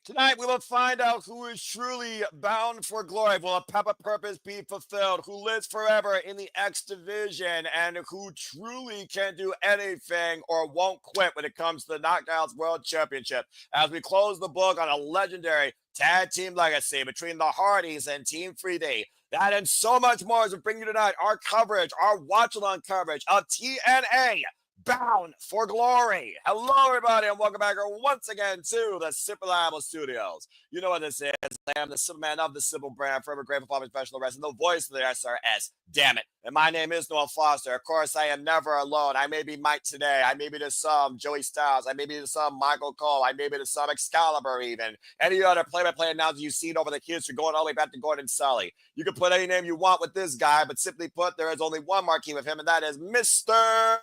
Tonight, we will find out who is truly bound for glory. Will a purpose be fulfilled? Who lives forever in the X division and who truly can do anything or won't quit when it comes to the Knockouts World Championship? As we close the book on a legendary tag team legacy between the Hardys and Team 3D. That and so much more as we bring you tonight our coverage, our watch-along coverage of TNA. Bound for glory. Hello, everybody, and welcome back once again to the Super Reliable Studios. You know what this is. I am the Superman of the Simple Brand, forever grateful for professional wrestling, the voice of the SRS. Damn it. And my name is Noah Foster. Of course, I am never alone. I may be Mike today. I may be to some Joey Styles. I may be to some Michael Cole. I may be to some Excalibur, even. Any other play-by-play announcer you've seen over the history, going all the way back to Gordon Sully. You can put any name you want with this guy, but simply put, there is only one marquee with him, and that is Mr.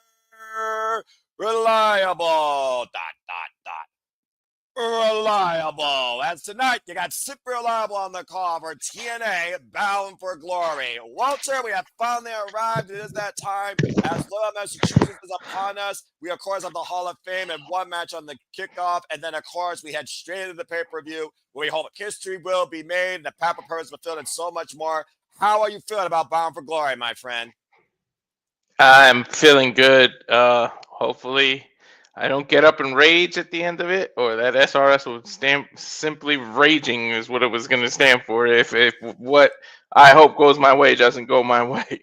Reliable. Reliable. As tonight, you got Super Reliable on the call for TNA Bound for Glory. Walter, we have finally arrived. It is that time. As Loyal, Massachusetts is upon us, we, of course, have the Hall of Fame and one match on the kickoff. And then, of course, we head straight into the pay-per-view where we hope history will be made, the Papa Purse fulfilled, and so much more. How are you feeling about Bound for Glory, my friend? I'm feeling good. Hopefully, I don't get up and rage at the end of it, or that SRS will stand simply raging is what it was going to stand for. If what I hope goes my way doesn't go my way.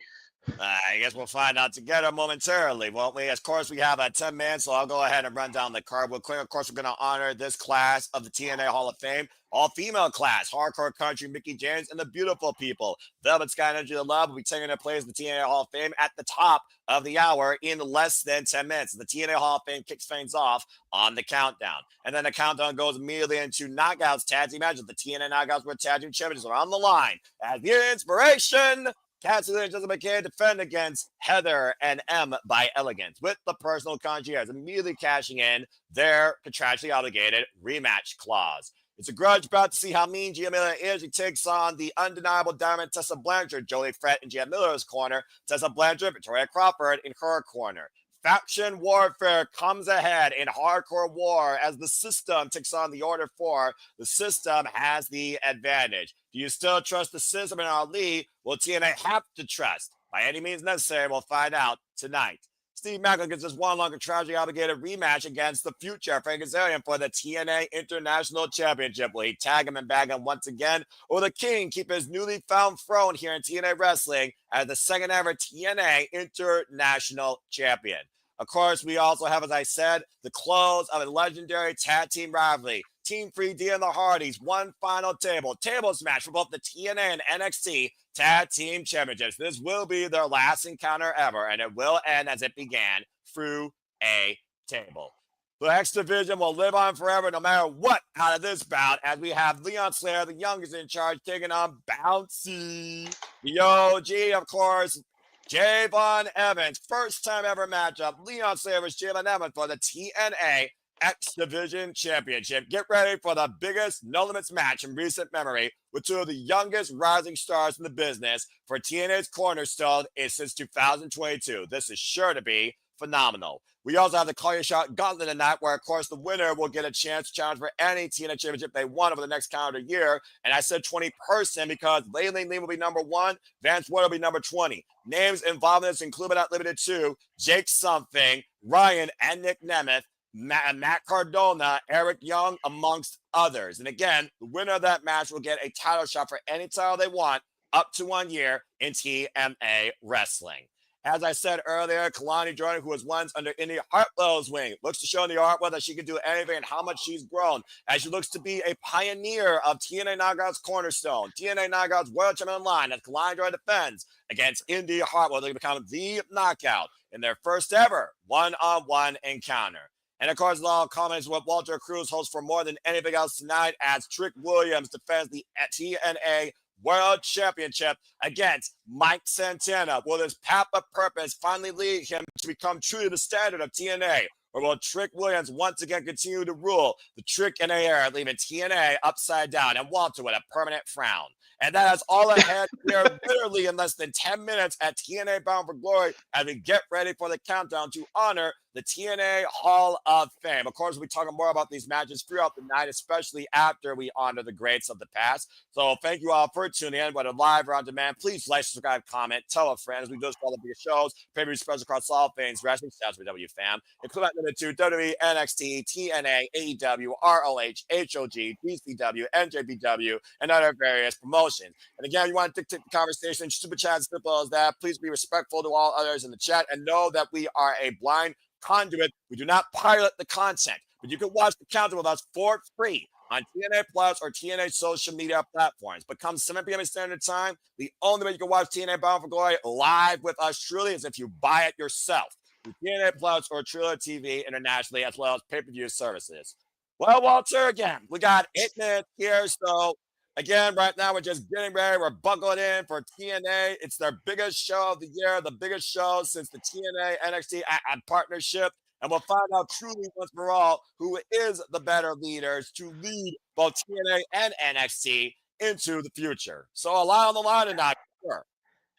I guess we'll find out together momentarily, won't we? Of course, we have 10 minutes, so I'll go ahead and run down the card real quick. Of course, we're going to honor this class of the TNA Hall of Fame, all-female class, Hardcore Country, Mickie James, and the beautiful people. Velvet Sky Energy of Love will be taking their place in the TNA Hall of Fame at the top of the hour in less than 10 minutes. The TNA Hall of Fame kicks things off on the countdown. And then the countdown goes immediately into Knockouts Tag Team matches. The TNA Knockouts World Tag Team Champions are on the line as the inspiration. Cassie and McKay defend against Heather and M by Elegance with the personal concierge immediately cashing in their contractually obligated rematch clause. It's a grudge bout to see how mean Gia Miller is. He takes on the undeniable diamond Tessa Blanchard, Jolie Fred in Gia Miller's corner, Tessa Blanchard, Victoria Crawford in her corner. Faction warfare comes ahead in hardcore war as the system takes on the Order 4. The system has the advantage. Do you still trust the system in Ali? Will TNA have to trust? By any means necessary, we'll find out tonight. Steve Maclin gets his one longer tragedy obligated rematch against the future Frankie Kazarian for the TNA International Championship. Will he tag him and bag him once again? Or the King keep his newly found throne here in TNA Wrestling as the second ever TNA International Champion? Of course, we also have, as I said, the close of a legendary tag team rivalry. Team 3D and the Hardys, one final tables match for both the TNA and NXT Tag Team Championships. This will be their last encounter ever, and it will end as it began, through a table. The X Division will live on forever no matter what out of this bout, as we have Leon Slater, the youngest in charge, taking on Bouncy. The OG, of course, Javon Evans. First time ever matchup. Leon Slater versus Javon Evans for the TNA X Division Championship. Get ready for the biggest No Limits match in recent memory with two of the youngest rising stars in the business for TNA's cornerstone since 2022. This is sure to be phenomenal. We also have the Call Your Shot Gauntlet tonight, where, of course, the winner will get a chance to challenge for any TNA championship they won over the next calendar year. And I said 20-person because Layleen Lee will be number 1, Vance Ward will be number 20. Names involved in this include but not limited to Jake Something, Ryan, and Nick Nemeth, Matt Cardona, Eric Young, amongst others. And again, the winner of that match will get a title shot for any title they want up to 1 year in TNA Wrestling. As I said earlier, Kelani Jordan, who was once under Indi Hartwell's wing, looks to show in the Hartwell that she can do anything and how much she's grown, as she looks to be a pioneer of TNA Knockouts cornerstone, TNA Knockouts World Champion line, as Kelani Jordan defends against Indi Hartwell to become the knockout in their first ever one-on-one encounter. And of course, all comments what Walter Cruz holds for more than anything else tonight, as Trick Williams defends the TNA World Championship against Mike Santana. Will this Papa purpose finally lead him to become truly the standard of TNA? Or will Trick Williams once again continue to rule the trick in the air, leaving TNA upside down and Walter with a permanent frown? And that is all ahead here literally in less than 10 minutes at TNA Bound for Glory as we get ready for the countdown to honor the TNA Hall of Fame. Of course, we'll be talking more about these matches throughout the night, especially after we honor the greats of the past. So thank you all for tuning in, whether live or on demand. Please like, subscribe, comment, tell a friend as we do this for all the biggest shows, pay-per-view specials across all things wrestling, W fam, including number 2, WWE, NXT, TNA, AEW, ROH, HOG, DCW, NJPW, and other various promotions. And again, you want to dictate the conversation, super chat as simple as that. Please be respectful to all others in the chat and know that we are a blind conduit. We do not pilot the content, but you can watch the counter with us for free on TNA Plus or TNA social media platforms. But come 7 p.m. Standard Time, the only way you can watch TNA Bound for Glory live with us truly is if you buy it yourself through TNA Plus or Trilla TV internationally, as well as pay-per-view services. Well, Walter, again, we got 8 minutes here, so again, right now we're just getting ready. We're buckled in for TNA. It's their biggest show of the year, the biggest show since the TNA NXT partnership. And we'll find out truly once for all who is the better leaders to lead both TNA and NXT into the future. So a lot on the line tonight. Sure.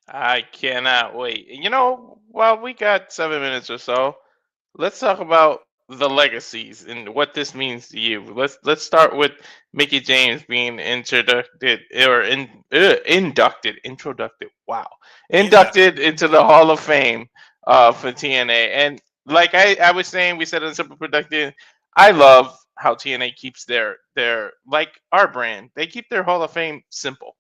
I cannot wait. While we got 7 minutes or so, let's talk about the legacies and what this means to you. Let's start with Mickie James being introducted into the Hall of Fame for TNA. And like I was saying, we said in Simple Productive, I love how TNA keeps their like our brand. They keep their Hall of Fame simple.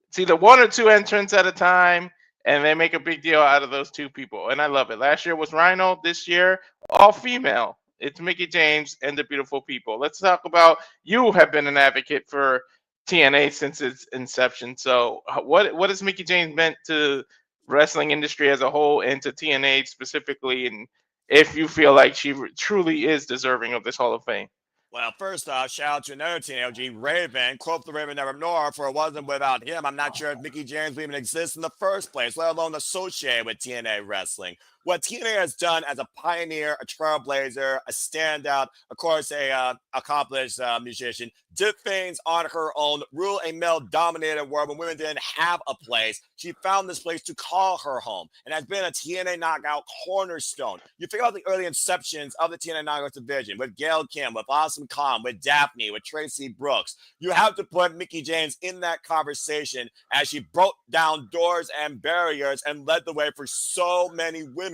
It's either 1 or 2 entrants at a time, and they make a big deal out of those 2 people. And I love it. Last year was Rhino. This year, all female. It's Mickie James and the beautiful people. Let's talk about, you have been an advocate for TNA since its inception. So what has Mickie James meant to wrestling industry as a whole and to TNA specifically? And if you feel like she truly is deserving of this Hall of Fame. Well, first off, shout out to another TNA Raven. Quote the Raven never nor, for it wasn't without him. I'm not sure if Mickie James would even exist in the first place, let alone associated with TNA wrestling. What TNA has done as a pioneer, a trailblazer, a standout, of course, a accomplished musician, did things on her own, rule a male-dominated world when women didn't have a place. She found this place to call her home and has been a TNA knockout cornerstone. You think about the early inceptions of the TNA knockout division with Gail Kim, with Awesome Khan, with Daphne, with Tracy Brooks. You have to put Mickie James in that conversation as she broke down doors and barriers and led the way for so many women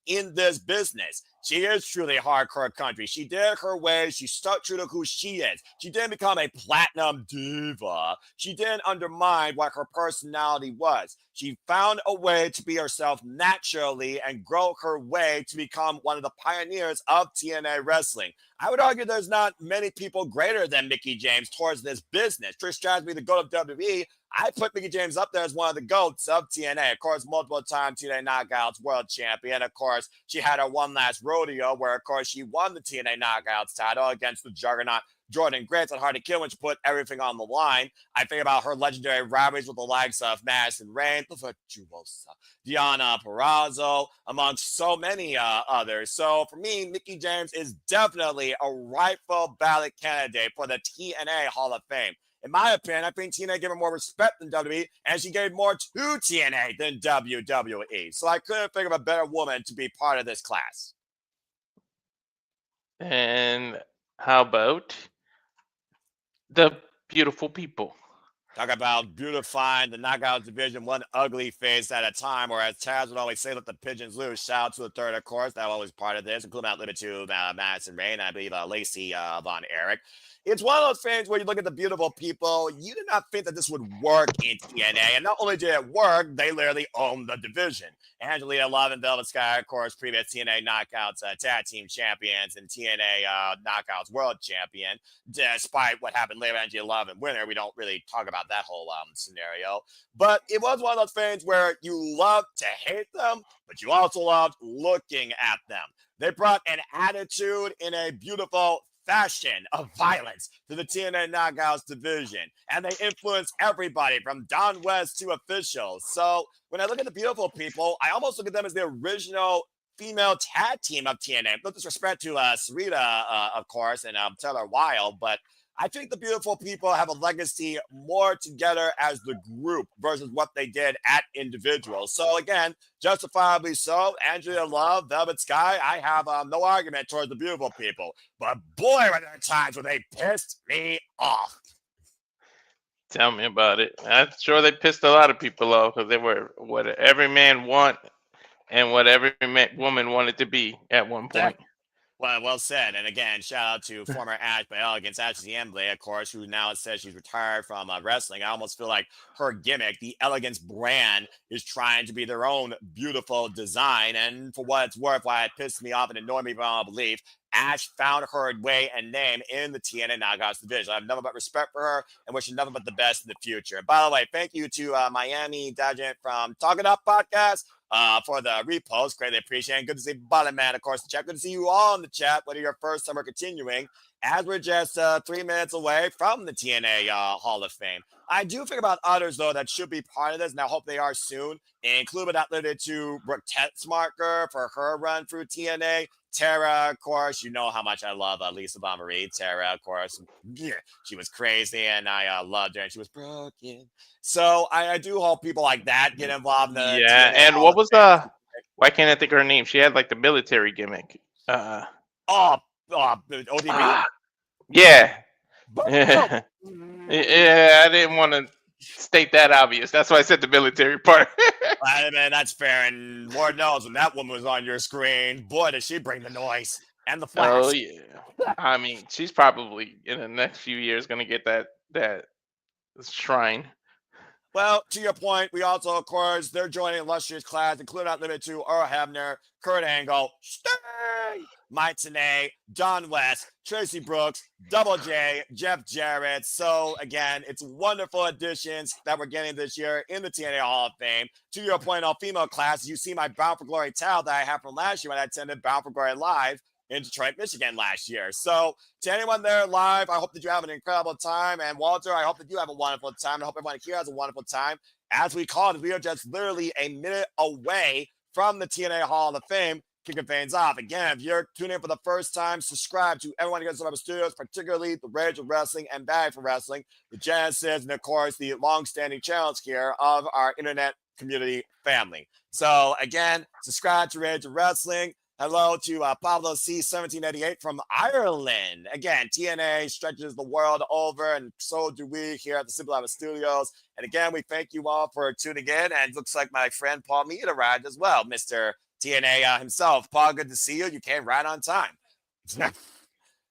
in this business. She is truly hardcore country. She did her way. She stuck true to who she is. She didn't become a platinum diva. She didn't undermine what her personality was. She found a way to be herself naturally and grow her way to become one of the pioneers of TNA wrestling. I would argue there's not many people greater than Mickie James towards this business. Trish Stratus being the GOAT of WWE. I put Mickie James up there as one of the GOATs of TNA. Of course, multiple-time TNA Knockouts world champion. Of course, she had her one last rodeo where, of course, she won the TNA Knockouts title against the juggernaut Jordan Grant at Hard to Kill when she put everything on the line. I think about her legendary rivalries with the likes of Madison Rayne, the Virtuosa, Diana Perazzo, amongst so many others. So for me, Mickie James is definitely a rightful ballot candidate for the TNA Hall of Fame. In my opinion, I think TNA gave her more respect than WWE, and she gave more to TNA than WWE. So I couldn't think of a better woman to be part of this class. And how about the beautiful people? Talk about beautifying the knockout division one ugly face at a time, or as Taz would always say, let the pigeons loose. Shout out to the third, of course. That was always part of this, including out limited to Madison Rayne, I believe Lacey Von Erich. It's one of those things where you look at the beautiful people, you did not think that this would work in TNA. And not only did it work, they literally owned the division. Angelina Love and Velvet Sky, of course, previous TNA Knockouts tag team champions and TNA Knockouts world champion. Despite what happened later, Angelina Love and winner, we don't really talk about that whole scenario. But it was one of those things where you love to hate them, but you also loved looking at them. They brought an attitude in a beautiful fashion of violence to the TNA Knockouts division, and they influence everybody from Don West to officials. So when I look at the beautiful people, I almost look at them as the original female tag team of TNA. No disrespect to Sarita, of course, and Taylor Wilde, but I think the beautiful people have a legacy more together as the group versus what they did at individuals. So again, justifiably so. Andrea Love, Velvet Sky, I have no argument towards the beautiful people. But boy, were there times when they pissed me off. Tell me about it. I'm sure they pissed a lot of people off because they were what every man want and what every woman wanted to be at one point. Well said. And again, shout out to former Ash by Elegance, Ashley Embley, of course, who now says she's retired from wrestling. I almost feel like her gimmick, the Elegance brand, is trying to be their own beautiful design. And for what it's worth, why it pissed me off and annoyed me beyond belief, Ash found her way and name in the TNA Knockouts division. I have nothing but respect for her and wish her nothing but the best in the future. And by the way, thank you to Miami Dagent from Talk It Up Podcast for the repost. Greatly appreciate it. Good to see Bottom Man, of course, in the chat. Good to see you all in the chat, whether you're first time or continuing, as we're just 3 minutes away from the TNA Hall of Fame. I do think about others, though, that should be part of this, and I hope they are soon, including but not limited to Brooke Tetzmarker for her run through TNA. Tara, of course, you know how much I love Lisa Bomarie. Tara, of course, yeah, she was crazy, and I loved her, and she was broken. So I do hope people like that get involved in the Yeah, TNA and Hall what of was Fame. why can't I think of her name? She had like the military gimmick. ODB? Yeah. Boom! Yeah, I didn't want to state that obvious. That's why I said the military part. I mean, that's fair. And Lord knows when that woman was on your screen, boy, did she bring the noise and the flash. Oh yeah. I mean, she's probably in the next few years gonna get that shrine. Well, to your point, we also, of course, they're joining illustrious class, including not limited to Earl Hebner, Kurt Angle, Stay, Mike Tenay, Don West, Tracy Brooks, Double J, Jeff Jarrett. So, again, it's wonderful additions that we're getting this year in the TNA Hall of Fame. To your point, all female class, you see my Bound for Glory towel that I have from last year when I attended Bound for Glory Live in Detroit, Michigan last year. So to anyone there live, I hope that you have an incredible time. And Walter, I hope that you have a wonderful time. I hope everyone here has a wonderful time. As we call it, we are just literally a minute away from the TNA Hall of Fame, kicking things off. Again, if you're tuning in for the first time, subscribe to everyone here at Survivor Studios, particularly the Rage of Wrestling and Bag for Wrestling, the Genesis, and of course, the long-standing channels here of our internet community family. So again, subscribe to Rage of Wrestling. Hello to Pablo C1788 from Ireland. Again, TNA stretches the world over, and so do we here at the Simple Lava Studios. And again, we thank you all for tuning in. And it looks like my friend Paul Mead arrived as well, Mr. TNA himself. Paul, good to see you. You came right on time.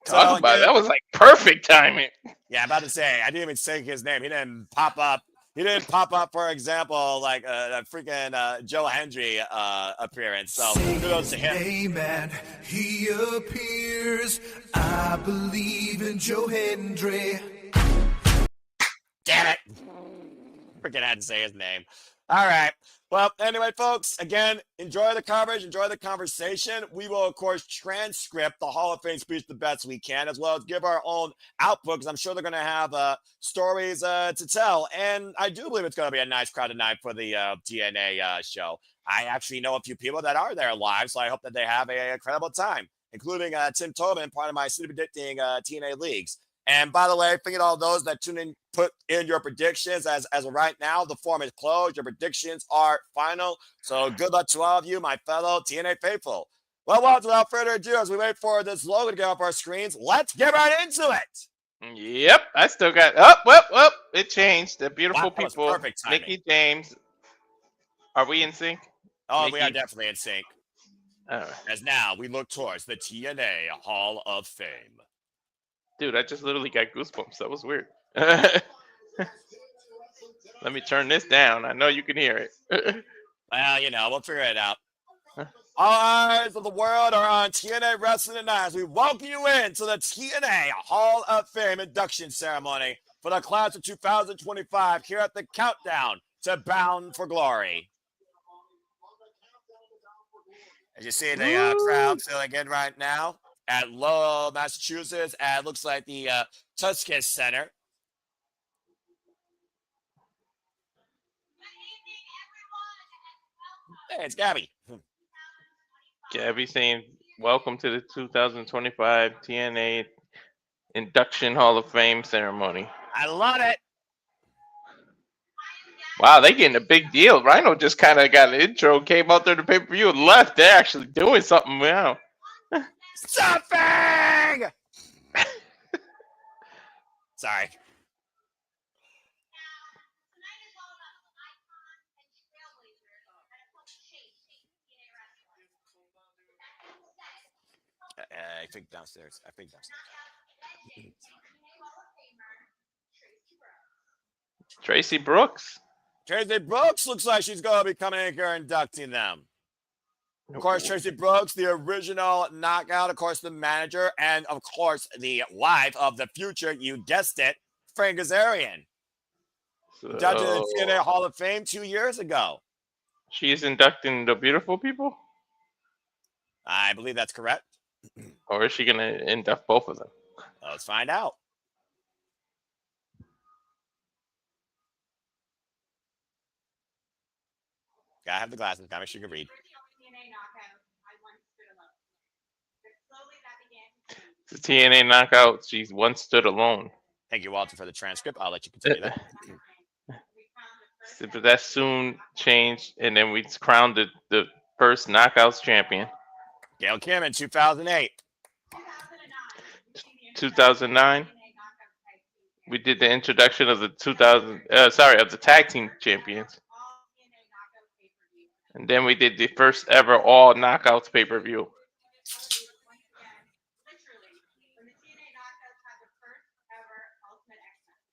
Talk about it. That was like perfect timing. Yeah, I'm about to say, I didn't even say his name. He didn't pop up. He didn't pop up, for example, like a freaking Joe Hendry appearance. So kudos to him. Amen. He appears. I believe in Joe Hendry. Damn it. Freaking had to say his name. All right. Well, anyway, folks, again, enjoy the coverage, enjoy the conversation. We will, of course, transcript the Hall of Fame speech the best we can, as well as give our own output, because I'm sure they're going to have stories to tell. And I do believe it's going to be a nice crowd tonight for the TNA show. I actually know a few people that are there live, so I hope that they have a incredible time, including Tim Tobin, part of my City Predicting TNA Leagues. And by the way, thinking all those that tune in, put in your predictions. As of right now, the form is closed. Your predictions are final. So good luck to all of you, my fellow TNA faithful. Well, without further ado, as we wait for this logo to get off our screens, let's get right into it. Yep, I still got it changed. The beautiful people, Mickey James. Are we in sync? Oh, Mickey? We are definitely in sync. All right. As now we look towards the TNA Hall of Fame. Dude, I just literally got goosebumps. That was weird. Let me turn this down. I know you can hear it. Well, we'll figure it out. All eyes of the world are on TNA Wrestling tonight as we welcome you into the TNA Hall of Fame induction ceremony for the class of 2025 here at the Countdown to Bound for Glory. As you see the crowd filling in right now at Lowell, Massachusetts, and it looks like the Tuscus Center. Hey, it's Gabby. Gabby saying, welcome to the 2025 TNA induction Hall of Fame ceremony. I love it. Wow, they getting a big deal. Rhino just kind of got an intro, came out there to pay-per-view and left. They're actually doing something now. Something! Sorry. I think downstairs. Tracy Brooks. Tracy Brooks looks like she's going to be coming in here inducting them. Of course, Tracy Brooks, the original knockout, of course, the manager, and of course, the wife of the future, you guessed it, Frank Kazarian. Inducted in the TNA Hall of Fame 2 years ago. She's inducting the beautiful people? I believe that's correct. Or is she going to induct both of them? Let's find out. Gotta have the glasses. Gotta make sure you can read. The TNA knockout, she once stood alone. Thank you, Walter, for the transcript. I'll let you continue that. But that soon changed, and then we crowned the first Knockouts champion. Gail Kim in 2008. 2009, we did the introduction of the of the tag team champions. And then we did the first ever all Knockouts pay-per-view.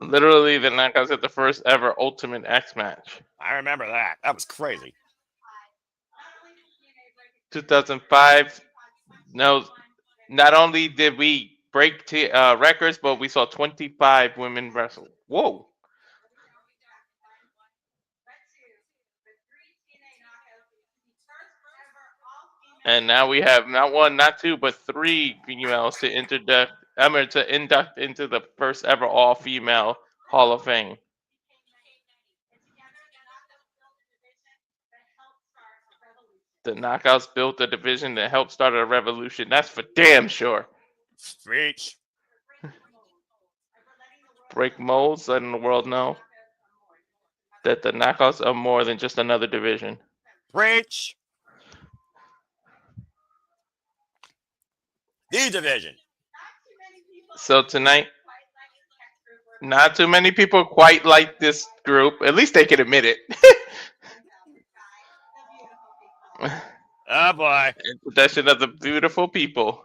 Literally, the Knockouts had the first ever Ultimate X match. I remember that. That was crazy. 2005. No, not only did we break records, but we saw 25 women wrestle. Whoa. And now we have not one, not two, but three females to induct into the first ever all-female Hall of Fame. The Knockouts built a division that helped start a revolution. That's for damn sure. Preach. Break molds, letting the world know that the Knockouts are more than just another division. Preach. The division. So tonight, not too many people quite like this group. At least they can admit it. Oh boy. Introduction of the beautiful people.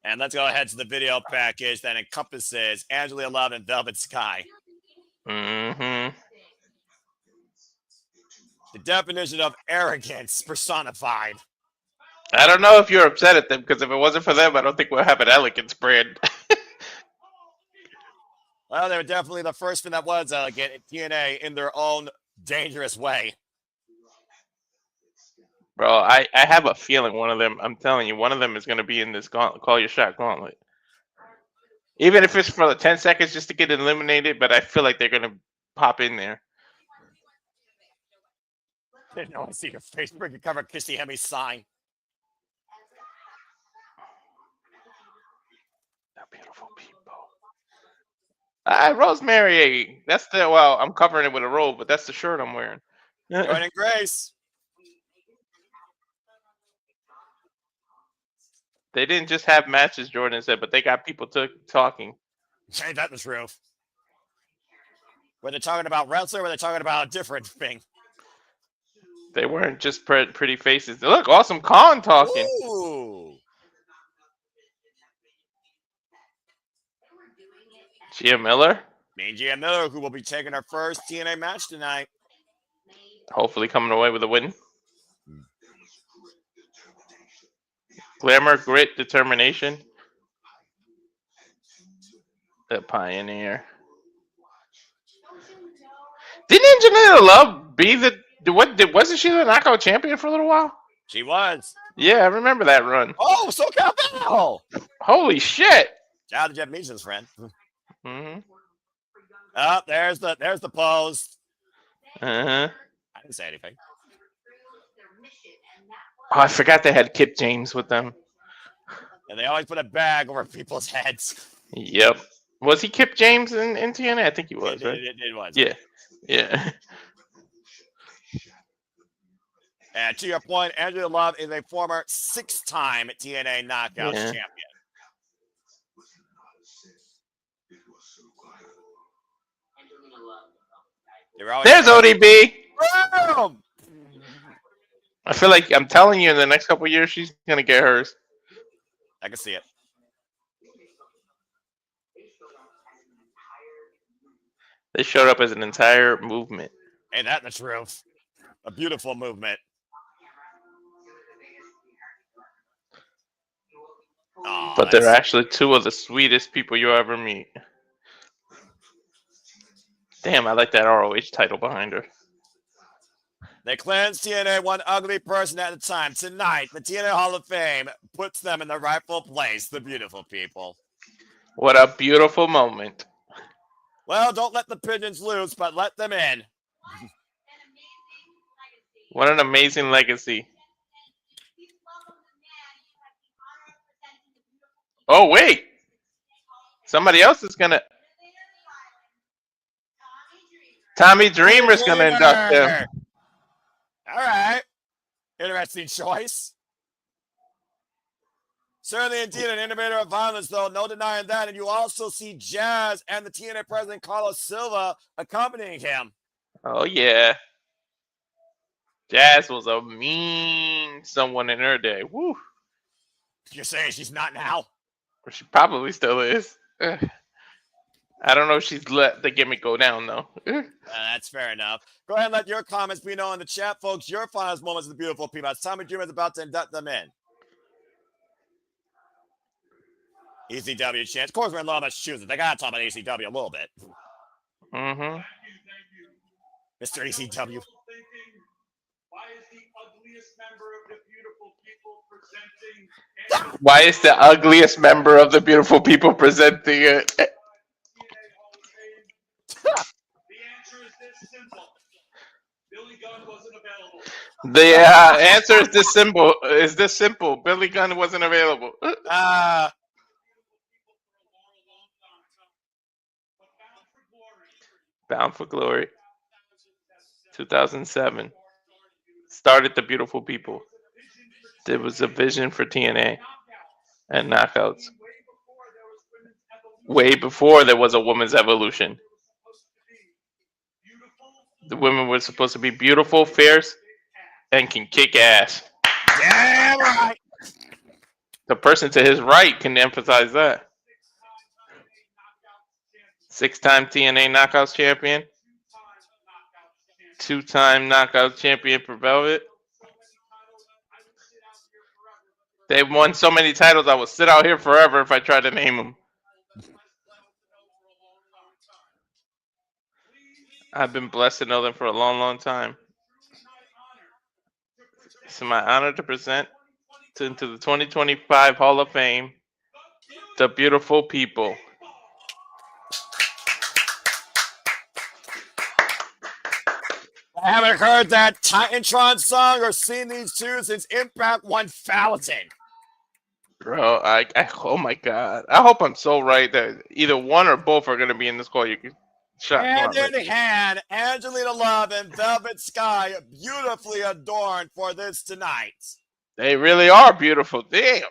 And let's go ahead to the video package that encompasses Angela Love and Velvet Sky. Mm-hmm. The definition of arrogance personified. I don't know if you're upset at them, because if it wasn't for them, I don't think we'll have an Elegance brand. Well, they were definitely the first one that was elegant at TNA in their own dangerous way. Bro, I have a feeling one of them, I'm telling you, one of them is going to be in this Call Your Shot gauntlet. Even if it's for 10 seconds just to get eliminated, but I feel like they're going to pop in there. Didn't know I see your face. Bring a cover Kissy Hemi sign. The beautiful people. Rosemary. That's the, well, I'm covering it with a robe, but that's the shirt I'm wearing. Joining Grace. They didn't just have matches, Jordan said, but they got people talking. Ain't that the truth? Were they talking about wrestler or were they talking about a different thing? They weren't just pretty faces. Look, Awesome Khan talking. Ooh. Gia Miller. Mean Gia Miller, who will be taking her first TNA match tonight. Hopefully coming away with a win. Glamour, grit, determination. The Pioneer. Didn't Angelina Love be wasn't she the knockout champion for a little while? She was. Yeah, I remember that run. Oh, SoCal Battle. Holy shit. Shout out to Jeff Meason's friend. Mm-hmm. Oh, there's the pose. Uh-huh. I didn't say anything. Oh, I forgot they had Kip James with them. And they always put a bag over people's heads. Yep. Was he Kip James in TNA? I think he was, right? It was. Yeah. Yeah. And to your point, Andrew Love is a former 6-time TNA Knockouts champion. There's ODB. Boom! I feel like I'm telling you, in the next couple of years, she's gonna get hers. I can see it. They showed up as an entire movement. Ain't that the truth? A beautiful movement. Oh, But they're actually two of the sweetest people you'll ever meet. Damn, I like that ROH title behind her. They cleansed TNA one ugly person at a time. Tonight, the TNA Hall of Fame puts them in the rightful place, the beautiful people. What a beautiful moment. Well, don't let the pigeons loose, but let them in. What an amazing legacy. Oh, wait. Somebody else is going to... Tommy Dreamer's going to induct him. All right. Interesting choice. Certainly indeed an innovator of violence, though. No denying that. And you also see Jazz and the TNA president, Carlos Silva, accompanying him. Oh, yeah. Jazz was a mean someone in her day. Woo. You're saying she's not now? Or she probably still is. I don't know if she's let the gimmick go down, though. That's fair enough. Go ahead and let your comments be known in the chat, folks. Your finest moments of the beautiful people. As Tommy Dreamer is about to induct them in. ECW chance. Of course, we're in Law Massachusetts. They got to talk about ECW a little bit. Mm-hmm. Mr. ECW. Why is the ugliest member of the beautiful people presenting it? The answer is this simple. Billy Gunn wasn't available. The answer is this simple. Billy Gunn wasn't available. Bound for Glory. 2007. Started the beautiful people. There was a vision for TNA and knockouts. Way before there was a women's evolution. The women were supposed to be beautiful, fierce, and can kick ass. Damn right. The person to his right can emphasize that. 6-time TNA Knockouts champion. 2-time Knockout champion for Velvet. They've won so many titles, I would sit out here forever if I tried to name them. I've been blessed to know them for a long, long time. It's my honor to present into the 2025 Hall of Fame, the beautiful people. I haven't heard that Titantron song or seen these two since Impact 1000. Bro, oh my God. I hope I'm so right that either one or both are going to be in this call. You can shut Hand in hand, Angelina Love and Velvet Sky beautifully adorned for this tonight. They really are beautiful. Damn.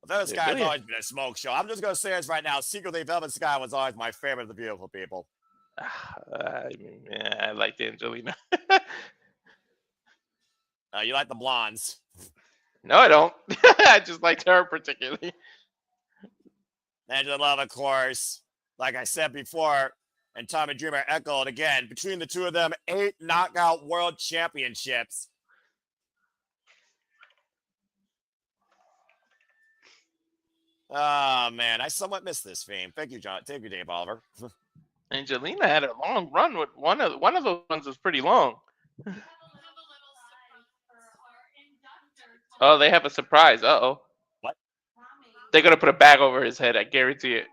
Velvet Sky has always been a smoke show. I'm just going to say this right now. Secretly, Velvet Sky was always my favorite of the beautiful people. I liked Angelina. You like the blondes. No, I don't. I just liked her particularly. Angela Love, of course, like I said before, and Tommy Dreamer echoed again, between the two of them, 8 knockout world championships. Oh, man, I somewhat missed this fame. Thank you, John. Thank you, Dave Oliver. Angelina had a long run with one of those ones was pretty long. Oh, they have a surprise. Uh-oh. What? They're going to put a bag over his head. I guarantee it.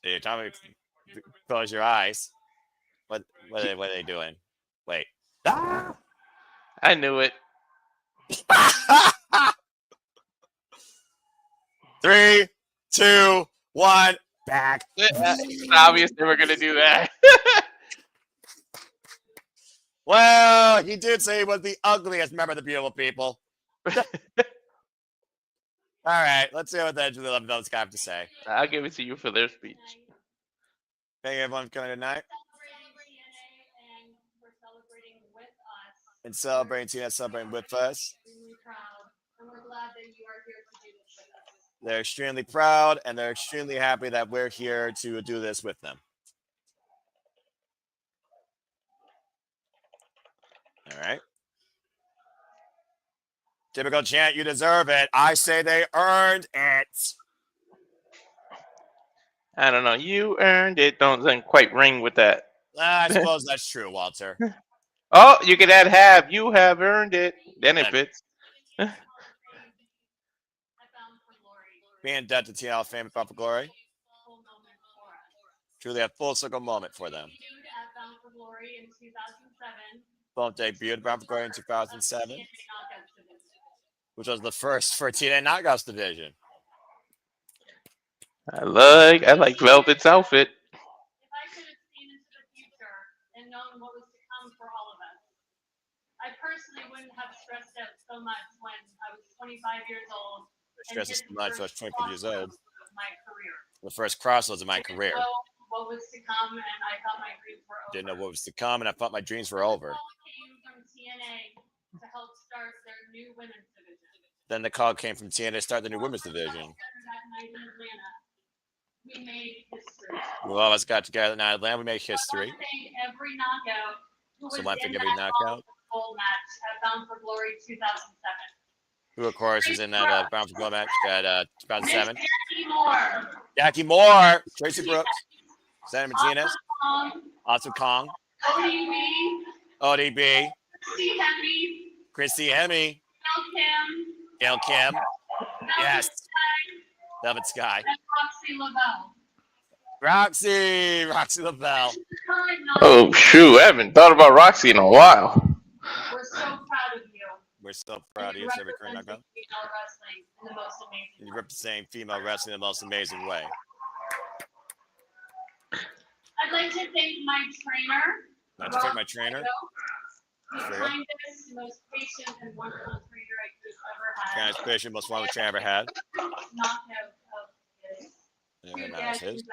Hey, Tommy, close your eyes. What are they doing? Wait. Ah! I knew it. 3, 2, 1. Back. It's obvious they were going to do that. Well, he did say he was the ugliest member of the beautiful people. All right, let's see what the Edge of the 11 Belts have to say. I'll give it to you for their speech. Thank you, everyone, for coming tonight. And celebrating TNA, celebrating with us. And we're glad that you are here to do this with us. They're extremely proud, and they're extremely happy that we're here to do this with them. All right. Typical chant, you deserve it. I say they earned it. I don't know. You earned it. Doesn't quite ring with that. I suppose that's true, Walter. Oh, you could add have. You have earned it. Then it fits. Being in debt to TNA fame and for glory. Truly a full circle moment for them. Both debuted Bound for Glory in 2007, which was the first for TNA Knockouts division. I like Velvet's outfit. If I could have seen into the future and known what was to come for all of us, I personally wouldn't have stressed out so much when I was 25 years old. Stressed so much when I was 25 years old. My career. The first crossroads of my career. Didn't know what was to come, and I thought my dreams were over. Didn't know what was to come, and I thought my dreams were over. Came from TNA to help start their new women's division. Then the call came from TNA to start the new women's division. That night in Atlanta, we made history. We all of us got together in Atlanta. We made history. I want to thank every knockout who was So I think in every that knockout. gold match at Bound for Glory 2007. Who, of course, was in that Bound for Glory match at 2007. Jackie Moore. Jackie Moore, Tracy Brooks, Santa Martinez, Awesome Kong. Awesome Kong, ODB. ODB, Christy Hemme. Christy Hemme, Gail Kim. Gail Kim, yes, Velvet Sky, and Roxy Lavelle. Current Oh, shoot. I haven't thought about Roxy in a while. We're so proud of you. We're so proud of you, every current knockout. Female wrestling in the most amazing You're representing female wrestling in the most amazing way. I'd like to thank my trainer. I'd like to thank my trainer. The Sure. kindest, most patient, and wonderful trainer I could have ever had. Kind of patient, most wonderful trainer I ever had. Knockout of his. Yeah, Your that dad was his. is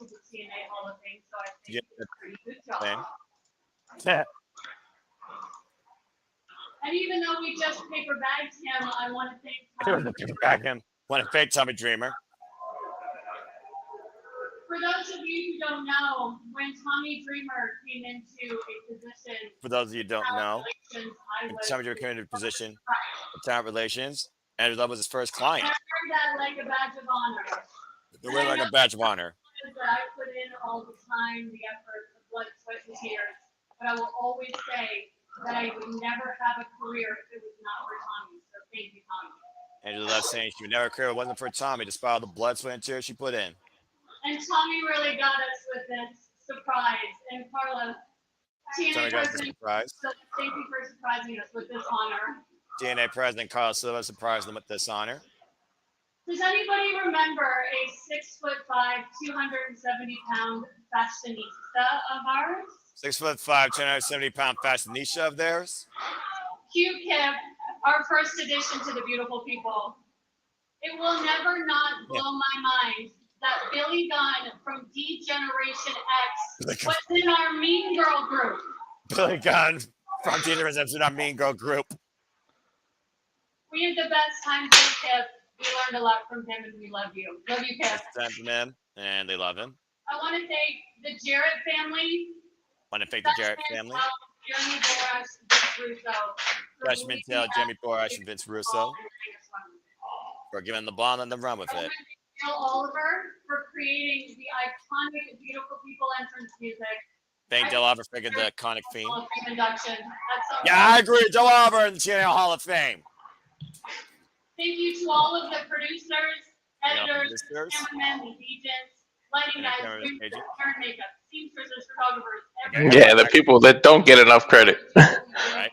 into the TNA Hall of Fame, so I think Yeah. he did a pretty good job. Thing. And even though we just paper bagged him, I want to thank Tom. Back him. Want to fake Tommy Dreamer. For those of you who don't know, when Tommy Dreamer came into a position, For those of you who don't know, relations, I was Tommy Dreamer came into a position of talent relations, and that was his first client. I wear that like a badge of honor. They wear like a badge of honor. That I put in all the time, the effort, the blood, sweat, and tears. But I will always say that I would never have a career if it was not for Tommy. So thank you, Tommy. Angela left saying she would never career if it wasn't for Tommy, despite all the blood, sweat, and tears she put in. And Tommy really got us with this surprise. And Carla, Tommy TNA got the president, surprise. so thank you for surprising us with this honor. TNA President Carlos Silva surprised them with this honor. Does anybody remember a 6'5", 270-pound fashionista of ours? 6'5", 270-pound fashionista of theirs. Q-Kip, our first addition to the beautiful people. It will never not blow my mind that Billy Gunn from D Generation X was in our Mean Girl group. Billy Gunn from TNA in our Mean Girl group. We had the best time with Kip. We learned a lot from him, and we love you. Love you, Kip. Time from him, and they love him. I want to thank the Jarrett family. Want to thank the Jarrett family. Jeremy Borash, Vince Russo. Fresh Mintel, Jimmy Borash, and Vince Russo for giving the ball and the run with it. Bill Oliver for creating the iconic Beautiful People entrance music. Thank Del Oliver for the iconic theme. Hall of Fame induction. Yeah, I agree. Del Oliver in the TNA Hall of Fame. Thank you to all of the producers, editors, producers. cameramen, agents, lighting guys, Cameramen, hair agents. and makeup, seamstresses, photographers, Yeah, the people that don't get enough credit. Right.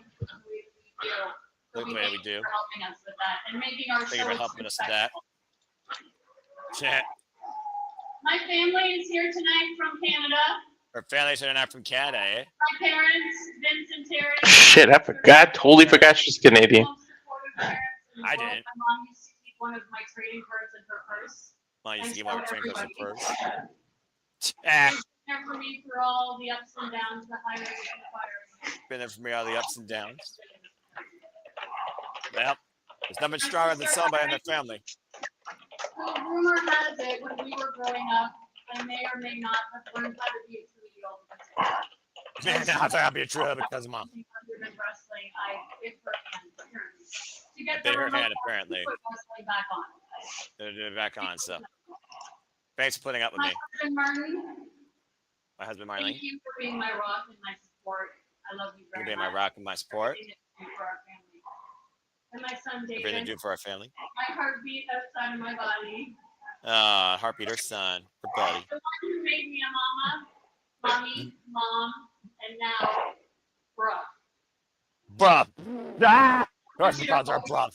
Look what we do. For helping us with that and making our Thank you for show helping us with that. My family is here tonight from Canada. Her family's in and from Canada, eh? My parents, Vince and Terry. Shit, I forgot. Totally forgot she's Canadian. Most supportive parents in the I world. didn't. My mom used to keep one of my trading cards in her purse. Mine used to And give my so train person everybody. first. They've been there for me through all the ups and downs, the highs and the fires. Been there for me all the ups and downs. Well, there's nothing stronger than somebody in their family. So rumor has it, when we were growing up, I may or may not have learned how to be a true heel. Man, I thought I'd be true because of mom. Wrestling, I bit her hand apparently. To get Bit the her remote hand, apparently. put wrestling back on. They're back on, so. Thanks for putting up with My me. husband Martin, My husband, Marlene. thank you for being my rock and my support. I love you You very being much. my rock and my support. Everything that you do for our family. And my son Everything to David, do for our family. my heartbeat outside of my body. Heartbeat, her son, her buddy. The one who made me a mama, mommy, mom, and now, bruh. Bruh. Ah! Of course, we called her bruh.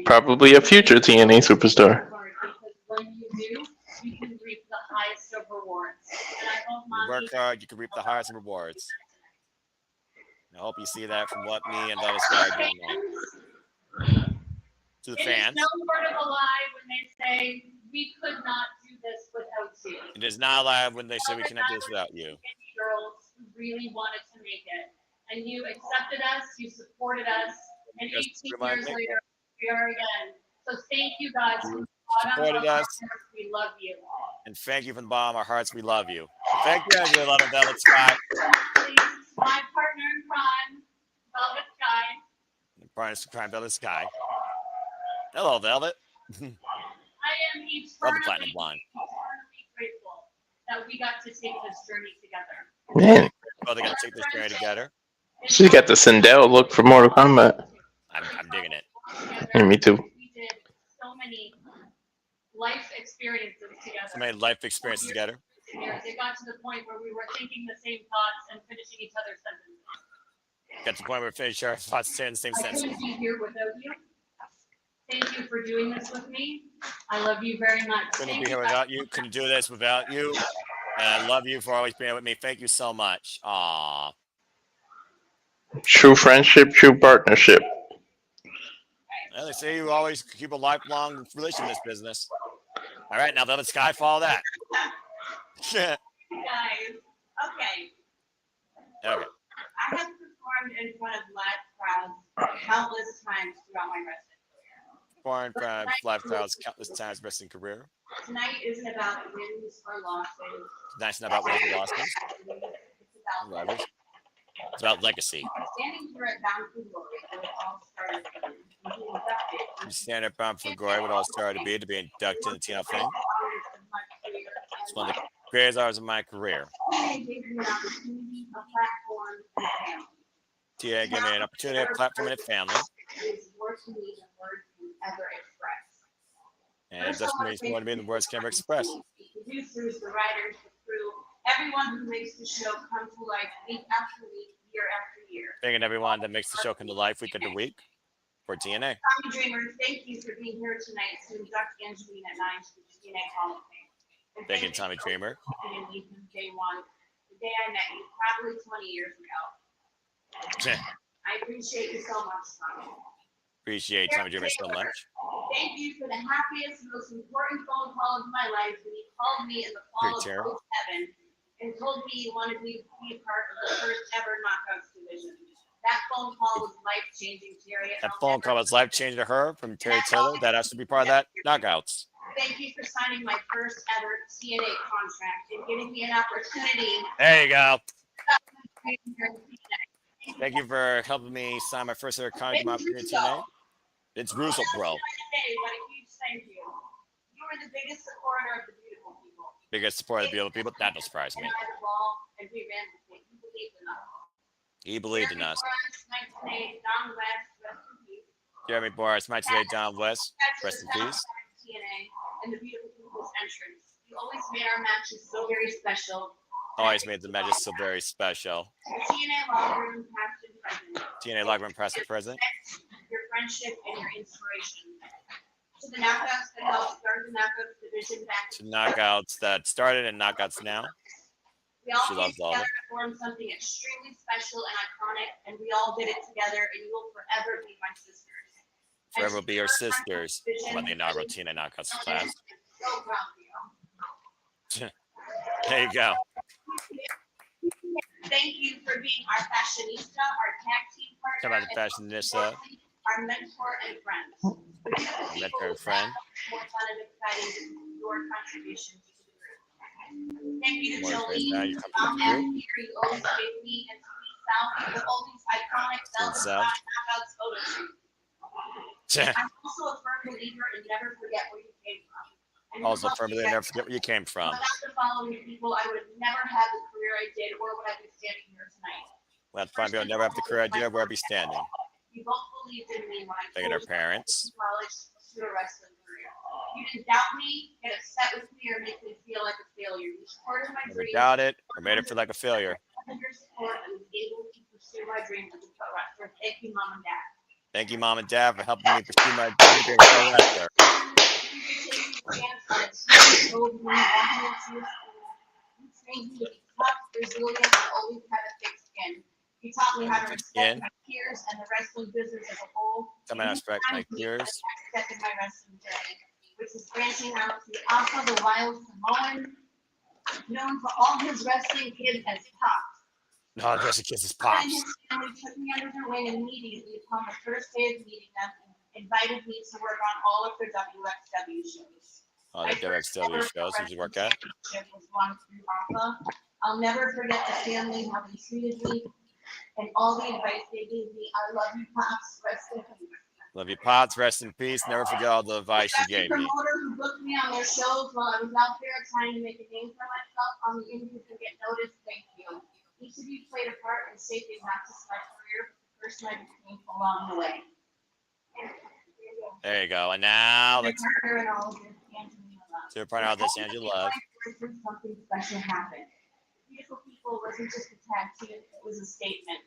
Probably a future TNA superstar. Because when you do, you can reap the highest of rewards. And I hope You mommy. work hard, you can reap the highest of rewards. I hope you see that from what me and Velvet Sky are doing now. To the fans. It is no word of a lie when they say we could not do this without you. It is not allowed when they say we cannot do this without you. Girls who really wanted to make it, and you accepted us, you supported us, and 18 years later, we are again. So thank you guys. You supported us. We love you. And thank you from the bottom of our hearts. We love you. Thank you, Angela. Love Velvet Sky. My partner in crime, Velvet Sky. Partner in crime, Velvet Sky. Hello, Velvet. I am Love the platinum eternally blonde. grateful that we got to take this journey together. Man, Oh, they got to take this journey together. she got the Sindel look for Mortal Kombat. I'm digging it. Yeah, me too. We did so many life experiences together. So many life experiences together. It got to the point where we were thinking the same thoughts and finishing each other's sentences. Got to the point where we finished our thoughts saying the same I sentence. couldn't be here without you. Thank you for doing this with me. I love you very much. Couldn't be here without you. Couldn't do this without you. And I love you for always being with me. Thank you so much. Aww. True friendship, true partnership. Well, they say you always keep a lifelong relationship in this business. All right, now Velvet Sky, follow that. Guys, okay. Okay. I have performed in front of live crowds countless times throughout my wrestling career. Born from live crowds countless times wrestling career. Tonight isn't about wins or losses. Tonight's not about wins and losses. It's about Rivals. It's about legacy. standing here at Bound for Glory, where it all started and being inducted. You stand up Bound for Glory, what all started to be inducted in the TNA thing. It's one of the greatest hours of my career. TNA gave me an opportunity, a platform, and a family. TNA gave me an opportunity, a platform, and a family. It is more to me than words can ever express. And it just means more to me than words can ever express. The producers, the writers, the crew, everyone who makes the show come to life week after week, year after year. Thanking everyone that makes the show come to life week after week for TNA. Tommy Dreamer, thank you for being here tonight to induct Angelina at 9 to the TNA Hall of Fame. And Thank you, Tommy Dreamer. And me from day one, the day I met you, probably 20 years ago. I appreciate you so much, Tommy. Appreciate Tommy Dreamer so much. Thank you for the happiest, most important phone call of my life when you called me in the fall of Great, Tara. 07 and told me you wanted me to be a part of the first ever Knockouts division. That phone call was life-changing, Terry. That phone call was life changing to her from Terry Taylor. That has to be part of that knockouts. Thank you for signing my first ever TNA contract and giving me an opportunity. There you go. Thank you for helping me sign my first ever contract opportunity TNA. It's Russo, bro. What a huge thank you. You were the biggest supporter of the beautiful people. Biggest supporter of the beautiful people. That don't surprise me. And I had the ball, and we ran with it. You believed in us. He believed in us. Don West, rest in peace. Jeremy Boris, my today, Don West. Rest in peace. TNA and the beautiful people's entrance. You always made our matches so very special. Always made the matches so very special. The TNA locker room, past and present. TNA locker room, past and present. Your friendship and your inspiration. To the knockouts that helped start the Knockouts division back To knockouts that started and knockouts now. We all She came loves all of together it. to form something extremely special and iconic, and we all did it together, and you will forever be my sisters. Forever will be your sisters. When the inaugural TNA knockouts class. So proud of you. There you go. Thank you for being our fashionista, our tag team Talk partner, about the fashionista, our mentor and friend. mentor and friend. More fun and exciting than your contributions to the group. Thank you to More great Jolene, value comes from the and group. here you always gave me and Sweet South with all these iconic Sweet Velvet South. knockouts photo shoots. I'm also a firm believer in never forget where you came from. And Also, never firmly, never forget where you came from. Without the following people, I would have never had the career I did, or would I be standing here tonight? Well, fine people never have the career idea of where I'd be standing. You both believed in me when I Thanking our told you parents. college to a wrestling career. You didn't doubt me, get upset with me, or make me feel like a failure. You supported my Never dreams. doubt it or made it feel like a failure. Under your support, I was able to pursue my dream as a pro wrestler. Thank you, Mom and Dad. Thank you, Mom and Dad, for helping me pursue my dream to be a pro wrestler. Resilient, and always had a thick skin. You taught me how to Thick respect skin. my peers and the wrestling business as a whole. Come and respect my peers. The next step in my wrestling journey, which is branching out to Alpha the Wild Samoan, known for all his wrestling kids as Pop. No, the rest of kids is And pops. his family took me under their wing immediately upon the first day of meeting them and invited me to work on all of their WXW shows. Oh, the WXW shows. Who'd you work at? Was won through Alpha. I'll never forget the family, how they treated me, and all the advice they gave me. I love you, Pops. Rest in peace. Love you, Pops. Rest in peace. Never forget all the advice you gave me. Promoter who booked me on their shows while I was out there trying to make a name for myself on the indies and get noticed. Thank you. Each of you played a part in shaping not just my career, but the person I became along the way. There you go. And now My let's partner in all of this, Angelina Love. do a part of this, Angela Love. Something special happened. Beautiful People wasn't just a tag team, it was a statement.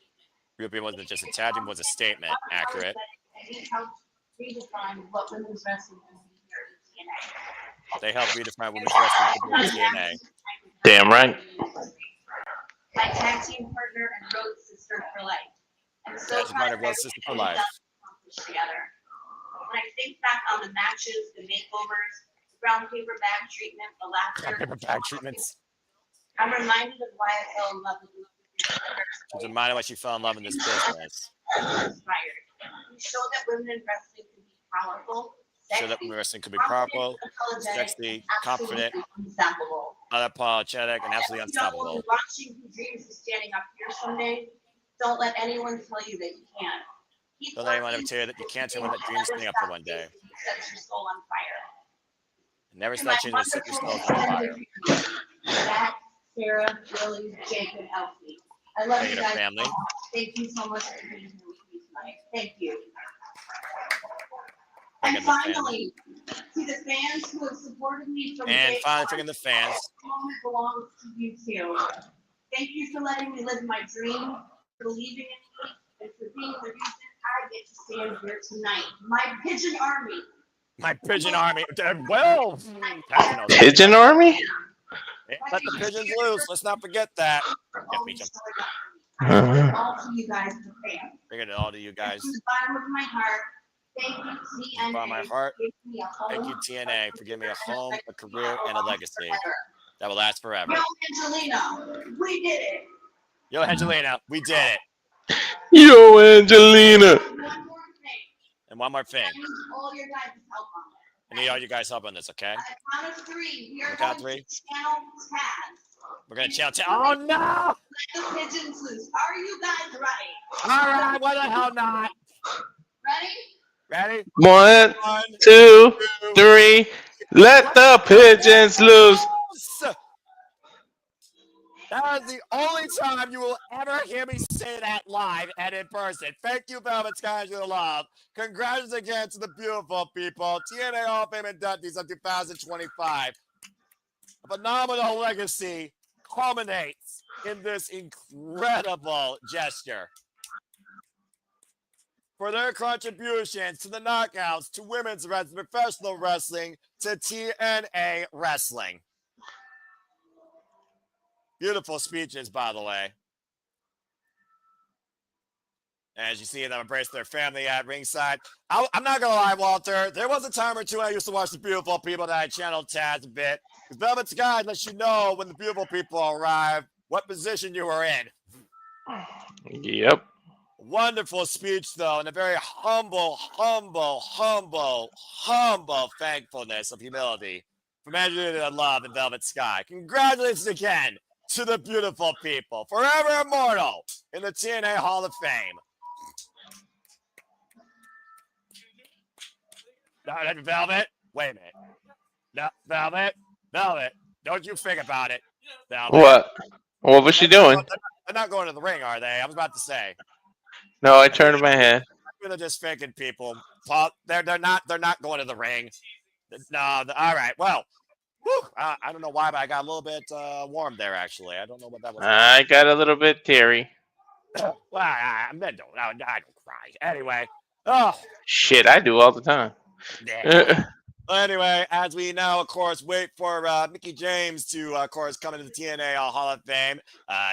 Real People wasn't just a tag team, was a statement. Accurate. And he helped redefine what women's wrestling can be here in TNA. They helped redefine women's wrestling to TNA. Damn right. My tag team partner and road sister for life. I'm so That's proud my of road sister for everything life. we've accomplished together. When I think back on the matches, the makeovers, the brown paper bag treatment, the laughter, Paper bag treatments. I'm reminded of why I fell in love with you. She's reminded why she fell in love in this business. Inspired. We show that women in wrestling can be powerful, Show that women's wrestling could be powerful, sexy, confident, unstoppable. unapologetic, and absolutely If you don't unstoppable. believe watching who dreams of standing up here someday, don't let anyone tell you that you can't. Keep Don't let anyone ever working. tell you that you can't tell anyone that dreams standing up for one day. Set your soul on fire. Never To stop my changing to set your soul wonderful on fire. family, Matt, Sarah, Billy, Jake, and Elsie. I love Thank you you to guys. family. Thank you so much for being here with me tonight. Thank you. Thank And you to family. finally, to the fans who have supported me from And day finally, one, freaking the fans. this moment belongs to you too. Thank you for letting me live my dream, for believing in me, and for being the reason I get to stand here tonight. My pigeon army. My pigeon army. Well, Pigeon Army? let the pigeons loose. Let's not forget that. For Yeah, always pigeon. showing up for me. I owe it all to you guys, the fans. Bringing it all to you guys. From the bottom of my heart, thank you, TNA. From my heart, for giving me a Thank home, you, TNA, for giving me a home, a career, and a legacy that will last forever. Yo, Angelina, we did it. Yo, Angelina, we did it. Yo, Angelina. One more thing. And one more thing. I need all your guys' help on this. I need all you guys help on this, okay? At the count of three, we are Count of going three. to channel Taz. We're going to channel. Oh, no! Let the pigeons loose. Are you guys ready? All right, why the hell not? Ready? Ready? 1, One, 2, 3. Let the pigeons loose. That is the only time you will ever hear me say that live and in person. Thank you, Velvet Skies, your love. Congratulations again to the beautiful people. TNA Hall of Fame inductees of 2025. A phenomenal legacy culminates in this incredible gesture. for their contributions to the knockouts, to women's wrestling, professional wrestling, to TNA wrestling. Beautiful speeches, by the way. As you see them embrace their family at ringside. I'm not going to lie, Walter. There was a time or two I used to watch the beautiful people that I channeled Taz a bit. Because Velvet's Guide lets you know when the beautiful people arrive, what position you were in. Yep. Wonderful speech, though, and a very humble thankfulness of humility from Andrew and Love and Velvet Sky. Congratulations again to the beautiful people, forever immortal in the TNA Hall of Fame. Velvet, wait a minute. No, Velvet, don't you think about it. Velvet. What? What was she doing? They're not going to the ring, are they? I was about to say. No, I turned my head. They're just faking people. They're not going to the ring. No, all right. Well, I don't know why, but I got a little bit warm there. Actually, I don't know what that was. I got a little bit teary. Well, I don't cry. Anyway, oh shit, I do all the time. Yeah. Anyway, as we now, of course, wait for Mickie James to, of course, come into the TNA Hall of Fame.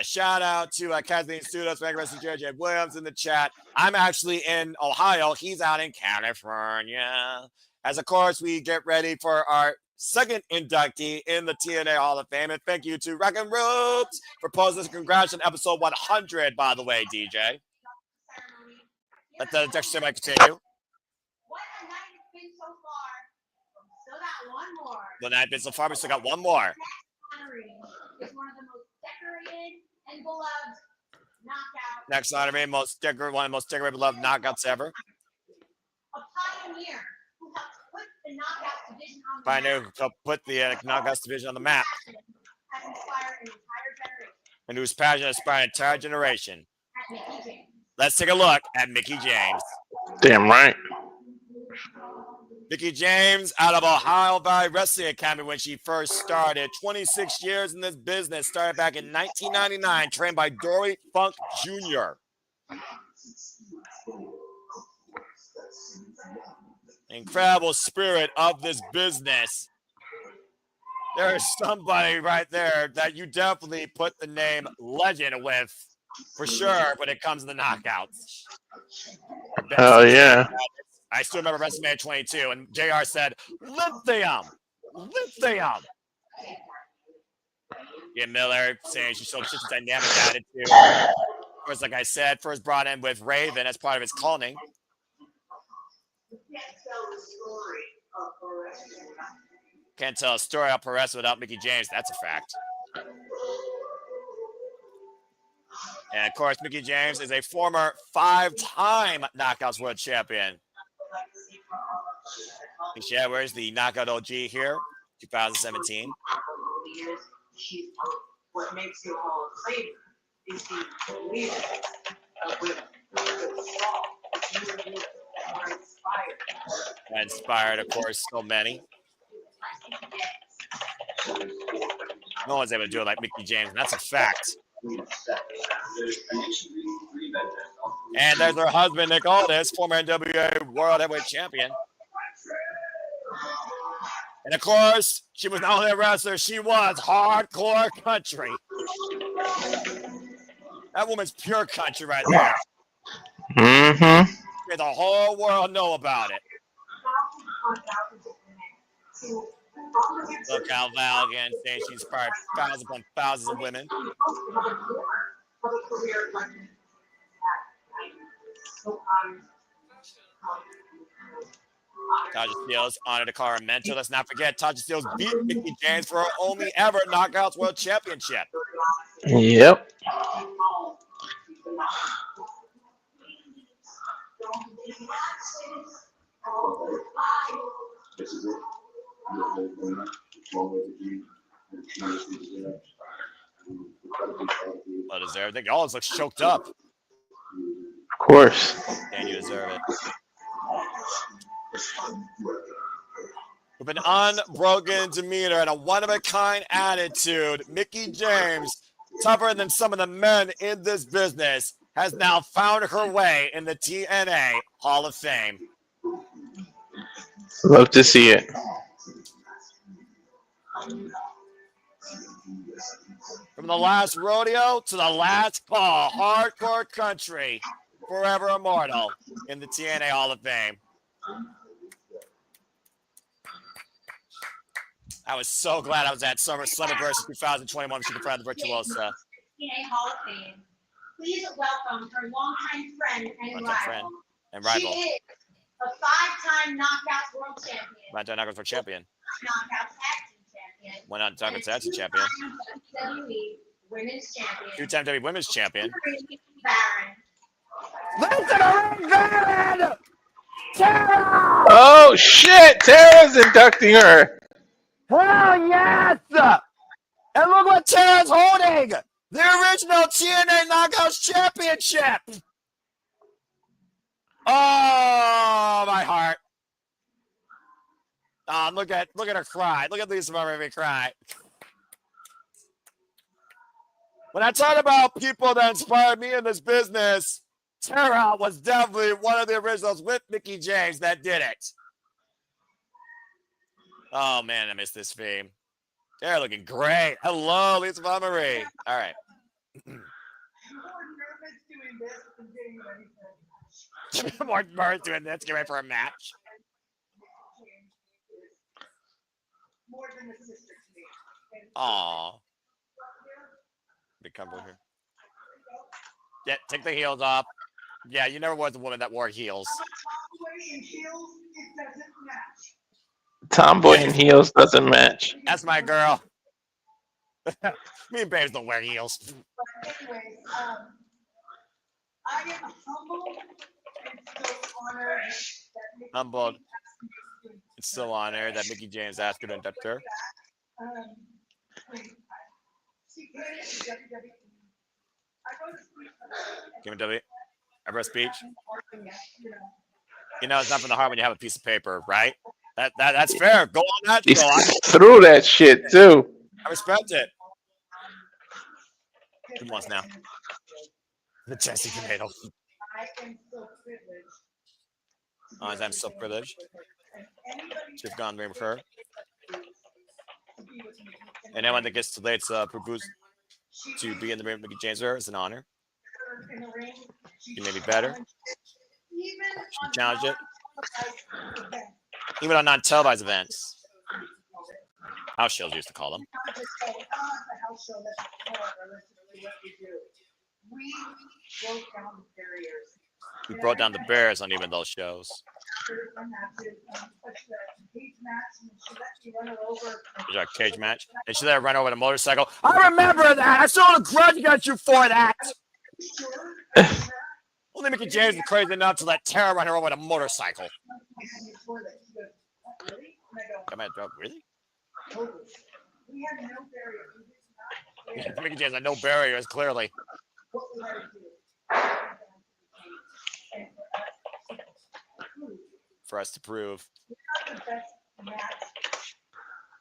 Shout out to Cassie Studios, Frankie Wrestling, J.J. Williams in the chat. I'm actually in Ohio. He's out in California. As, of course, we get ready for our second inductee in the TNA Hall of Fame. And thank you to Rock and Ropes for posting this. Congrats on episode 100, by the way, DJ. Let the next time I continue. What a night it's been so far. Still got one more. The night been so far, we still got one more. Honoring is one of the most decorated and beloved knockouts. Next honoring, one of the most decorated, beloved knockouts ever. A pioneer who helped put the knockouts division on the Pioneer map. who put the knockouts division on the map. Has inspired an entire generation. And whose passion inspired an entire generation. At Mickie James. Let's take a look at Mickie James. Damn right. Mickie James out of Ohio Valley Wrestling Academy when she first started. 26 years in this business. Started back in 1999. Trained by Dory Funk Jr. Incredible spirit of this business. There is somebody right there that you definitely put the name legend with. For sure, when it comes to the knockouts. Oh, yeah. I still remember WrestleMania 22, and JR said, Lithium! Yeah, Miller saying she showed such a dynamic attitude. Of course, like I said, first brought in with Raven as part of his cloning. Can't tell a story of Perez without Mickie James. That's a fact. And, of course, Mickie James is a former 5-time Knockouts World Champion. Yeah, where's the Knockout OG here? 2017. What makes you all Slater is the leader of women. Inspired, of course, so many. No one's able to do it like Mickie James, and that's a fact. And there's her husband, Nick Aldis, former NWA World Heavyweight Champion. And of course, she was not only a wrestler, she was hardcore country. That woman's pure country right there. Mm-hmm. Made the whole world know about it. Look how Val again saying she inspired thousands upon thousands of women. Tasha Steelz honored Akara mentor. Let's not forget, Tasha Steelz beat Mickie James for her only ever Knockouts World Championship. Yep. Well deserved. They all look choked up. Of course. And you deserve it. With an unbroken demeanor and a one-of-a-kind attitude, Mickie James, tougher than some of the men in this business, has now found her way in the TNA Hall of Fame. Love to see it. From the last rodeo to the last call, hardcore country, forever immortal in the TNA Hall of Fame. I was so glad I was at SummerSlam versus 2021 Super Friday the Virtuosa. TNA Hall of Fame. Please welcome her longtime friend and rival. She is a 5-time Knockouts World Champion. 5-time Knockouts World Champion. Knockouts Tag Team Champion. Went on Knockouts Tag Team Champion. 2-time WWE Women's Champion. 2-time WWE Women's Champion. Baron. Tara! Oh shit! Tara's inducting her. Hell yes! And look what Tara's holding! The original TNA Knockouts Championship! Oh, my heart. Oh, look at her cry. Look at Lisa Marie cry. When I talk about people that inspired me in this business, Tara was definitely one of the originals with Mickie James that did it. Oh, man, I missed this theme. They're looking great. Hello, Lisa Marie. All right. More nervous doing this. Get ready for a match. More than a sister to me. Aw. Be comfortable here. Yeah, take the heels off. Yeah, you never was a woman that wore heels. Tomboy in heels doesn't match. That's my girl. Me and babes don't wear heels. But anyways, I am humbled and still honored that Humbled. It's still on air that Mickie James asked her to induct her. She came to WWE. I wrote a speech. Give me W. I wrote a speech. You know, it's not from the heart when you have a piece of paper, right? That's fair. Go on that. He Go on. threw that shit too. I respect it. Who wants now? The Jessie tomato. I am so privileged. I'm so privileged to have gone with her. And anyone that gets to late proposed to be in the ring with Mickie James is an honor. You may be better. She challenged it. Even on non-televised events. House shows used to call them. We broke down the barriers on even those shows. There's our cage match. And she let her run over the motorcycle. I remember that. I still hold a grudge against you for that. Only Mickie James was crazy enough to let Tara run her over the motorcycle. Come on, really? Mickie James had no barriers, clearly. For us to prove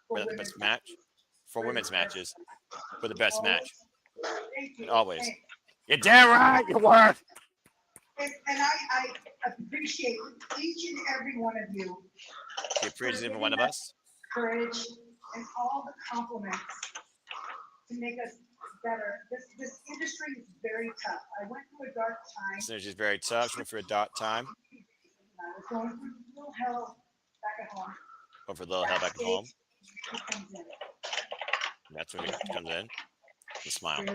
we're not the best match for women's matches. We're the best match. And always. You're damn right, you were. And I appreciate each and every one of you. You appreciate every one of us. Courage and all the compliments to make us better. This industry is very tough. I went through a dark time. This industry is very tough. She went through a dark time. I was going through a little hell back at home. Go for a little hell back at home. That's when he comes in. The smile.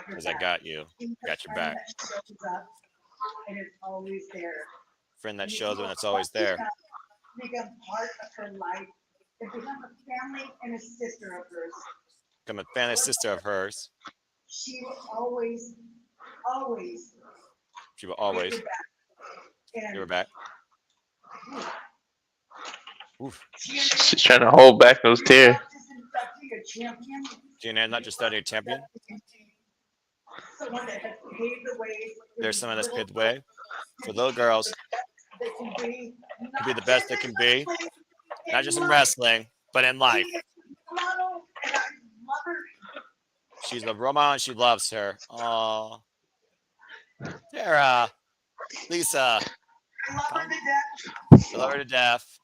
Because I got you. Got your back. And it's always there. Friend that shows up and it's always there. Become part of her life. And become a family and a sister of hers. Become a family sister of hers. She will always. She will always. You were back. Oof. She's trying to hold back those tears. TNA not just studying a champion. There's someone that's paved the way for little girls to be the best they can be, not just in wrestling, but in life. She's a role model and she loves her. Oh, There, Lisa. I love her to death. I love her to death.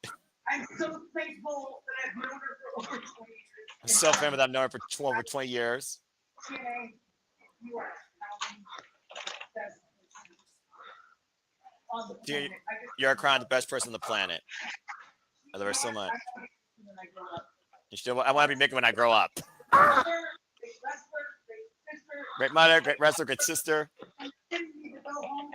I'm so thankful that I've known her for over 20 years. I'm so famous that I've known her for over 20 years. TNA, you are the best on the Dude, planet. you're crowned the best person on the planet. I love her so much. When I grow up. You still, I want to be Mickey when I grow up. Great wrestler, great sister. Great mother, great wrestler, great sister. Didn't need to go home.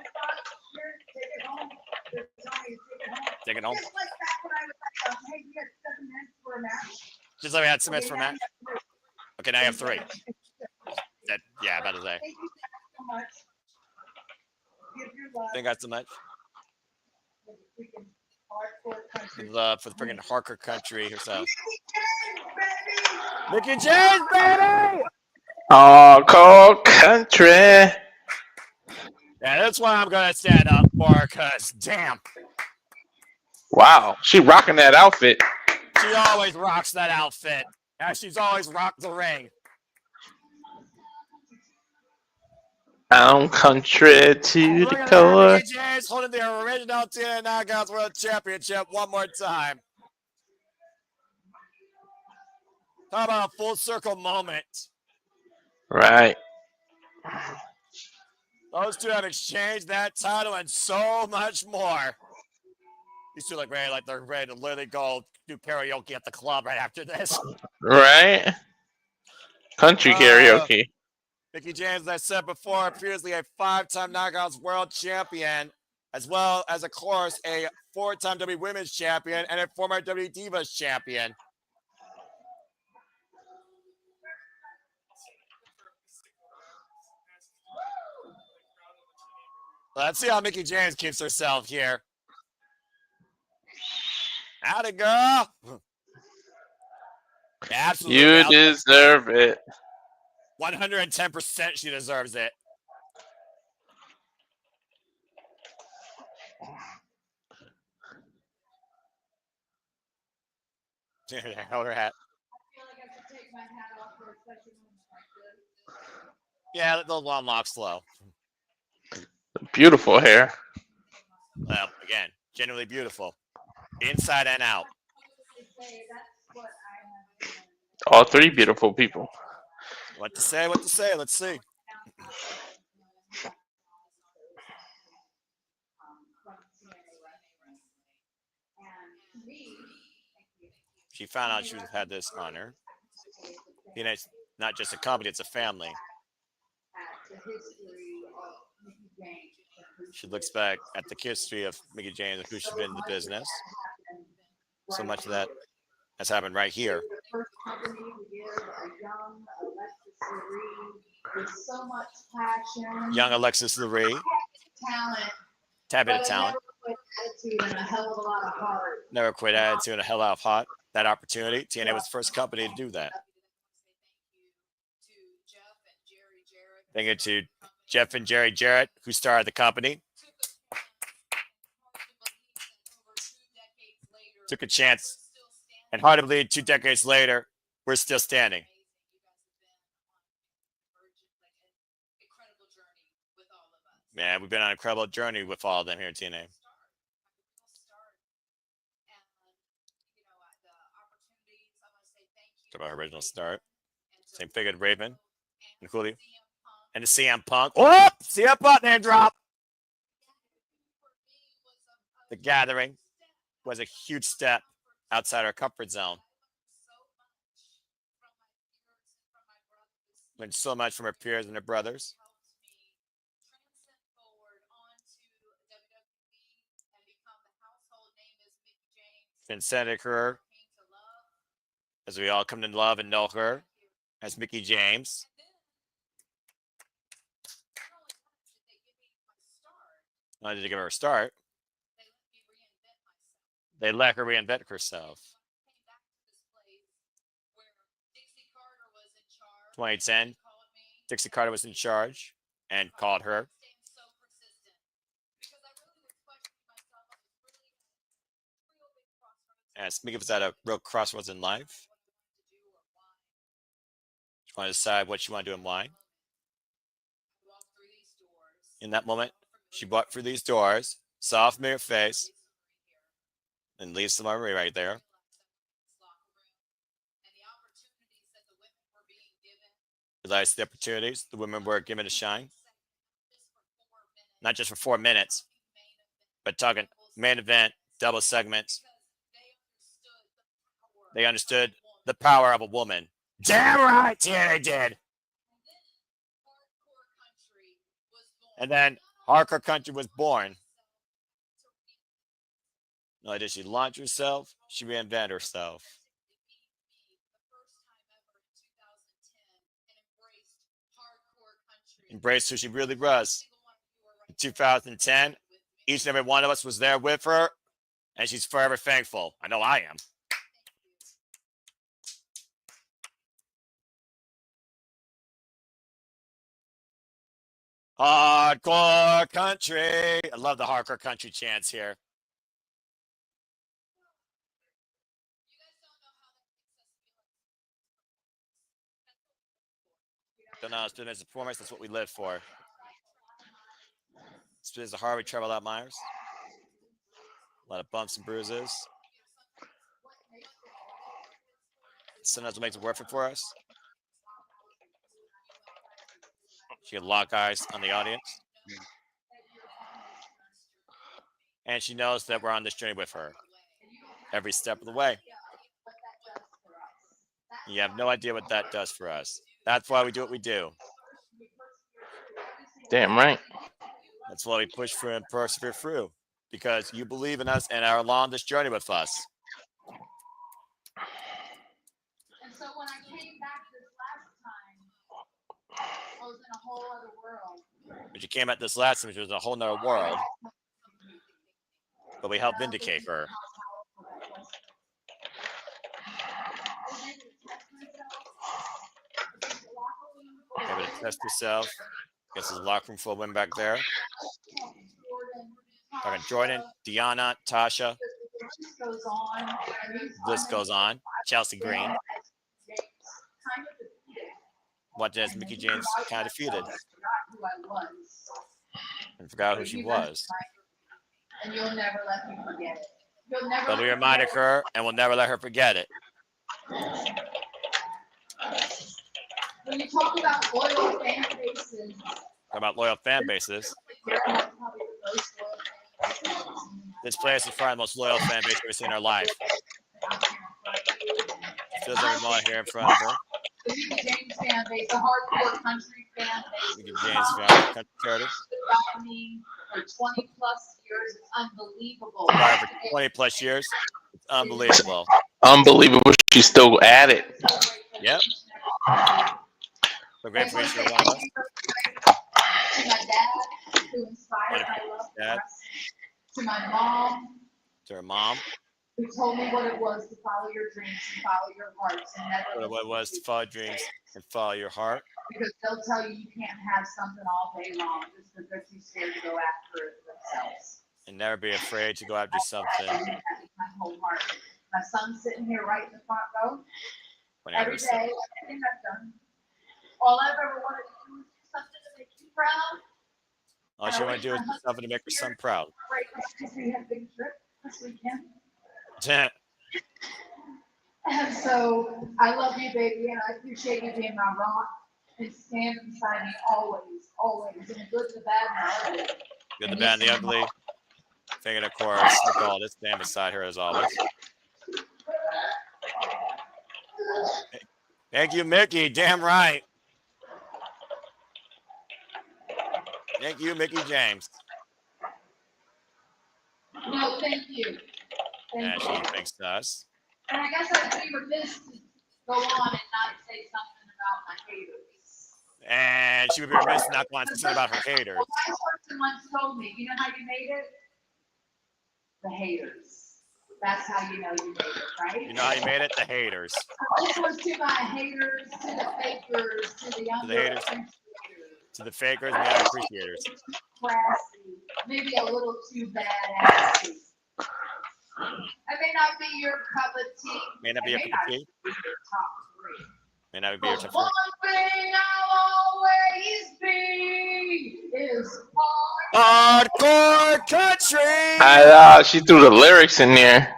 Here, take it home. They're telling me to take it home. Take it home. Just like back when I was like, hey, we had 7 minutes for a match. Just like we had 7 minutes for a Okay, match. Okay, now you have 3. That, yeah, about to say. Thank you so much. Give your love Thank God so much. for the freaking hardcore country. Love for the freaking hardcore country herself. Baby! Mickey James, baby! Oh, cold country. Yeah, that's why I'm gonna stand up for, cause damn, Wow, she rocking that outfit. she always rocks that outfit. And she's always rocked the ring. Down country to Look the at that, core. Mickey James holding the original TNA Knockouts World Championship one more time. How about a full circle moment? Right. Those two have exchanged that title and so much more. These two look ready, like they're ready to literally go do karaoke at the club right after this. Right. Country karaoke. Mickey James, as I said before, previously a 5-time Knockouts World Champion, as well as, of course, a 4-time WWE Women's Champion and a former WWE Divas Champion. Let's see how Mickey James keeps herself here. Howdy, girl. Absolutely. You deserve it. 110% she deserves it. Hold her hat. Yeah, let those long locks flow. Beautiful hair. Well, again, genuinely beautiful. Inside and out. All 3 beautiful people. What to say, what to say. Let's see. She found out she had this honor. You know, it's not just a company, it's a family. She looks back at the history of Mickey James and who she's been in the business. So much of that has happened right here. Young Alexis Lurie. Tad bit of talent. Never quit attitude and a hell out of heart. That opportunity. TNA was the first company to do that. Thank you to Jeff and Jerry Jarrett, who started the company. Took a chance. And hard to believe 2 decades later, we're still standing. Man, we've been on an incredible journey with all of them here at TNA. Talk about her original start. Same figure, Raven and Cooley. And the CM Punk. Oh, CM Punk name drop. The Gathering was a huge step outside our comfort zone. Learned so much from her peers and her brothers. Transcended her as we all come to love and know her as Mickey James. Not only did they give her a start, they let her reinvent herself. 2010, Dixie Carter was in charge and called her. As Mickey was at a real crossroads in life. She wanted to decide what she wanted to do and why. In that moment, she walked through these doors, saw a familiar face, and leaves the memory right there. Realized the opportunities the women were given to shine. Not just for 4 minutes, but talking main event, double segments. They understood the power of a woman. Damn right, TNA did. And then Hardcore Country was born. Not only did she launch herself, she reinvented herself. Embraced who she really was. In 2010, each and every one of us was there with her, and she's forever thankful. I know I am. Hardcore Country. I love the Hardcore Country chants here. Don't know, it's business performance. That's what we live for. It's business hard. We travel out Myers. A lot of bumps and bruises. Sometimes it makes it worth it for us. She can lock eyes on the audience. And she knows that we're on this journey with her every step of the way. You have no idea what that does for us. That's why we do what we do. Damn right. That's why we push through and persevere through, because you believe in us and are along this journey with us. And so when I came back this last time, I was in a whole other world. But you came at this last time, which was a whole nother world. But we helped vindicate her. Able to test yourself. Guess there's a locker room full of women back there. Talking Jordan, Deanna, Tasha. This goes on. Chelsea Green. What does Mickie James kind of defeated? And forgot who she was. And you'll never let me forget it. But we reminded her, and we'll never let her forget it. When you talk about loyal fan bases, this place is probably the most loyal fan base we've ever seen in our life. Feels like we're here in front of her. The Mickie James fan base, the hardcore country fan base. Mickie James fan, country charity. For 20 plus years, it's unbelievable. For 20 plus years, it's unbelievable. Unbelievable. She's still at it. Yep. So great for each one of us. To my dad, who inspired my love for wrestling. To my mom. To her mom. Who told me what it was to follow your dreams and follow your hearts and never. What it was to follow dreams and follow your heart. Because they'll tell you can't have something all day long just because they're too scared to go after it themselves. And never be afraid to go after something. My whole heart. My son's sitting here right in the front row. Every day, everything I've done. All I've ever wanted to do is do something to make you proud. All she want to do is do something to make her son proud. We have a big trip this weekend. Yeah. And so I love you, baby, and I appreciate you being my rock and standing beside me always, always, in the good, the bad, and the ugly. Good, the bad, and the ugly. Thinking, of course, Nicole, to stand beside her as always. Thank you, Mickie. Damn right. Thank you, Mickie James. No, thank you. Yeah, she thanks to us. And I guess I'd be remiss to go on and not say something about my haters. And she would be remiss not going to say something about her haters. Well, my person once told me, you know how you made it? The haters. That's how you know you made it, right? You know how you made it? The haters. So this was to my haters, to the fakers, to the underappreciators. To the fakers and the underappreciators. Classy, maybe a little too badass. I may not be your cup of tea. May not be a cup of tea. Top three. And that would be your tip. One thing I'll always be is Hardcore country. I know, she threw the lyrics in there.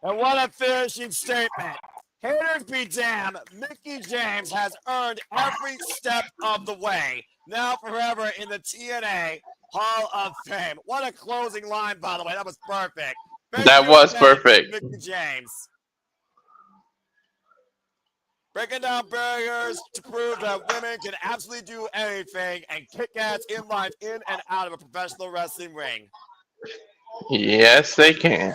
And what a finishing statement. Haters be damned, Mickie James has earned every step of the way. Now forever in the TNA Hall of Fame. What a closing line, by the way. That was perfect. That was perfect. Mickie James. Breaking down barriers to prove that women can absolutely do anything and kick ass in life, in and out of a professional wrestling ring. Yes, they can.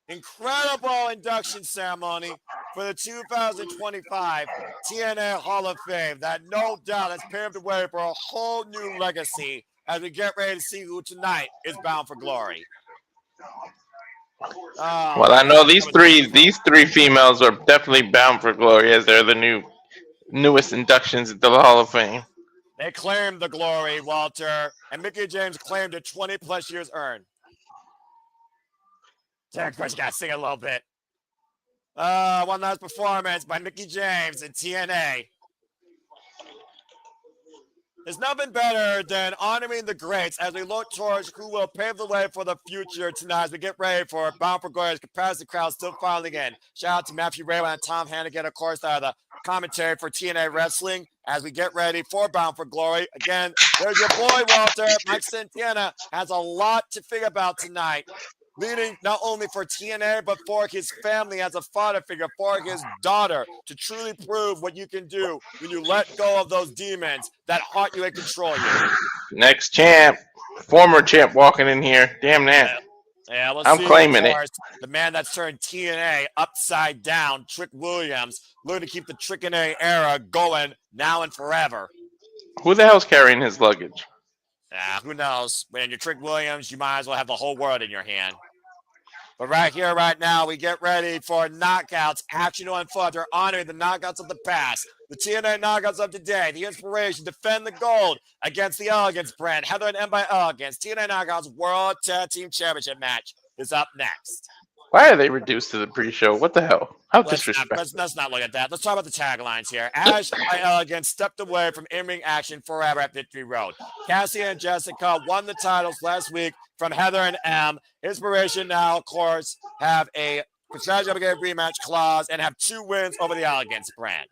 Incredible induction ceremony for the 2025 TNA Hall of Fame that no doubt has paved the way for a whole new legacy as we get ready to see who tonight is bound for glory. Well, I know these three females are definitely bound for glory as they're the newest inductions into the Hall of Fame. They claimed the glory, Walter, and Mickie James claimed it 20 plus years earned. Of course, you gotta sing a little bit. One last performance by Mickie James in TNA. There's nothing better than honoring the greats as we look towards who will pave the way for the future tonight as we get ready for Bound for Glory. Capacity crowd still filing in. Shout out to Matthew Raywell and Tom Hannigan, of course, that are the commentary for TNA Wrestling as we get ready for Bound for Glory. Again, there's your boy, Walter. Mike Santana has a lot to think about tonight, leading not only for TNA, but for his family as a father figure, for his daughter, to truly prove what you can do when you let go of those demons that haunt you and control you. Next champ, former champ walking in here. Damn that. Yeah, we'll I'm see, claiming of course, the man that's turned TNA upside down, Trick Williams, looking to keep the Trick TNA era going now and forever. Who the hell's carrying his luggage? Who knows? When you're Trick Williams, you might as well have the whole world in your hand. But right here, right now, we get ready for knockouts. Action on foot. They're honoring the knockouts of the past. The TNA knockouts of today. The IInspiration defend the gold against the Elegance brand. Heather and M by Elegance. TNA knockouts World Tag Team Championship match is up next. Why are they reduced to the pre-show? What the hell? How disrespectful. Let's not look at that. Let's talk about the taglines here. Ash by Elegance stepped away from in-ring action forever at Victory Road. Cassie and Jessica won the titles last week from Heather and M. IInspiration now, of course, have a contractual rematch clause and have 2 wins over the Elegance brand.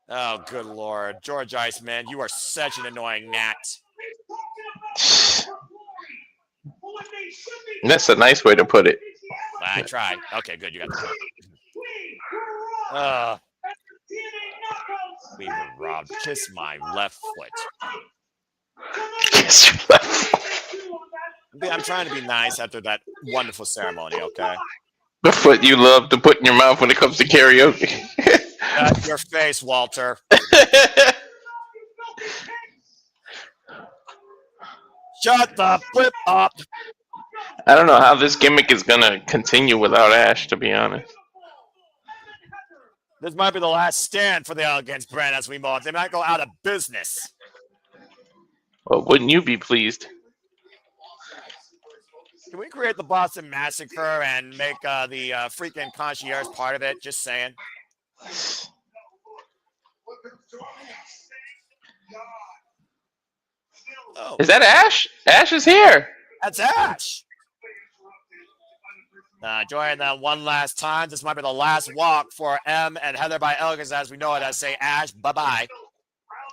Oh, good Lord. George Iceman, you are such an annoying gnat. That's a nice way to put it. I tried. Okay, good. You got the we were robbed. Kiss my left foot. Kiss your left foot. I'm trying to be nice after that wonderful ceremony, okay? The foot you love to put in your mouth when it comes to karaoke. Your face, Walter. Shut the flip up. I don't know how this gimmick is going to continue without Ash, to be honest. This might be the last stand for the Elegance brand as we move. They might go out of business. Well, wouldn't you be pleased? Can we create the Boston Massacre and make the freaking concierge part of it? Just saying. Oh. Is that Ash? Ash is here. That's Ash. Joining them one last time. This might be the last walk for M and Heather by Elegance as we know it. I say Ash, bye-bye.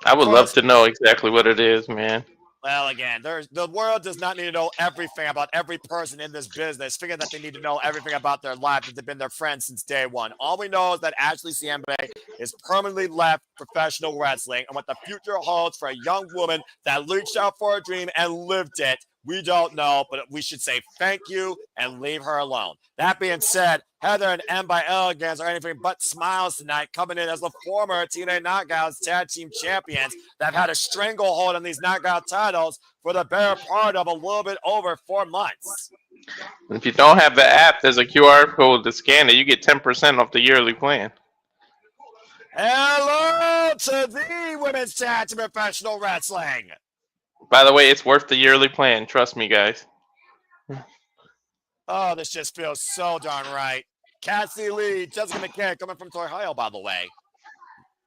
I would love to know exactly what it is, man. Well, again, the world does not need to know everything about every person in this business, figuring that they need to know everything about their life, that they've been their friends since day one. All we know is that Ashley Siembe is permanently left professional wrestling, and what the future holds for a young woman that reached out for a dream and lived it, we don't know, but we should say thank you and leave her alone. That being said, Heather and M by Elegance are anything but smiles tonight, coming in as the former TNA Knockouts Tag Team Champions that have had a stranglehold on these knockout titles for the better part of a little bit over 4 months. If you don't have the app, there's a QR code to scan it. You get 10% off the yearly plan. Hello to the Women's Tag Team Professional Wrestling. By the way, it's worth the yearly plan. Trust me, guys. Oh, this just feels so darn right. Cassie Lee, Jessica McKay, coming from Ohio, by the way.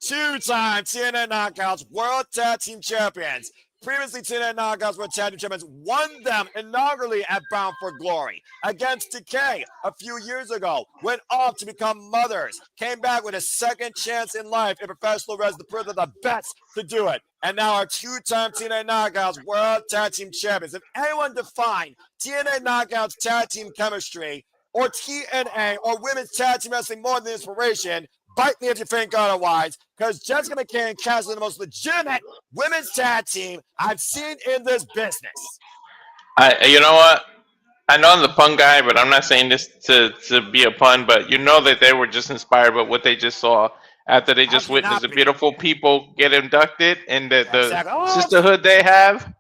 Two-time TNA Knockouts World Tag Team Champions. Previously, TNA Knockouts World Tag Team Champions won them inaugurally at Bound for Glory against Decay a few years ago. Went off to become mothers. Came back with a second chance in life in professional wrestling to prove they're the best to do it. And now our two-time TNA Knockouts World Tag Team Champions. If anyone defined TNA Knockouts Tag Team Chemistry or TNA or Women's Tag Team Wrestling more than inspiration, bite me if you think otherwise, because Jessica McKay and Cassie are the most legitimate women's tag team I've seen in this business. You know what? I know I'm the pun guy, but I'm not saying this to be a pun, but you know that they were just inspired by what they just saw after they just witnessed the beautiful people get inducted and the sisterhood they have.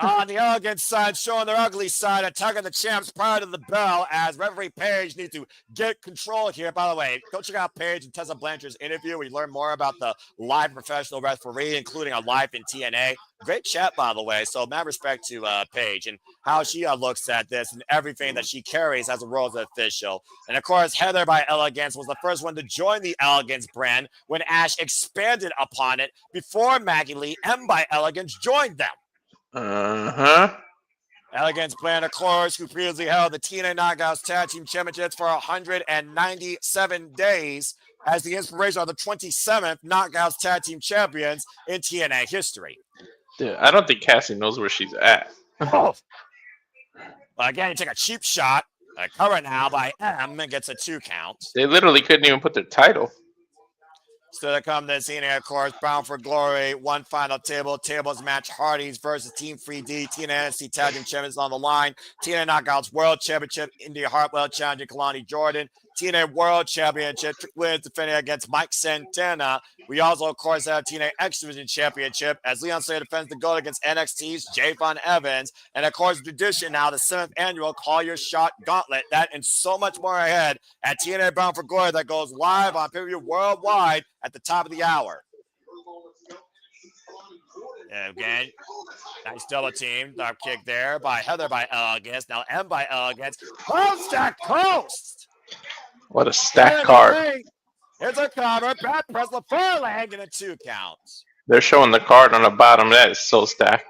On the Elegance side, showing their ugly side, attacking the champs prior to the bell as referee Paige needs to get control here. By the way, go check out Paige and Tessa Blanchard's interview where you learn more about the live professional referee, including a life in TNA. Great chat, by the way. So mad respect to Paige and how she looks at this and everything that she carries as a role as an official. And of course, Heather by Elegance was the first one to join the Elegance brand when Ash expanded upon it before Maggie Lee M by Elegance joined them. Elegance brand, of course, who previously held the TNA Knockouts Tag Team Championships for 197 days as the inspiration of the 27th Knockouts Tag Team Champions in TNA history. Dude, I don't think Cassie knows where she's at. Well, again, you take a cheap shot. A cover now by M and gets a 2 count. They literally couldn't even put their title. Still to come this evening, of course, Bound for Glory, one final tables match, Hardys versus Team 3D, TNA NXT Tag Team Champions on the line, TNA Knockouts World Championship, Indi Hartwell challenging Kelani Jordan, TNA World Championship, Trick Williams defending against Mike Santana. We also, of course, have TNA X Division Championship as Leon Slater defends the gold against NXT's Javon Evans. And, of course, tradition now, the 7th annual Call Your Shot Gauntlet. That and so much more ahead at TNA Bound for Glory that goes live on pay-per-view worldwide at the top of the hour. And again, nice double team. Dark kick there by Heather by Elegance. Now M by Elegance. Coast to coast. What a stacked card. Here's a cover. Back press the far leg and a 2 count. They're showing the card on the bottom. That is so stacked.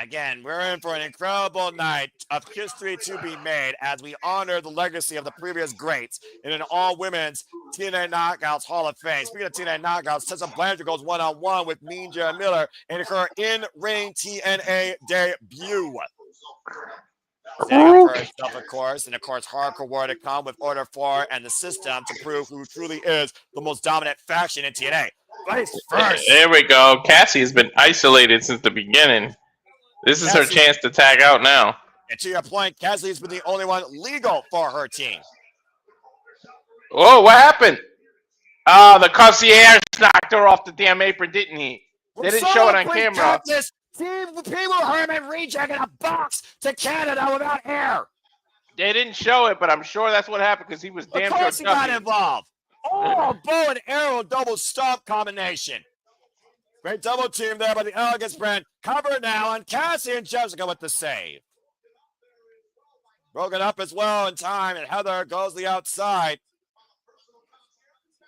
Again, we're in for an incredible night of history to be made as we honor the legacy of the previous greats in an all-women's TNA Knockouts Hall of Fame. Speaking of TNA Knockouts, Tessa Blanchard goes one-on-one with Mean Jerry Miller in her in-ring TNA debut. First up, of course, and of course, hardcore war to come with Order 4 and the system to prove who truly is the most dominant faction in TNA. Face first. There we go. Cassie has been isolated since the beginning. This is her chance to tag out now. And to your point, Cassie has been the only one legal for her team. Oh, what happened? Oh, the concierge knocked her off the damn apron, didn't he? They didn't show it on camera. People Herman rejecting a box to Canada without air. They didn't show it, but I'm sure that's what happened because he was damn sure. Of course he got involved. Oh, bow and arrow double stomp combination. Great double team there by the Elegance brand. Cover now on Cassie and Jessica with the save. Broken up as well in time, and Heather goes the outside.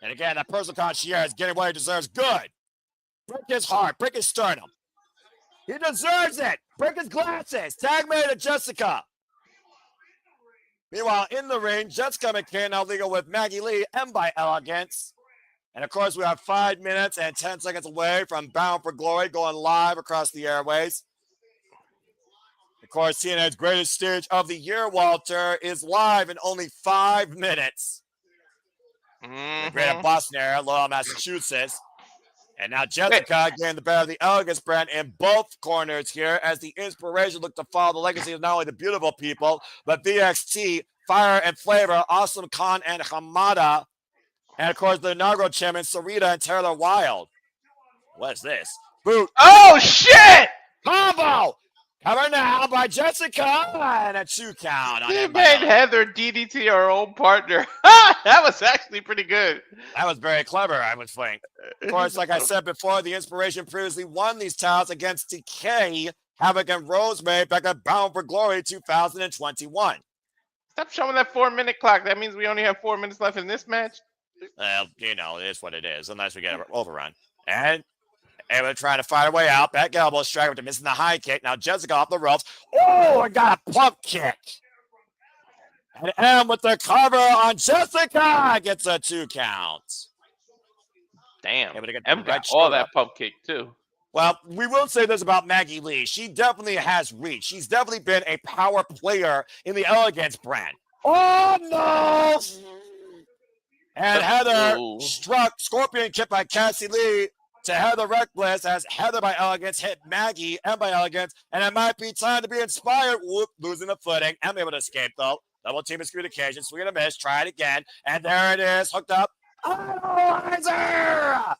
And again, that personal concierge is getting what he deserves. Good. Break his heart. Break his sternum. He deserves it. Break his glasses. Tag me to Jessica. Meanwhile, in the ring, Jessica McKay now legal with Maggie Lee and by Elegance. And of course, we have 5 minutes and 10 seconds away from Bound for Glory going live across the airways. Of course, TNA's greatest stage of the year, Walter, is live in only 5 minutes. The great Boston area, Lowell, Massachusetts. And now Jessica getting the better of the Elegance brand in both corners here as the inspiration look to follow the legacy of not only the beautiful people, but VXT, Fire and Flavor, Awesome Khan and Hamada. And of course, the inaugural champion, Sarita and Taylor Wilde. What's this? Boot. Oh, shit! Combo! Cover now by Jessica and a 2 count. She made Heather DDT her own partner. That was actually pretty good. That was very clever, I would think. Of course, like I said before, the Inspiration previously won these titles against Decay, Havoc, and Rosemary back at Bound for Glory 2021. Stop showing that 4-minute clock. That means we only have 4 minutes left in this match. Well, you know, it is what it is, unless we get an overrun. And able to try to fight her way out. Back elbow strike after missing the high kick. Now Jessica off the ropes. Oh, and got a pump kick. And M with the cover on Jessica gets a 2 count. Damn. Able to get M the got right all shoulder that up. pump kick too. Well, we will say this about Maggie Lee. She definitely has reach. She's definitely been a power player in the Elegance brand. Oh, no! And Heather struck Scorpion kick by Cassie Lee to Heather Reckless as Heather by Elegance hit Maggie and by Elegance. And it might be time to be inspired. Whoop, losing the footing. I'm able to escape, though. Double team miscommunication. Swing and a miss. Try it again. And there it is. Hooked up. Idolizer!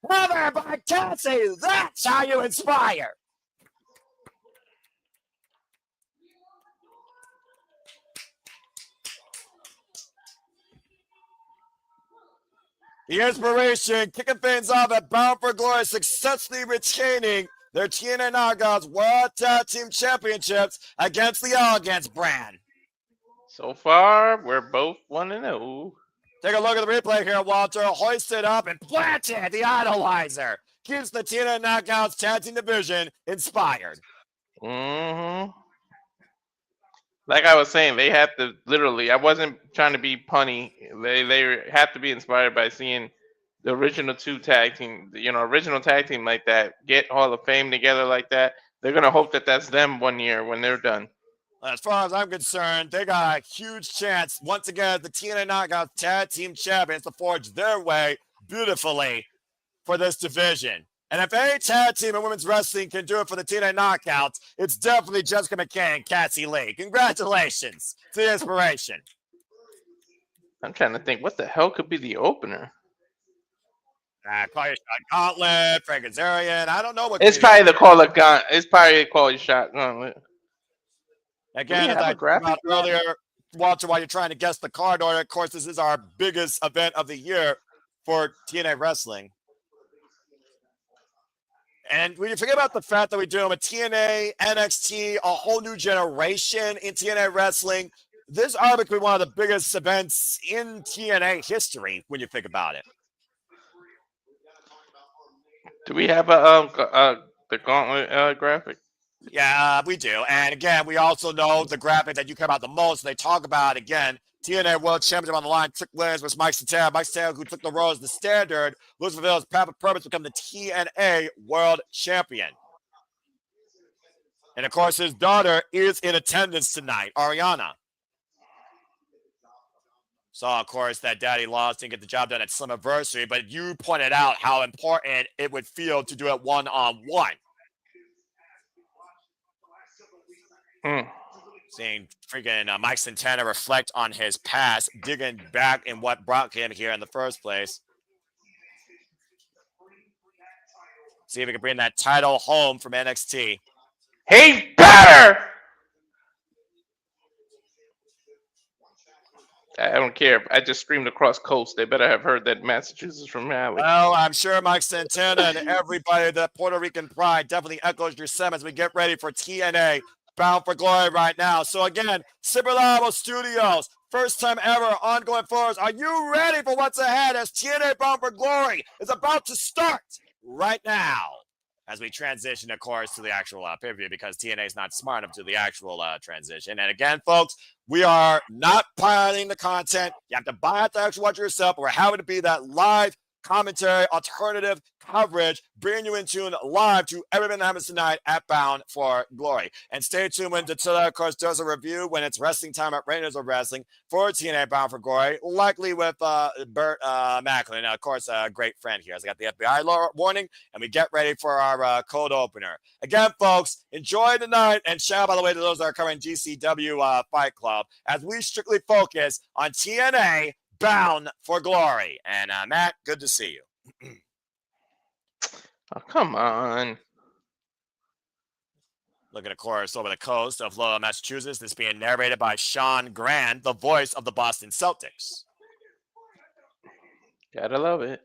Heather by Cassie. That's how you inspire. The Inspiration kicking things off at Bound for Glory, successfully retaining their TNA Knockouts World Tag Team Championships against the Elegance brand. So far, we're both 1-0. Take a look at the replay here, Walter. Hoisted up and planted the Idolizer. Keeps the TNA Knockouts Tag Team Division inspired. Mm-hmm. Like I was saying, they have to literally. I wasn't trying to be punny. They have to be inspired by seeing the original 2 tag team, original tag team like that, get Hall of Fame together like that. They're gonna hope that that's them one year when they're done. As far as I'm concerned, they got a huge chance once again the TNA Knockouts Tag Team Champions to forge their way beautifully for this division. And if any tag team in women's wrestling can do it for the TNA Knockouts, it's definitely Jessica McKay and Cassie Lee. Congratulations to the Inspiration. I'm trying to think, what the hell could be the opener? Call your shot Gauntlet, Frank Kazarian. I don't know what. It's probably the call of gun. It's probably call your shot Gauntlet. Again, as I talked about earlier, Walter, while you're trying to guess the card order, of course, this is our biggest event of the year for TNA Wrestling. And when you forget about the fact that we're doing with TNA, NXT, a whole new generation in TNA wrestling, this arguably one of the biggest events in TNA history when you think about it. Do we have the Gauntlet graphic? Yeah, we do. And again, we also know the graphic that you care about the most. They talk about, again, TNA World Championship on the line. Trick wins was Mike Santana. Mike Santana, who took the role as the standard, lose fulfills proper purpose to become the TNA World Champion. And of course, his daughter is in attendance tonight, Ariana. Saw, of course, that Daddy lost, didn't get the job done at Slammiversary, but you pointed out how important it would feel to do it one-on-one. Seeing freaking Mike Santana reflect on his past, digging back in what brought him here in the first place. See if we can bring that title home from NXT. Hey, better! I don't care. I just screamed across coast. They better have heard that Massachusetts from Alley. Well, I'm sure Mike Santana and everybody, that Puerto Rican pride, definitely echoes your sentiments. We get ready for TNA Bound for Glory right now. So again, Super Labo Studios, first time ever, ongoing forums. Are you ready for what's ahead as TNA Bound for Glory is about to start right now? As we transition, of course, to the actual pay-per-view, because TNA is not smart enough to the actual transition. And again, folks, we are not piloting the content. You have to buy it to actually watch it yourself. We're having to be that live commentary, alternative coverage, bringing you in tune live to everything that happens tonight at Bound for Glory. And stay tuned when Tessa, of course, does a review when it's wrestling time at Raiders of Wrestling for TNA Bound for Glory, likely with Bert Maclin, of course, a great friend here. So I got the FBI warning, and we get ready for our cold opener. Again, folks, enjoy the night, and shout out, by the way, to those that are covering GCW Fight Club, as we strictly focus on TNA Bound for Glory. And Matt, good to see you. Oh, come on. Looking, of course, over the coast of Lowell, Massachusetts. This being narrated by Sean Grand, the voice of the Boston Celtics. Gotta love it.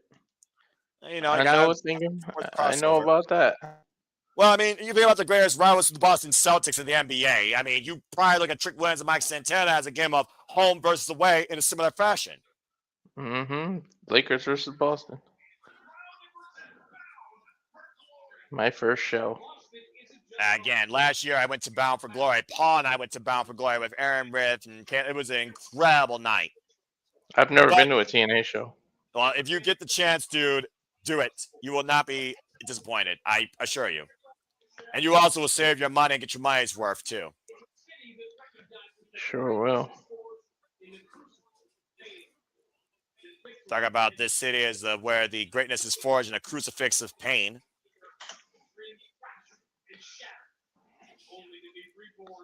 You know, I know about that. Well, I mean, you think about the greatest rivals, the Boston Celtics in the NBA. I mean, you probably look at Trick Williams and Mike Santana as a game of home versus away in a similar fashion. Mm-hmm. Lakers versus Boston. My first show. Again, last year I went to Bound for Glory. Paul and I went to Bound for Glory with Aaron Riff, and it was an incredible night. I've never been to a TNA show. Well, if you get the chance, dude, do it. You will not be disappointed. I assure you. And you also will save your money and get your money's worth, too. Sure will. Talk about this city as where the greatness is forged in a crucifix of pain.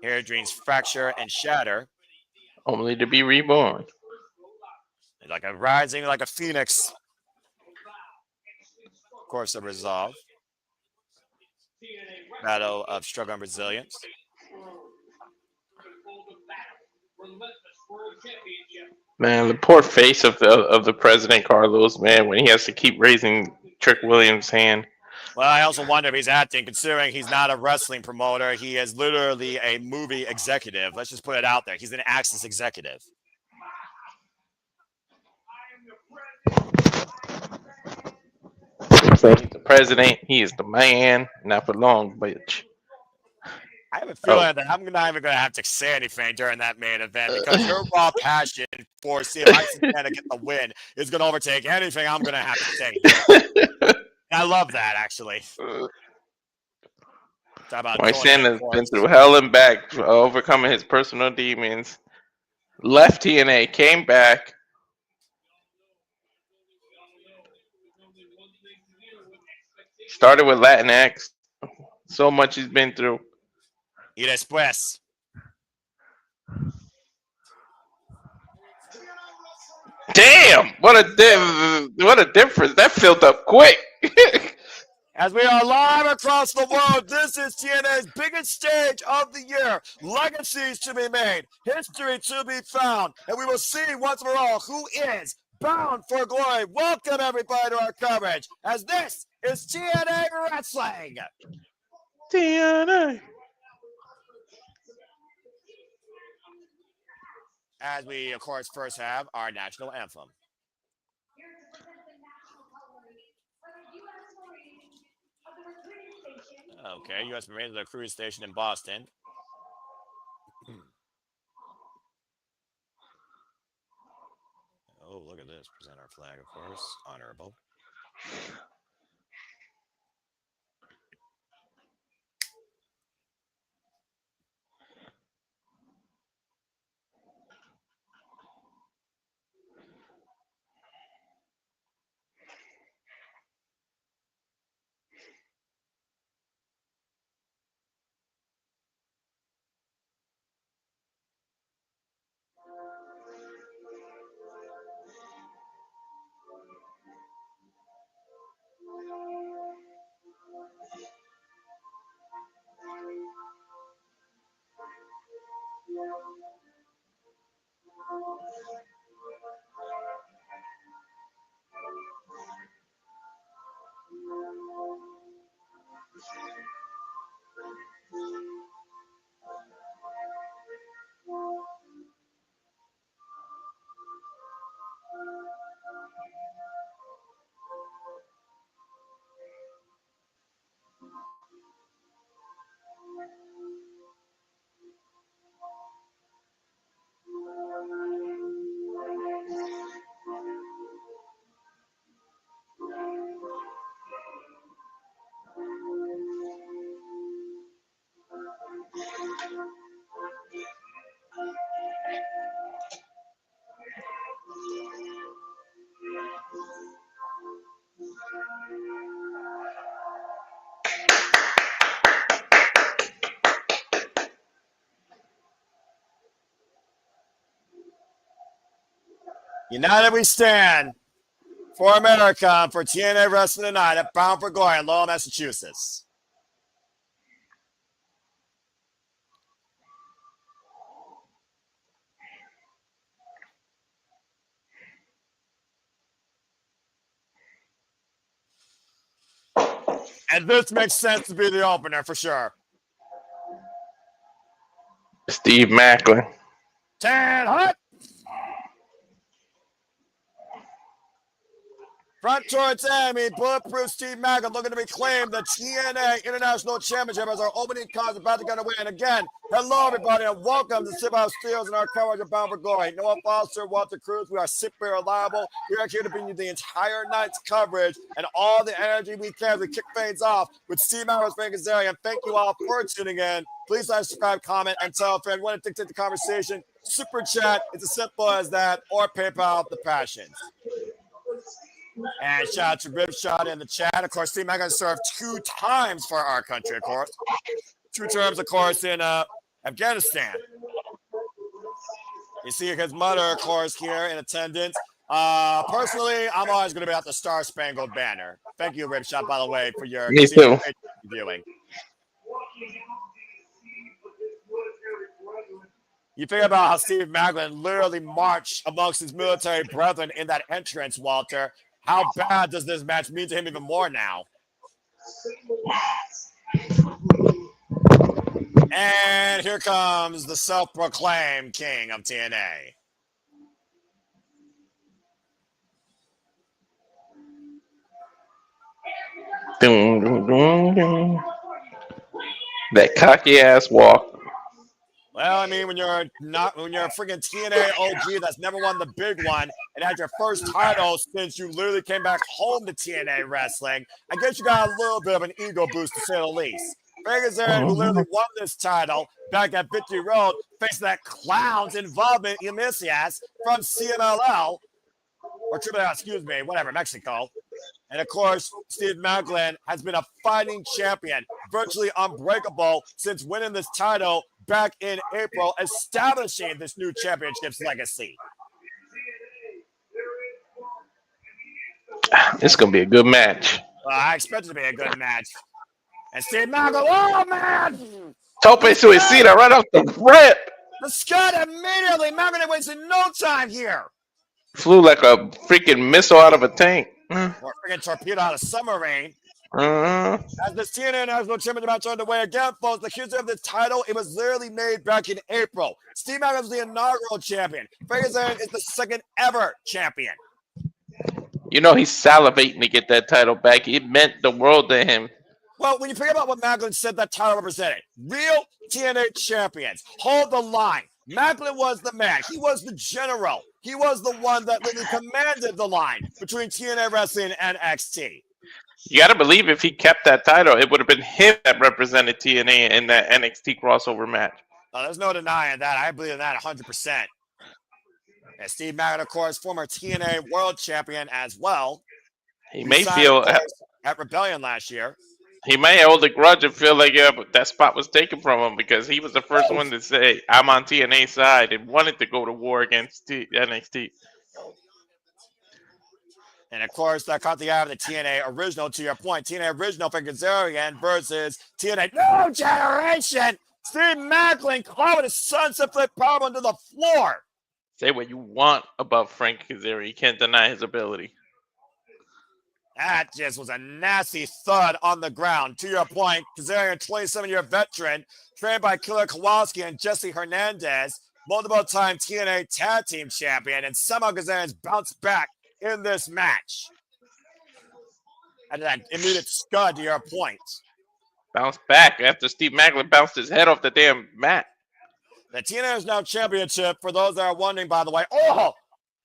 Here dreams fracture and shatter. Only to be reborn. Like a rising, like a phoenix. Of course, a resolve. Battle of struggle and resilience. Man, the poor face of the President Carlos, man, when he has to keep raising Trick Williams' hand. Well, I also wonder if he's acting, considering he's not a wrestling promoter. He is literally a movie executive. Let's just put it out there. He's an Axis executive. So he's the president. He is the man. Not for long, bitch. I have a feeling that I'm not even going to have to say anything during that main event because your raw passion for seeing Mike Santana get the win is going to overtake anything I'm going to have to say. I love that, actually. Mike Santa's been through hell and back, overcoming his personal demons. Left TNA, came back. Started with Latinx. So much he's been through. Y después. Damn! What a difference. That filled up quick. As we are live across the world, this is TNA's biggest stage of the year. Legacies to be made, history to be found, and we will see once for all who is bound for glory. Welcome everybody to our coverage, as this is TNA Wrestling. TNA. As we, of course, first have our national anthem. Okay, U.S. Marines at the Cruz Station in Boston. Oh, look at this. Present our flag, of course. Honorable. United we stand for America, for TNA Wrestling tonight at Bound for Glory in Lowell, Massachusetts. And this makes sense to be the opener for sure. Steve Maclin. 10 hot. Front towards Amy, bulletproof Steve Maclin looking to reclaim the TNA International Championship as our opening card is about to get away. And again, hello everybody and welcome to Steelz and our coverage of Bound for Glory. Noah Foster, Walter Cruz, we are super reliable. We are here to bring you the entire night's coverage and all the energy we can as we kick things off with Steve Maclin, Frankie, Kazarian. Thank you all for tuning in. Please like, subscribe, comment, and tell a friend. Want to dictate the conversation? Super chat, it's as simple as that, or PayPal the passions. And shout out to Ribshot in the chat. Of course, Steve Maclin served 2 times for our country, of course. 2 terms, of course, in Afghanistan. You see his mother, of course, here in attendance. Personally, I'm always going to be at the Star Spangled Banner. Thank you, Ribshot, by the way, for your Me too. viewing. You think about how Steve Maclin literally marched amongst his military brethren in that entrance, Walter. How bad does this match mean to him even more now? And here comes the self-proclaimed king of TNA. Dun, dun, dun, dun. That cocky ass walk. Well, I mean, when you're a freaking TNA OG that's never won the big one and had your first title since you literally came back home to TNA wrestling, I guess you got a little bit of an ego boost to say the least. Kazarian, who literally won this title back at Victory Road, faced that clown's involvement in Messias from CMLL, or Triple L, excuse me, whatever, Mexico. And of course, Steve Maclin has been a fighting champion, virtually unbreakable since winning this title back in April, establishing this new championship's legacy. It's going to be a good match. I expect it to be a good match. And Steve Maclin, oh man! Tope Suicida right off the rip. The Scott immediately, Maclin wins in no time here. Flew like a freaking missile out of a tank. Or freaking torpedo out of submarine. As the TNA National Championship match underway again, folks, the history of this title, it was literally made back in April. Steve Maclin was the inaugural champion. Kazarian is the second ever champion. You know he's salivating to get that title back. It meant the world to him. Well, when you think about what Maclin said that title represented, real TNA champions, hold the line. Maclin was the man. He was the general. He was the one that literally commanded the line between TNA Wrestling and NXT. You got to believe if he kept that title, it would have been him that represented TNA in that NXT crossover match. Oh, there's no denying that. I believe in that 100%. And Steve Maclin, of course, former TNA World Champion as well. He may feel at Rebellion last year. He may hold a grudge and feel like that spot was taken from him because he was the first one to say, I'm on TNA's side and wanted to go to war against NXT. And, of course, that caught the eye of the TNA original, to your point. TNA original for Kazarian versus TNA New Generation. Steve Maclin clobbing his sunset flip power onto the floor. Say what you want about Frank Kazarian. You can't deny his ability. That just was a nasty thud on the ground. To your point, Kazarian, 27-year veteran, trained by Killer Kowalski and Jessie Hernandez, multiple-time TNA Tag Team Champion, and somehow Kazarian's bounced back in this match. And that immediate scud to your point. Bounced back after Steve Maclin bounced his head off the damn mat. The TNA is now championship, for those that are wondering, by the way,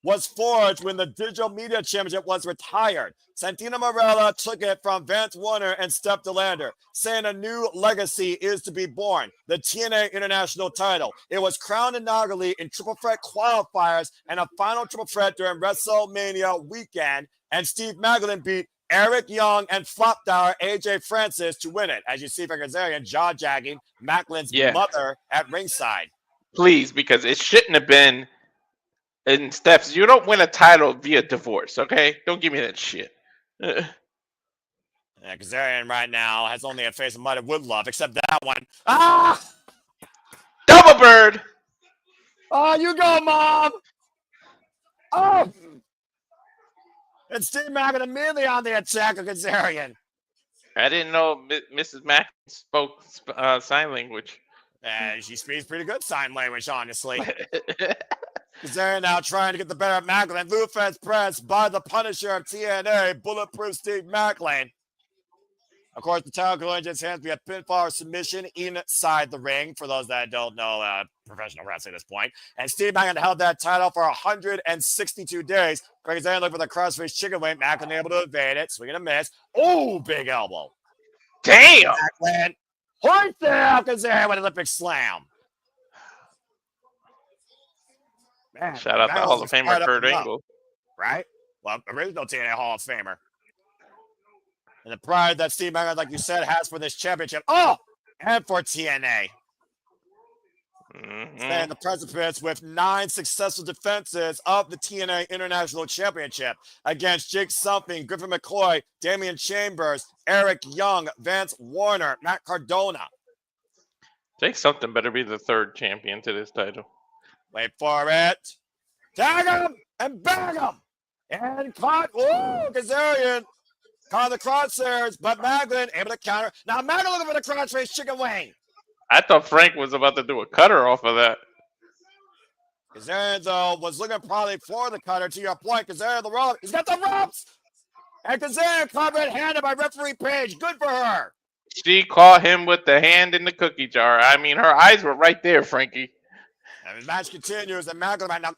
was forged when the Digital Media Championship was retired. Santana Marella took it from Vance Warner and Steph DeLander, saying a new legacy is to be born. The TNA International title. It was crowned inaugurally in triple threat qualifiers and a final triple threat during WrestleMania weekend. And Steve Maclin beat Eric Young and Flopdower AJ Francis to win it. As you see for Kazarian jaw-jagging Maclin's mother at ringside. Please, because it shouldn't have been. And Steph's, you don't win a title via divorce, okay? Don't give me that shit. Yeah, Kazarian right now has only a face of mud and wood love, except that one. Ah! Double bird! Oh, you go, Mom! Oh! And Steve Maclin immediately on the attack of Kazarian. I didn't know Mrs. Mack spoke sign language. She speaks pretty good sign language, honestly. Kazarian now trying to get the better of Maclin. Lufez pressed by the Punisher of TNA, Bulletproof Steve Maclin. Of course, the title going into his hands via pinfall or submission inside the ring, for those that don't know professional wrestling at this point. And Steve Maclin held that title for 162 days. Kazarian looked for the crossface chicken wing. Maclin able to evade it. Swing and a miss. Oh, big elbow. Damn! Maclin hoist it out Kazarian with an Olympic slam. Man, Shout out to Hall of Famer Kurt Angle. Right? Well, original TNA Hall of Famer. And the pride that Steve Maclin, like you said, has for this championship. Oh! And for TNA. Staying the precipice with 9 successful defenses of the TNA International Championship against Jake Something, Griffin McCoy, Damian Chambers, Eric Young, Vance Warner, Matt Cardona. Jake Something better be the 3rd champion to this title. Wait for it. Tag him and bag him. And caught. Ooh, Kazarian. Caught the crosshairs, but Maclin able to counter. Now Maclin looking for the crossface chicken wing. I thought Frank was about to do a cutter off of that. Kazarian, though, was looking probably for the cutter, to your point. Kazarian, the rope. He's got the ropes. And Kazarian caught red-handed by referee Page. Good for her. She caught him with the hand in the cookie jar. I mean, her eyes were right there, Frankie. And the match continues, and Maclin right now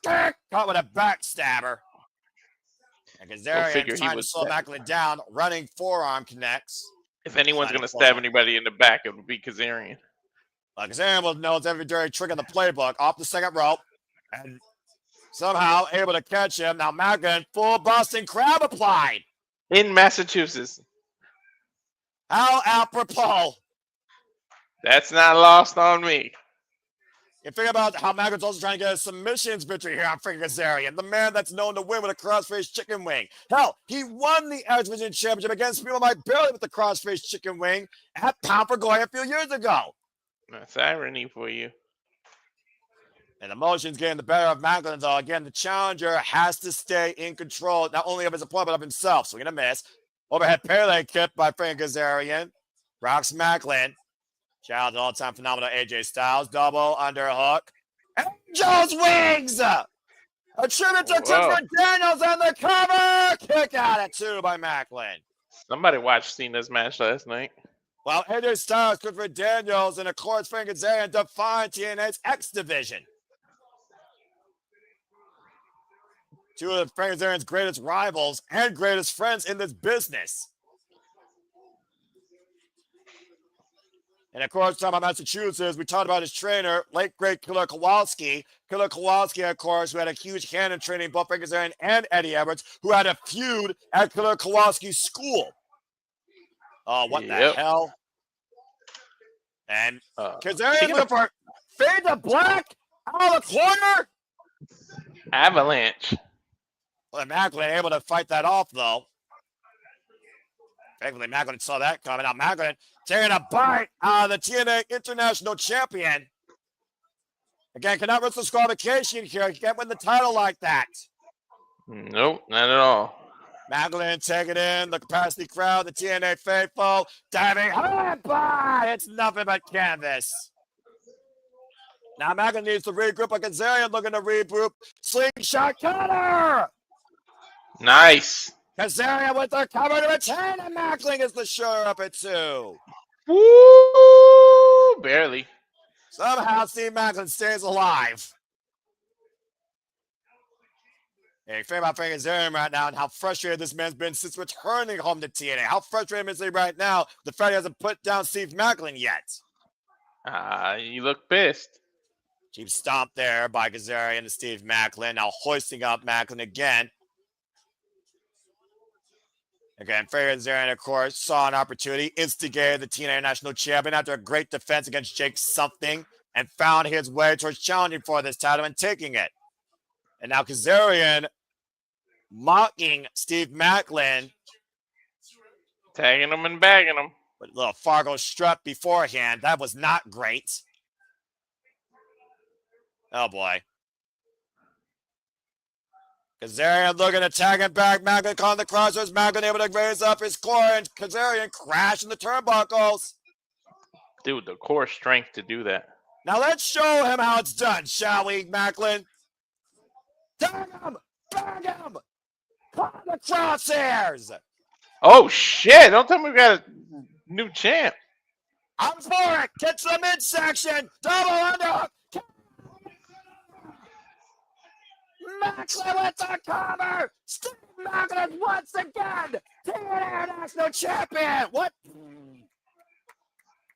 caught with a backstabber. And Kazarian trying to slow Maclin down. Running forearm connects. If anyone's going to stab anybody in the back, it would be Kazarian. Kazarian knows every dirty trick in the playbook. Off the second rope. And somehow able to catch him. Now Maclin, full Boston Crab applied. In Massachusetts. How apropos. That's not lost on me. You think about how Maclin's also trying to get a submissions victory here on freaking Kazarian, the man that's known to win with a crossface chicken wing. Hell, he won the X Division Championship against people like Barely with the crossface chicken wing at Pound for Glory a few years ago. That's irony for you. And emotions getting the better of Maclin, though. Again, the challenger has to stay in control, not only of his opponent, but of himself. So we're going to miss. Overhead Pele kick by Frank Kazarian. Rocks Maclin. Shout out to all-time phenomenal AJ Styles. Double underhook. Angel's Wings! A tribute to Christopher Daniels on the cover! Kick out at 2 by Maclin. Somebody watched Cena's match last night. Well, AJ Styles, Christopher Daniels, and of course Frank Kazarian define TNA's X Division. 2 of Frank Kazarian's greatest rivals and greatest friends in this business. And of course, talking about Massachusetts, we talked about his trainer, late great Killer Kowalski. Killer Kowalski, of course, who had a huge hand in training both Frank Kazarian and Eddie Edwards, who had a feud at Killer Kowalski's school. Oh, what the hell? And Kazarian looking for fade to black out of the corner. Avalanche. Well, Maclin able to fight that off, though. Thankfully, Maclin saw that coming. Now, Maclin taking a bite out of the TNA International Champion. Again, cannot risk disqualification here. He can't win the title like that. Nope, not at all. Maclin taking in the capacity crowd, the TNA faithful, diving hard by. It's nothing but canvas. Now, Maclin needs to regroup. Like Kazarian looking to regroup. Slingshot cutter. Nice. Kazarian with the cover to retain, and Maclin is the show up at 2. Woo! Barely. Somehow Steve Maclin stays alive. Hey, think about Frank Kazarian right now and how frustrated this man's been since returning home to TNA. How frustrated is he right now? The fact he hasn't put down Steve Maclin yet. You look pissed. Cheap stomp there by Kazarian to Steve Maclin. Now hoisting up Maclin again. Again, Frank Kazarian, of course, saw an opportunity, instigated the TNA National Champion after a great defense against Jake Something, and found his way towards challenging for this title and taking it. And now Kazarian mocking Steve Maclin. Tagging him and bagging him. With a little Fargo strut beforehand. That was not great. Oh, boy. Kazarian looking to tag him back. Maclin calling the crossers. Maclin able to raise up his core, and Kazarian crashing the turnbuckles. Dude, the core strength to do that. Now let's show him how it's done, shall we, Maclin? Tag him! Bang him! Call the crosshairs! Oh, shit. Don't tell me we got a new champ. I'm for it! Get to the midsection! Double underhook! Maclin with the cover! Steve Maclin once again! TNA National Champion! What?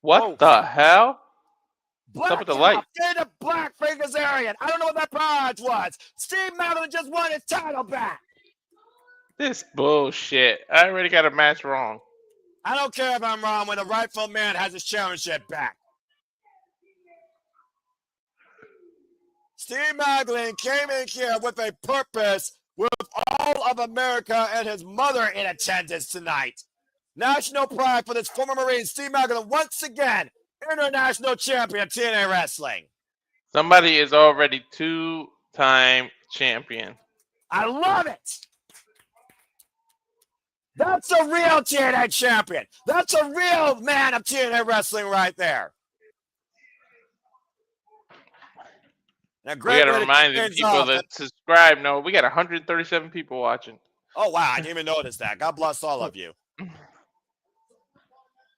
What the hell? Black up with the light? Into black for Kazarian. I don't know what that barrage was. Steve Maclin just won his title back. This bullshit. I already got a match wrong. I don't care if I'm wrong when the rightful man has his championship back. Steve Maclin came in here with a purpose, with all of America and his mother in attendance tonight. National pride for this former Marine, Steve Maclin, once again, international champion of TNA Wrestling. Somebody is already 2-time champion. I love it. That's a real TNA champion. That's a real man of TNA Wrestling right there. Now, We got to remind the people to subscribe. No, we got 137 people watching. Oh, wow. I didn't even notice that. God bless all of you.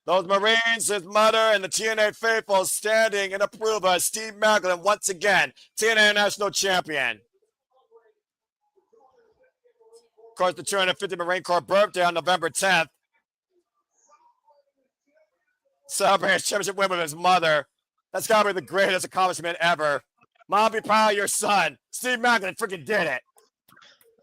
Those Marines, his mother, and the TNA faithful standing in approval of Steve Maclin once again, TNA National Champion. Of course, the 250 Marine Corps birthday on November 10th. Celebrating his championship win with his mother. That's got to be the greatest accomplishment ever. Mom, be proud of your son. Steve Maclin freaking did it.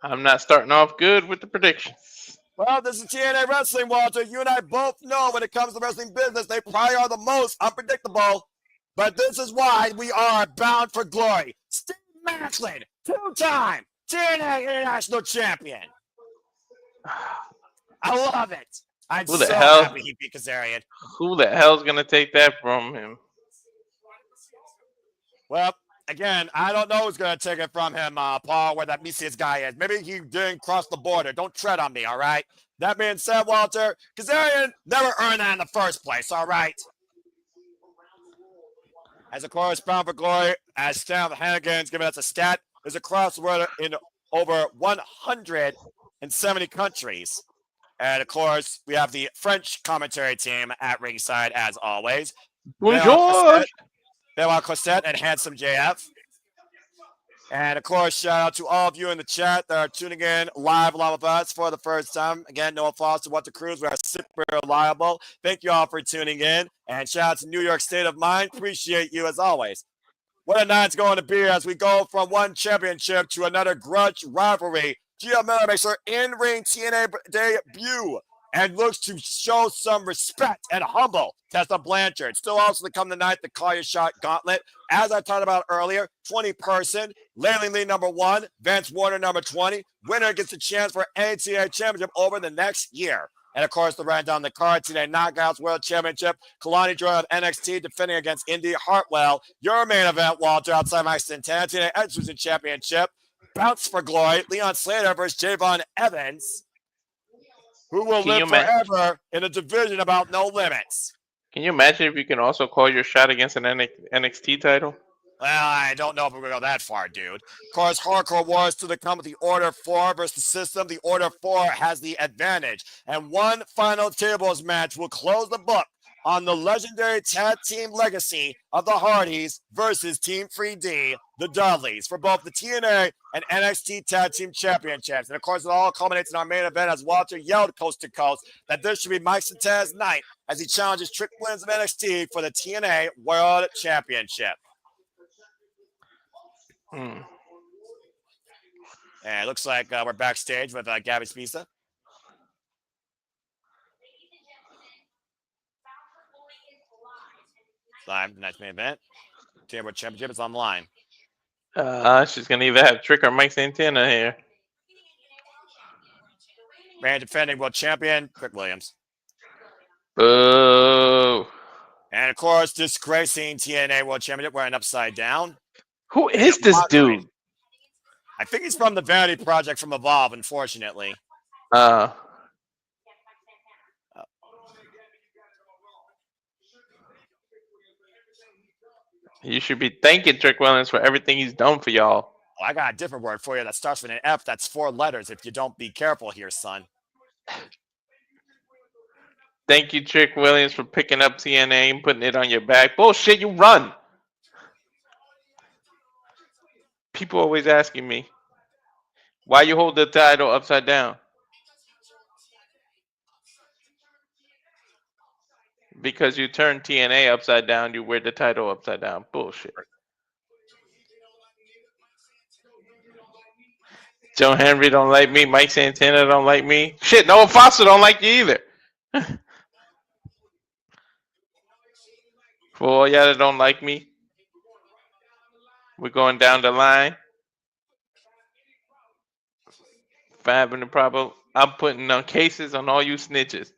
I'm not starting off good with the predictions. Well, this is TNA Wrestling, Walter. You and I both know when it comes to wrestling business, they probably are the most unpredictable. But this is why we are bound for glory. Steve Maclin, 2-time TNA International Champion. I love it. I'm so happy he beat Kazarian. Who the hell's going to take that from him? Well, again, I don't know who's going to take it from him, Paul, where that Misius guy is. Maybe he didn't cross the border. Don't tread on me, all right? That being said, Walter, Kazarian never earned that in the first place, all right? As of course, bound for glory, as Stan Hannigan's giving us a stat, there's a crossover in over 170 countries. And of course, we have the French commentary team at ringside, as always. Bonjour! Benoit Cosette and Handsome JF. And of course, shout out to all of you in the chat that are tuning in live along with us for the first time. Again, no applause to what the Cruz. We are super reliable. Thank you all for tuning in. And shout out to New York State of Mind. Appreciate you as always. What a night's going to be as we go from one championship to another grudge rivalry. Gia Miller makes her in-ring TNA debut and looks to show some respect and humble Tessa Blanchard. Still also to come tonight, the Call Your Shot Gauntlet. As I talked about earlier, 20-person, Landing Lee number 1, Vance Warner number 20. Winner gets a chance for any TNA championship over the next year. And of course, the run down the card, TNA Knockouts World Championship. Kelani joined of NXT defending against Indi. Hartwell, your main event, Walter, outside my Santana, TNA X-Division Championship. Bounce for glory, Leon Slater versus Javon Evans, who will live forever in a division about no limits. Can you imagine if you can also call your shot against an NXT title? Well, I don't know if we're going to go that far, dude. Of course, Hardcore Wars to the come with the Order 4 versus the System. The Order 4 has the advantage. And one final tables match will close the book on the legendary tag team legacy of the Hardys versus Team 3D, the Dudleys, for both the TNA and NXT Tag Team Championships. And of course, it all culminates in our main event as Walter yelled coast to coast that this should be Mike Santana's night as he challenges Trick Williams of NXT for the TNA World Championship. And it looks like we're backstage with Gabby Spisa. Live, next main event. TNA World Championship is on the line. She's going to either have Trick or Mike Santana here. Man defending world champion, Trick Williams. Boo. And of course, disgracing TNA World Championship wearing upside down. Who is this dude? I think he's from the Vanity Project from Evolve, unfortunately. You should be thanking Trick Williams for everything he's done for y'all. Oh, I got a different word for you that starts with an F. That's 4 letters if you don't be careful here, son. Thank you, Trick Williams, for picking up TNA and putting it on your back. Bullshit, you run. People always asking me, why you hold the title upside down? Because you turn TNA upside down, you wear the title upside down. Bullshit. Joe Henry don't like me. Mike Santana don't like me. Shit, Noah Foster don't like you either. For all y'all that don't like me, we're going down the line. Fab and the problem. I'm putting on cases on all you snitches.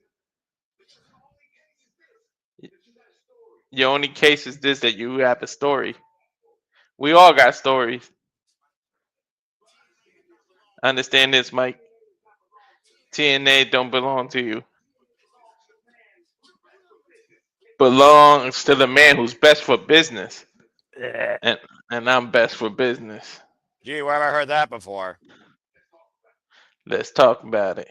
Your only case is this, that you have a story. We all got stories. Understand this, Mike. TNA don't belong to you. Belongs to the man who's best for business. And I'm best for business. Gee, where have I heard that before? Let's talk about it.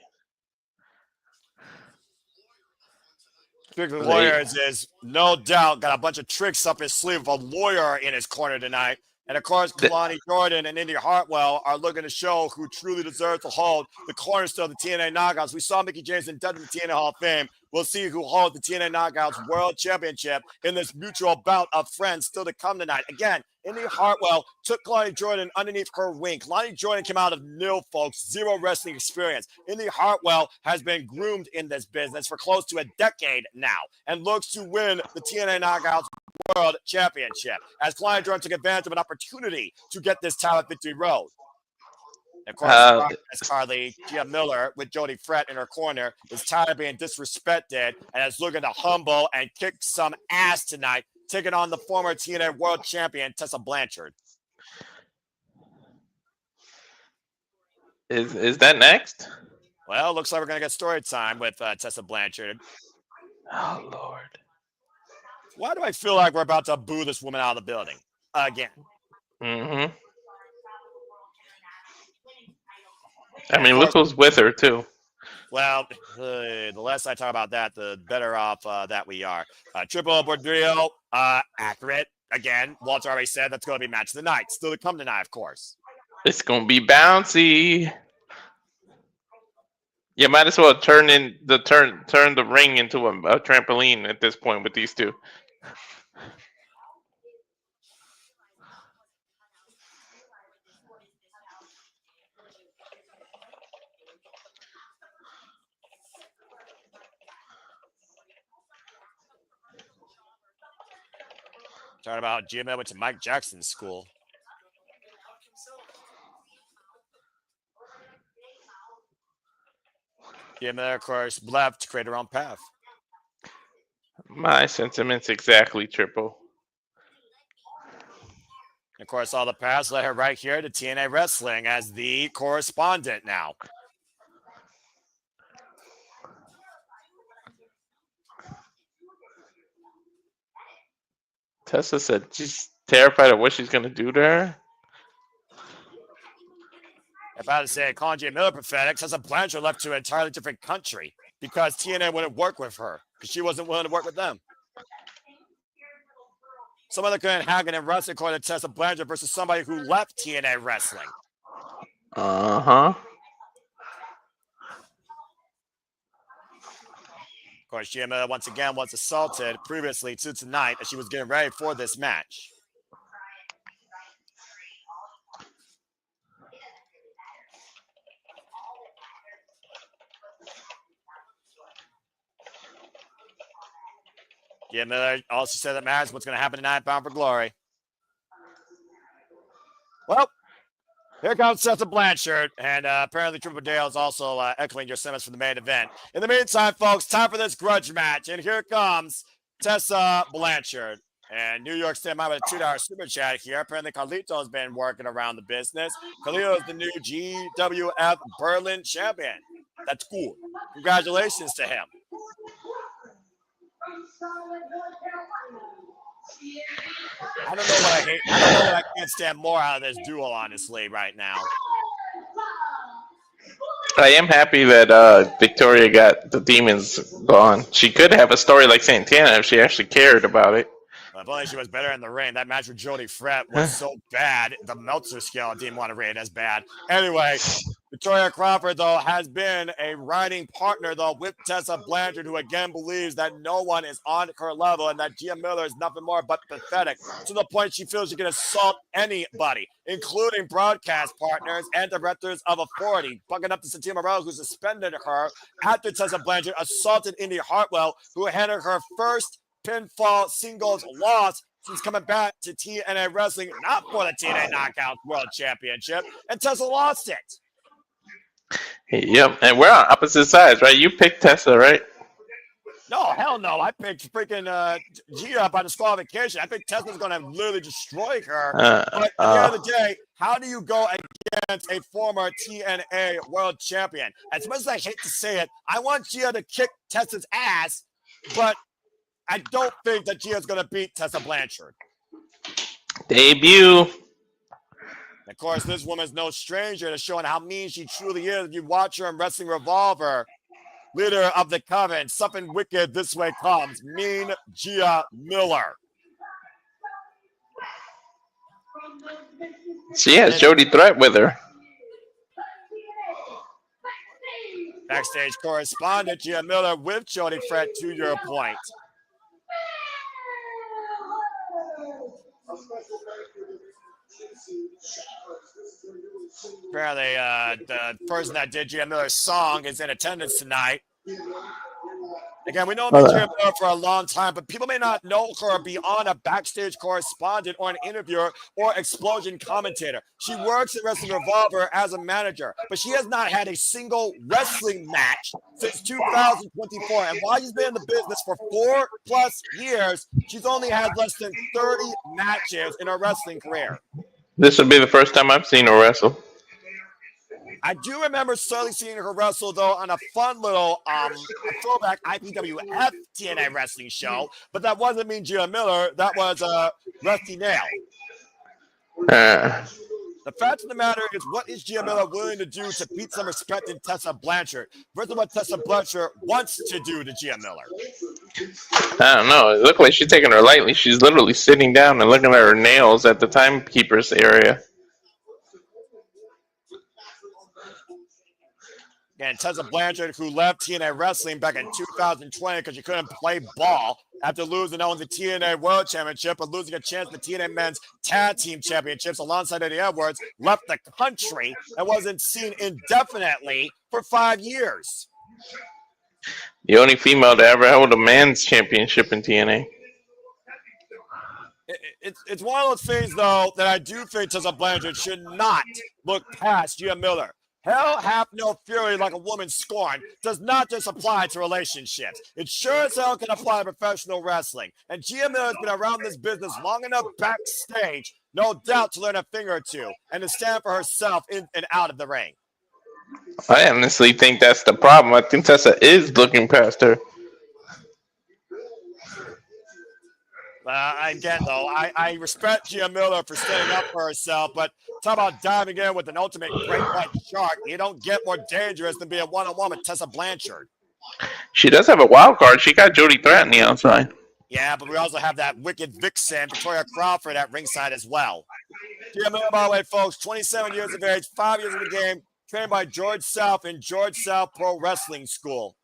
Strictly Lawyers is no doubt got a bunch of tricks up his sleeve with a lawyer in his corner tonight. And of course, Kelani Jordan and Indi Hartwell are looking to show who truly deserves to hold the cornerstone of the TNA Knockouts. We saw Mickie James inducted to the TNA Hall of Fame. We'll see who holds the TNA Knockouts World Championship in this mutual bout of friends still to come tonight. Again, Indi Hartwell took Kelani Jordan underneath her wing. Kelani Jordan came out of nil, folks, 0 wrestling experience. Indi Hartwell has been groomed in this business for close to a decade now and looks to win the TNA Knockouts World Championship as Kelani Jordan took advantage of an opportunity to get this title at Victory Road. Of course, Carly Gia Miller with Jody Frett in her corner is tired of being disrespected and is looking to humble and kick some ass tonight, taking on the former TNA World Champion Tessa Blanchard. Is that next? Well, looks like we're gonna get story time with Tessa Blanchard. Oh Lord! Why do I feel like we're about to boo this woman out of the building again? Mm-hmm. I mean, look who's with her, too. Well, the less I talk about that, the better off that we are. Triple Bordello, accurate. Again, Walter already said that's going to be match of the night. Still to come tonight, of course. It's going to be bouncy. You might as well turn the ring into a trampoline at this point with these two. Talking about Jim went to Mike Jackson's school. Jim, of course, left to create her own path. My sentiments exactly, Triple. Of course, all the paths led her right here to TNA Wrestling as the correspondent now. Tessa said she's terrified of what she's going to do to her. If I had to say Colin J. Miller prophetic, Tessa Blanchard left to an entirely different country because TNA wouldn't work with her because she wasn't willing to work with them. Some other couldn't hack in wrestling according to Tessa Blanchard versus somebody who left TNA Wrestling. Uh-huh. Of course, Gia once again was assaulted previously to tonight as she was getting ready for this match. Gia Miller also said that match, what's going to happen tonight, Bound for Glory. Well, here comes Tessa Blanchard, and apparently Triple Dale is also echoing your sentiments for the main event. In the meantime, folks, time for this grudge match, and here comes Tessa Blanchard. And New York State with a $2 super chat here. Apparently, Carlito's been working around the business. Carlito is the new GWF Berlin champion. That's cool. Congratulations to him. I don't know what I hate. I don't know what I can't stand more out of this duel, honestly, right now. I am happy that Victoria got the demons gone. She could have a story like Santana if she actually cared about it. If only she was better in the ring. That match with Jody Fret was so bad. The Meltzer scale didn't want to rate it as bad. Anyway, Victoria Crawford, though, has been a riding partner, though, with Tessa Blanchard, who again believes that no one is on her level and that Gia Miller is nothing more but pathetic, to the point she feels she can assault anybody, including broadcast partners and directors of authority, bucking up to Santana Morello, who suspended her after Tessa Blanchard assaulted Indi Hartwell, who handed her first pinfall singles loss since coming back to TNA Wrestling, not for the TNA Knockouts World Championship, and Tessa lost it. Yep, and we're on opposite sides, right? You picked Tessa, right? No, hell no. I picked freaking Gia by disqualification. I think Tessa's going to literally destroy her. But at the end of the day, how do you go against a former TNA World Champion? As much as I hate to say it, I want Gia to kick Tessa's ass, but I don't think that Gia's going to beat Tessa Blanchard. Debut. Of course, this woman's no stranger to showing how mean she truly is. If you watch her in Wrestling Revolver, leader of the Coven, something wicked this way comes. Mean Gia Miller. She has Jody Threat with her. Backstage correspondent Gia Miller with Jody Threat, to your point. Apparently, the person that did Gia Miller's song is in attendance tonight. Again, we know Gia Miller for a long time, but people may not know her beyond a backstage correspondent or an interviewer or explosion commentator. She works at Wrestling Revolver as a manager, but she has not had a single wrestling match since 2024. And while she's been in the business for 4+ years, she's only had less than 30 matches in her wrestling career. This would be the first time I've seen her wrestle. I do remember slowly seeing her wrestle, though, on a fun little throwback IPWF TNA wrestling show. But that wasn't Mean Gia Miller. That was Rusty Nail. The fact of the matter is, what is Gia Miller willing to do to beat some respect in Tessa Blanchard versus what Tessa Blanchard wants to do to Gia Miller? I don't know. It looked like she's taking her lightly. She's literally sitting down and looking at her nails at the timekeeper's area. And Tessa Blanchard, who left TNA Wrestling back in 2020 because she couldn't play ball after losing not only the TNA World Championship, but losing a chance at the TNA Men's Tag Team Championships alongside Eddie Edwards, left the country and wasn't seen indefinitely for 5 years. The only female to ever hold a men's championship in TNA. It's one of those things, though, that I do think Tessa Blanchard should not look past Gia Miller. Hell hath no fury like a woman scorned does not just apply to relationships. It sure as hell can apply to professional wrestling. And Gia Miller has been around this business long enough backstage, no doubt, to learn a thing or two and to stand for herself in and out of the ring. I honestly think that's the problem. I think Tessa is looking past her. Again, though, I respect Gia Miller for standing up for herself, but talk about diving in with an ultimate great white shark. You don't get more dangerous than being one-on-one with Tessa Blanchard. She does have a wild card. She got Jody Threat on the outside. Yeah, but we also have that wicked vixen, Victoria Crawford, at ringside as well. Gia Miller, by the way, folks, 27 years of age, 5 years in the game, trained by George South in George South Pro Wrestling School.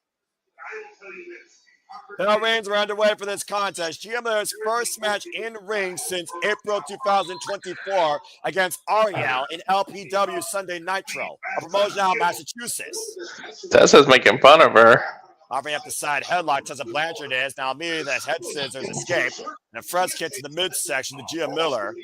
Now reigns are underway for this contest. Gia Miller's first match in ring since April 2024 against Ariel in LPW Sunday Nitro, a promotion out of Massachusetts. Tessa's making fun of her. Offering up the side headlock, Tessa Blanchard is. Now immediately as head scissors escape, and a fresh kick to the midsection to Gia Miller.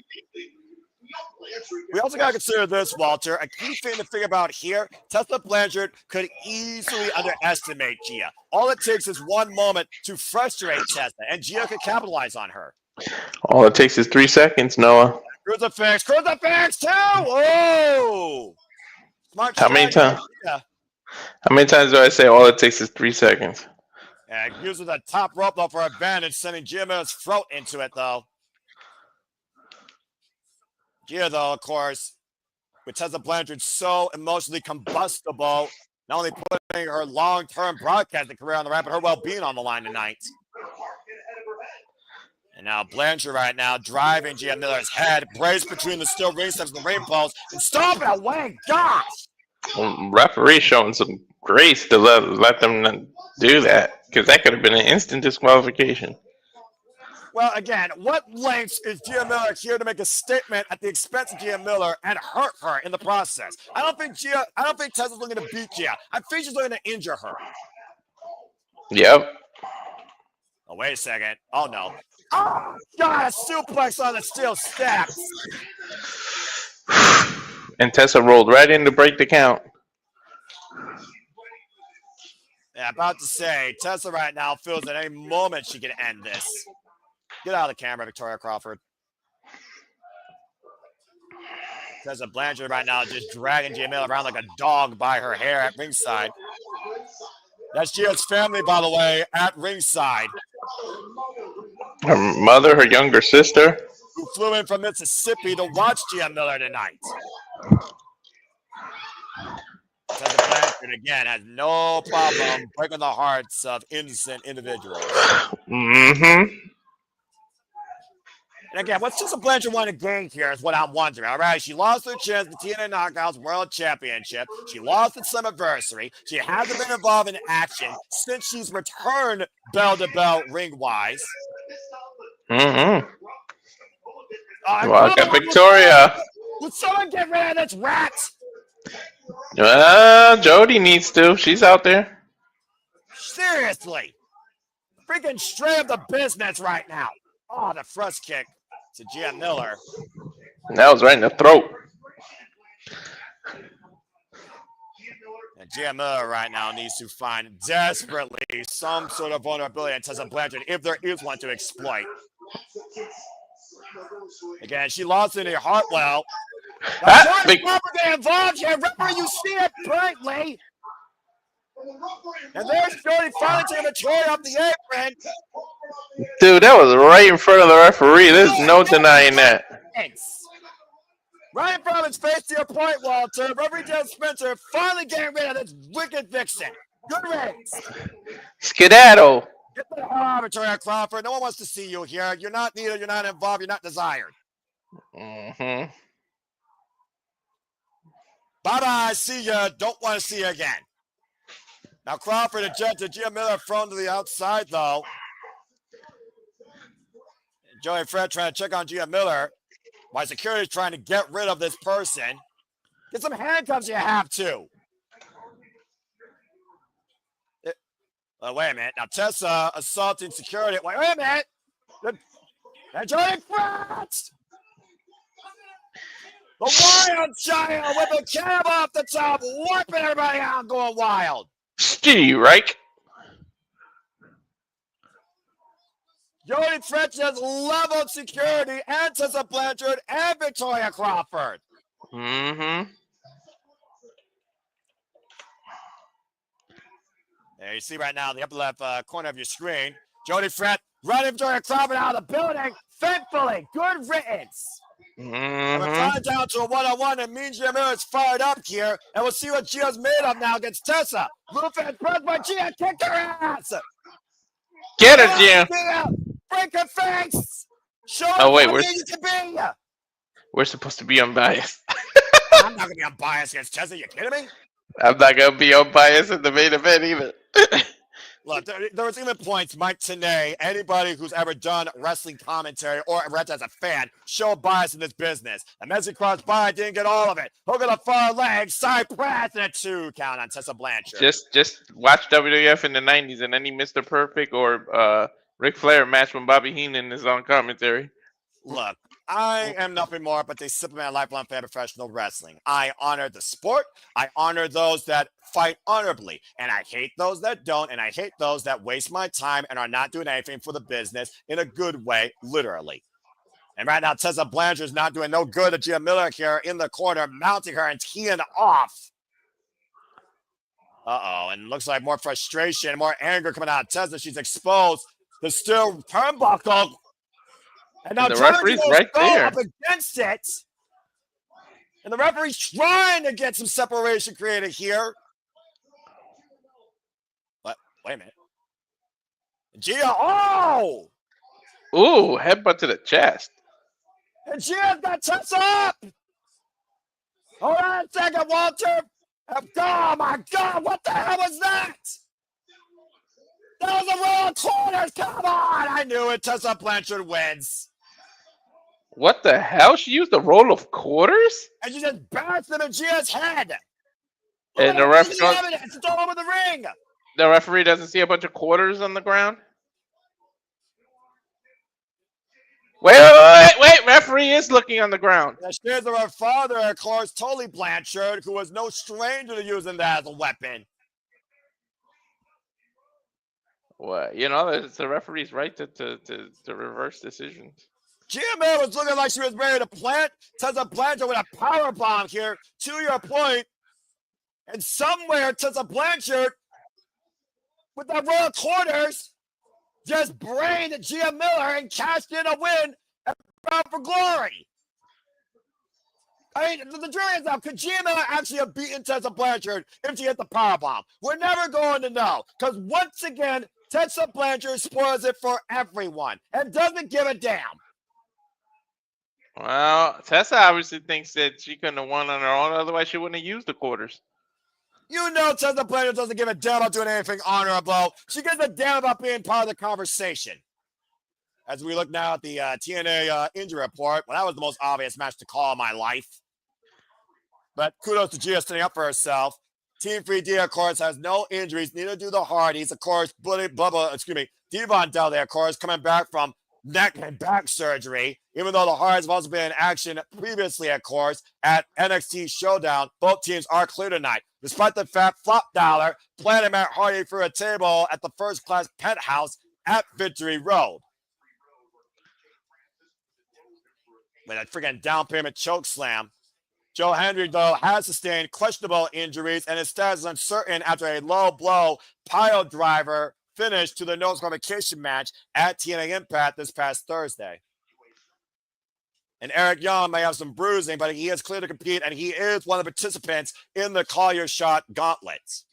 We also got to consider this, Walter. A key thing to think about here, Tessa Blanchard could easily underestimate Gia. All it takes is one moment to frustrate Tessa, and Gia could capitalize on her. All it takes is 3 seconds, Noah. Crucifix too. Oh, smart How many strategy. times? Yeah. How many times do I say all it takes is 3 seconds? Yeah, using the top rope though for advantage, sending Gia Miller's throat into it though. Gia though, of course, with Tessa Blanchard so emotionally combustible, not only putting her long-term broadcasting career on the ramp, but her well-being on the line tonight. And now Blanchard right now driving Gia Miller's head, braced between the steel ring steps and the ring post, and stomping away. Gosh! Well, referee showing some grace to let them not do that, because that could have been an instant disqualification. Well, again, what lengths is Gia Miller here to make a statement at the expense of Gia Miller and hurt her in the process? I don't think Tessa's looking to beat Gia. I think she's looking to injure her. Yep. Oh, wait a second. Oh, no. Oh, God, a suplex on the steel steps. And Tessa rolled right in to break the count. Yeah, about to say, Tessa right now feels at any moment she can end this. Get out of the camera, Victoria Crawford. Tessa Blanchard right now just dragging Gia Miller around like a dog by her hair at ringside. That's Gia's family, by the way, at ringside. Her mother, her younger sister. Who flew in from Mississippi to watch Gia Miller tonight. Tessa Blanchard, again, has no problem breaking the hearts of innocent individuals. Mm-hmm. And again, what's Tessa Blanchard want to gain here is what I'm wondering, all right? She lost her chance at the TNA Knockouts World Championship. She lost at Slammiversary. She hasn't been involved in action since she's returned bell-to-bell ring-wise. Mm-hmm. Well, I got Victoria. Would someone get rid of this rat? Jody needs to. She's out there. Seriously. Freaking straight up the business right now. Oh, the thrust kick to Gia Miller. That was right in the throat. And Gia Miller right now needs to find desperately some sort of vulnerability in Tessa Blanchard if there is one to exploit. Again, she lost in a Hartwell. Involved here. Referee, you see it brightly. And there's Jody finally taking Victoria up the apron. Dude, that was right in front of the referee. There's no denying that. Right in front of his face, to your point, Walter. Referee Jeff Spencer finally getting rid of this wicked vixen. Good race. Skedaddle. Get the hell out, Victoria Crawford. No one wants to see you here. You're not needed. You're not involved. You're not desired. Mm-hmm. Bye-bye. See ya. Don't want to see you again. Now Crawford ejected Gia Miller thrown to the outside, though. Joey and Fred trying to check on Gia Miller. While security's trying to get rid of this person. Get some handcuffs you have to. Wait a minute. Now Tessa assaulting security. Wait a minute. And Joey and Fred! The wild child with a cab off the top, wiping everybody out and going wild. Steve, right? Jody French has leveled security and Tessa Blanchard and Victoria Crawford. Mm-hmm. There you see right now in the upper left corner of your screen, Jody French running Victoria Crawford out of the building. Thankfully, good riddance. Mm-hmm. We're finally down to a one-on-one, and Mean Gia Miller is fired up here, and we'll see what Gia's made of now against Tessa. Little fan pressed by Gia, kicked her ass. Get her, Gia. Break her face. Show Oh wait, we're supposed to be unbiased. I'm not gonna be unbiased against Tessa. You kidding me? I'm not gonna be unbiased in the main event either. Look, there was even points, Mike Tenay, anybody who's ever done wrestling commentary or read as a fan, show bias in this business. And Messi crossed by, didn't get all of it. Hook on the far leg, side press, and a 2 count on Tessa Blanchard. Just watch WWF in the 90s and any Mr. Perfect or Ric Flair match when Bobby Heenan is on commentary. Look, I am nothing more but the Superman lifelong fan of professional wrestling. I honor the sport. I honor those that fight honorably. And I hate those that don't, and I hate those that waste my time and are not doing anything for the business in a good way, literally. And right now, Tessa Blanchard is not doing no good to Gia Miller here in the corner, mounting her and teeing off. Uh-oh, and looks like more frustration, more anger coming out of Tessa. She's exposed the steel turnbuckle. And now the referee's right there up against it. And the referee's trying to get some separation created here. But wait a minute. Gia, oh! Ooh, headbutt to the chest. And Gia's got Tessa up! Hold on a second, Walter. Oh my God, what the hell was that? That was a roll of corners, come on! I knew it, Tessa Blanchard wins. What the hell? She used a roll of quarters? And she just bounced them in Gia's head. And the referee, it's all over the ring. the referee doesn't see a bunch of quarters on the ground? Wait, referee is looking on the ground. Now, here's her father, of course, Tully Blanchard, who was no stranger to using that as a weapon. What? You know, it's the referee's right to reverse decisions. Gia Miller was looking like she was ready to plant Tessa Blanchard with a power bomb here, to your point. And somewhere, Tessa Blanchard, with that row of corners, just brained Gia Miller and cashed in a win and bound for glory. I mean, the jury is out. Could Gia Miller actually have beaten Tessa Blanchard if she hit the powerbomb? We're never going to know. Because once again, Tessa Blanchard spoils it for everyone and doesn't give a damn. Well, Tessa obviously thinks that she couldn't have won on her own, otherwise she wouldn't have used the quarters. You know Tessa Blanchard doesn't give a damn about doing anything honorable. She gives a damn about being part of the conversation. As we look now at the TNA injury report, well, that was the most obvious match to call in my life. But kudos to Gia standing up for herself. Team 3D, of course, has no injuries. Neither do the Hardys. Of course, Devon Dudley, of course, coming back from neck and back surgery. Even though the Hardys have also been in action previously, of course, at NXT Showdown. Both teams are clear tonight. Despite the fact Flop Dollar planted Matt Hardy through a table at the first class penthouse at Victory Road. With a freaking down payment choke slam. Joe Hendry, though, has sustained questionable injuries and his status is uncertain after a low blow pile driver finish to the no disqualification match at TNA Impact this past Thursday. And Eric Young may have some bruising, but he is clear to compete, and he is one of the participants in the Call Your Shot Gauntlets.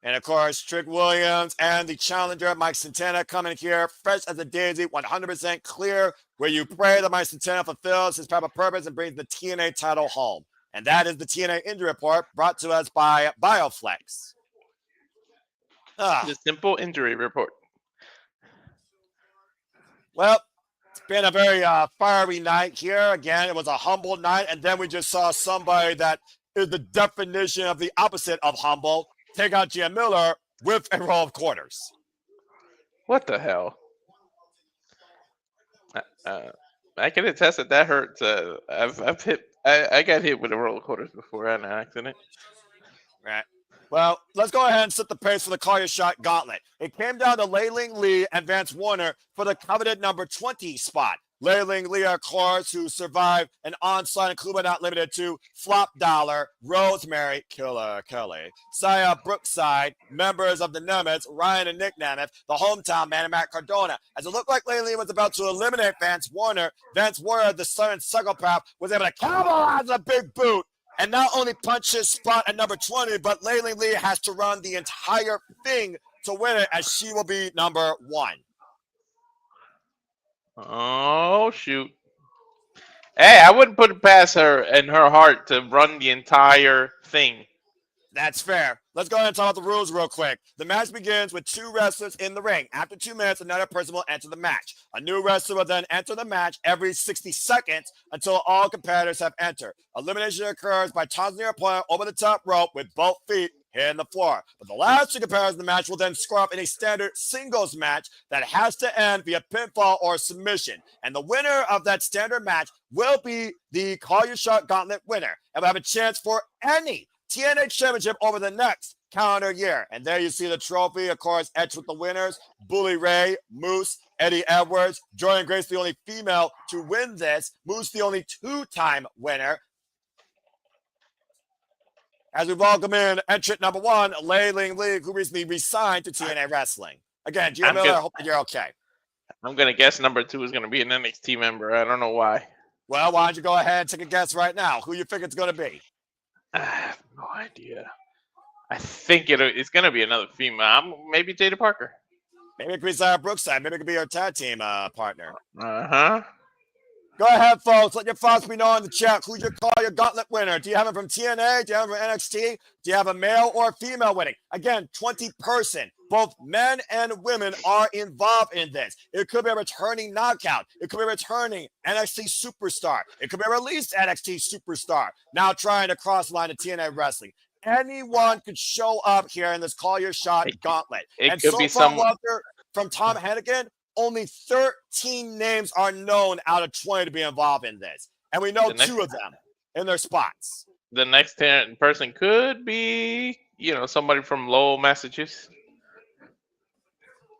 And, of course, Trick Williams and the challenger, Mike Santana, coming here fresh as a daisy, 100% clear, where you pray that Mike Santana fulfills his proper purpose and brings the TNA title home. And that is the TNA injury report brought to us by BioFlex. The simple injury report. Well, it's been a very fiery night here. Again, it was a humble night, and then we just saw somebody that is the definition of the opposite of humble take out Gia Miller with a row of quarters. What the hell? I can attest that hurts. I got hit with a roll of quarters before on an accident. Right. Well, let's go ahead and set the pace for the Call Your Shot Gauntlet. It came down to Layling Lee and Vance Warner for the coveted number 20 spot. Layling Lee, of course, who survived an onslaught, including but not limited to Flop Dollar, Rosemary, Killer Kelly, Saya Brookside, members of the Nemeth, Ryan and Nick Nemeth, the hometown man, and Matt Cardona. As it looked like Layling Lee was about to eliminate Vance Warner, the son and psychopath, was able to capitalize on a big boot and not only punch his spot at number 20, but Layling Lee has to run the entire thing to win it, as she will be number 1. Oh, shoot. Hey, I wouldn't put it past her and her heart to run the entire thing. That's fair. Let's go ahead and talk about the rules real quick. The match begins with 2 wrestlers in the ring. After 2 minutes, another person will enter the match. A new wrestler will then enter the match every 60 seconds until all competitors have entered. Elimination occurs by tossing your opponent over the top rope with both feet hitting the floor. But the last two comparisons of the match will then score up in a standard singles match that has to end via pinfall or submission. And the winner of that standard match will be the Call Your Shot Gauntlet winner and will have a chance for any TNA championship over the next calendar year. And there you see the trophy, of course, etched with the winners: Bully Ray, Moose, Eddie Edwards, Jordan Grace, the only female to win this, Moose, the only two-time winner. As we welcome in entrant number 1, Lei Ling Lee, who recently re-signed to TNA Wrestling. Again, Gio Miller, I hope that you're okay. I'm going to guess number 2 is going to be an NXT member. I don't know why. Well, why don't you go ahead and take a guess right now? Who you think it's going to be? I have no idea. I think it's going to be another female. Maybe Jada Parker. Maybe it could be Zara Brookside. Maybe it could be your tag team partner. Uh-huh. Go ahead, folks. Let your thoughts be known in the chat. Who's your Call Your Gauntlet winner? Do you have it from TNA? Do you have it from NXT? Do you have a male or female winning? Again, 20-person. Both men and women are involved in this. It could be a returning knockout. It could be a returning NXT superstar. It could be a released NXT superstar. Now trying to cross the line to TNA Wrestling. Anyone could show up here in this Call Your Shot Gauntlet. It and could so be far, someone. Walter, from Tom Hennigan, only 13 names are known out of 20 to be involved in this. And we know 2 of them in their spots. The next person could be, somebody from Lowell, Massachusetts.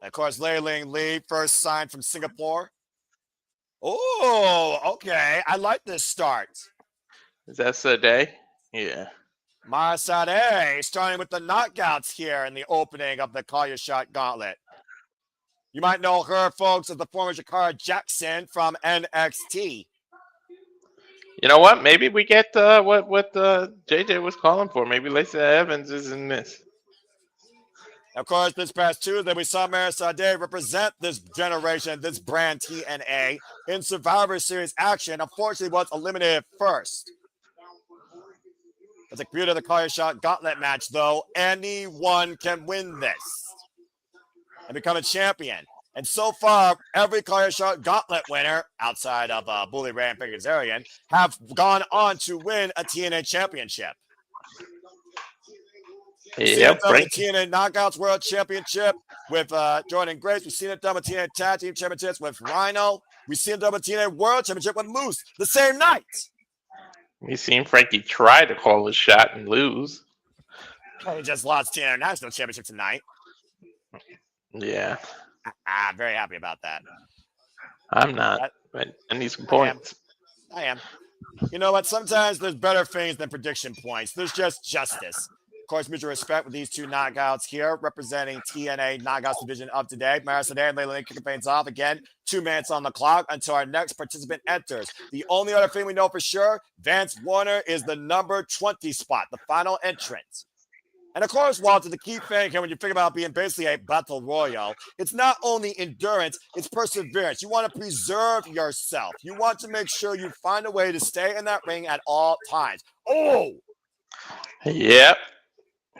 Of course, Lei Ling Lee, first signed from Singapore. Oh, okay. I like this start. Is that Sade? Yeah. Mara Sade starting with the knockouts here in the opening of the Call Your Shot Gauntlet. You might know her, folks, as the former Jakara Jackson from NXT. You know what? Maybe we get what JJ was calling for. Maybe Lacey Evans is in this. Of course, this past Tuesday, we saw Mara Sade represent this generation, this brand TNA, in Survivor Series action. Unfortunately, was eliminated first. It's a beauty of the Call Your Shot Gauntlet match, though. Anyone can win this and become a champion. And so far, every Call Your Shot Gauntlet winner, outside of Bully Ray and Kazarian, have gone on to win a TNA championship. Yep, the TNA Knockouts World Championship with Jordan Grace. We've seen it done with TNA Tag Team Championships with Rhino. We've seen it done with TNA World Championship with Moose the same night. We've seen Frankie try to call his shot and lose. He just lost TNA National Championship tonight. Yeah. I'm very happy about that. I'm not. But I need some points. I am. You know what? Sometimes there's better things than prediction points. There's just justice. Of course, mutual respect with these 2 knockouts here, representing TNA Knockouts Division of today. Mara Sade and Lei Ling kicking things off again. 2 minutes on the clock until our next participant enters. The only other thing we know for sure, Vance Warner is the number 20 spot, the final entrant. And of course, Walter, the key thing here when you think about being basically a battle royal, it's not only endurance, it's perseverance. You want to preserve yourself. You want to make sure you find a way to stay in that ring at all times. Oh! Yep.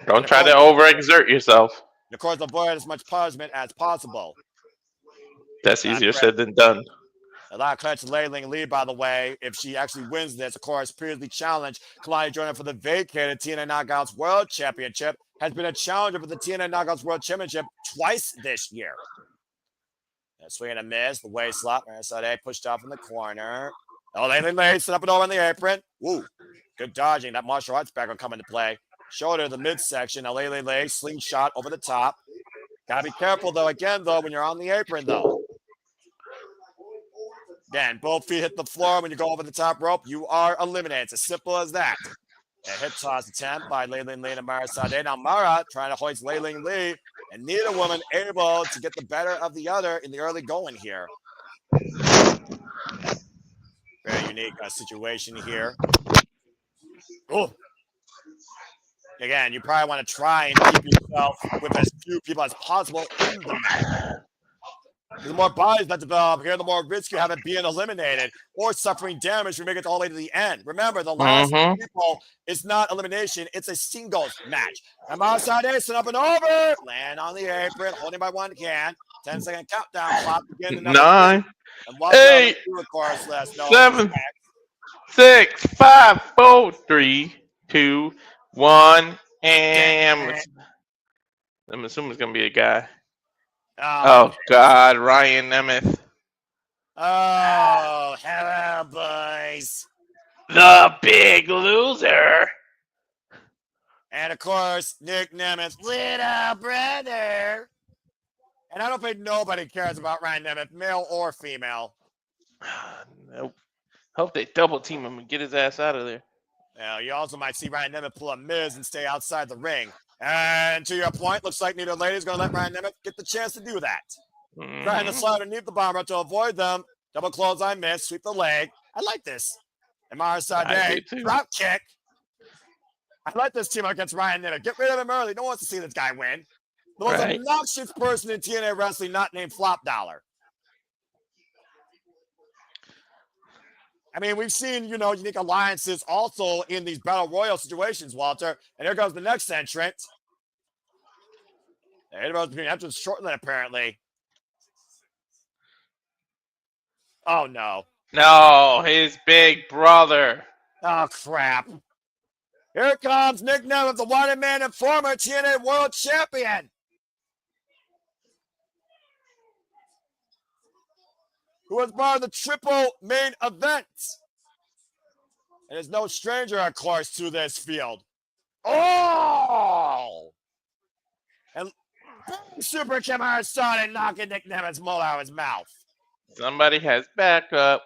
Don't try to overexert yourself. And of course, avoid as much punishment as possible. That's easier said than done. A lot of credit to Lei Ling Lee, by the way, if she actually wins this. Of course, previously challenged Kelani joining for the vacated TNA Knockouts World Championship, has been a challenger for the TNA Knockouts World Championship twice this year. Swing and a miss, the waist slap. Sade pushed off in the corner. Oh, Lei Ling Lee set up and over on the apron. Woo, good dodging. That martial arts back will come into play. Shoulder to the midsection. Now Lei Ling Lee slingshot over the top. Gotta be careful though. Again though, when you're on the apron though. Again, both feet hit the floor. When you go over the top rope, you are eliminated. It's as simple as that. A hip toss attempt by Lei Ling Lee and Mara Sade. Now Mara trying to hoist Lei Ling Lee, and neither woman able to get the better of the other in the early going here. Very unique situation here. Oh. Again, you probably want to try and keep yourself with as few people as possible in the match. The more bodies that develop here, the more risk you have of being eliminated or suffering damage when you make it all the way to the end. Remember, the last people is not elimination. It's a singles match. And Mara Sade set up and over. Land on the apron, holding by one can. 10-second countdown clock. Begin the 9, and 8, 7, 6, 5, 4, 3, 2, 1. And I'm assuming it's gonna be a guy. Oh, Oh God, Ryan Nemeth. oh, hello, boys. The big loser. And of course, Nick Nemeth, little brother. And I don't think nobody cares about Ryan Nemeth, male or female. Nope. Hope they double team him and get his ass out of there. Now, you also might see Ryan Nemeth pull a Miz and stay outside the ring. And to your point, looks like neither lady is going to let Ryan Nemeth get the chance to do that. Trying to slide underneath the bomber to avoid them. Double clothesline miss, sweep the leg. I like this. And Mara Sade, drop kick. I like this team against Ryan Nemeth. Get rid of him early. No one wants to see this guy win. The most obnoxious person in TNA wrestling not named Flop Dollar. I mean, we've seen, unique alliances also in these battle royal situations, Walter. And here goes the next entrant. The interval between entrance shortly, apparently. Oh, no. No, his big brother. Oh, crap. Here comes Nick Nemeth, the wanted man and former TNA World Champion. Who was part of the triple main event. And is no stranger, of course, to this field. Oh! And Super Kimura started knocking Nick Nemeth's mole out of his mouth. Somebody has backup.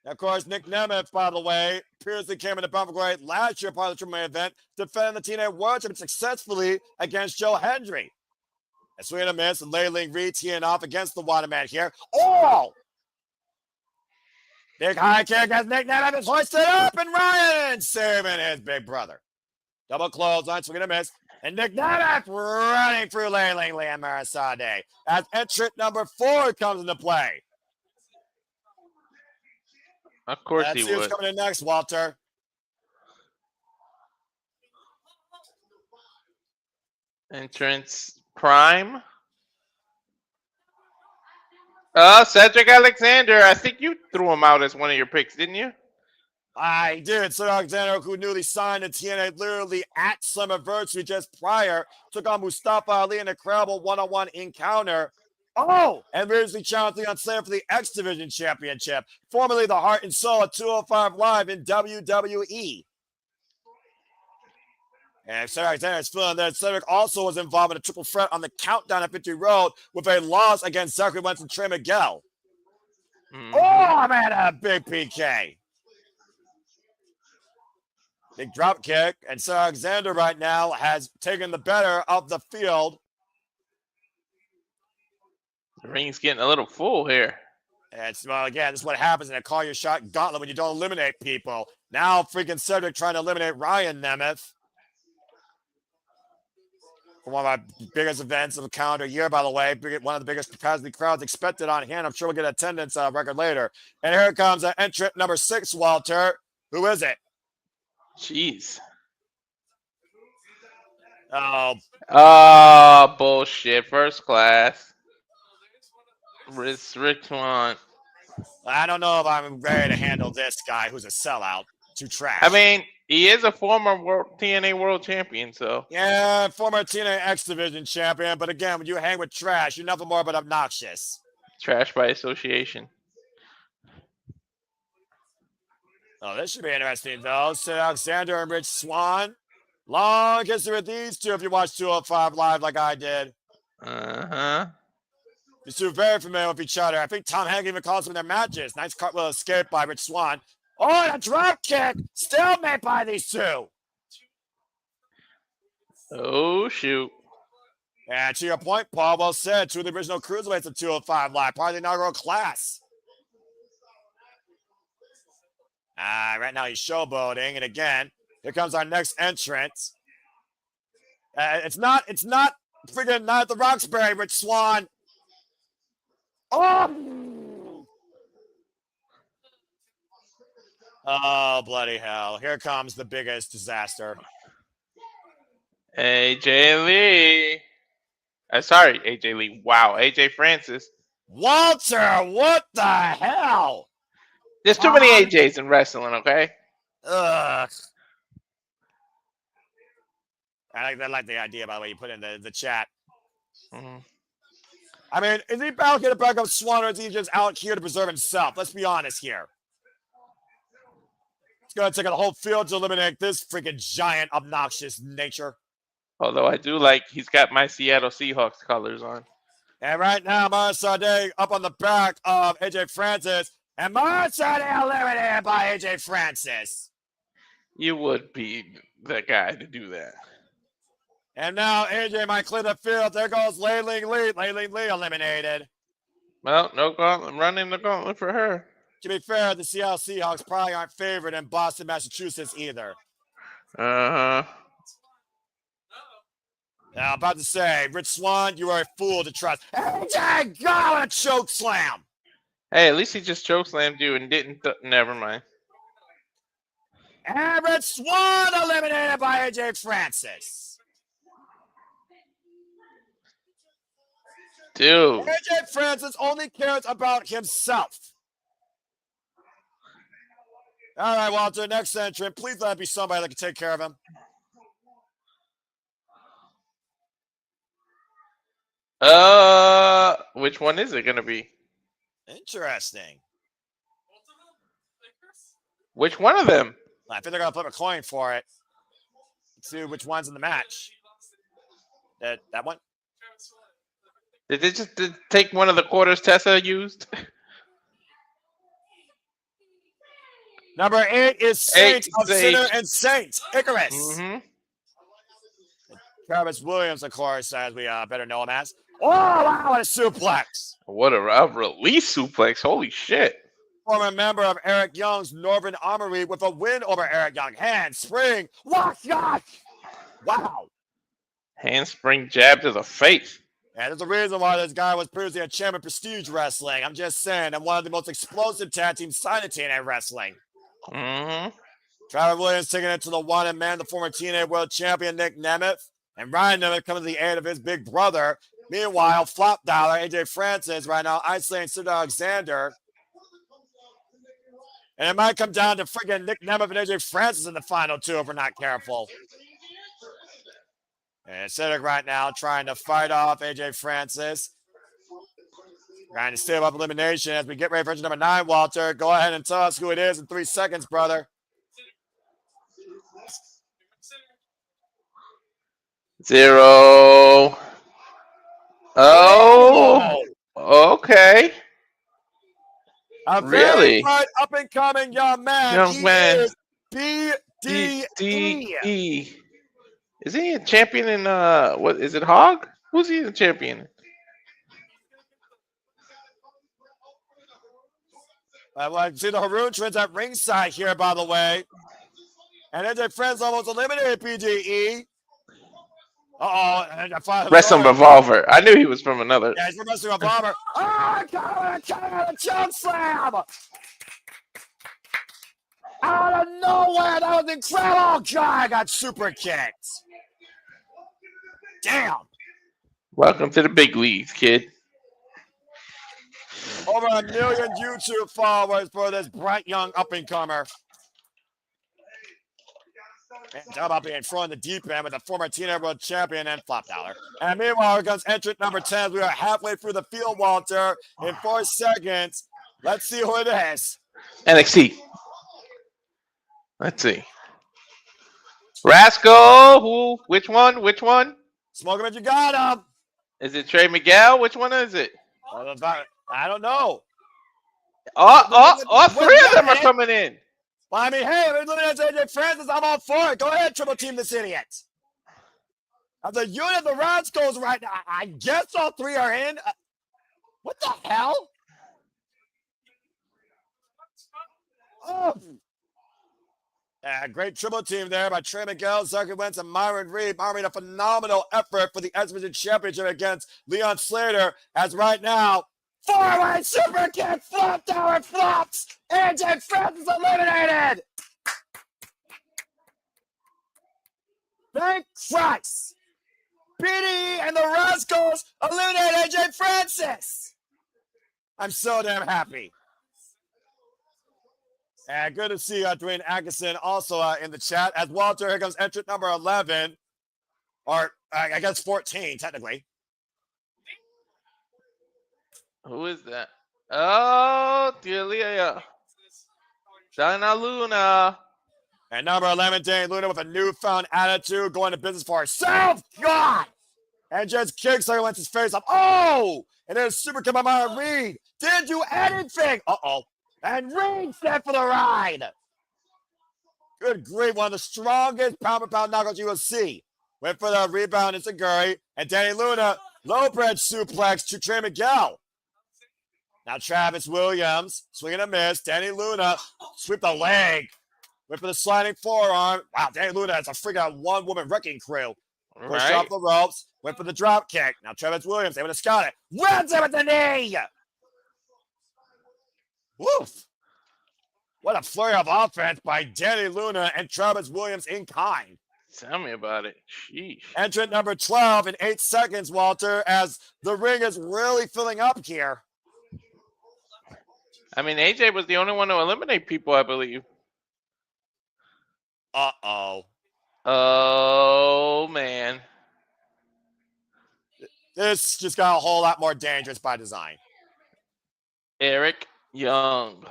Of course, Nick Nemeth, by the way, previously came into Buffalo Great last year, part of the triple main event, defending the TNA World Championship successfully against Joe Hendry. A swing and a miss, and Layling Reed teeing off against the Waterman here. Oh! Big high kick as Nick Nemeth is hoisted up, and Ryan saving his big brother. Double clothesline, swing and a miss. And Nick Nemeth running through Layling Lee and Marasade as entrant number 4 comes into play. Of course Let's he see who's would. coming in next, Walter. Entrance Prime. Cedric Alexander. I think you threw him out as one of your picks, didn't you? I did. Cedric Alexander, who newly signed in TNA literally at Summerversary just prior, took on Mustafa Ali in a incredible one-on-one encounter. Oh! And recently challenged Leon Slater for the X Division Championship, formerly the Heart and Soul at 205 Live in WWE. And Cedric Alexander is feeling that Cedric also was involved in a triple threat on the Countdown at Victory Road with a loss against Zachary Wentz and Trey Miguel. Oh, man, a big PK. Big drop kick. And Cedric Alexander right now has taken the better of the field. The ring's getting a little full here. And well, again, this is what happens in a call your shot gauntlet when you don't eliminate people. Now freaking Cedric trying to eliminate Ryan Nemeth. For one of our biggest events of the calendar year, by the way. One of the biggest capacity crowds expected on hand. I'm sure we'll get attendance record later. And here comes entrant number 6, Walter. Who is it? Jeez. Oh, bullshit. First class. Richmond. I don't know if I'm ready to handle this guy who's a sellout. Too trash. I mean, he is a former TNA World Champion, so. Yeah, former TNA X Division champion. But again, when you hang with trash, you're nothing more but obnoxious. Trash by association. Oh, this should be interesting, though. Sid Alexander and Rich Swann. Long history with these two if you watch 205 Live like I did. Uh-huh. These two are very familiar with each other. I think Tom Hagen even calls them their matches. Nice cartwheel escape by Rich Swann. Oh, and a drop kick. Stalemate by these two. Oh, shoot. And to your point, Paul, well said. Two of the original cruiserweights of 205 Live, part of the inaugural class. Right now he's showboating. And again, here comes our next entrant. It's not freaking Night the Roxbury, Rich Swann. Oh, bloody hell. Here comes the biggest disaster. AJ Lee. Sorry, AJ Lee. Wow, AJ Francis. Walter, what the hell? There's too many AJs in wrestling, okay? Ugh. I like the idea, by the way, you put in the chat. Mhm. I mean, is he out here to back up Swan, or is he just out here to preserve himself? Let's be honest here. It's going to take a whole field to eliminate this freaking giant, obnoxious nature. Although I do like he's got my Seattle Seahawks colors on. And right now, Marsade up on the back of AJ Francis. And Marsade eliminated by AJ Francis. You would be the guy to do that. And now AJ might clear the field. There goes Layling Lee. Layling Lee eliminated. Well, no gauntlet, running the gauntlet for her. To be fair, the Seattle Seahawks probably aren't favored in Boston, Massachusetts either. Uh-huh. Now, I'm about to say, Rich Swann, you are a fool to trust. AJ got a choke slam. Hey, at least he just chokeslammed you and didn't. Never mind. And Rich Swann eliminated by AJ Francis. Dude. AJ Francis only cares about himself. All right, Walter, next entrant. Please let it be somebody that can take care of him. Which one is it gonna be? Interesting. Which one of them? I think they're gonna flip a coin for it. Let's see which one's in the match. That one? Did they just take one of the quarters Tessa used? Number 8 is Saint of Saint. Sinner and Saint. Icarus. Mm-hmm. Travis Williams, of course, as we better know him as. Oh, wow, what a suplex. What a release suplex. Holy shit. Former member of Eric Young's Northern Armory with a win over Eric Young. Handspring. What? Wow. Handspring jab to the face. And there's a reason why this guy was previously a champion of Prestige Wrestling. I'm just saying, and one of the most explosive tag teams signed in TNA Wrestling. Mm-hmm. Travis Williams taking it to the one-and man, the former TNA World Champion Nick Nemeth. And Ryan Nemeth coming to the aid of his big brother. Meanwhile, Flop Dollar, AJ Francis right now isolating Sid Alexander. And it might come down to friggin' Nick Nemeth and AJ Francis in the final two if we're not careful. And Cedric right now trying to fight off AJ Francis. Trying to stay up elimination as we get ready for engine number 9, Walter. Go ahead and tell us who it is in 3 seconds, brother. 0. Oh, okay. A Really? very bright up-and-coming young man. Young man. Is BDE. E. Is he a champion in what is it, Hog? Who's he the champion? I see the Haroon Twins at ringside here, by the way. And AJ Friends almost eliminated PGE. Wrestling Revolver. I knew he was from another. Yeah, he's from Wrestling Revolver. Oh, got a choke slam! Out of nowhere, that was incredible. Oh, God, I got super kicked. Damn. Welcome to the big leagues, kid. Over 1 million YouTube followers for this bright young up-and-comer. And talk about being thrown in the deep end with the former TNA World Champion and Flop Dollar. And meanwhile, here comes entrant number 10. We are halfway through the field, Walter. In 4 seconds, let's see who it is. NXT. Let's see. Rascal. Who? Which one? Which one? Smoke him if you got him. Is it Trey Miguel? Which one is it? I don't know. All 3 of them are coming in. Well, I mean, hey, if it's AJ Francis, I'm all for it. Go ahead, triple team this idiot. Of the unit of the Rascals right now, I guess all 3 are in. What the hell? Oh. Great triple team there by Trey Miguel, Zucker Wentz, and Myron Reed. Myron Reed, a phenomenal effort for the Edmonton Championship against Leon Slater. As right now, 4-way super kick, flop tower flops. AJ Francis eliminated. Thank Christ. BDE and the Rascals eliminate AJ Francis. I'm so damn happy. And good to see Dwayne Atkinson also in the chat. As Walter, here comes entrant number 11. Or I guess 14, technically. Who is that? Oh, Delia. Dana Luna. And number 11, Dana Luna with a newfound attitude, going to business for herself. God! And just kicks her, lets his face up. Oh! And then super kick by Myron Reed. Didn't do anything. Uh-oh. And Reed set for the ride. Good grief, one of the strongest pound-for-pound knockouts you will see. Went for the rebound, it's a Guri. And Danny Luna, low bridge suplex to Trey Miguel. Now Travis Williams, swinging a miss. Danny Luna, sweep the leg. Went for the sliding forearm. Wow, Danny Luna has a freaking one-woman wrecking crew. Pushed off the ropes. Went for the drop kick. Now Travis Williams able to scout it. Runs it with the knee. Woof. What a flurry of offense by Danny Luna and Travis Williams in kind. Tell me about it. Sheesh. Entrant number 12 in 8 seconds, Walter, as the ring is really filling up here. I mean, AJ was the only one to eliminate people, I believe. Uh-oh. Oh, man. This just got a whole lot more dangerous by design. Eric Young.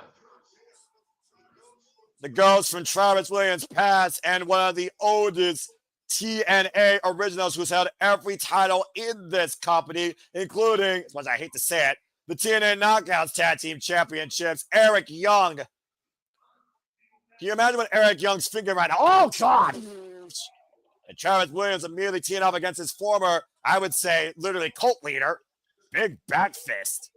The ghost from Travis Williams' past and one of the oldest TNA originals who's held every title in this company, including, as much as I hate to say it, the TNA Knockouts Tag Team Championships, Eric Young. Can you imagine what Eric Young's thinking right now? Oh, God! And Travis Williams immediately teeing up against his former, I would say, literally cult leader, Big Back Fist.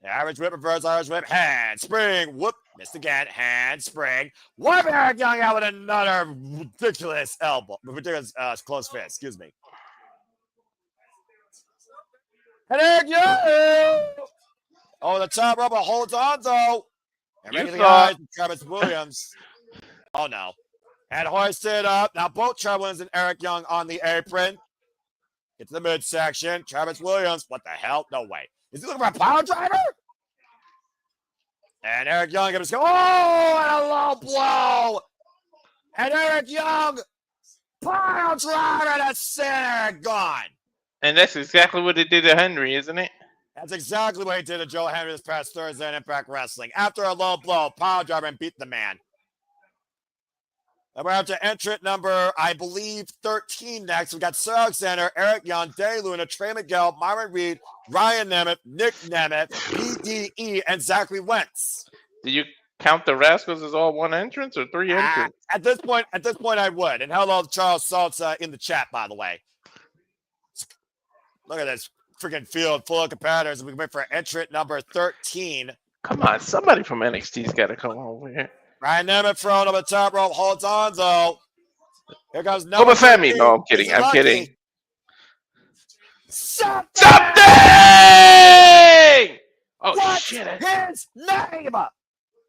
The Irish whip, reverse Irish whip, hand spring, whoop, missed again, hand spring. Wipe Eric Young out with another ridiculous close fist, excuse me. And Eric Young! Oh, the top rope holds on, though. And making the eyes of Travis Williams. Oh, no. And hoisted up. Now both Travis Williams and Eric Young on the apron. Get to the midsection. Travis Williams, what the hell? No way. Is he looking for a power driver? And Eric Young gives go. Oh, and a low blow. And Eric Young, power driver to center, gone. And that's exactly what it did to Henry, isn't it? That's exactly what he did to Joe Henry this past Thursday in Impact Wrestling. After a low blow, power driver and beat the man. And we're up to entrant number, I believe, 13 next. We got Sir Alexander, Eric Young, Danny Luna, Trey Miguel, Myron Reed, Ryan Nemeth, Nick Nemeth, BDE, and Zachary Wentz. Did you count the Rascals as all one entrance or 3 entrants? At this point, I would. And hello to Charles Saltz in the chat, by the way. Look at this freaking field full of competitors. We went for entrant number 13. Come on, somebody from NXT's got to come over here. Ryan Nemeth thrown over the top rope, holds on though. Here comes number Femi. No, I'm kidding. I'm kidding. Something! Oh, What's shit. his name?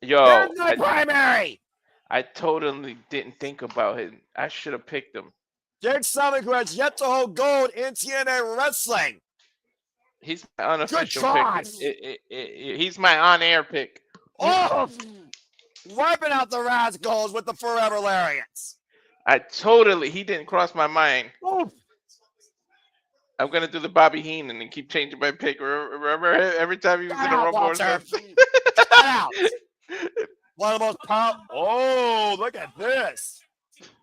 Yo, There's my primary. I totally didn't think about it. I should have picked him. Jake Summon, who has yet to hold gold in TNA Wrestling. He's my unofficial try. pick. He's my on-air pick. Oh! Wiping out the Rascals with the Forever Lariats. He didn't cross my mind. Oh. I'm going to do the Bobby Heenan and keep changing my pick. Remember every time he was in a Rumble or something? Out. One of the most powerful. Oh, look at this.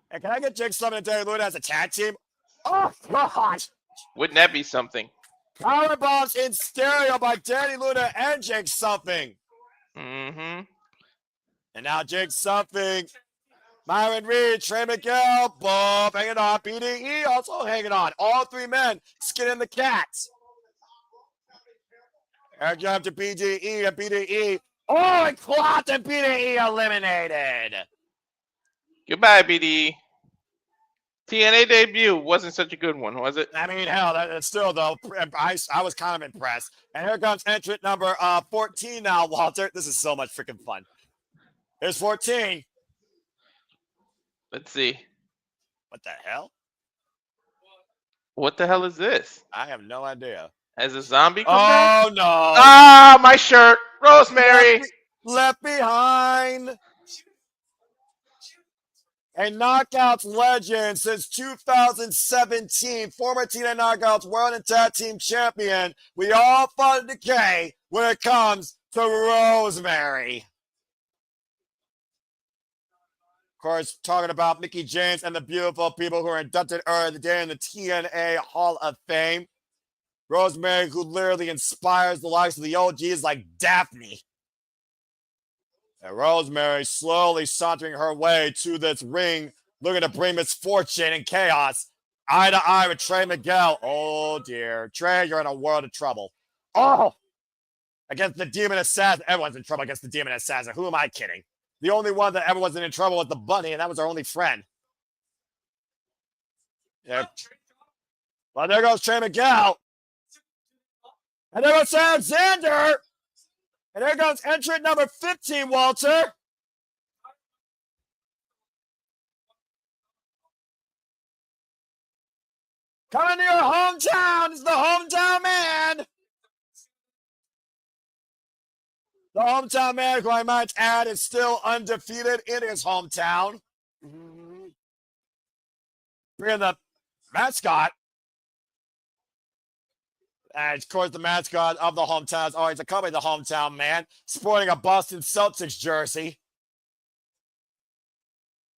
And can I get Jake Summon and Danny Luna as a tag team? Oh, God. Wouldn't that be something? Power bombs in stereo by Danny Luna and Jake Something. Mm-hmm. And now Jake Something, Myron Reed, Trey Miguel, Bob hanging on, BDE also hanging on. All 3 men skinning the cat. Eric Young to BDE and BDE. Oh, and clocked and BDE eliminated. Goodbye, BDE. TNA debut wasn't such a good one, was it? I mean, hell, that's still, though, I was kind of impressed. And here comes entrant number 14 now, Walter. This is so much freaking fun. Here's 14. Let's see. What the hell? What the hell is this? I have no idea. As a zombie come Oh, back? no. Ah, my shirt. Rosemary. Left behind. a Knockouts legend since 2017, former TNA Knockouts World and Tag Team Champion. We all fought decay when it comes to Rosemary. Of course, talking about Mickie James and the beautiful people who are inducted earlier today in the TNA Hall of Fame. Rosemary, who literally inspires the likes of the OGs like Daphne. And Rosemary slowly sauntering her way to this ring, looking to bring misfortune and chaos eye to eye with Trey Miguel. Oh dear. Trey, you're in a world of trouble. Oh! Against the Demon Assassin. Everyone's in trouble against the Demon Assassin. Who am I kidding? The only one that ever wasn't in trouble was the Bunny, and that was our only friend. Yeah. Well, there goes Trey Miguel. And there goes Alexander. And there goes entrant number 15, Walter. Coming to your hometown is the hometown man. The hometown man, who I might add, is still undefeated in his hometown. Bringing the mascot. And of course, the mascot of the hometown is always accompanied the hometown man, sporting a Boston Celtics jersey.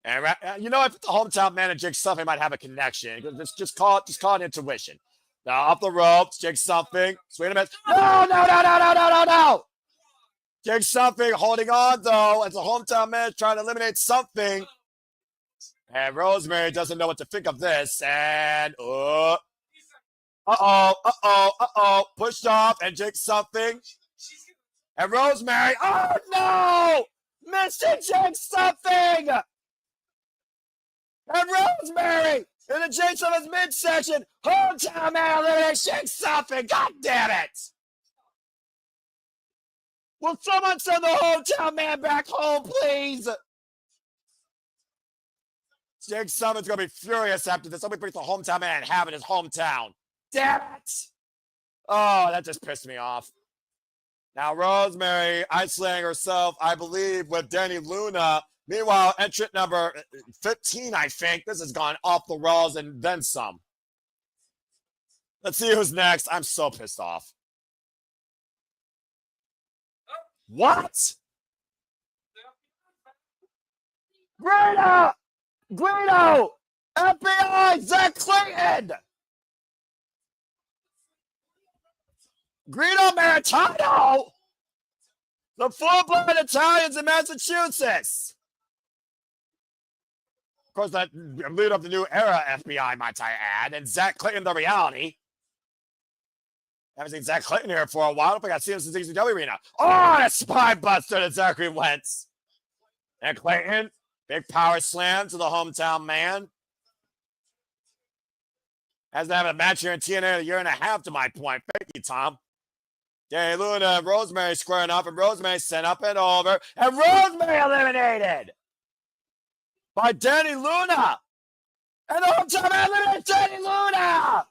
And you know, if the hometown man and Jake Something might have a connection, just call it intuition. Now up the ropes, Jake Something. Wait a minute. No. Jake Something holding on though, as the hometown man is trying to eliminate Something. And Rosemary doesn't know what to think of this. And pushed off, and Jake Something. And Rosemary, oh no! Mr. Jake Something! And Rosemary in the Jake Something's midsection. Hometown man eliminates Jake Something. God damn it! Will someone send the hometown man back home, please? Jake Something's gonna be furious after this. Somebody brings the hometown man and have it in his hometown. Damn it! Oh, that just pissed me off. Now, Rosemary isolating herself, I believe, with Danny Luna. Meanwhile, entrant number 15, I think. This has gone off the rails and then some. Let's see who's next. I'm so pissed off. What? Guido! FBI! Zach Clayton! Guido Maritano! The full-blood Italians in Massachusetts! Of course, that lead up the new era FBI, might I add, and Zach Clayton, the reality. Haven't seen Zach Clayton here for a while. I don't think I've seen him since ECW Arena. Oh, a spine buster to Zachary Wentz. And Clayton, big power slam to the hometown man. Hasn't had a match here in TNA in a year and a half, to my point. Thank you, Tom. Danny Luna and Rosemary squaring up, and Rosemary sent up and over, and Rosemary eliminated by Danny Luna. And the hometown man eliminated Danny Luna.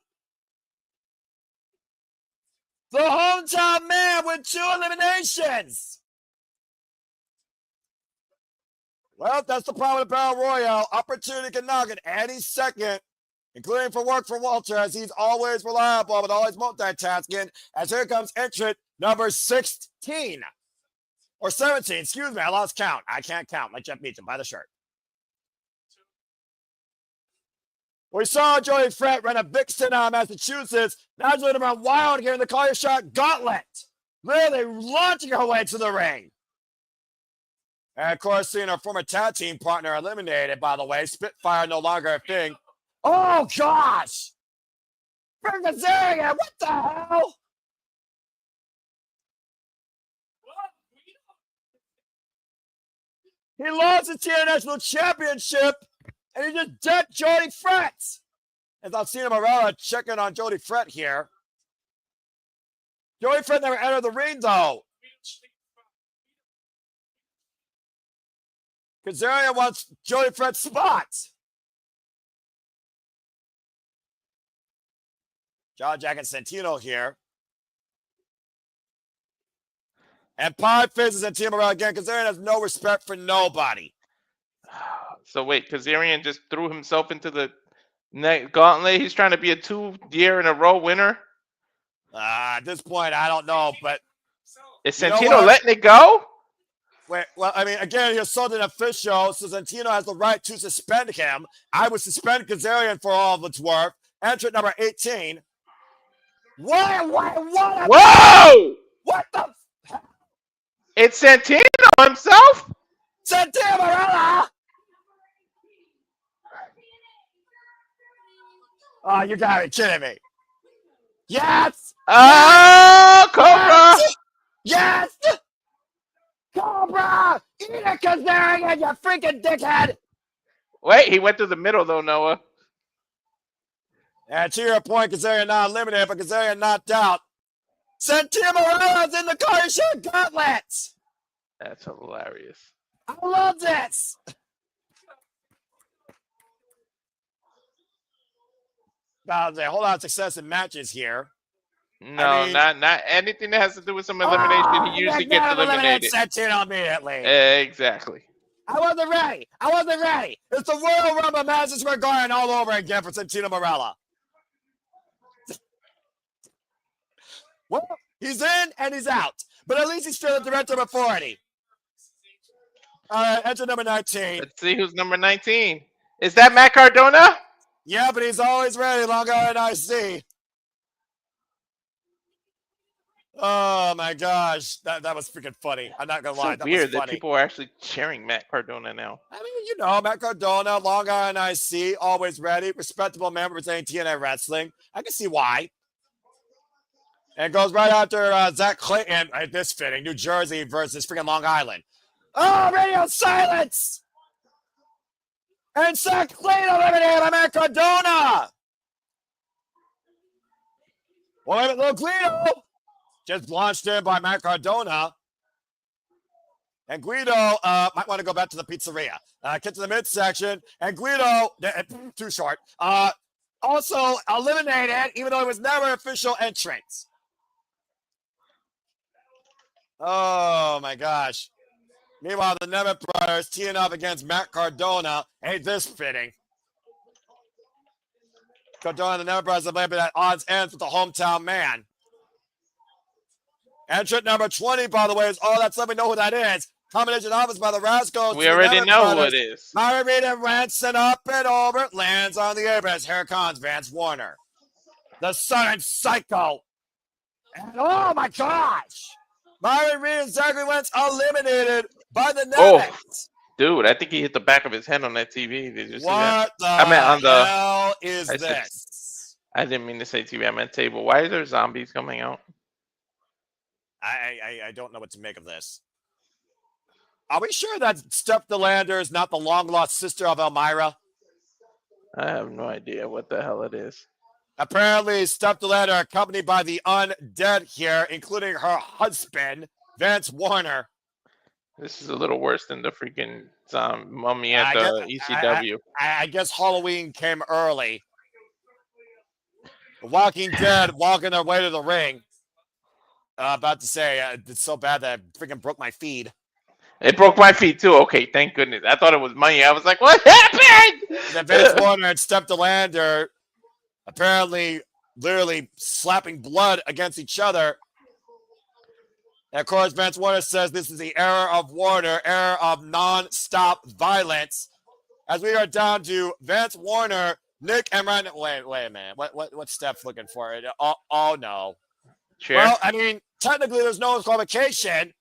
The hometown man with 2 eliminations. Well, that's the problem with the Battle Royale. Opportunity can knock it any second, including for work for Walter, as he's always reliable but always multitasking. As here comes entrant number 16. Or 17, excuse me, I lost count. I can't count like Jeff Meacham by the shirt. We saw Joey Fred run a Vixen out of Massachusetts. Now she's going to run wild here in the Call Your Shot Gauntlet. Literally launching her way to the ring. And of course, seeing her former tag team partner eliminated, by the way. Spitfire no longer a thing. Oh, gosh! Kazarian, what the hell? He lost the TNA National Championship, and he just decked Jody Fret. As I've seen him around checking on Jody Fret here. Jody Fret never entered the ring, though. Kazarian wants Jody Fret's spot. John Jack and Santino here. And Pie faces Santino around again. Kazarian has no respect for nobody. So wait, Kazarian just threw himself into the gauntlet. He's trying to be a 2-year-in-a-row winner. At this point, I don't know, but Is you know Santino what? letting it go? Wait, well, I mean, again, he assaulted an official, so Santino has the right to suspend him. I would suspend Kazarian for all of its worth. Entrant number 18. What? Whoa! What the? It's Santino himself? Santino Marella! Oh, you gotta be kidding me. Yes! Oh, Cobra! Yes! Cobra! Eat it, Kazarian, you freaking dickhead! Wait, he went through the middle, though, Noah. And to your point, Kazarian not eliminated, but Kazarian knocked out. Santino Marella's in the Kaiser Gauntlets! That's hilarious. I love this! About a whole lot of success in matches here. No, I mean- not anything that has to do with some elimination. He usually gets eliminated. Santino immediately. Exactly. I wasn't ready. It's the Royal Rumble Madison Square Garden all over again for Santino Marella. Well, he's in and he's out. But at least he's still the director of authority. All right, enter number 19. Let's see who's number 19. Is that Matt Cardona? Yeah, but he's always ready, Long Island IC. Oh my gosh, that was freaking funny. I'm not gonna lie, So that weird was that funny. people are actually cheering Matt Cardona now. I mean, you know, Matt Cardona, Long Island IC, always ready, respectable man representing TNA wrestling. I can see why. And goes right after Zach Clayton. This fitting, New Jersey versus freaking Long Island. Oh, radio silence! And Zach Clayton eliminated by Matt Cardona. Well, little Guido just launched in by Matt Cardona. And Guido might want to go back to the pizzeria. Get to the midsection. And Guido, too short, also eliminated, even though it was never official entrance. Oh, my gosh. Meanwhile, the Nemeth brothers teeing up against Matt Cardona. Ain't this fitting? Cardona and the Nemeth brothers have been at odds ends with the hometown man. Entrant number 20, by the way, is let's let me know who that is. Combination offense by the Rascals. We already know who it is. Margarita Ranson up and over. Lands on the apron. Here comes Vance Warner. The Southern Psycho. And oh my gosh. Myron Reed and Zachary Wentz eliminated by the Nemeth. Dude, I think he hit the back of his head on that TV. Did you see that? What the on the hell is this? I didn't mean to say TV. I meant table. Why are there zombies coming out? I don't know what to make of this. Are we sure that Steph DeLander is not the long-lost sister of Elmira? I have no idea what the hell it is. Apparently, Steph DeLander accompanied by the undead here, including her husband, Vance Warner. This is a little worse than the freaking mummy at the ECW. I guess Halloween came early. The Walking Dead walking their way to the ring. About to say, it's so bad that I freaking broke my feed. It broke my feet too. Okay, thank goodness. I thought it was money. I was like, what happened? The Vance Warner and Steph DeLander apparently literally slapping blood against each other. And of course, Vance Warner says this is the era of Warner, era of non-stop violence. As we are down to Vance Warner, Nick and Ryan. Wait a minute. What's Steph looking for? Oh no. Sure. Well, I mean, technically there's no qualification.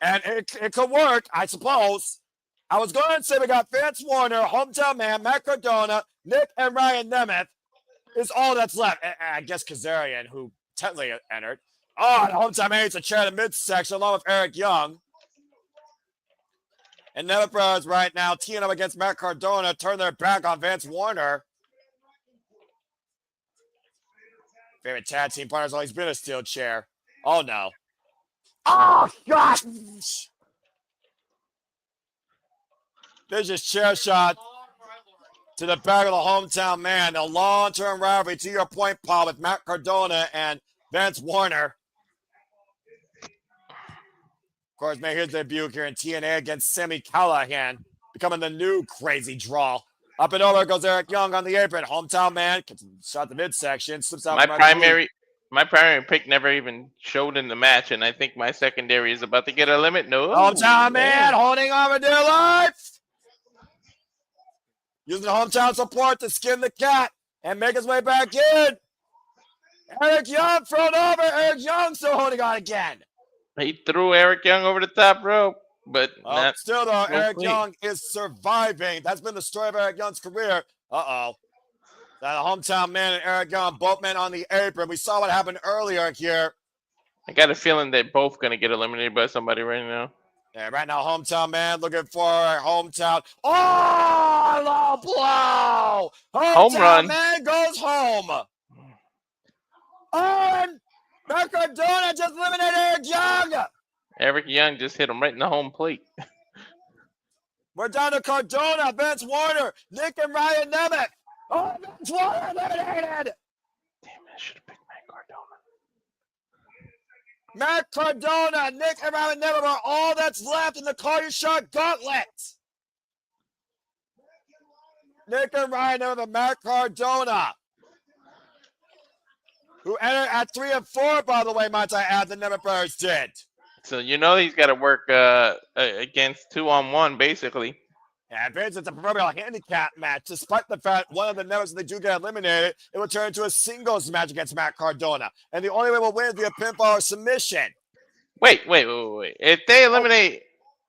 And it could work, I suppose. I was going to say we got Vance Warner, hometown man, Matt Cardona, Nick and Ryan Nemeth is all that's left. I guess Kazarian, who technically entered. Oh, the hometown man is a chair in the midsection along with Eric Young. And Nemeth brothers right now teeing up against Matt Cardona, turn their back on Vance Warner. Favorite tag team partner's always been a steel chair. Oh no. Oh God! There's just chair shot to the back of the hometown man. A long-term rivalry, to your point, Paul, with Matt Cardona and Vance Warner. Of course, made his debut here in TNA against Sami Callihan. becoming the new crazy draw. Up and over goes Eric Young on the apron. Hometown man gets shot the midsection, slips out. My primary pick never even showed in the match, and I think my secondary is about to get a limit. No. Hometown man holding on for dear life. Using the hometown support to skin the cat and make his way back in. Eric Young thrown over. Eric Young still holding on again. He threw Eric Young over the top rope, but still though, Eric Young is surviving. That's been the story of Eric Young's career. The hometown man and Eric Young, both men on the apron. We saw what happened earlier here. I got a feeling they're both going to get eliminated by somebody right now. Yeah, right now, hometown man looking for hometown. Oh, low blow! Home run. Man goes home. And Cardona just eliminated Eric Young. Eric Young just hit him right in the home plate. We're down to Cardona, Vince Warner, Nick and Ryan Nemeth. Oh, Vince Warner eliminated. Damn, I should have picked Cardona. Matt Cardona, Nick and Ryan Nemeth are all that's left in the Call Your Shot gauntlet. Nick and Ryan Nemeth and Matt Cardona, who entered at 3 and 4, by the way, might I add, the Nemeth brothers did. So you know he's got to work against 2-on-1, basically. Yeah, Vince, it's a proverbial handicap match. Despite the fact one of the Nemeths, they do get eliminated, it will turn into a singles match against Matt Cardona. And the only way we'll win is via pinfall or submission. Wait. If they eliminate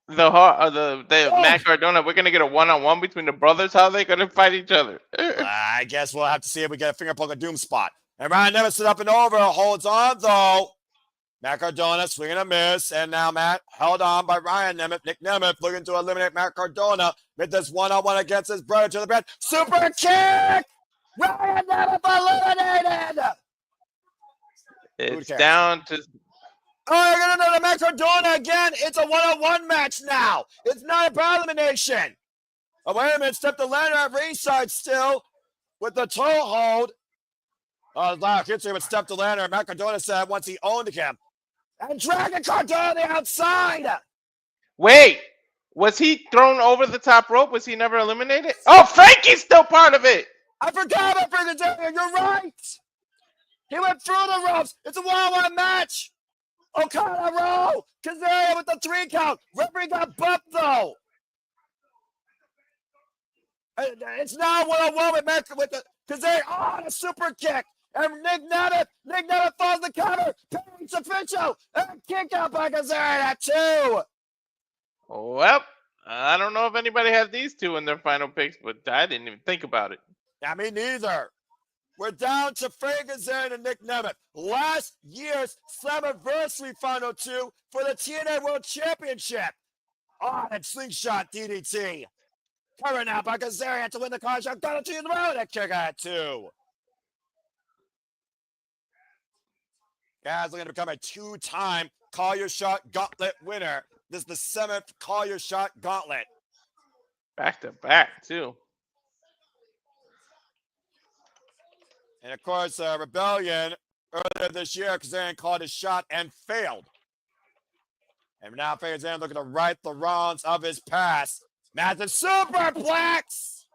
Matt Cardona, we're going to get a 1-on-1 between the brothers? How are they going to fight each other? I guess we'll have to see if we get a finger poke of doom spot. And Ryan Nemeth stood up and over, holds on, though. Matt Cardona swinging a miss, and now Matt held on by Ryan Nemeth. Nick Nemeth looking to eliminate Matt Cardona with this 1-on-1 against his brother to the bed. Super kick! Ryan Nemeth eliminated! It's down to... Oh, no, Matt Cardona again. It's a 1-on-1 match now. It's not about elimination. Oh, wait a minute. Step the ladder at ringside still with the toe hold. Oh, Larry Kitzer would step the ladder. Matt Cardona said once he owned him. And dragging Cardona on the outside. Wait, was he thrown over the top rope? Was he never eliminated? Oh, Frankie's still part of it. I forgot about Frankie. You're right. He went through the ropes. It's a 1-on-1 match. O'Connor roll. Kazarian with the 3 count. Referee got bumped though. It's now 1-on-1 with Matt with the Kazarian. Oh, the super kick. And Nick Nemeth falls the cover. It's official. And kick out by Kazarian at 2. Well, I don't know if anybody has these two in their final picks, but I didn't even think about it. Yeah, me neither. We're down to Frank Kazarian and Nick Nemeth. Last year's Slammiversary Final 2 for the TNA World Championship. Oh, and slingshot DDT. Covered now by Kazarian to win the contract. Got it to the road. That kick at 2. Guys, looking to become a 2-time Call Your Shot Gauntlet winner. This is the 7th Call Your Shot Gauntlet. Back to back, too. And, of course, Rebellion earlier this year, Kazarian called his shot and failed. And now Kazarian looking to right the wrongs of his past. Massive superplex!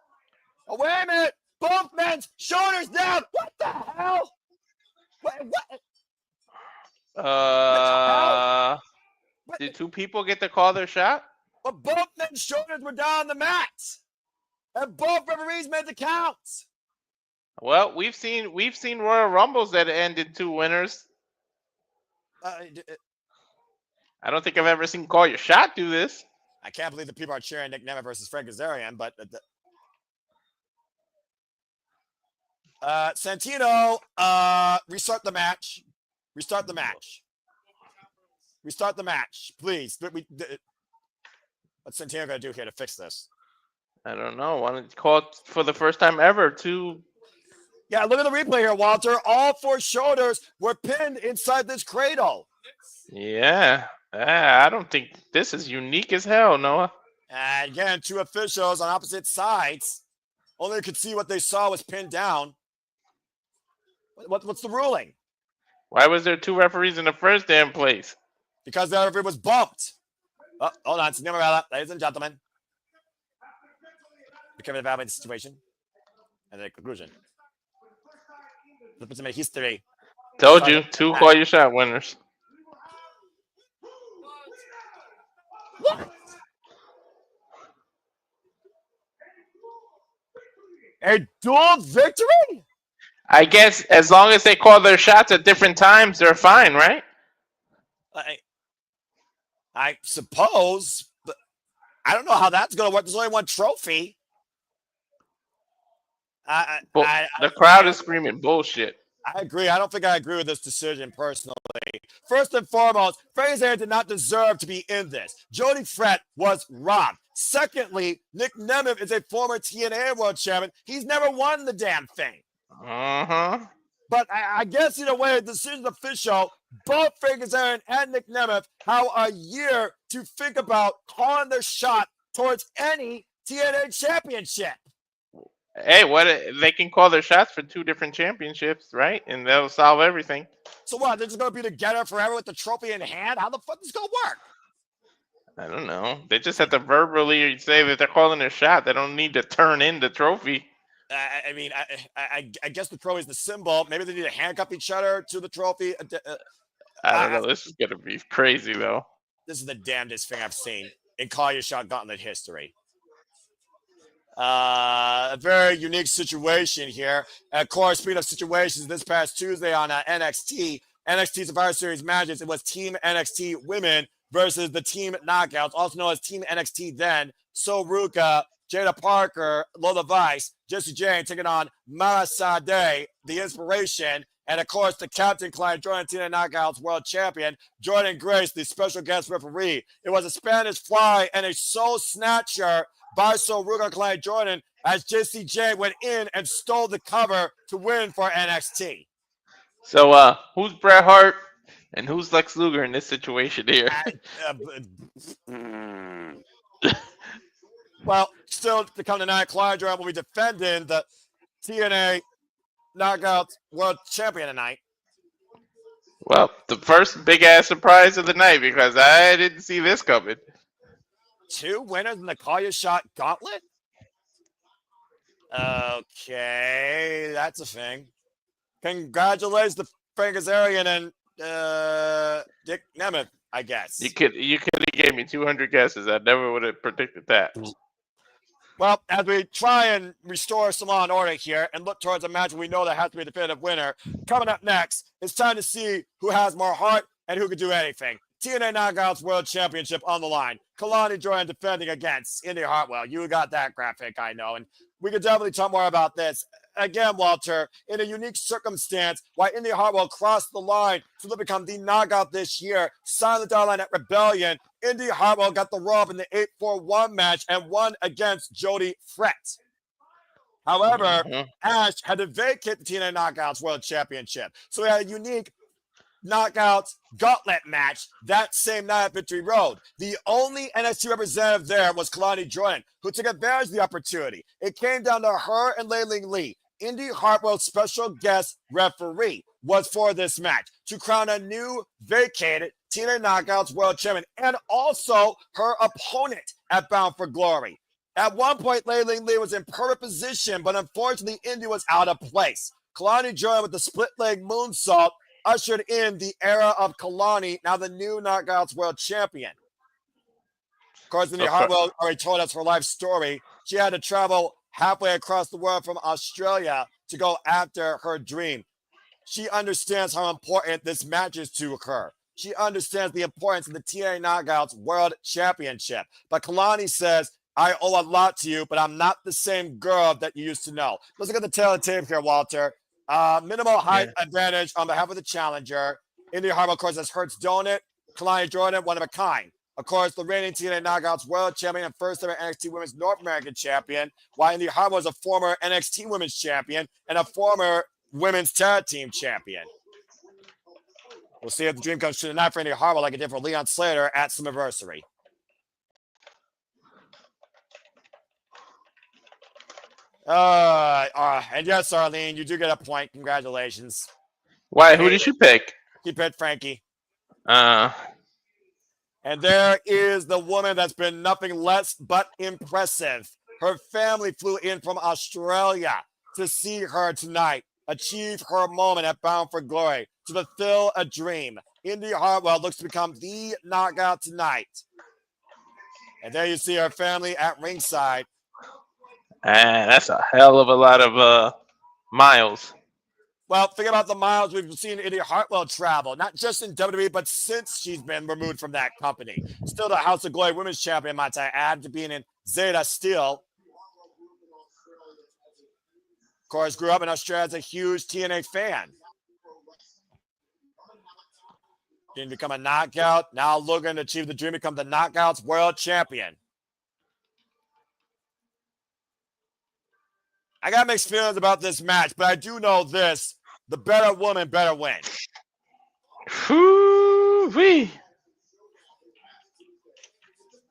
Oh, wait a minute! Both men's shoulders down! What the hell? What? Did 2 people get to call their shot? But both men's shoulders were down on the mat. And both referees made the counts. Well, we've seen Royal Rumbles that ended 2 winners. I don't think I've ever seen Call Your Shot do this. I can't believe the people are cheering Nick Nemeth versus Frank Kazarian, but Santino, restart the match. Restart the match. Restart the match, please. What's Santino going to do here to fix this? I don't know. Why don't you call it for the first time ever to... Yeah, look at the replay here, Walter. All 4 shoulders were pinned inside this cradle. Yeah. I don't think this is unique as hell, Noah. And again, 2 officials on opposite sides. Only could see what they saw was pinned down. What's the ruling? Why was there 2 referees in the first damn place? Because the referee was bumped. Oh, hold on. Ladies and gentlemen. becoming evaluate the situation and the conclusion. The ultimate history. Told you, 2 call your shot winners. What? A dual victory? I guess as long as they call their shots at different times, they're fine, right? I suppose, but I don't know how that's going to work. There's only one trophy. The crowd is screaming bullshit. I agree. I don't think I agree with this decision personally. First and foremost, Fraser did not deserve to be in this. Jody Fret was robbed. Secondly, Nick Nemeth is a former TNA world champion. He's never won the damn thing. But I guess in a way, the decision's official. Both Kazarian and Nick Nemeth have a year to think about calling their shot towards any TNA championship. Hey, what they can call their shots for 2 different championships, right? And that'll solve everything. So what? They're just gonna be together forever with the trophy in hand? How the fuck is this gonna work? I don't know. They just have to verbally say that they're calling their shot. They don't need to turn in the trophy. I mean, I guess the trophy is the symbol. Maybe they need to handcuff each other to the trophy. I don't know. This is gonna be crazy, though. This is the damnedest thing I've seen in Call Your Shot Gauntlet history. A very unique situation here. Of course, speaking of situations, this past Tuesday on NXT Survivor Series matches, it was Team NXT Women versus the Team Knockouts, also known as Team NXT then. So Ruka, Jada Parker, Lola Vice, Jessie Jane taking on Mara Sade, the Inspiration, and of course the Captain Klein Jordan, TNA Knockouts World Champion, Jordan Grace, the special guest referee. It was a Spanish Fly and a Soul Snatcher by So Ruka Klein Jordan as Jessie Jane went in and stole the cover to win for NXT. So, who's Bret Hart and who's Lex Luger in this situation here? Well, still to come tonight, Klein Jordan will be defending the TNA Knockouts World Champion tonight. Well, the first big-ass surprise of the night because I didn't see this coming. 2 winners in the Call Your Shot Gauntlet? Okay, that's a thing. Congratulations to Frank Kazarian and Dick Nemeth, I guess. You could have gave me 200 guesses. I never would have predicted that. Well, as we try and restore some law and order here and look towards a match we know there has to be a definitive winner, coming up next, it's time to see who has more heart and who can do anything. TNA Knockouts World Championship on the line. Kelani Jordan defending against Indi Hartwell. You got that graphic, I know. And we could definitely talk more about this. Again, Walter, in a unique circumstance, why Indi Hartwell crossed the line to become the knockout this year, signed the dotted line at Rebellion. Indi Hartwell got the rub in the 8-4-1 match and won against Jody Fret. However, Ash had to vacate the TNA Knockouts World Championship. So we had a unique Knockouts Gauntlet match that same night at Victory Road. The only NXT representative there was Kelani Jordan, who took advantage of the opportunity. It came down to her and Leiling Lee. Indi Hartwell's special guest referee was for this match to crown a new vacated TNA Knockouts World Champion and also her opponent at Bound for Glory. At one point, Leiling Lee was in perfect position, but unfortunately, Indi was out of place. Kelani Jordan with the split leg moonsault ushered in the era of Kelani, now the new Knockouts World Champion. Of course, Indi Hartwell already told us her life story. She had to travel halfway across the world from Australia to go after her dream. She understands how important this match is to her. She understands the importance of the TNA Knockouts World Championship. But Kelani says, I owe a lot to you, but I'm not the same girl that you used to know. Let's look at the tail of the tape here, Walter. Minimal height advantage on behalf of the challenger. Indi Hartwell, of course, has Hurts Donut. Kelani Jordan, one of a kind. Of course, the reigning TNA Knockouts World Champion and first ever NXT Women's North American Champion, while Indi Hartwell is a former NXT Women's Champion and a former Women's Tag Team Champion. We'll see if the dream comes true tonight for Indi Hartwell like it did for Leon Slater at Summiversary. And yes, Arlene, you do get a point. Congratulations. Why? Who did you pick? He picked Frankie. And there is the woman that's been nothing less but impressive. Her family flew in from Australia to see her tonight achieve her moment at Bound for Glory, to fulfill a dream. Indi Hartwell looks to become the knockout tonight. And there you see her family at ringside. And that's a hell of a lot of miles. Well, think about the miles we've seen Indi Hartwell travel, not just in WWE, but since she's been removed from that company. Still the House of Glory Women's Champion, might I add, to being in Zeta Steel. Of course, grew up in Australia as a huge TNA fan. Didn't become a knockout. Now looking to achieve the dream, become the Knockouts World Champion. I got mixed feelings about this match, but I do know this. The better woman better win. Whoo-wee.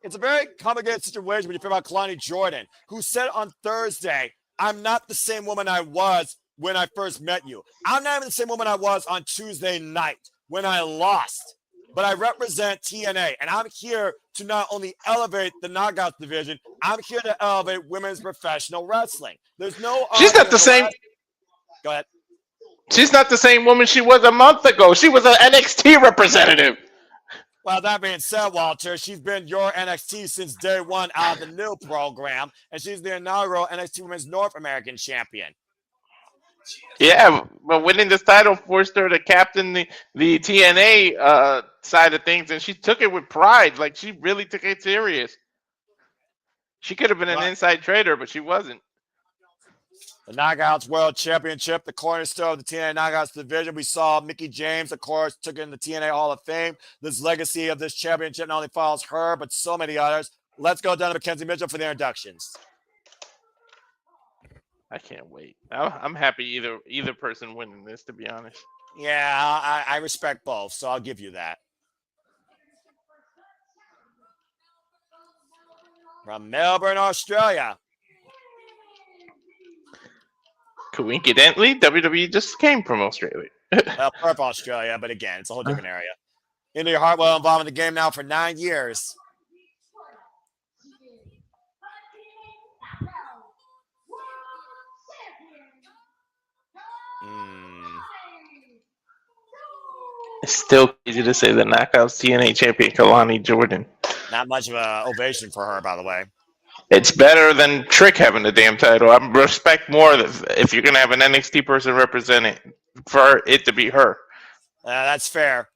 It's a very complicated situation when you think about Kelani Jordan, who said on Thursday, I'm not the same woman I was when I first met you. I'm not even the same woman I was on Tuesday night when I lost. But I represent TNA, and I'm here to not only elevate the Knockouts division, I'm here to elevate women's professional wrestling. There's no... She's not the same... Go ahead. She's not the same woman she was a month ago. She was an NXT representative. Well, that being said, Walter, she's been your NXT since day one out of the new program, and she's the inaugural NXT Women's North American Champion. Yeah, but winning this title forced her to captain the TNA side of things, and she took it with pride. Like, she really took it serious. She could have been an inside trader, but she wasn't. The Knockouts World Championship, the cornerstone of the TNA Knockouts division. We saw Mickie James, of course, took it in the TNA Hall of Fame. This legacy of this championship not only follows her, but so many others. Let's go down to Mackenzie Mitchell for the introductions. I can't wait. I'm happy either person winning this, to be honest. Yeah, I respect both, so I'll give you that. From Melbourne, Australia. Coincidentally, WWE just came from Australia. Well, Perth, Australia, but again, it's a whole different area. Indi Hartwell involved in the game now for 9 years. It's still easy to say the Knockouts TNA champion Kelani Jordan. Not much of an ovation for her, by the way. It's better than Trick having the damn title. I respect more if you're going to have an NXT person represent it, for it to be her. That's fair.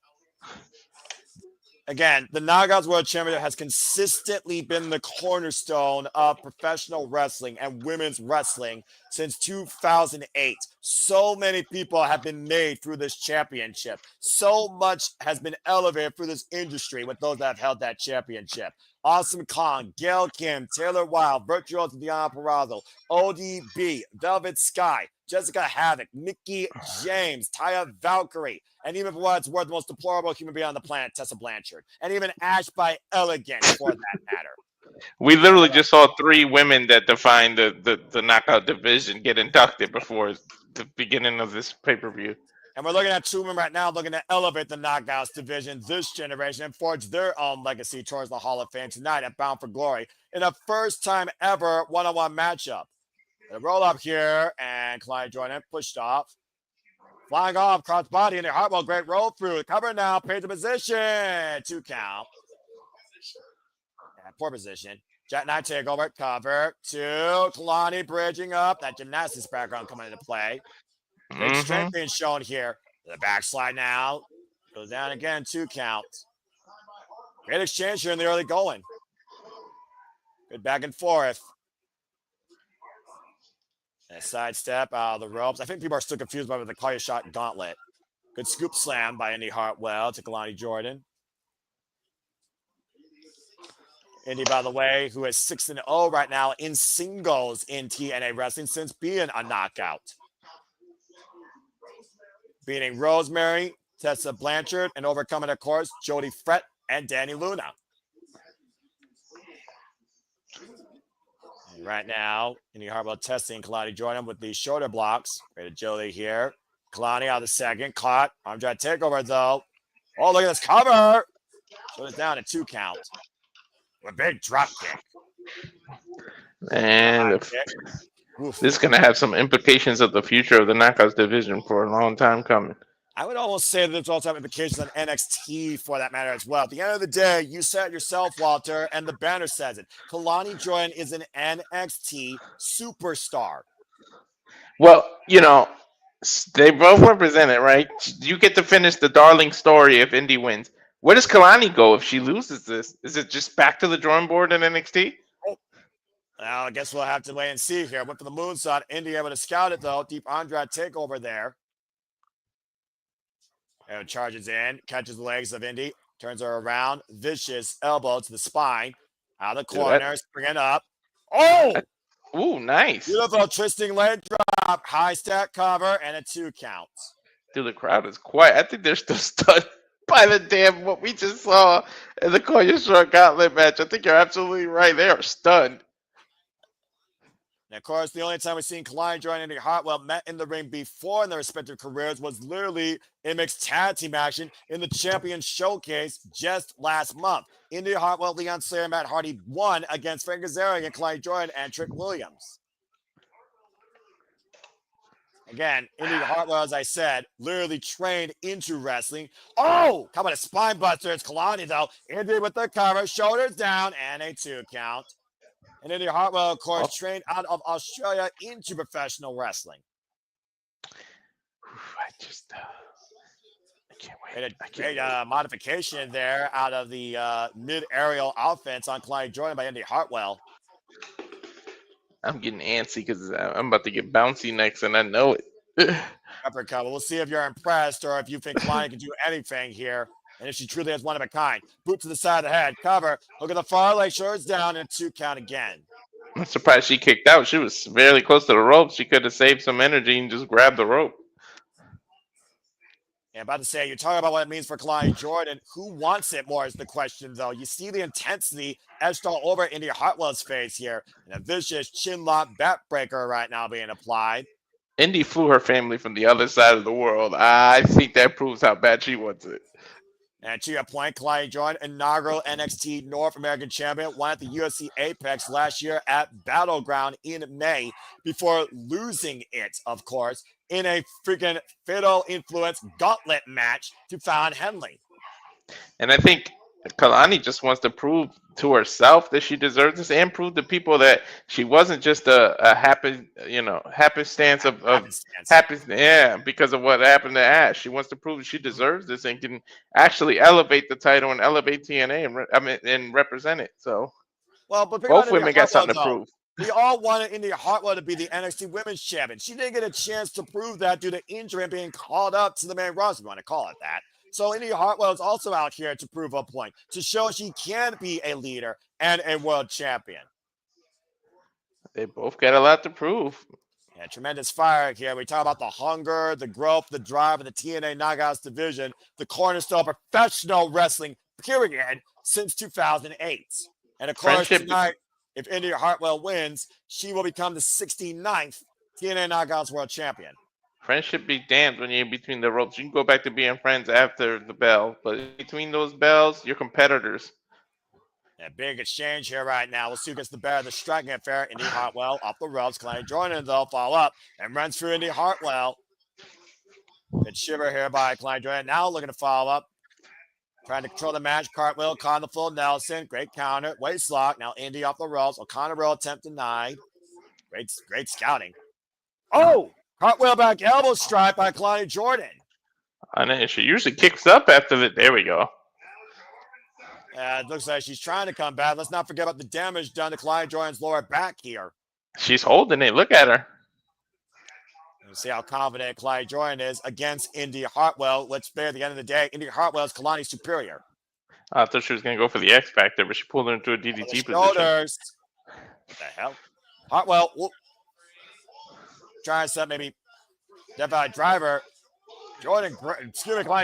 Again, the Knockouts World Championship has consistently been the cornerstone of professional wrestling and women's wrestling since 2008. So many people have been made through this championship. So much has been elevated through this industry with those that have held that championship. Awesome Kong, Gail Kim, Taylor Wilde, Virtuoso Diana Perazzo, ODB, Velvet Sky, Jessica Havoc, Mickie James, Taya Valkyrie, and even for what it's worth, the most deplorable human being on the planet, Tessa Blanchard, and even Ash by Elegance, for that matter. We literally just saw 3 women that define the knockout division get inducted before the beginning of this pay-per-view. And we're looking at 2 women right now looking to elevate the Knockouts division this generation and forge their own legacy towards the Hall of Fame tonight at Bound for Glory in a first-time ever one-on-one matchup. The roll-up here, and Kelani Jordan pushed off. Flying off, cross body, and Hartwell, great roll through. Cover now, page the position. 2 count. And poor position. Jet Knight takeover, cover. 2. Kelani bridging up. That gymnastics background coming into play. Big strength being shown here. The backslide now. Goes down again, 2 count. Great exchange here in the early going. Good back and forth. And a sidestep out of the ropes. I think people are still confused by the call you shot gauntlet. Good scoop slam by Indi Hartwell to Kelani Jordan. Indi, by the way, who is 6-0 right now in singles in TNA wrestling since being a knockout. Beating Rosemary, Tessa Blanchard, and overcoming, of course, Jody Fret and Danny Luna. And right now, Indi Hartwell testing Kelani Jordan with the shoulder blocks. Great agility here. Kelani out of the second. Caught. Arm drag takeover, though. Oh, look at this cover. Shoulders down at 2 count. A big drop kick. And this is going to have some implications of the future of the Knockouts division for a long time coming. I would almost say that there's also implications on NXT for that matter as well. At the end of the day, you said it yourself, Walter, and the banner says it. Kelani Jordan is an NXT superstar. Well, they both represent it, right? You get to finish the darling story if Indi wins. Where does Kelani go if she loses this? Is it just back to the drawing board in NXT? Well, I guess we'll have to wait and see here. Went for the moonsault. Indi able to scout it, though. Deep Andrade takeover there. And charges in, catches the legs of Indi, turns her around, vicious elbow to the spine, out of the corner, springing up. Oh! Ooh, nice. Beautiful twisting leg drop, high stack cover, and a 2 count. Dude, the crowd is quiet. I think they're still stunned by the damn what we just saw in the Koya Short Gauntlet match. I think you're absolutely right. They are stunned. And of course, the only time we've seen Kelani Jordan and Indi Hartwell met in the ring before in their respective careers was literally a mixed tag team action in the Champion Showcase just last month. Indi Hartwell, Leon Slater, Matt Hardy won against Frankie Kazarian, Kelani Jordan, and Trick Williams. Again, Indi Hartwell, as I said, literally trained into wrestling. Oh, how about a spine buster? It's Kelani, though. Indi with the cover, shoulders down, and a 2 count. And Indi Hartwell, of course, trained out of Australia into professional wrestling. I can't wait. Great modification there out of the mid-aerial offense on Kelani Jordan by Indi Hartwell. I'm getting antsy because I'm about to get bouncy next, and I know it. Uppercut. We'll see if you're impressed or if you think Kelani can do anything here. And if she truly has one of a kind. Boot to the side of the head. Cover. Look at the far leg. Shoulders down and a 2 count again. I'm surprised she kicked out. She was fairly close to the rope. She could have saved some energy and just grabbed the rope. Yeah, about to say, you're talking about what it means for Kelani Jordan. Who wants it more is the question, though. You see the intensity etched all over Indi Hartwell's face here. And a vicious chin lock backbreaker right now being applied. Indi flew her family from the other side of the world. I think that proves how bad she wants it. And to your point, Kelani Jordan, inaugural NXT North American champion, won at the UFC Apex last year at Battleground in May before losing it, of course, in a freaking fatal influence gauntlet match to Fallon Henley. And I think Kelani just wants to prove to herself that she deserves this and prove to people that she wasn't just a happenstance because of what happened to Ash. She wants to prove that she deserves this and can actually elevate the title and elevate TNA and represent it. So, well, but both women got something to prove. We all wanted Indi Hartwell to be the NXT Women's Champion. She didn't get a chance to prove that due to injury and being called up to the main roster, if you want to call it that. So Indi Hartwell is also out here to prove a point, to show she can be a leader and a world champion. They both got a lot to prove. Yeah, tremendous fire here. We talk about the hunger, the growth, the drive of the TNA Knockouts division, the cornerstone of professional wrestling, period, since 2008. And of course, tonight, if Indi Hartwell wins, she will become the 69th TNA Knockouts World Champion. Friendship be damned when you're in between the ropes. You can go back to being friends after the bell, but between those bells, you're competitors. A big exchange here right now. We'll see who gets the better of the striking affair. Indi Hartwell off the ropes. Kelani Jordan, though, follow up and runs through Indi Hartwell. Good shiver here by Kelani Jordan. Now looking to follow up. Trying to control the match. Cartwheel, con the full Nelson. Great counter. Waist lock. Now Indi off the ropes. O'Connor roll attempt denied. Great scouting. Oh! Hartwell back elbow strike by Kelani Jordan. I know she usually kicks up after the. There we go. It looks like she's trying to come back. Let's not forget about the damage done to Kelani Jordan's lower back here. She's holding it. Look at her. We'll see how confident Kelani Jordan is against Indi Hartwell. Let's say at the end of the day, Indi Hartwell is Kelani's superior. I thought she was going to go for the X Factor, but she pulled her into a DDT position. Shoulders. What the hell? Hartwell. Whoop. Trying to set maybe Dev driver. Kelani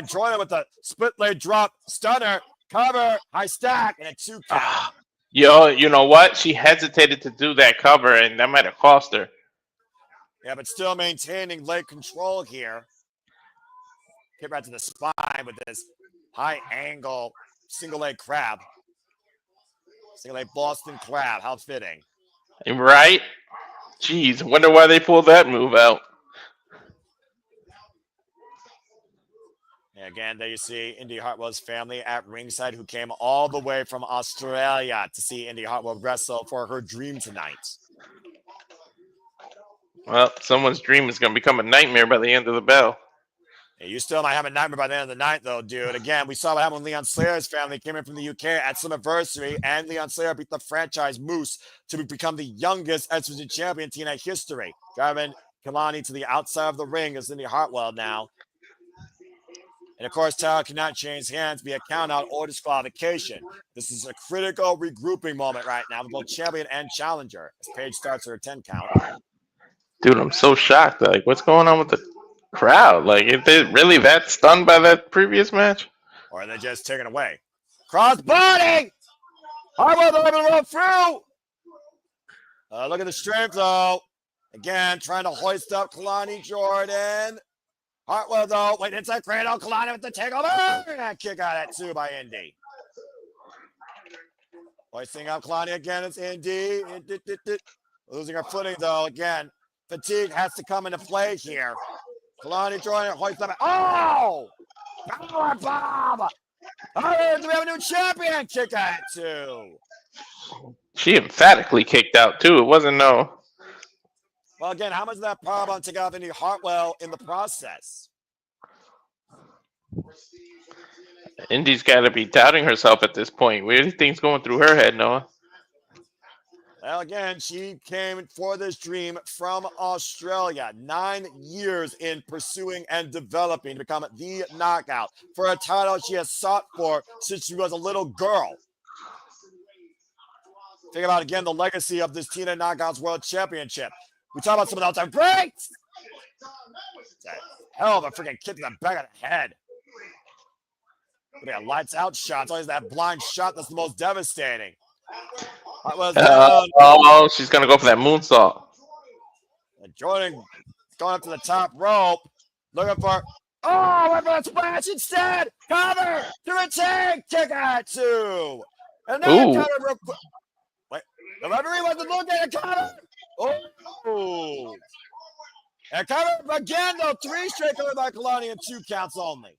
Jordan with the split leg drop, stunner, cover, high stack, and a 2 count. You know what? She hesitated to do that cover, and that might have cost her. Yeah, but still maintaining leg control here. Get right to the spine with this high angle single leg crab. Single leg Boston crab. How fitting. Right? Jeez, wonder why they pulled that move out. And again, there you see Indi Hartwell's family at ringside, who came all the way from Australia to see Indi Hartwell wrestle for her dream tonight. Well, someone's dream is going to become a nightmare by the end of the bell. Hey, you still might have a nightmare by the end of the night, though, dude. Again, we saw what happened when Leon Slater's family came in from the UK at Slammiversary, and Leon Slater beat the franchise Moose to become the youngest X-Division champion in TNA history, driving Kelani to the outside of the ring as Indi Hartwell now. And of course, Tara cannot change hands via countout or disqualification. This is a critical regrouping moment right now with both champion and challenger as Paige starts her 10 count. Dude, I'm so shocked. Like, what's going on with the crowd? Like, if they really that stunned by that previous match? Or are they just taken away? Crossbody! Hartwell able to roll through! Look at the strength, though. Again, trying to hoist up Kelani Jordan. Hartwell, though, wait, inside cradle. Kelani with the takeover. And kick out at 2 by Indi. Hoisting up Kelani again. It's Indi. Losing her footing, though. Again, fatigue has to come into play here. Kelani Jordan hoists up. Oh! Power bomb! Oh, do we have a new champion? Kick out at 2. She emphatically kicked out, too. It wasn't no... Well, again, how much of that powerbomb took out Indi Hartwell in the process? Indi's got to be doubting herself at this point. What do you think's going through her head, Noah? Well, again, she came for this dream from Australia. 9 years in pursuing and developing to become the Knockout for a title she has sought for since she was a little girl. Think about, again, the legacy of this TNA Knockouts World Championship. We talk about some of the all-time greats. Hell of a freaking kick to the back of the head. Look at that lights out shot. It's always that blind shot that's the most devastating. Oh, she's going to go for that moonsault. Jordan going up to the top rope. Looking for... Oh, went for a splash instead. Cover to retain. Kick out 2. And then cover real quick. Wait, the referee wasn't looking at a cover. Oh. And cover again, though. 3 straight covered by Kelani and 2 counts only.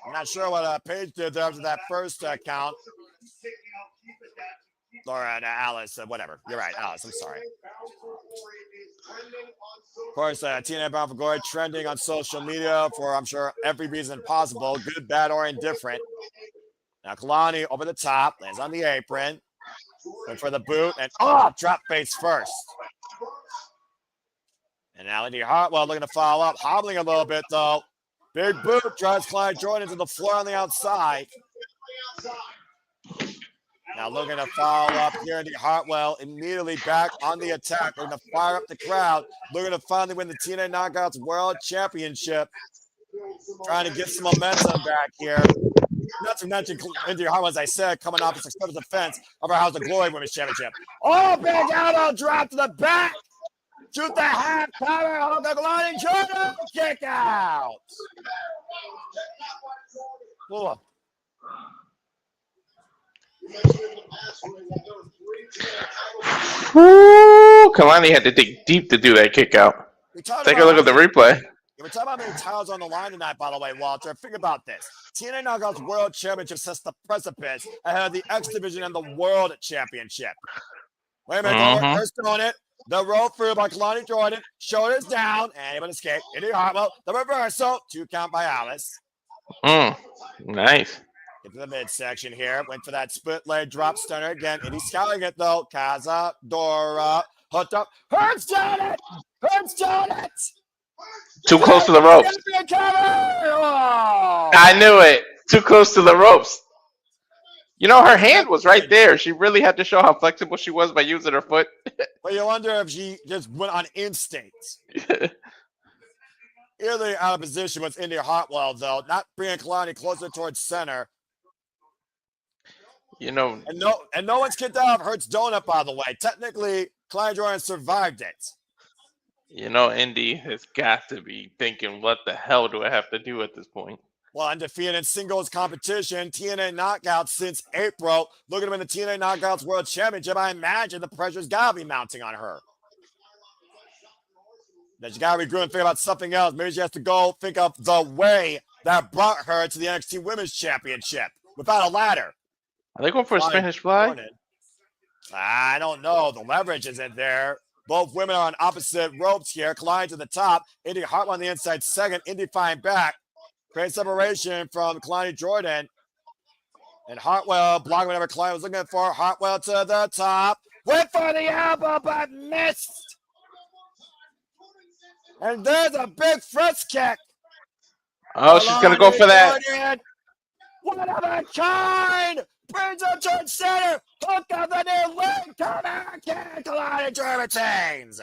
I'm not sure what Paige did there after that first count. Or Alice, whatever. You're right, Alice. I'm sorry. Of course, TNA Bound for Glory trending on social media for, I'm sure, every reason possible, good, bad, or indifferent. Now, Kelani over the top, lands on the apron. Went for the boot, and drop face first. And now Indi Hartwell looking to follow up, hobbling a little bit, though. Big boot drives Kelani Jordan to the floor on the outside. Now looking to follow up here, Indi Hartwell immediately back on the attack. Looking to fire up the crowd. Looking to finally win the TNA Knockouts World Championship. Trying to get some momentum back here. Not to mention Indi Hartwell, as I said, coming off a successful defense of our House of Glory Women's Championship. Oh, big elbow drop to the back. Shoot the half cover. Oh, Kelani Jordan. Kick out. Ooh. Woo! Kelani had to dig deep to do that kick out. Take a look at the replay. We're talking about many titles on the line tonight, by the way, Walter. Think about this. TNA Knockouts World Championship sets the precipice ahead of the X Division and the World Championship. Wait a minute, first on it. The roll through by Kelani Jordan. Shoulders down. And able to escape. Indi Hartwell. The reversal. 2 count by Alice. Nice. Get to the midsection here. Went for that split leg drop stunner again. Indi scouting it, though. Cazadora. Hooked up. Hurts down it. Hurts down it. Too close to the ropes. Oh. I knew it. Too close to the ropes. You know, her hand was right there. She really had to show how flexible she was by using her foot. But you wonder if she just went on instinct. Really out of position with Indi Hartwell, though. Not bringing Kelani closer towards center. You know. And no one's kicked out of Hurt's donut, by the way. Technically, Kelani Jordan survived it. You know, Indi has got to be thinking, what the hell do I have to do at this point? Well, undefeated in singles competition, TNA knockouts since April. Look at him in the TNA Knockouts World Championship. I imagine the pressure's got to be mounting on her. That she got to regroup and think about something else. Maybe she has to go think of the way that brought her to the NXT Women's Championship without a ladder. Are they going for a Spanish fly? I don't know. The leverage isn't there. Both women are on opposite ropes here. Kelani to the top. Indi Hartwell on the inside second. Indi fighting back. Great separation from Kelani Jordan. And Hartwell blocking whatever Kelani was looking for. Hartwell to the top. Went for the elbow, but missed. And there's a big Fritz kick. Oh, she's going to go for that. Jordan, one of a kind. Brings her to center. Hook of the new leg. Come back. Kelani Jordan retains.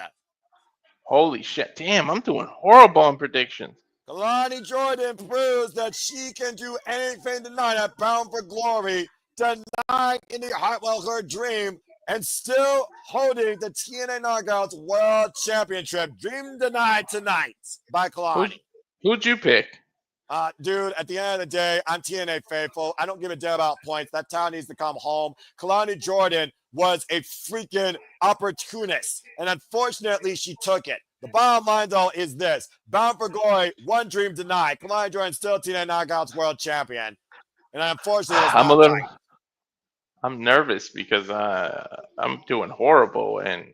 Holy shit. Damn, I'm doing horrible on predictions. Kelani Jordan proves that she can do anything tonight at Bound for Glory, denying Indi Hartwell her dream and still holding the TNA Knockouts World Championship. Dream denied tonight by Kelani. Who'd you pick? Dude, at the end of the day, I'm TNA faithful. I don't give a damn about points. That town needs to come home. Kelani Jordan was a freaking opportunist, and unfortunately, she took it. The bottom line, though, is this. Bound for Glory, one dream denied. Kelani Jordan still TNA Knockouts World Champion. And unfortunately, I'm nervous because I'm doing horrible, and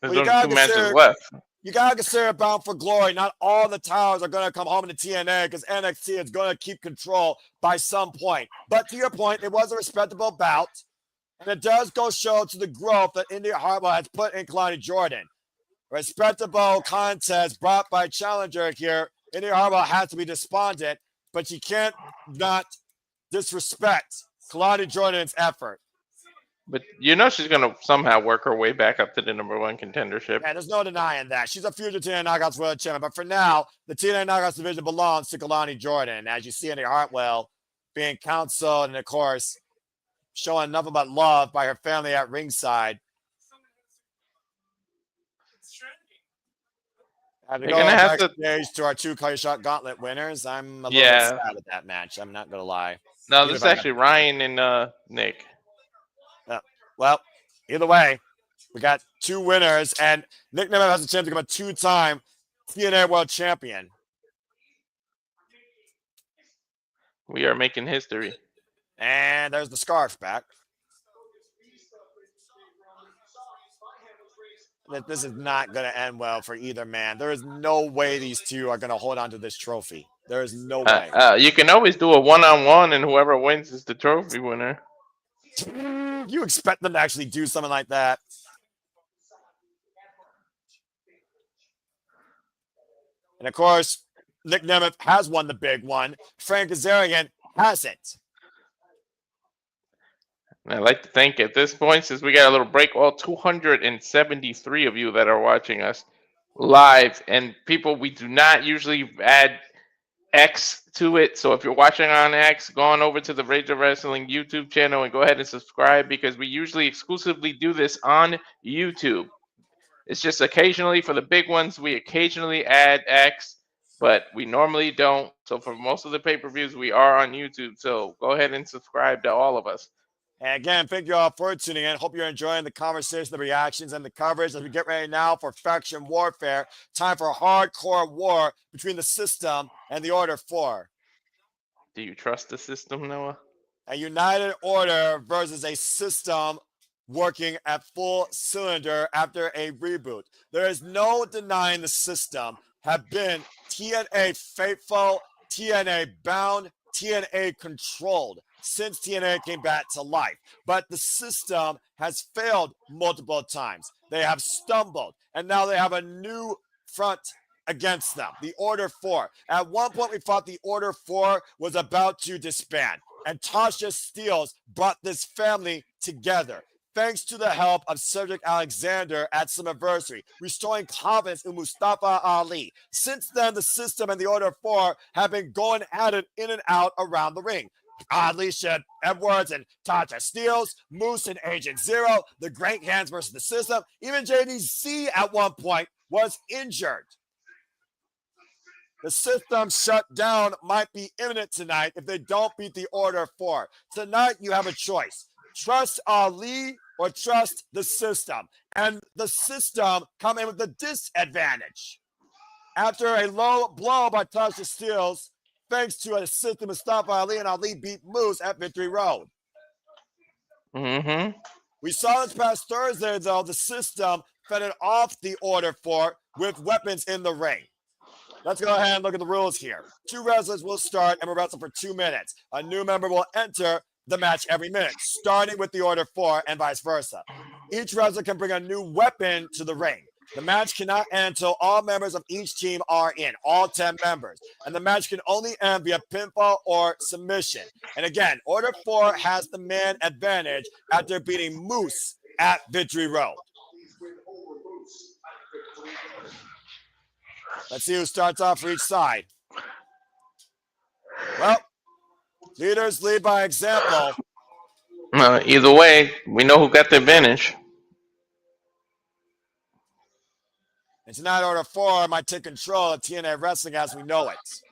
there's only 2 matches left. You got to consider Bound for Glory. Not all the towers are going to come home to TNA because NXT is going to keep control by some point. But to your point, it was a respectable bout. And it does go show to the growth that Indi Hartwell has put in Kelani Jordan. Respectable contest brought by challenger here. Indi Hartwell has to be despondent, but you can't not disrespect Kelani Jordan's effort. But you know she's going to somehow work her way back up to the #1 contendership. Yeah, there's no denying that. She's a future TNA Knockouts World Champion. But for now, the TNA Knockouts division belongs to Kelani Jordan. As you see Indi Hartwell being counseled and, of course, showing nothing but love by her family at ringside. They're going to have to our 2 Clay Shot Gauntlet winners. I'm a little sad at that match. I'm not going to lie. No, this is actually Ryan and Nick. Well, either way, we got 2 winners, and Nick Nemeth has a chance to become a 2-time TNA World Champion. We are making history. And there's the scarf back. This is not going to end well for either man. There is no way these 2 are going to hold on to this trophy. There is no way. You can always do a 1-on-1, and whoever wins is the trophy winner. You expect them to actually do something like that? And of course, Nick Nemeth has won the big one. Frank Kazarian hasn't. And I'd like to thank at this point, since we got a little break, all 273 of you that are watching us live. And people, we do not usually add X to it. So if you're watching on X, go on over to the Rage of Wrestling YouTube channel and go ahead and subscribe, because we usually exclusively do this on YouTube. It's just occasionally for the big ones, we occasionally add X, but we normally don't. So for most of the pay-per-views, we are on YouTube. So go ahead and subscribe to all of us. And again, thank you all for tuning in. Hope you're enjoying the conversation, the reactions, and the coverage as we get ready now for faction warfare. Time for a hardcore war between the system and the Order 4. Do you trust the system, Noah? A united order versus a system working at full cylinder after a reboot. There is no denying the system have been TNA faithful, TNA bound, TNA controlled since TNA came back to life. But the system has failed multiple times. They have stumbled, and now they have a new front against them, the Order 4. At one point, we thought the Order 4 was about to disband, and Tasha Steelz brought this family together, thanks to the help of Cedric Alexander at Summerversary, restoring confidence in Mustafa Ali. Since then, the system and the Order 4 have been going at it in and out around the ring. Alisha Edwards and Tasha Steelz, Moose and Agent Zero, the Great Hands versus the system. Even JDC at one point was injured. The system shutdown might be imminent tonight if they don't beat the Order 4. Tonight, you have a choice. Trust Ali or trust the system. And the system come in with the disadvantage. After a low blow by Tasha Steelz, thanks to a system Mustafa Ali, and Ali beat Moose at Victory Road. Mm-hmm. We saw this past Thursday, though, the system fended off the Order 4 with weapons in the ring. Let's go ahead and look at the rules here. 2 wrestlers will start and will wrestle for 2 minutes. A new member will enter the match every minute, starting with the Order 4 and vice versa. Each wrestler can bring a new weapon to the ring. The match cannot end until all members of each team are in, all 10 members. And the match can only end via pinfall or submission. And again, Order 4 has the man advantage after beating Moose at Victory Road. Let's see who starts off for each side. Well, leaders lead by example. Either way, we know who got the advantage. And tonight, Order 4 might take control of TNA Wrestling as we know it.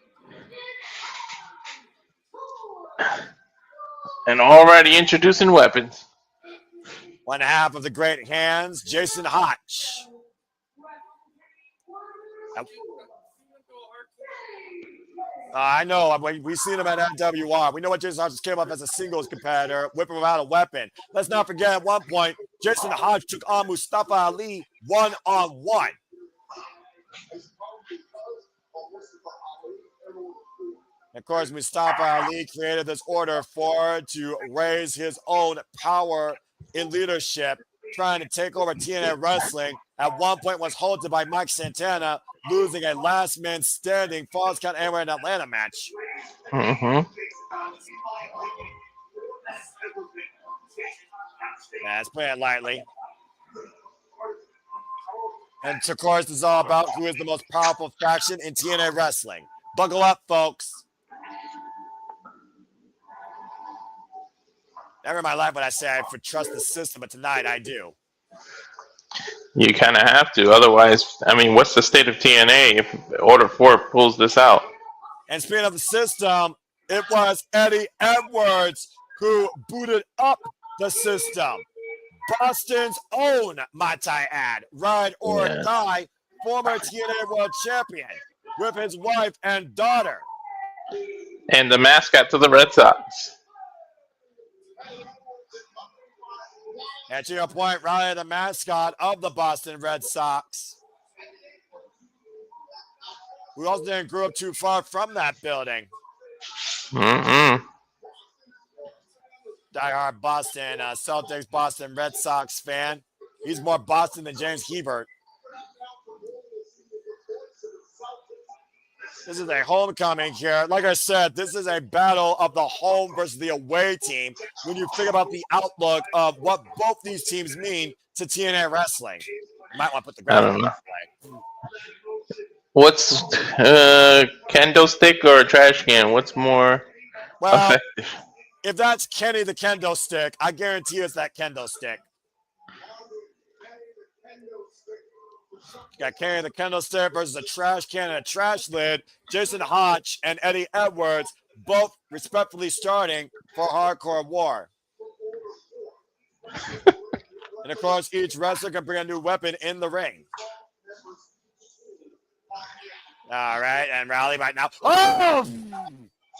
And already introducing weapons. One half of the Great Hands, Jason Hotch. I know. We've seen him at NWR. We know what Jason Hotch came up as a singles competitor, whipping without a weapon. Let's not forget, at one point, Jason Hotch took on Mustafa Ali one-on-one. Of course, Mustafa Ali created this Order 4 to raise his own power in leadership, trying to take over TNA Wrestling. At one point was halted by Mike Santana, losing a last man standing Falls Count Anywhere in Atlanta match. Mm-hmm. Yeah, let's play it lightly. And of course, it's all about who is the most powerful faction in TNA Wrestling. Buckle up, folks. Never in my life would I say I would trust the system, but tonight I do. You kind of have to. Otherwise, I mean, what's the state of TNA if Order 4 pulls this out? And speaking of the system, it was Eddie Edwards who booted up the system. Boston's own, might I add, ride or die, former TNA World Champion with his wife and daughter. And the mascot to the Red Sox. And to your point, Riley, the mascot of the Boston Red Sox, who also didn't grow up too far from that building. Mm-mm. Diehard Boston Celtics, Boston Red Sox fan. He's more Boston than James Hebert. This is a homecoming here. Like I said, this is a battle of the home versus the away team when you think about the outlook of what both these teams mean to TNA Wrestling. You might want to put the ground on that way. What's kendo stick or a trash can? What's more effective? If that's Kenny the kendo stick, I guarantee it's that kendo stick. Got Kenny the kendo stick versus a trash can and a trash lid. Jason Hotch and Eddie Edwards both respectfully starting for Hardcore War. And of course, each wrestler can bring a new weapon in the ring. All right, and Raleigh right now.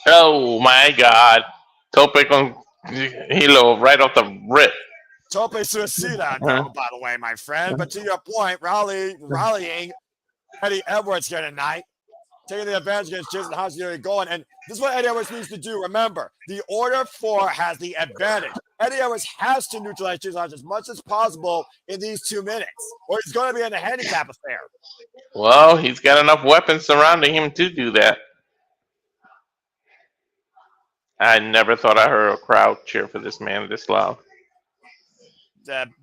Oh my God. Tope con Hilo right off the rip. Tope suicida, by the way, my friend. But to your point, rallying Eddie Edwards here tonight, taking the advantage against Jason Hotch going. And this is what Eddie Edwards needs to do. Remember, the Order 4 has the advantage. Eddie Edwards has to neutralize Jason Hotch as much as possible in these 2 minutes, or he's going to be in a handicap affair. Well, he's got enough weapons surrounding him to do that. I never thought I heard a crowd cheer for this man this loud.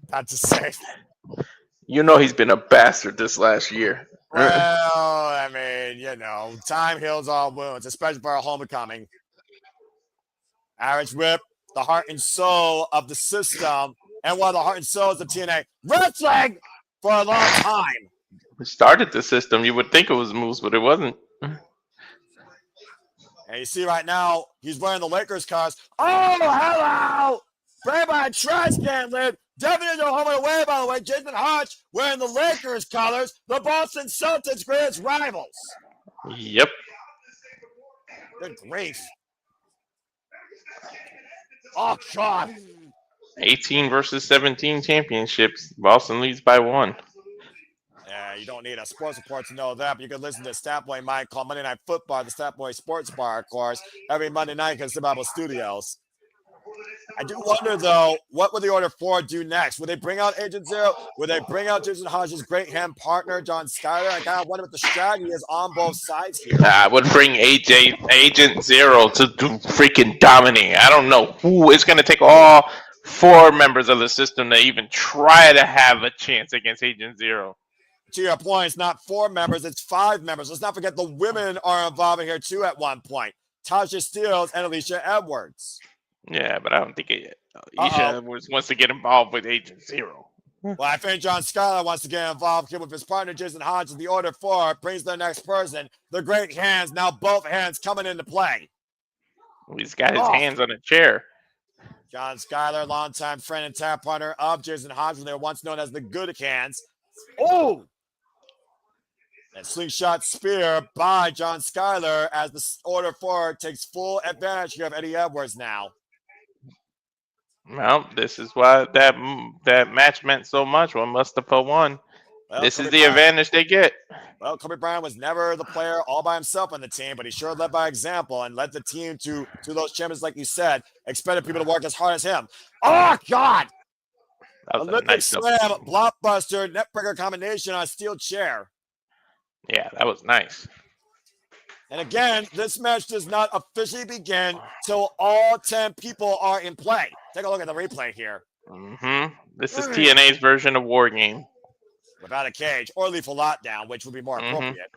About to say. You know he's been a bastard this last year. Well, I mean, you know, time heals all wounds, especially for a homecoming. Irish Whip, the heart and soul of the system, and one of the heart and souls of TNA Wrestling for a long time. We started the system. You would think it was Moose, but it wasn't. And you see right now, he's wearing the Lakers cars. Oh, hello! Bring by trash can lid. Definitely no home and away, by the way. Jason Hotch wearing the Lakers colors. The Boston Celtics, greatest rivals. Yep. Good grief. Oh, God. 18 versus 17 championships. Boston leads by 1. Yeah, you don't need a sports report to know that, but you can listen to Statboy Mike called Monday Night Football, the Statboy Sports Bar, of course, every Monday night at Survival Studios. I do wonder, though, what would the Order 4 do next? Would they bring out Agent Zero? Would they bring out Jason Hodge's great hand partner, John Skyler? I kind of wonder what the strategy is on both sides here. I would bring Agent Zero to freaking dominate. I don't know who is going to take all 4 members of the system to even try to have a chance against Agent Zero. To your point, it's not 4 members, it's 5 members. Let's not forget the women are involved in here, too, at one point. Tasha Steelz and Alisha Edwards. Yeah, but I don't think Alisha Edwards wants to get involved with Agent Zero. Well, I think John Skyler wants to get involved here with his partner, Jason Hodge, the Order 4, brings their next person. The great hands, now both hands coming into play. He's got his hands on a chair. John Skyler, longtime friend and tag partner of Jason Hodge, when they were once known as the Good Hands. Oh! And slingshot spear by John Skyler as the Order 4 takes full advantage here of Eddie Edwards now. Well, this is why that match meant so much when Mustafa won. Well, this is Kobe the Bryant, advantage they get. Well, Kobe Bryant was never the player all by himself on the team, but he sure led by example and led the team to those champions, like you said, expected people to work as hard as him. Oh, God! That was Olympic a nice slam, blockbuster, neckbreaker combination on a steel chair. Yeah, that was nice. And again, this match does not officially begin till all 10 people are in play. Take a look at the replay here. Mm-hmm. This is TNA's version of War Game. Without a cage or lethal lockdown, which would be more appropriate.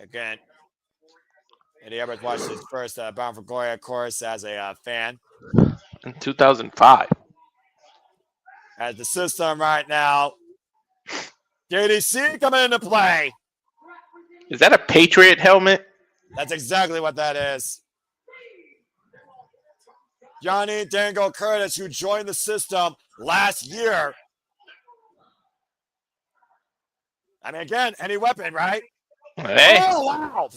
Again, Eddie Edwards watched his first Bound for Glory, of course, as a fan. In 2005. As the system right now, JDC coming into play. Is that a Patriot helmet? That's exactly what that is. Johnny Dango Curtis, who joined the system last year. I mean, again, any weapon, right? Hey. Oh, wow.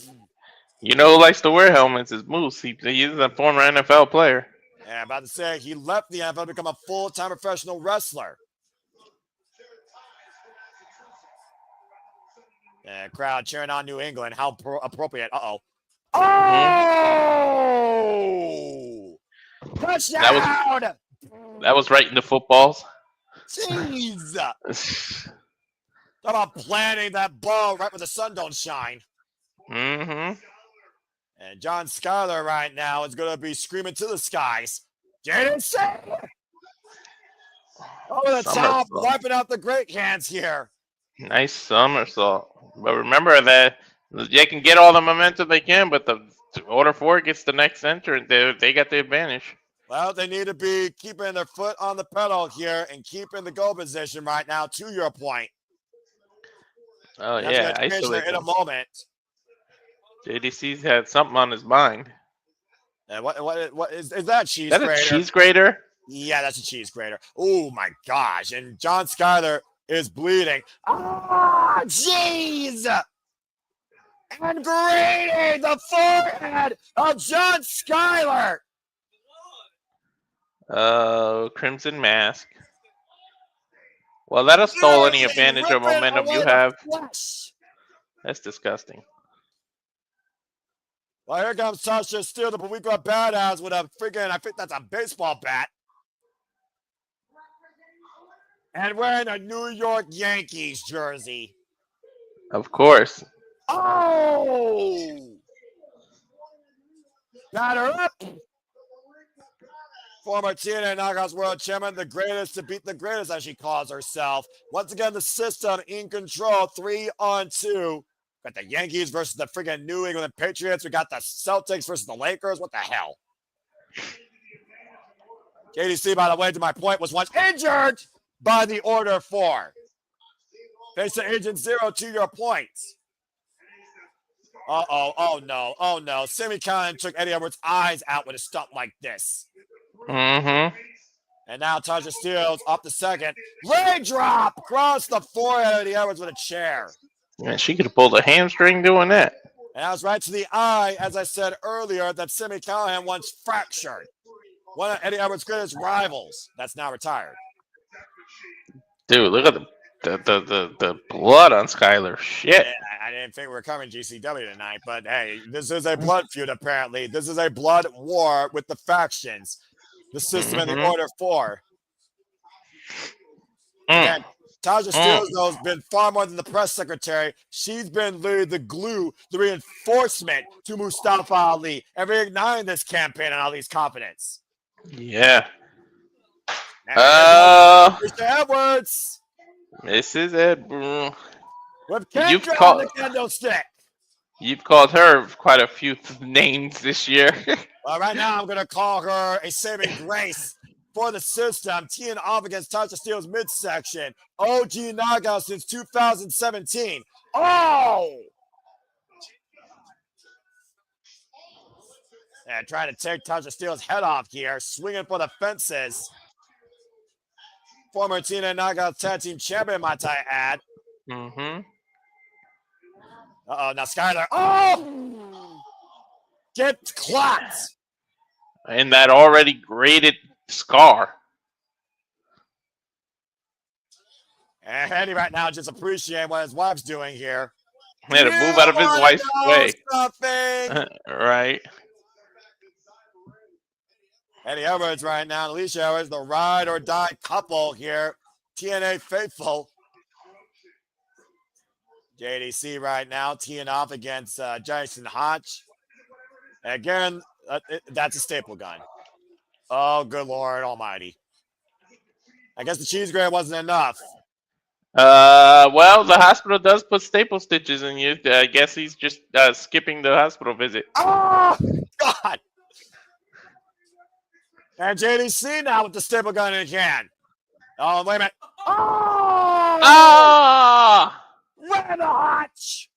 You know who likes to wear helmets is Moose. He's a former NFL player. Yeah, I'm about to say, he left the NFL to become a full-time professional wrestler. And crowd cheering on New England. How appropriate. Uh-oh. Oh! Touchdown! That was right in the footballs. Jeez! Talk about planting that ball right where the sun don't shine. Mm-hmm. And John Skyler right now is going to be screaming to the skies. JDC! Over the top, wiping out the great hands here. Nice somersault. But remember that they can get all the momentum they can, but the Order 4 gets the next entrant. They got the advantage. Well, they need to be keeping their foot on the pedal here and keeping the goal position right now, to your point. Oh, yeah. Isolate in a moment. JDC's had something on his mind. And what is that cheese grater? Is that a cheese grater? Yeah, that's a cheese grater. Oh, my gosh. And John Skyler is bleeding. Oh, jeez! And grating the forehead of John Skyler. Crimson Mask. Well, that has stole any advantage or momentum you have. That's disgusting. Well, here comes Tasha Steelz, the Pawica Badass, with a freaking, I think that's a baseball bat. And wearing a New York Yankees jersey. Of course. Oh! Batter up. Former TNA Knockouts World Champion, the greatest to beat the greatest, as she calls herself. Once again, the system in control, 3-on-2. Got the Yankees versus the freaking New England Patriots. We got the Celtics versus the Lakers. What the hell? JDC, by the way, to my point, was once injured by the Order 4. Face to Agent Zero, to your points. Uh-oh. Oh, no. Oh, no. Sami Callihan took Eddie Edwards' eyes out with a stunt like this. Mm-hmm. And now Tasha Steelz up the second. Leg drop across the forehead of Eddie Edwards with a chair. Man, she could have pulled a hamstring doing that. And that was right to the eye, as I said earlier, that Sami Callihan once fractured. One of Eddie Edwards' greatest rivals that's now retired. Dude, look at the blood on Skyler. Shit. Yeah, I didn't think we were covering GCW tonight, but hey, this is a blood feud apparently. This is a blood war with the factions. The system and the Order 4. Again, Tasha Steelz, though, has been far more than the press secretary. She's been literally the glue, the reinforcement to Mustafa Ali, and reigniting this campaign and Ali's confidence. Yeah. Mr. Edwards. Mrs. Edwards. With Kendra on the kendo stick. You've called her quite a few names this year. Well, right now I'm going to call her a saving grace for the system. Teeing off against Tasha Steelz midsection. OG knockout since 2017. Oh! And trying to take Tasha Steelz' head off here. Swinging for the fences. Former TNA Knockout Tag Team Champion, might I add. Mm-hmm. Uh-oh, now Skyler. Oh! Get clocked! And that already graded scar. And Eddie right now just appreciating what his wife's doing here. He had to move out of his wife's way. Right. Eddie Edwards right now, Alisha Edwards, the ride or die couple here. TNA faithful. JDC right now teeing off against Jason Hotch. And again, that's a staple gun. Oh, good Lord almighty. I guess the cheese grater wasn't enough. Well, the hospital does put staple stitches in you. I guess he's just skipping the hospital visit. Oh, God. And JDC now with the staple gun in his hand. Oh, wait a minute. Oh! Ah! Red Hotch!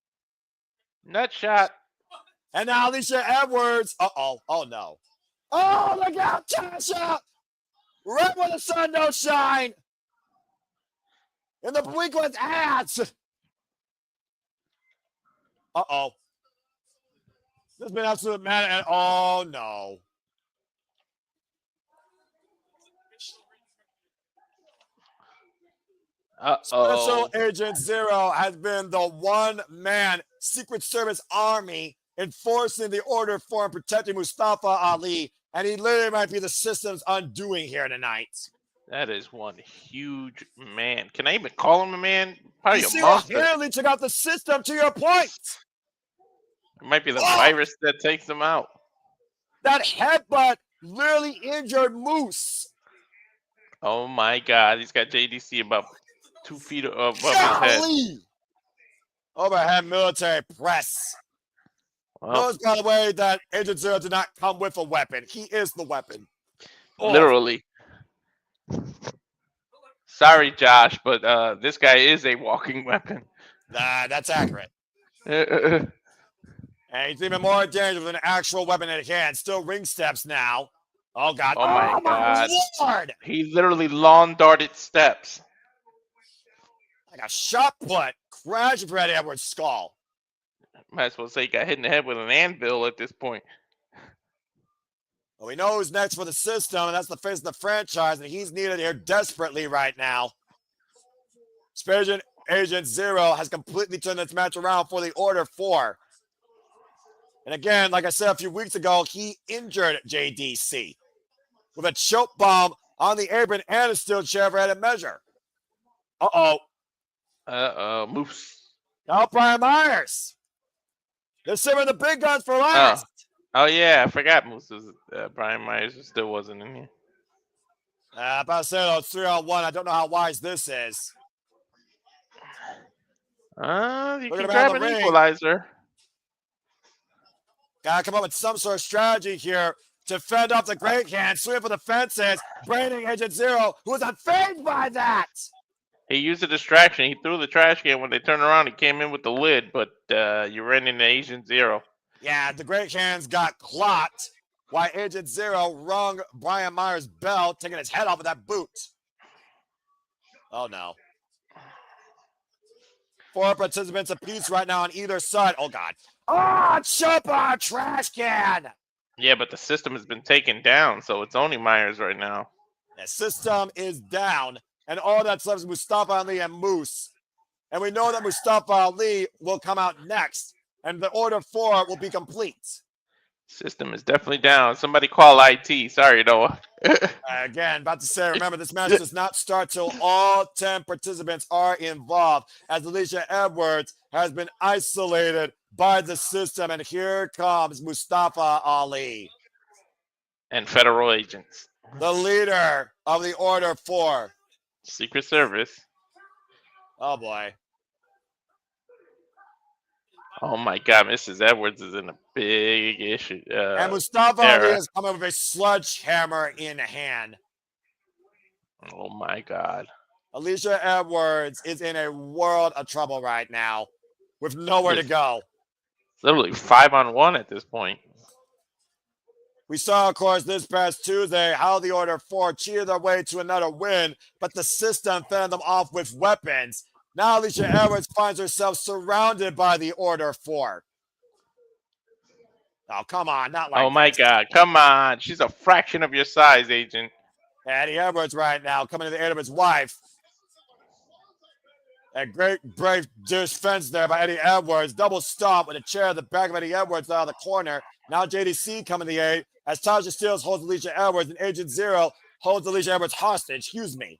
Nut shot. And now Alisha Edwards. Uh-oh. Oh, no. Oh, look out, Tasha! Right where the sun don't shine! In the Bleakwood's ass! Uh-oh. This has been absolute mad and oh, no. Special Agent Zero has been the one-man Secret Service army enforcing the Order 4 and protecting Mustafa Ali, and he literally might be the system's undoing here tonight. That is one huge man. Can I even call him a man? Probably you a see monster. How clearly took out the system, to your point. It might be the virus that takes him out. That headbutt literally injured Moose. Oh my God, he's got JDC about 2 feet above his head. Overhead military press. Well, Notice, by the way, that Agent Zero did not come with a weapon. He is the weapon. literally. Sorry, Josh, but this guy is a walking weapon. That's accurate. And he's even more dangerous with an actual weapon in hand. Still ring steps now. Oh, God. Oh, my God. Lord. He literally lawn darted steps. Like a shot put. Crashing for Eddie Edwards' skull. Might as well say he got hit in the head with an anvil at this point. Well, we know who's next for the system, and that's the face of the franchise, and he's needed here desperately right now. Special Agent Zero has completely turned this match around for the Order 4. And again, like I said a few weeks ago, he injured JDC with a choke bomb on the apron and a steel chair for added measure. Uh-oh. Moose. Now Brian Myers. They're saving the big guns for last. Oh yeah, I forgot Moose was, Brian Myers still wasn't in here. About to say, though, it's 3-on-1. I don't know how wise this is. You Look can at grab him an on the ring. equalizer. Gotta come up with some sort of strategy here to fend off the great hand, swing for the fences, braining Agent Zero, who was unfazed by that. He used a distraction. He threw the trash can. When they turned around, he came in with the lid, but you ran into Agent Zero. Yeah, the Great Hands got clocked while Agent Zero rung Brian Myers' bell, taking his head off of that boot. Oh, no. 4 participants apiece right now on either side. Oh, God. Oh, chopper, trash can. Yeah, but the system has been taken down, so it's only Myers right now. The system is down, and all that's left is Mustafa Ali and Moose. And we know that Mustafa Ali will come out next, and the Order 4 will be complete. System is definitely down. Somebody call IT. Sorry, Noah. Again, about to say, remember, this match does not start till all 10 participants are involved, as Alisha Edwards has been isolated by the system. And here comes Mustafa Ali, And federal agents. the leader of the Order 4. Secret Service. Oh, boy. Oh, my God. Mrs. Edwards is in a big issue. And Mustafa Ali is coming with a sledgehammer in hand. Oh, my God. Alisha Edwards is in a world of trouble right now with nowhere to go. Literally 5-on-1 at this point. We saw, of course, this past Tuesday how the Order 4 cheated their way to another win, but the system fended them off with weapons. Now Alisha Edwards finds herself surrounded by the Order 4. Oh, come on, not like Oh, my this. God. Come on. She's a fraction of your size, Agent. Eddie Edwards right now coming to the aid of his wife. A great brave defense there by Eddie Edwards. Double stomp with a chair at the back of Eddie Edwards out of the corner. Now JDC coming to the aid as Tasha Steelz holds Alisha Edwards and Agent Zero holds Alisha Edwards hostage. Excuse me.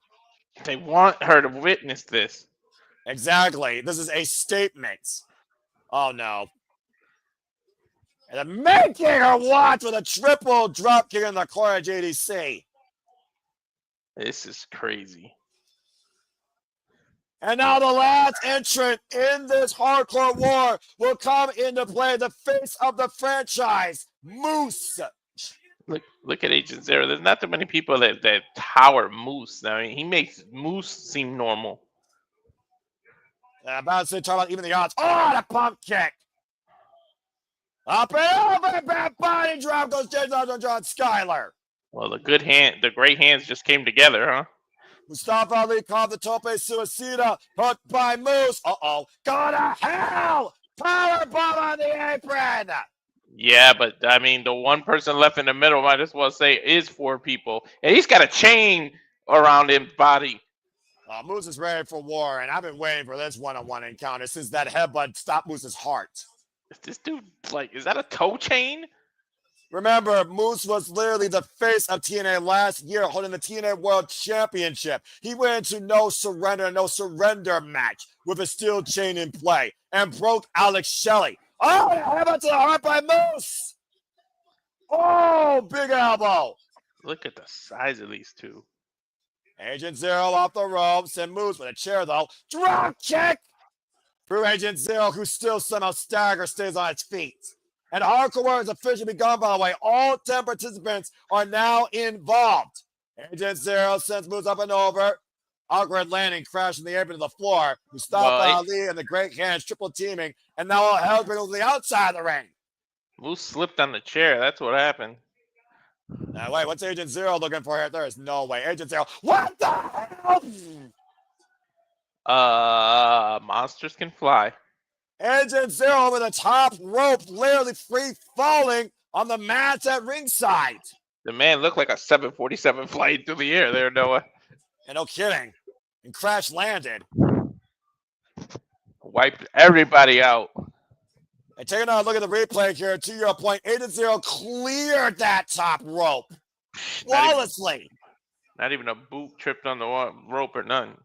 They want her to witness this. Exactly. This is a statement. Oh, no. And they're making her watch with a triple drop kick in the corner of JDC. This is crazy. And now the last entrant in this hardcore war will come into play, the face of the franchise, Moose. Look at Agent Zero. There's not that many people that tower Moose. I mean, he makes Moose seem normal. About to say, talk about even the odds. Oh, the pump kick. Up and over, bad body drop goes James on John Skyler. Well, the great hands just came together, huh? Mustafa Ali called the tope suicida, hooked by Moose. Uh-oh. Go to hell! Power bomb on the apron! Yeah, but I mean, the one person left in the middle might as well say is 4 people. And he's got a chain around his body. Moose is ready for war, and I've been waiting for this one-on-one encounter since that headbutt stopped Moose's heart. Is this dude, like, is that a toe chain? Remember, Moose was literally the face of TNA last year, holding the TNA World Championship. He went into no surrender match with a steel chain in play and broke Alex Shelley. Oh, headbutt to the heart by Moose. Oh, big elbow. Look at the size of these two. Agent Zero off the ropes and Moose with a chair, though. Drop kick. Through Agent Zero, who still somehow stays on its feet. And hardcore war has officially begun, by the way. All 10 participants are now involved. Agent Zero sends Moose up and over. Awkward landing, crashing the apron to the floor. Mustafa Ali and the Great Hands triple teaming. And now all hell's breaking to the outside of the ring. Moose slipped on the chair. That's what happened. Now, wait, what's Agent Zero looking for here? There is no way. Agent Zero, what the hell? Monsters can fly. Agent Zero over the top rope, literally free falling on the mats at ringside. The man looked like a 747 flying through the air there, Noah. And no kidding. And crash landed. Wiped everybody out. And taking a look at the replay here, to your point, Agent Zero cleared that top rope flawlessly. Not even a boot tripped on the rope or none.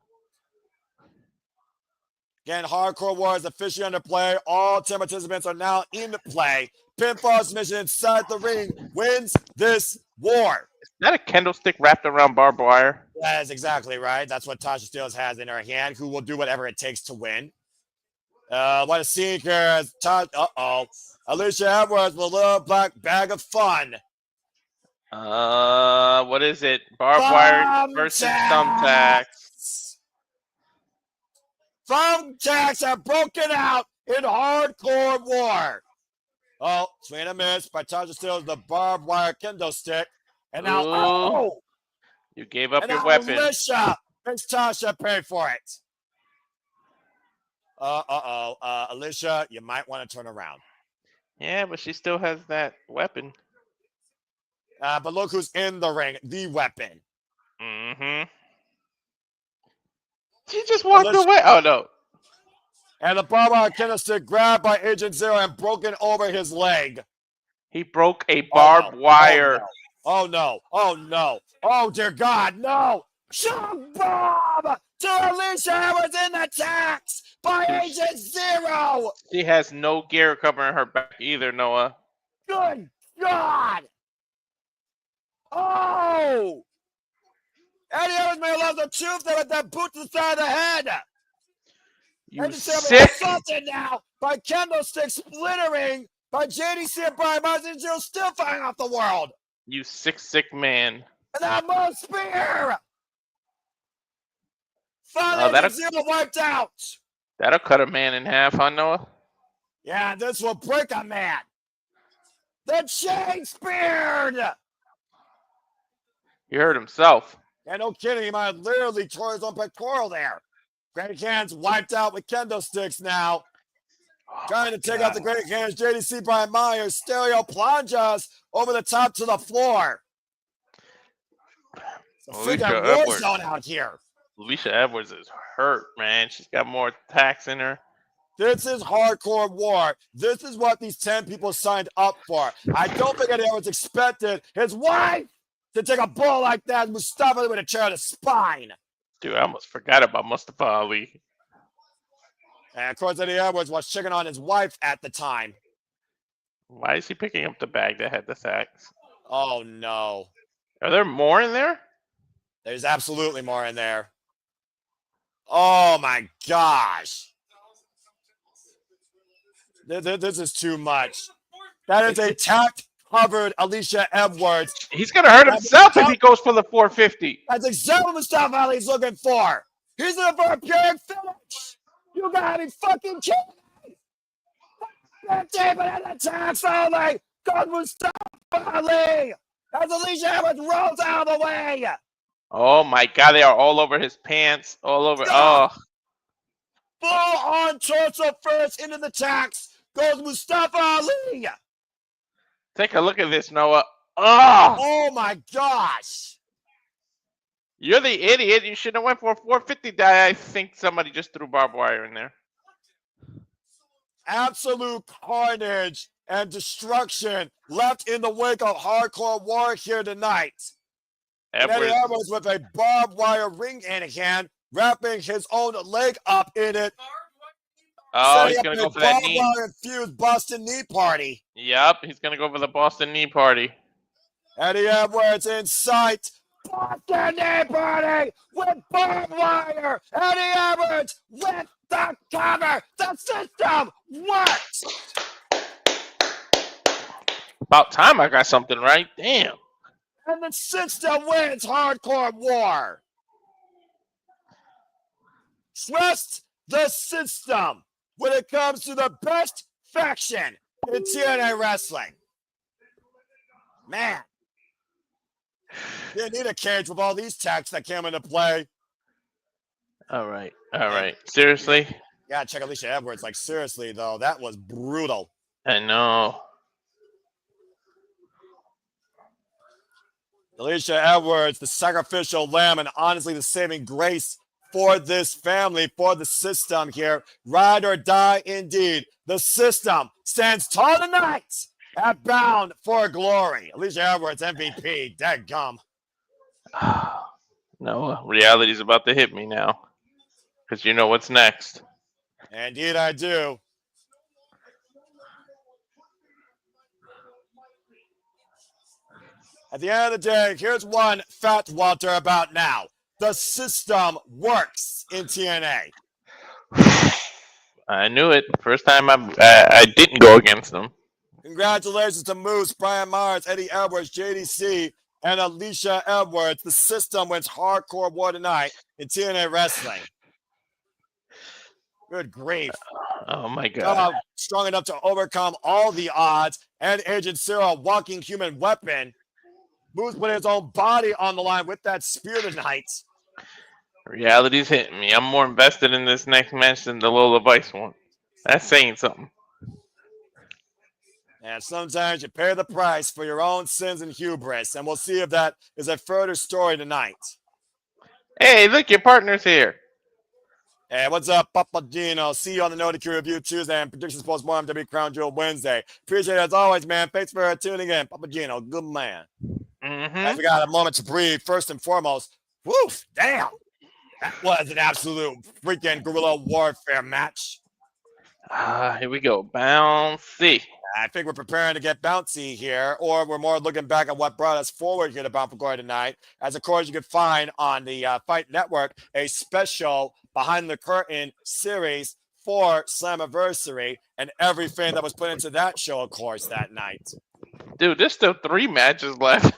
Again, Hardcore War is officially under play. All 10 participants are now in play. Pinfall submission inside the ring wins this war. Is that a kendo stick wrapped around barbed wire? That is exactly right. That's what Tasha Steelz has in her hand, who will do whatever it takes to win. What a scene here. Alisha Edwards with a little black bag of fun. What is it? Barbed wire versus thumbtacks. from tags have broken out in hardcore war. Oh, swing and a miss by Tasha Steelz, the barbed wire kendo stick. And now, Ooh. You gave up and your now weapon. Alisha makes Tasha pay for it. Alisha, you might want to turn around. Yeah, but she still has that weapon. But look who's in the ring, the weapon. Mm-hmm. She just walked away. Oh, no. And the barbed wire kendo stick grabbed by Agent Zero and broken over his leg. He broke a barbed wire. Oh, no. Oh, no. Oh, dear God, no. Shock bomb to Alisha was in the tax by Agent Zero. She has no gear covering her back either, Noah. Good God. Oh. Eddie Evans may have lost the truth there with that boot to the side of the head. You sick. Assaulted now by kendo stick splittering by JDC and Brian Martin Zero still fighting off the world. You sick man. And that Mo spear. Finally, Zero wiped out. That'll cut a man in half, huh, Noah? Yeah, this will break a man. The chain speared. He hurt himself. Yeah, no kidding. He might have literally tore his own pectoral there. Great Hands wiped out with kendo sticks now. Trying to take out the Great Hands. JDC Brian Myers. Stereo plunges over the top to the floor. It's a freaking war zone out here. Alisha Edwards is hurt, man. She's got more attacks in her. This is hardcore war. This is what these 10 people signed up for. I don't think anyone expected his wife to take a blow like that. Mustafa with a chair to the spine. Dude, I almost forgot about Mustafa Ali. And of course, Eddie Edwards was checking on his wife at the time. Why is he picking up the bag that had the sacks? Oh, no. Are there more in there? There's absolutely more in there. Oh, my gosh. This is too much. That is a tack-covered Alisha Edwards. He's going to hurt himself if he goes for the 450. That's exactly what Mustafa Ali's looking for. He's looking for a pure finish. You gotta be fucking kidding me. That table and the tax only. God Mustafa Ali. As Alisha Edwards rolls out of the way. Oh my God, they are all over his pants. All over. Oh. Full on torso first into the tax. Goes Mustafa Ali. Take a look at this, Noah. Oh my gosh. You're the idiot. You should have went for a 450. I think somebody just threw barbed wire in there. Absolute carnage and destruction left in the wake of hardcore war here tonight. Eddie Edwards with a barbed wire ring in hand, wrapping his own leg up in it. Oh, he's going to go for that knee. Barbed wire infused Boston knee party. Yep, he's going to go for the Boston knee party. Eddie Edwards in sight. Boston knee party with barbed wire. Eddie Edwards with the cover. The system works. About time I got something right. Damn. And the system wins hardcore war. Trust the system when it comes to the best faction in TNA wrestling. Man. Didn't need a cage with all these tags that came into play. All right. Seriously? Yeah, check Alisha Edwards. Like, seriously, though, that was brutal. I know. Alisha Edwards, the sacrificial lamb, and honestly the saving grace for this family, for the system here. Ride or die indeed. The system stands tall tonight at Bound for Glory. Alisha Edwards, MVP. Dadgum. No, reality's about to hit me now. Because you know what's next. Indeed I do. At the end of the day, here's one fact, Walter, about now. The system works in TNA. I knew it. First time I didn't go against them. Congratulations to Moose, Brian Myers, Eddie Edwards, JDC, and Alisha Edwards. The system wins hardcore war tonight in TNA wrestling. Good grief. Oh my God. Strong enough to overcome all the odds. And Agent Zero, walking human weapon, moves with his own body on the line with that spear tonight. Reality's hitting me. I'm more invested in this next match than the Lola Vice one. That's saying something. And sometimes you pay the price for your own sins and hubris. And we'll see if that is a further story tonight. Hey, look, your partner's here. Hey, what's up, Papagino? See you on the Noti Q Review Tuesday and Predictions Postmortem W Crown Jewel Wednesday. Appreciate it as always, man. Thanks for tuning in. Papagino, good man. As we got a moment to breathe, first and foremost, woof, damn. That was an absolute freaking guerrilla warfare match. Here we go. Bouncy. I think we're preparing to get bouncy here, or we're more looking back at what brought us forward here to Bound for Glory tonight. As, of course, you can find on the Fight Network a special behind the curtain series for Slammiversary and everything that was put into that show, of course, that night. Dude, there's still 3 matches left.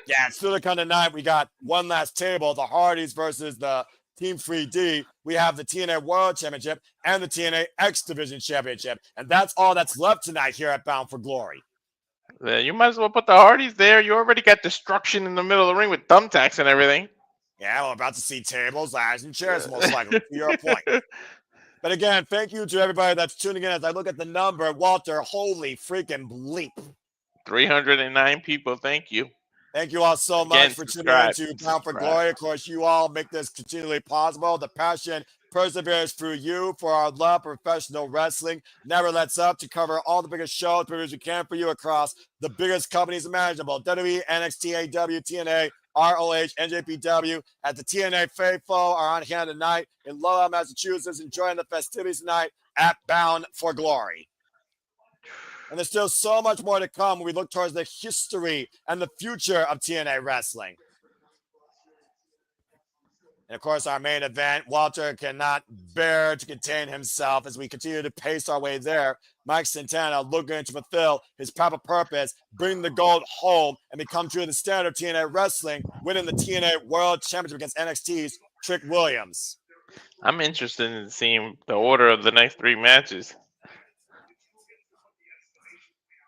Yeah, it's still the kind of night. We got one last table, the Hardys versus the Team 3D. We have the TNA World Championship and the TNA X Division Championship. And that's all that's left tonight here at Bound for Glory. Yeah, you might as well put the Hardys there. You already got destruction in the middle of the ring with thumbtacks and everything. Yeah, we're about to see tables, ladders, and chairs, most likely, to your point. But again, thank you to everybody that's tuning in as I look at the number. Walter, holy freaking bleep. 309 people, thank you. Thank you all so much for tuning in to Bound for Glory. Of course, you all make this continually possible. The passion perseveres through you for our love for professional wrestling. Never lets up to cover all the biggest shows we can for you across the biggest companies imaginable. WWE, NXT, AEW, TNA, ROH, NJPW. At the TNA Faithful are on hand tonight in Lowell, Massachusetts, enjoying the festivities tonight at Bound for Glory. And there's still so much more to come when we look towards the history and the future of TNA wrestling. And of course, our main event, Walter cannot bear to contain himself as we continue to pace our way there. Mike Santana looking to fulfill his proper purpose, bring the gold home, and become true to the standard of TNA wrestling, winning the TNA World Championship against NXT's Trick Williams. I'm interested in seeing the order of the next 3 matches.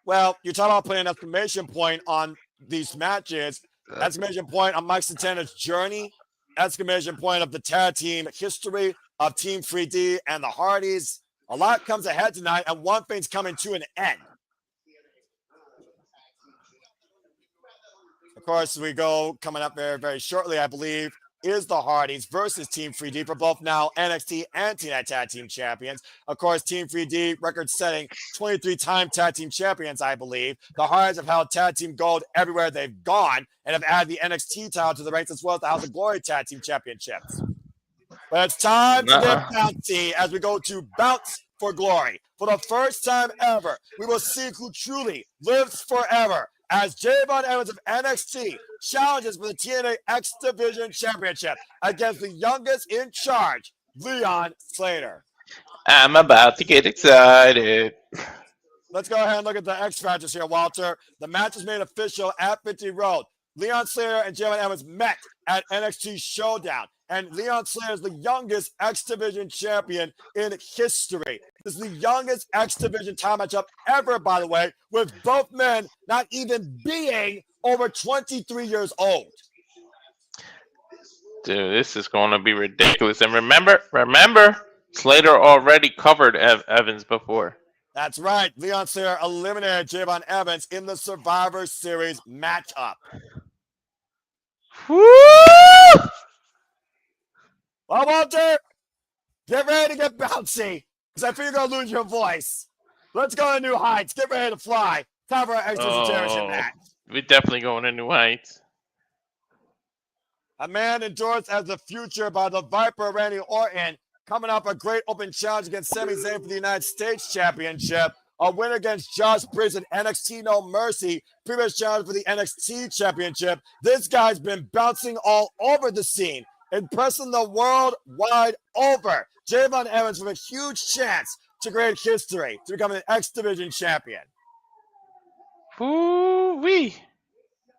Well, you're talking about putting an exclamation point on these matches, exclamation point on Mike Santana's journey, exclamation point of the tag team history of Team 3D and the Hardys. A lot comes ahead tonight, and one thing's coming to an end. Of course, we go coming up very, very shortly, I believe, is the Hardys versus Team 3D for both now NXT and TNA Tag Team Champions. Of course, Team 3D record-setting 23-time Tag Team Champions, I believe. The Hardys have held Tag Team Gold everywhere they've gone and have added the NXT title to the ranks as well as the House of Glory Tag Team Championships. But it's time to get bouncy as we go to Bounce for Glory. For the first time ever, we will see who truly lives forever as Javon Evans of NXT challenges for the TNA X Division Championship against the youngest in charge, Leon Slater. I'm about to get excited. Let's go ahead and look at the X Factors here, Walter. The match is made official at 50 Road. Leon Slater and Javon Evans met at NXT Showdown. And Leon Slater is the youngest X Division champion in history. This is the youngest X Division title matchup ever, by the way, with both men not even being over 23 years old. Dude, this is going to be ridiculous. And remember, Slater already covered Evans before. That's right. Leon Slater eliminated Javon Evans in the Survivor Series matchup. Woo! Well, Walter, get ready to get bouncy, because I feel you're going to lose your voice. Let's go to new heights. Get ready to fly. Time for our X Division Championship match. We're definitely going to new heights. A man endorsed as the future by the Viper Randy Orton, coming up a great open challenge against Sami Zayn for the United States Championship. A win against Josh Briggs in NXT No Mercy, previous challenge for the NXT Championship. This guy's been bouncing all over the scene, impressing the world wide over. Javon Evans with a huge chance to create history to become an X Division champion. Woo-wee.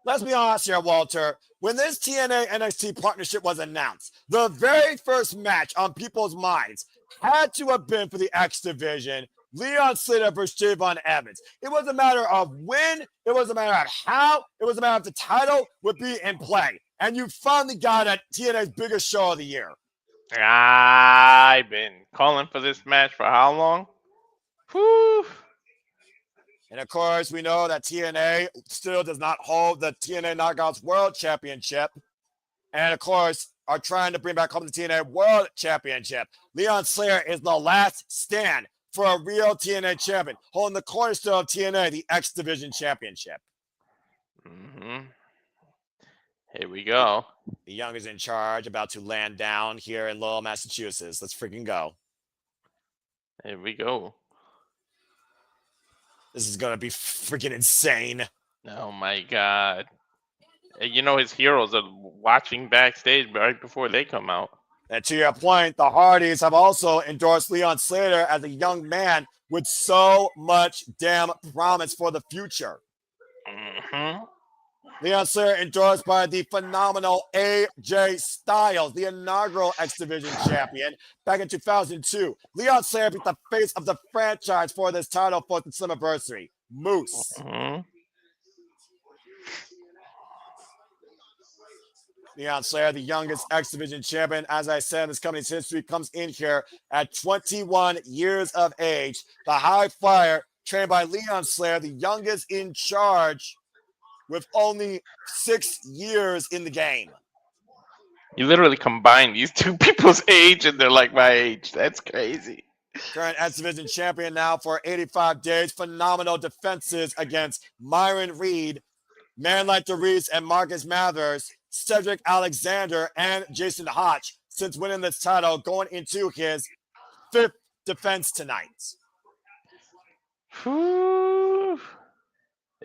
let's be honest here, Walter. When this TNA NXT partnership was announced, the very first match on people's minds had to have been for the X Division, Leon Slater versus Javon Evans. It was a matter of when, it was a matter of how, it was a matter of the title would be in play. And you finally got at TNA's biggest show of the year. I've been calling for this match for how long? Whew. And of course, we know that TNA still does not hold the TNA Knockouts World Championship. And of course, are trying to bring back home the TNA World Championship. Leon Slater is the last stand for a real TNA champion, holding the cornerstone of TNA, the X Division Championship. Mm-hmm. Here we go. The Young is in charge, about to land down here in Lowell, Massachusetts. Let's freaking go. Here we go. This is going to be freaking insane. Oh my God. You know his heroes are watching backstage right before they come out. And to your point, the Hardys have also endorsed Leon Slater as a young man with so much damn promise for the future. Mm-hmm. Leon Slater endorsed by the phenomenal AJ Styles, the inaugural X Division champion back in 2002. Leon Slater beat the face of the franchise for this title for its anniversary, Moose. Mm-hmm. Leon Slater, the youngest X Division champion, as I said in this company's history, comes in here at 21 years of age. The High Flyer, trained by Leon Slater, the youngest in charge, with only 6 years in the game. You literally combine these two people's age and they're like my age. That's crazy. Current X Division champion now for 85 days. Phenomenal defenses against Myron Reed, Man Like the Reeds, and Marcus Mathers, Cedric Alexander, and Jason Hotch since winning this title, going into his 5th defense tonight. Whew.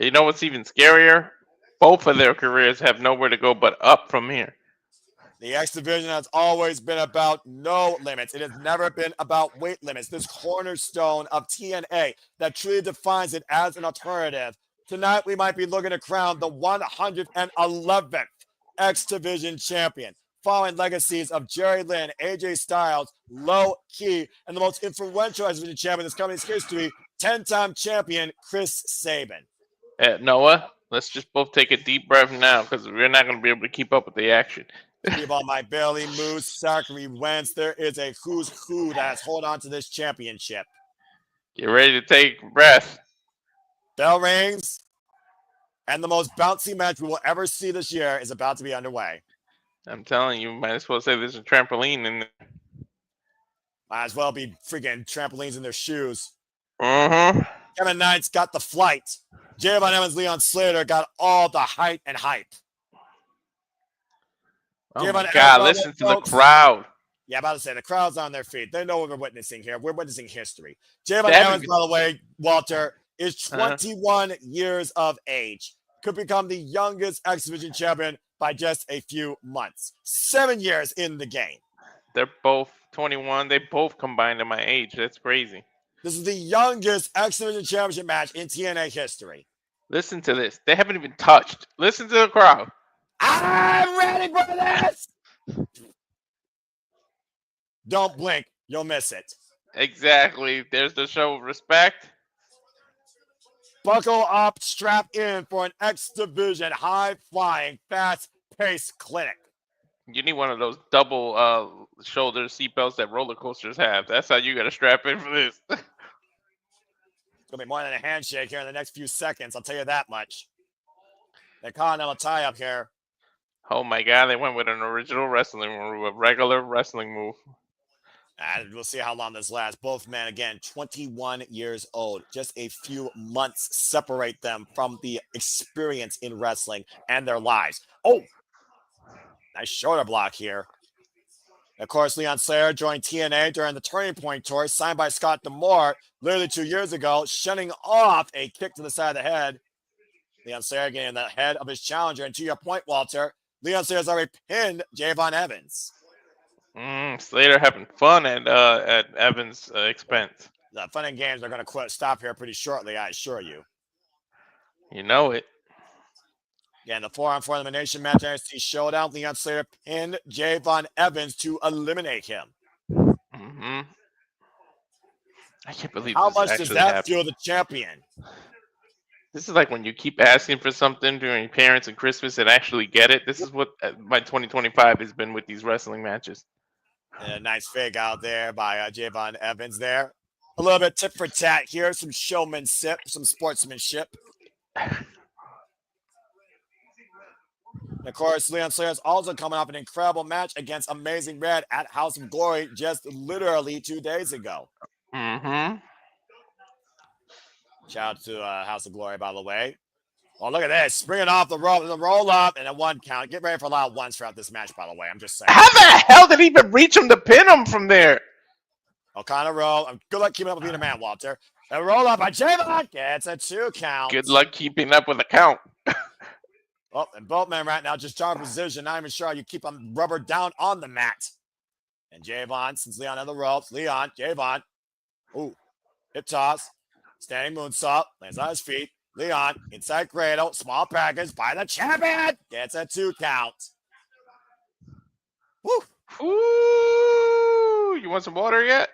You know what's even scarier? Both of their careers have nowhere to go but up from here. The X Division has always been about no limits. It has never been about weight limits. This cornerstone of TNA that truly defines it as an alternative. Tonight, we might be looking to crown the 111th X Division champion, following legacies of Jerry Lynn, AJ Styles, Low Key, and the most influential X Division champion in this company's history, 10-time champion Chris Sabin. Noah, let's just both take a deep breath now because we're not going to be able to keep up with the action. Keep on my belly, Moose, Zachary Wentz. There is a who's who that's hold on to this championship. Get ready to take a breath. Bell rings, and the most bouncy match we will ever see this year is about to be underway. I'm telling you, might as well say there's a trampoline in there. Might as well be freaking trampolines in their shoes. Mm-hmm. Kevin Knight's got the flight. Javon Evans, Leon Slater got all the height and hype. Oh my God, listen to the crowd. Yeah, about to say, the crowd's on their feet. They know what we're witnessing here. We're witnessing history. Javon Evans, by the way, Walter, is 21 years of age. Could become the youngest X Division champion by just a few months. 7 years in the game. They're both 21. They both combined in my age. That's crazy. This is the youngest X Division championship match in TNA history. Listen to this. They haven't even touched. Listen to the crowd. I'm ready for this. Don't blink. You'll miss it. Exactly. There's the show of respect. Buckle up, strap in for an X Division high-flying, fast-paced clinic. You need one of those double shoulder seatbelts that roller coasters have. That's how you got to strap in for this. It's going to be more than a handshake here in the next few seconds. I'll tell you that much. They're calling them a tie-up here. Oh, my God. They went with an original wrestling move, a regular wrestling move. And we'll see how long this lasts. Both men, again, 21 years old. Just a few months separate them from the experience in wrestling and their lives. Oh, nice shoulder block here. Of course, Leon Slater joined TNA during the Turning Point Tour, signed by Scott D'Amore literally 2 years ago, shunning off a kick to the side of the head. Leon Slater getting in the head of his challenger. And to your point, Walter, Leon Slater's already pinned Javon Evans. Slater having fun at Evans' expense. The fun and games are going to stop here pretty shortly, I assure you. You know it. Again, the 4-on-4 elimination match, NXT Showdown. Leon Slater pinned Javon Evans to eliminate him. Mm-hmm. I can't believe How this much does actually that happened. fuel the champion? This is like when you keep asking for something during your parents and Christmas and actually get it. This is what my 2025 has been with these wrestling matches. And a nice fake out there by Javon Evans there. A little bit tit for tat here. Some showmanship, some sportsmanship. And of course, Leon Slater is also coming off an incredible match against Amazing Red at House of Glory just literally 2 days ago. Mm-hmm. Shout out to House of Glory, by the way. Oh, look at this. Springing off the roll up, and a 1 count. Get ready for a lot of ones throughout this match, by the way. I'm just saying. How the hell did he even reach him to pin him from there? O'Connor roll. Good luck keeping up with being a man, Walter. A roll up by Javon. Gets a 2 count. Good luck keeping up with the count. Oh, and both men right now just trying position. Not even sure you keep them rubber down on the mat. And Javon, since Leon on the ropes. Leon, Javon. Ooh, hip toss. Standing moonsault. Lands on his feet. Leon, inside cradle. Small package by the champion. Gets a 2 count. Woo. Ooh, you want some water yet?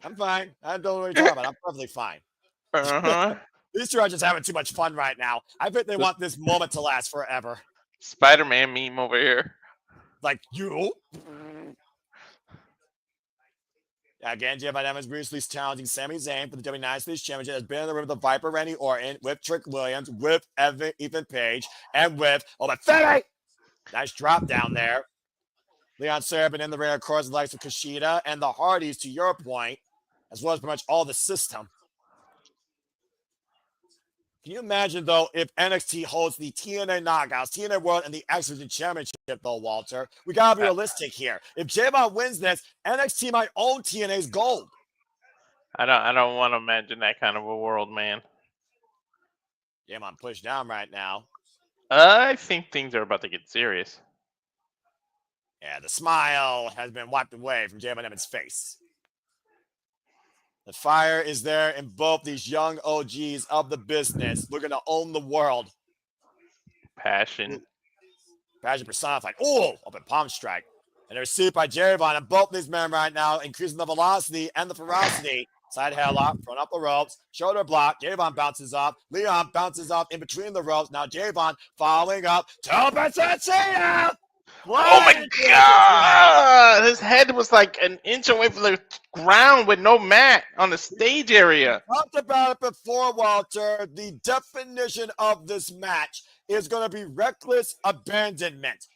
I'm fine. I don't know what you're talking about. I'm perfectly fine. Uh-huh. These two are just having too much fun right now. I think they want this moment to last forever. Spider-Man meme over here. Like you. Again, Javon Evans briefly challenging Sami Zayn for the WWE United States Championship. Has been in the ring with the Viper Randy Orton, with Trick Williams, with Ethan Page, and with Obathemi. Nice drop down there. Leon Slater been in the ring, of course, with the likes of Kushida and the Hardys, to your point, as well as pretty much all the system. Can you imagine, though, if NXT holds the TNA Knockouts, TNA World, and the X Division Championship, though, Walter? We got to be realistic here. If Javon wins this, NXT might own TNA's gold. I don't want to imagine that kind of a world, man. Javon pushed down right now. I think things are about to get serious. Yeah, the smile has been wiped away from Javon Evans' face. The fire is there in both these young OGs of the business looking to own the world. Passion. Passion personified. Oh, open palm strike. And they're received by Javon. And both these men right now increasing the velocity and the ferocity. Side headlock, front up the ropes, shoulder block. Javon bounces off. Leon bounces off in between the ropes. Now Javon following up. Santana! Oh my God! His head was like an inch away from the ground with no mat on the stage area. Talked about it before, Walter. The definition of this match is going to be reckless abandonment.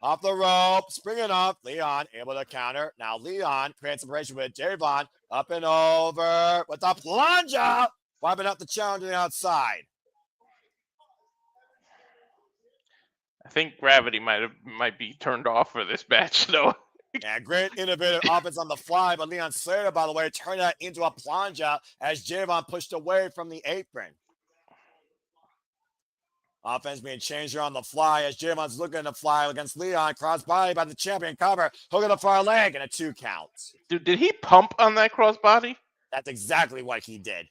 Off the rope, springing up. Leon able to counter. Now Leon creates separation with Javon. Up and over with a plunger. Wiping up the challenge on the outside. I think gravity might be turned off for this match, though. Yeah, great innovative offense on the fly, but Leon Slater, by the way, turned that into a plunger as Javon pushed away from the apron. Offense being changed here on the fly as Javon's looking to fly against Leon. Crossbody by the champion cover. Hook of the far leg and a 2 count. Dude, did he pump on that crossbody? That's exactly what he did.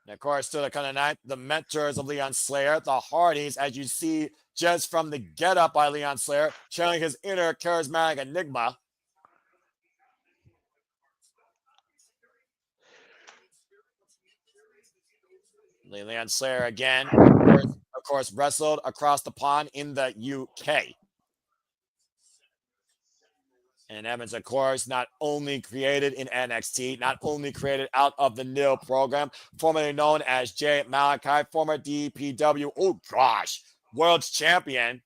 And of course, to the kind of night, the mentors of Leon Slater, the Hardys, as you see just from the get-up by Leon Slater, showing his inner charismatic enigma. Leon Slater again, of course, wrestled across the pond in the UK. And Evans, of course, not only created in NXT, not only created out of the NIL program, formerly known as Jay Malachi, former DPW, oh gosh, world's champion,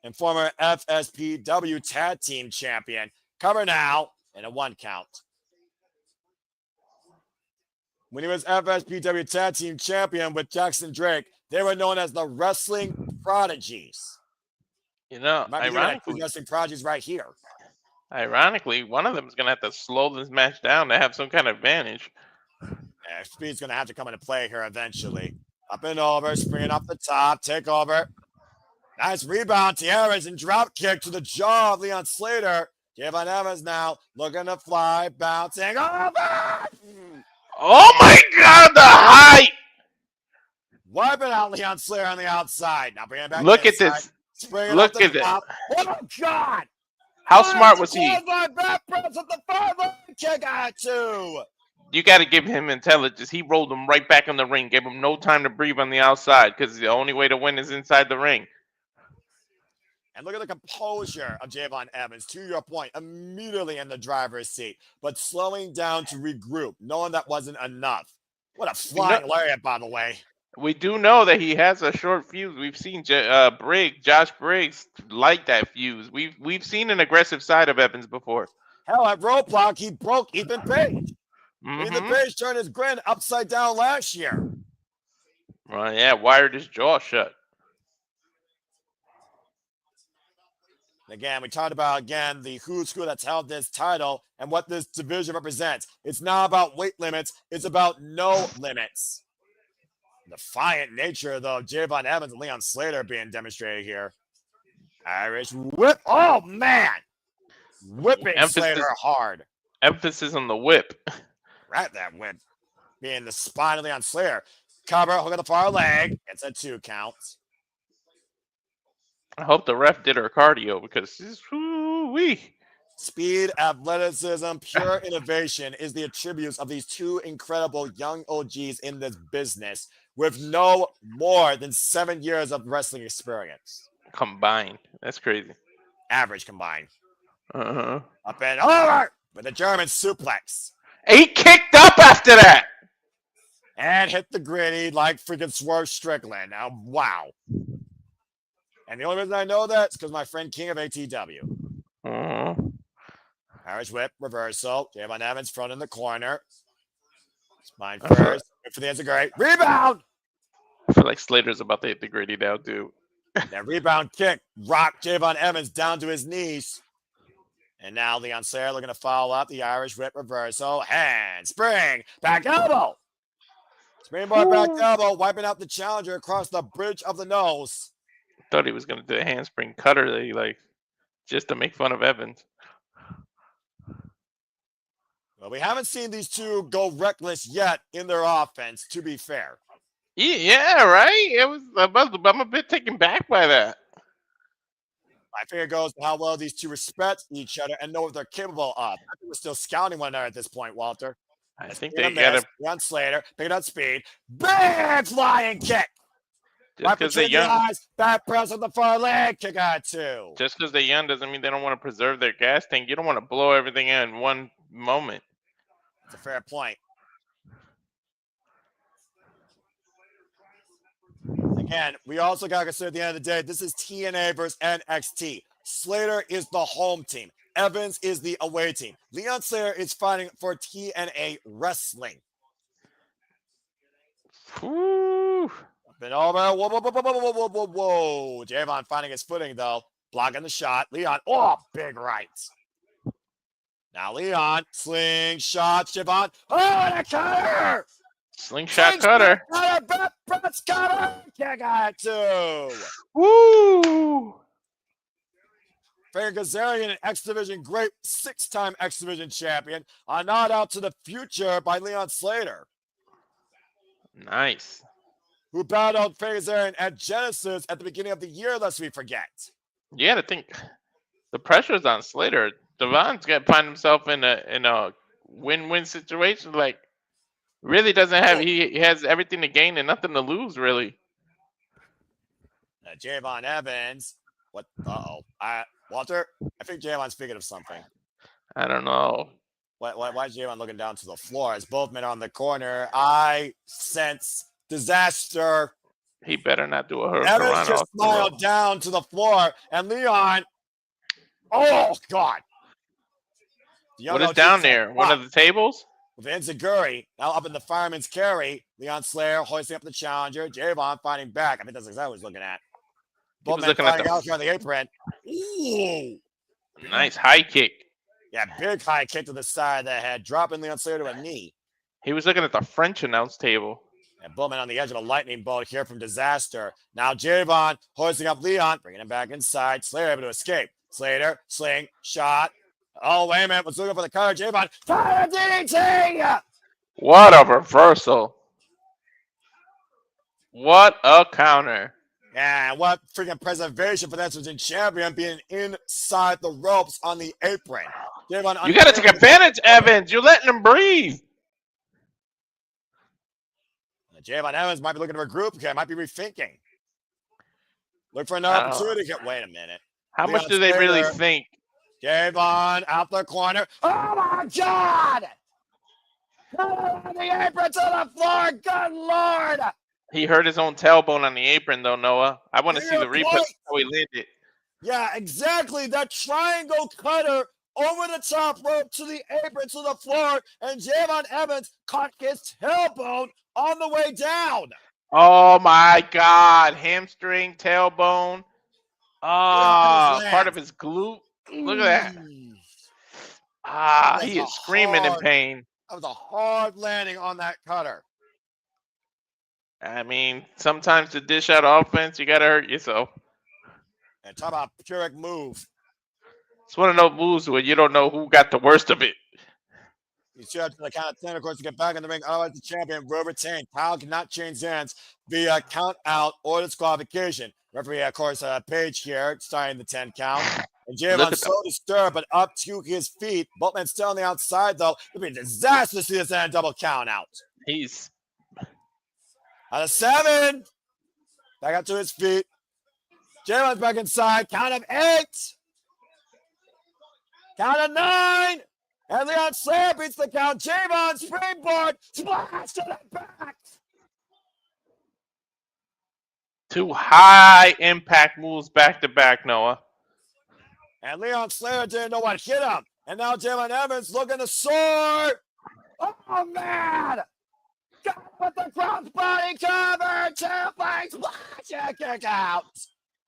and former FSPW tag team champion. Cover now and a 1 count. When he was FSPW tag team champion with Jackson Drake, they were known as the Wrestling Prodigies. You know, ironically, wrestling prodigies right here. Ironically, one of them is going to have to slow this match down to have some kind of advantage. Yeah, speed's going to have to come into play here eventually. Up and over, springing off the top, take over. Nice rebound, tiaras, and drop kick to the jaw of Leon Slater. Javon Evans now looking to fly, bouncing over. Oh my God, the height! Wiping out Leon Slater on the outside. Now bringing it back Look at inside. this. Springing Look off the at it. top. Oh, God. How smart was he? Back press at the 5 kick out 2. You got to give him intelligence. He rolled him right back in the ring. Gave him no time to breathe on the outside because the only way to win is inside the ring. And look at the composure of Javon Evans, to your point, immediately in the driver's seat, but slowing down to regroup, knowing that wasn't enough. What a flying lariat, by the way. We do know that he has a short fuse. We've seen Josh Briggs like that fuse. We've seen an aggressive side of Evans before. Hell, at Roadblock, he broke Ethan Page. Mm-hmm. Ethan Page turned his grin upside down last year. Well, yeah, wired his jaw shut. Again, we talked about, the who's who that's held this title and what this division represents. It's not about weight limits. It's about no limits. Defiant nature, though, of Javon Evans and Leon Slater being demonstrated here. Irish whip. Oh, man. Whipping Slater hard. Emphasis on the whip. Right, that whip. Being the spine of Leon Slater. Cover, hook at the far leg. It's a 2 count. I hope the ref did her cardio because woo-wee. Speed, athleticism, pure innovation is the attributes of these 2 incredible young OGs in this business with no more than 7 years of wrestling experience. Combined. That's crazy. Average combined. Uh-huh. Up and over with a German suplex. He kicked up after that. And hit the gritty like freaking Swerve Strickland. Now, wow. And the only reason I know that is because my friend King of ATW. Uh-huh. Irish whip, reversal. Javon Evans front in the corner. Spine first. Good for the Enziguri. Rebound! I feel like Slater's about to hit the gritty now, too. That rebound kick rocked Javon Evans down to his knees. And now Leon Slater looking to follow up the Irish whip reversal. Hand, spring, back elbow. Springboard back elbow, wiping out the challenger across the bridge of the nose. Thought he was going to do a handspring cutter, just to make fun of Evans. Well, we haven't seen these 2 go reckless yet in their offense, to be fair. Yeah, right? I'm a bit taken back by that. My figure goes to how well these 2 respect each other and know what they're capable of. I think we're still scouting one another at this point, Walter. I think they got to... Run Slater, picking up speed. Big flying kick. Just because they're young. Eyes, back press on the far leg, kick out 2. Just because they're young doesn't mean they don't want to preserve their gas tank. You don't want to blow everything in one moment. That's a fair point. Again, we also got to consider at the end of the day, this is TNA versus NXT. Slater is the home team. Evans is the away team. Leon Slater is fighting for TNA wrestling. Woo. Been over. Whoa. Javon finding his footing, though. Blocking the shot. Leon, big right. Now Leon, slingshot, Javon. Oh, and a cutter! Slingshot cutter. Back press cutter. Kick out 2. Woo! Frankie Kazarian, an X Division great, 6-time X Division champion. A nod out to the future by Leon Slater. Nice. Who battled Frankie Kazarian at Genesis at the beginning of the year, lest we forget. Yeah, I think the pressure's on Slater. Devon's got to find himself in a win-win situation. Really doesn't have. He has everything to gain and nothing to lose, really. Javon Evans. What? Walter, I think Javon's thinking of something. I don't know. Why is Javon looking down to the floor? As both men are on the corner, I sense disaster. He better not do a hurricane. Evans just smiled down to the floor, and Leon. Oh God! What is down there? One of the tables? With Enziguri now up in the fireman's carry. Leon Slater hoisting up the challenger. Javon fighting back. I think that's exactly what he's looking at. Both men fighting out here on the apron. Ooh. Nice high kick. Yeah, big high kick to the side of the head, dropping Leon Slater to a knee. He was looking at the French announce table. And Bowman on the edge of a lightning bolt here from Disaster. Now Javon hoisting up Leon, bringing him back inside. Slater able to escape. Slater, sling, shot. Oh, wait a minute. Was looking for the cutter. Javon, fire DDT! What a reversal. What a counter. Yeah, what freaking preservation for that switching champion being inside the ropes on the apron. You got to take advantage, Evans. You're letting him breathe. Javon Evans might be looking to regroup. Okay, might be rethinking. Look for another opportunity. Wait a minute. How much do they really think? Javon out the corner. Oh my God! On the apron to the floor. Good Lord! He hurt his own tailbone on the apron, though, Noah. I want to see the replay how he landed. Yeah, exactly. That triangle cutter over the top rope to the apron to the floor, and Javon Evans caught his tailbone on the way down. Oh my God! Hamstring, tailbone. Part of his glute. Look at that. He is screaming in pain. That was a hard landing on that cutter. I mean, sometimes to dish out offense, you gotta hurt yourself. And talk about Pyrrhic move. It's one of those moves where you don't know who got the worst of it. He's to the count of 10, of course, to get back in the ring. Otherwise, the champion will retain. Kyle cannot change hands via count out or disqualification. Referee, of course, Page here, starting the 10 count. And Javon so disturbed, but up to his feet. Both men still on the outside, though. It would be a disaster to see this end double count out. He's out of 7. Back up to his feet. Javon's back inside. Count of 8. Count of 9. And Leon Slater beats the count. Javon springboard. Splash to the back. 2 high impact moves back to back, Noah. And Leon Slater didn't know what hit him. And now Javon Evans looking to soar. Oh, man. Got with the crossbody cover. Terrifying splash. Kick out.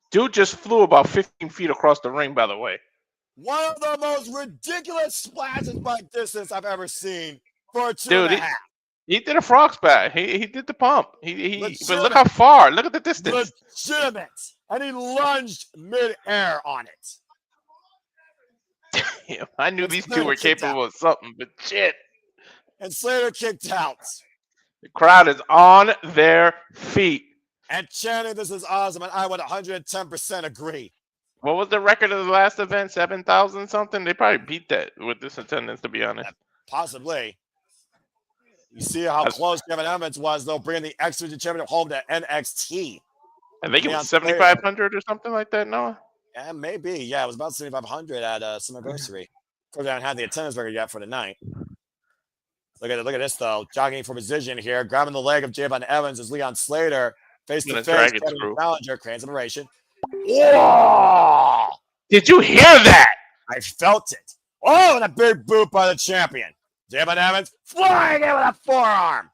Dude just flew about 15 feet across the ring, by the way. One of the most ridiculous splashes by distance I've ever seen for a 2.5. He did a frog splash. He did the pump. But look how far. Look at the distance. Legitimate. And he lunged mid-air on it. Damn, I knew these two were capable of something, but shit. And Slater kicked out. The crowd is on their feet. And chanting, this is awesome, and I would 110% agree. What was the record of the last event? 7,000 something? They probably beat that with this attendance, to be honest. Possibly. You see how close Kevin Evans was, though, bringing the X Division Championship home to NXT. I think it was 7,500 or something like that, Noah? Yeah, maybe. Yeah, it was about 7,500 at Summerversary. Of course, I haven't had the attendance record yet for the night. Look at this, though. Jogging for position here. Grabbing the leg of Javon Evans as Leon Slater face-to-face. Challenger, IInspiration. Whoa! Did you hear that? I felt it. Oh, and a big boot by the champion. Javon Evans flying in with a forearm.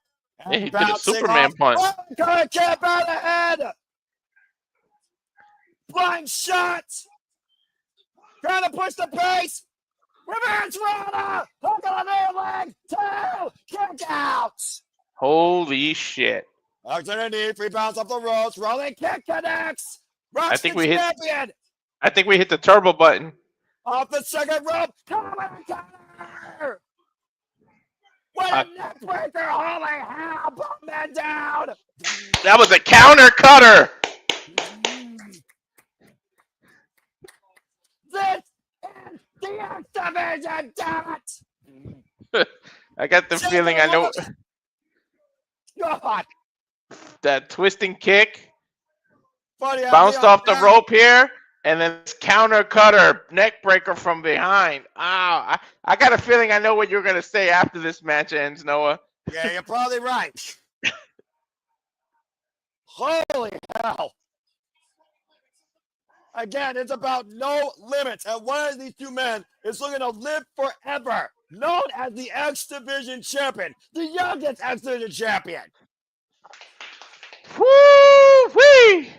Yeah, he did a Superman punch. Oh, got a cap out of the head. Blind shot. Trying to push the pace. Reverse Rana. Hook on the leg. 2. Kick out. Holy shit. Indi, 3 pounds off the ropes. Rolling kick connects. I think we hit the turbo button. Off the second rope. Come on, counter. What a neck breaker. Holy hell. Both men down. That was a counter cutter. This is the X Division, damn it. I got the feeling I know. God. That twisting kick. Buddy, bounced off the rope here, and then counter cutter, neck breaker from behind. I got a feeling I know what you're going to say after this match ends, Noah. Yeah, you're probably right. Holy hell. Again, it's about no limits, and one of these two men is looking to live forever, known as the X Division champion, the youngest X Division champion. Woo-wee!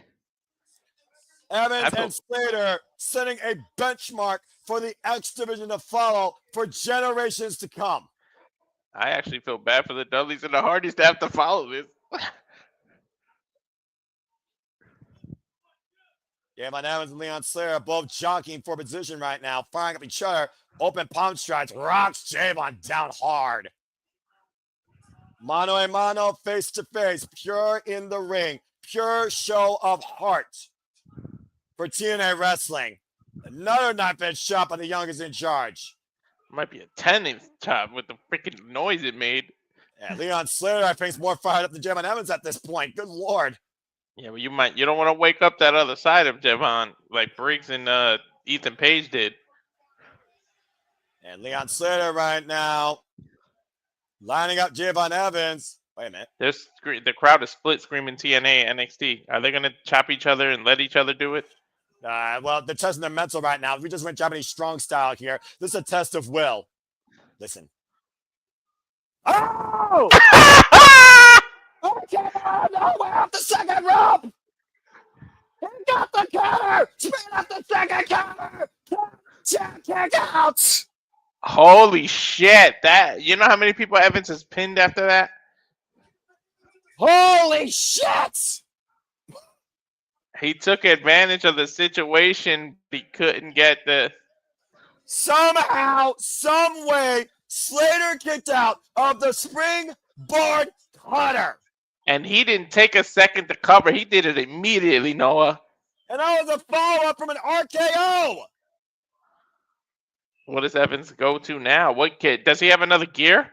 Evans and Slater setting a benchmark for the X Division to follow for generations to come. I actually feel bad for the Dudleys and the Hardys to have to follow this. Javon Evans and Leon Slater are both jockeying for position right now, firing up each other. Open palm strides, rocks Javon down hard. Mano a mano, face to face, pure in the ring, pure show of heart for TNA Wrestling. Another knife-edge shot by the youngest in charge. Might be a 10-inch chop with the freaking noise it made. Yeah, Leon Slater, I think, is more fired up than Javon Evans at this point. Good Lord. Yeah, but you don't want to wake up that other side of Javon like Briggs and Ethan Page did. And Leon Slater right now lining up Javon Evans. Wait a minute. The crowd is split screaming TNA, NXT. Are they going to chop each other and let each other do it? Well, they're testing their mental right now. We just went Japanese strong style here. This is a test of will. Listen. Oh! Oh, come on! Oh, we're off the second rope! He got the counter! Straight off the second counter! Kick out! Holy shit! You know how many people Evans has pinned after that? Holy shit! He took advantage of the situation. He couldn't get the... Somehow, some way, Slater kicked out of the springboard cutter. And he didn't take a second to cover. He did it immediately, Noah. And that was a follow-up from an RKO. What does Evans go to now? What kid? Does he have another gear?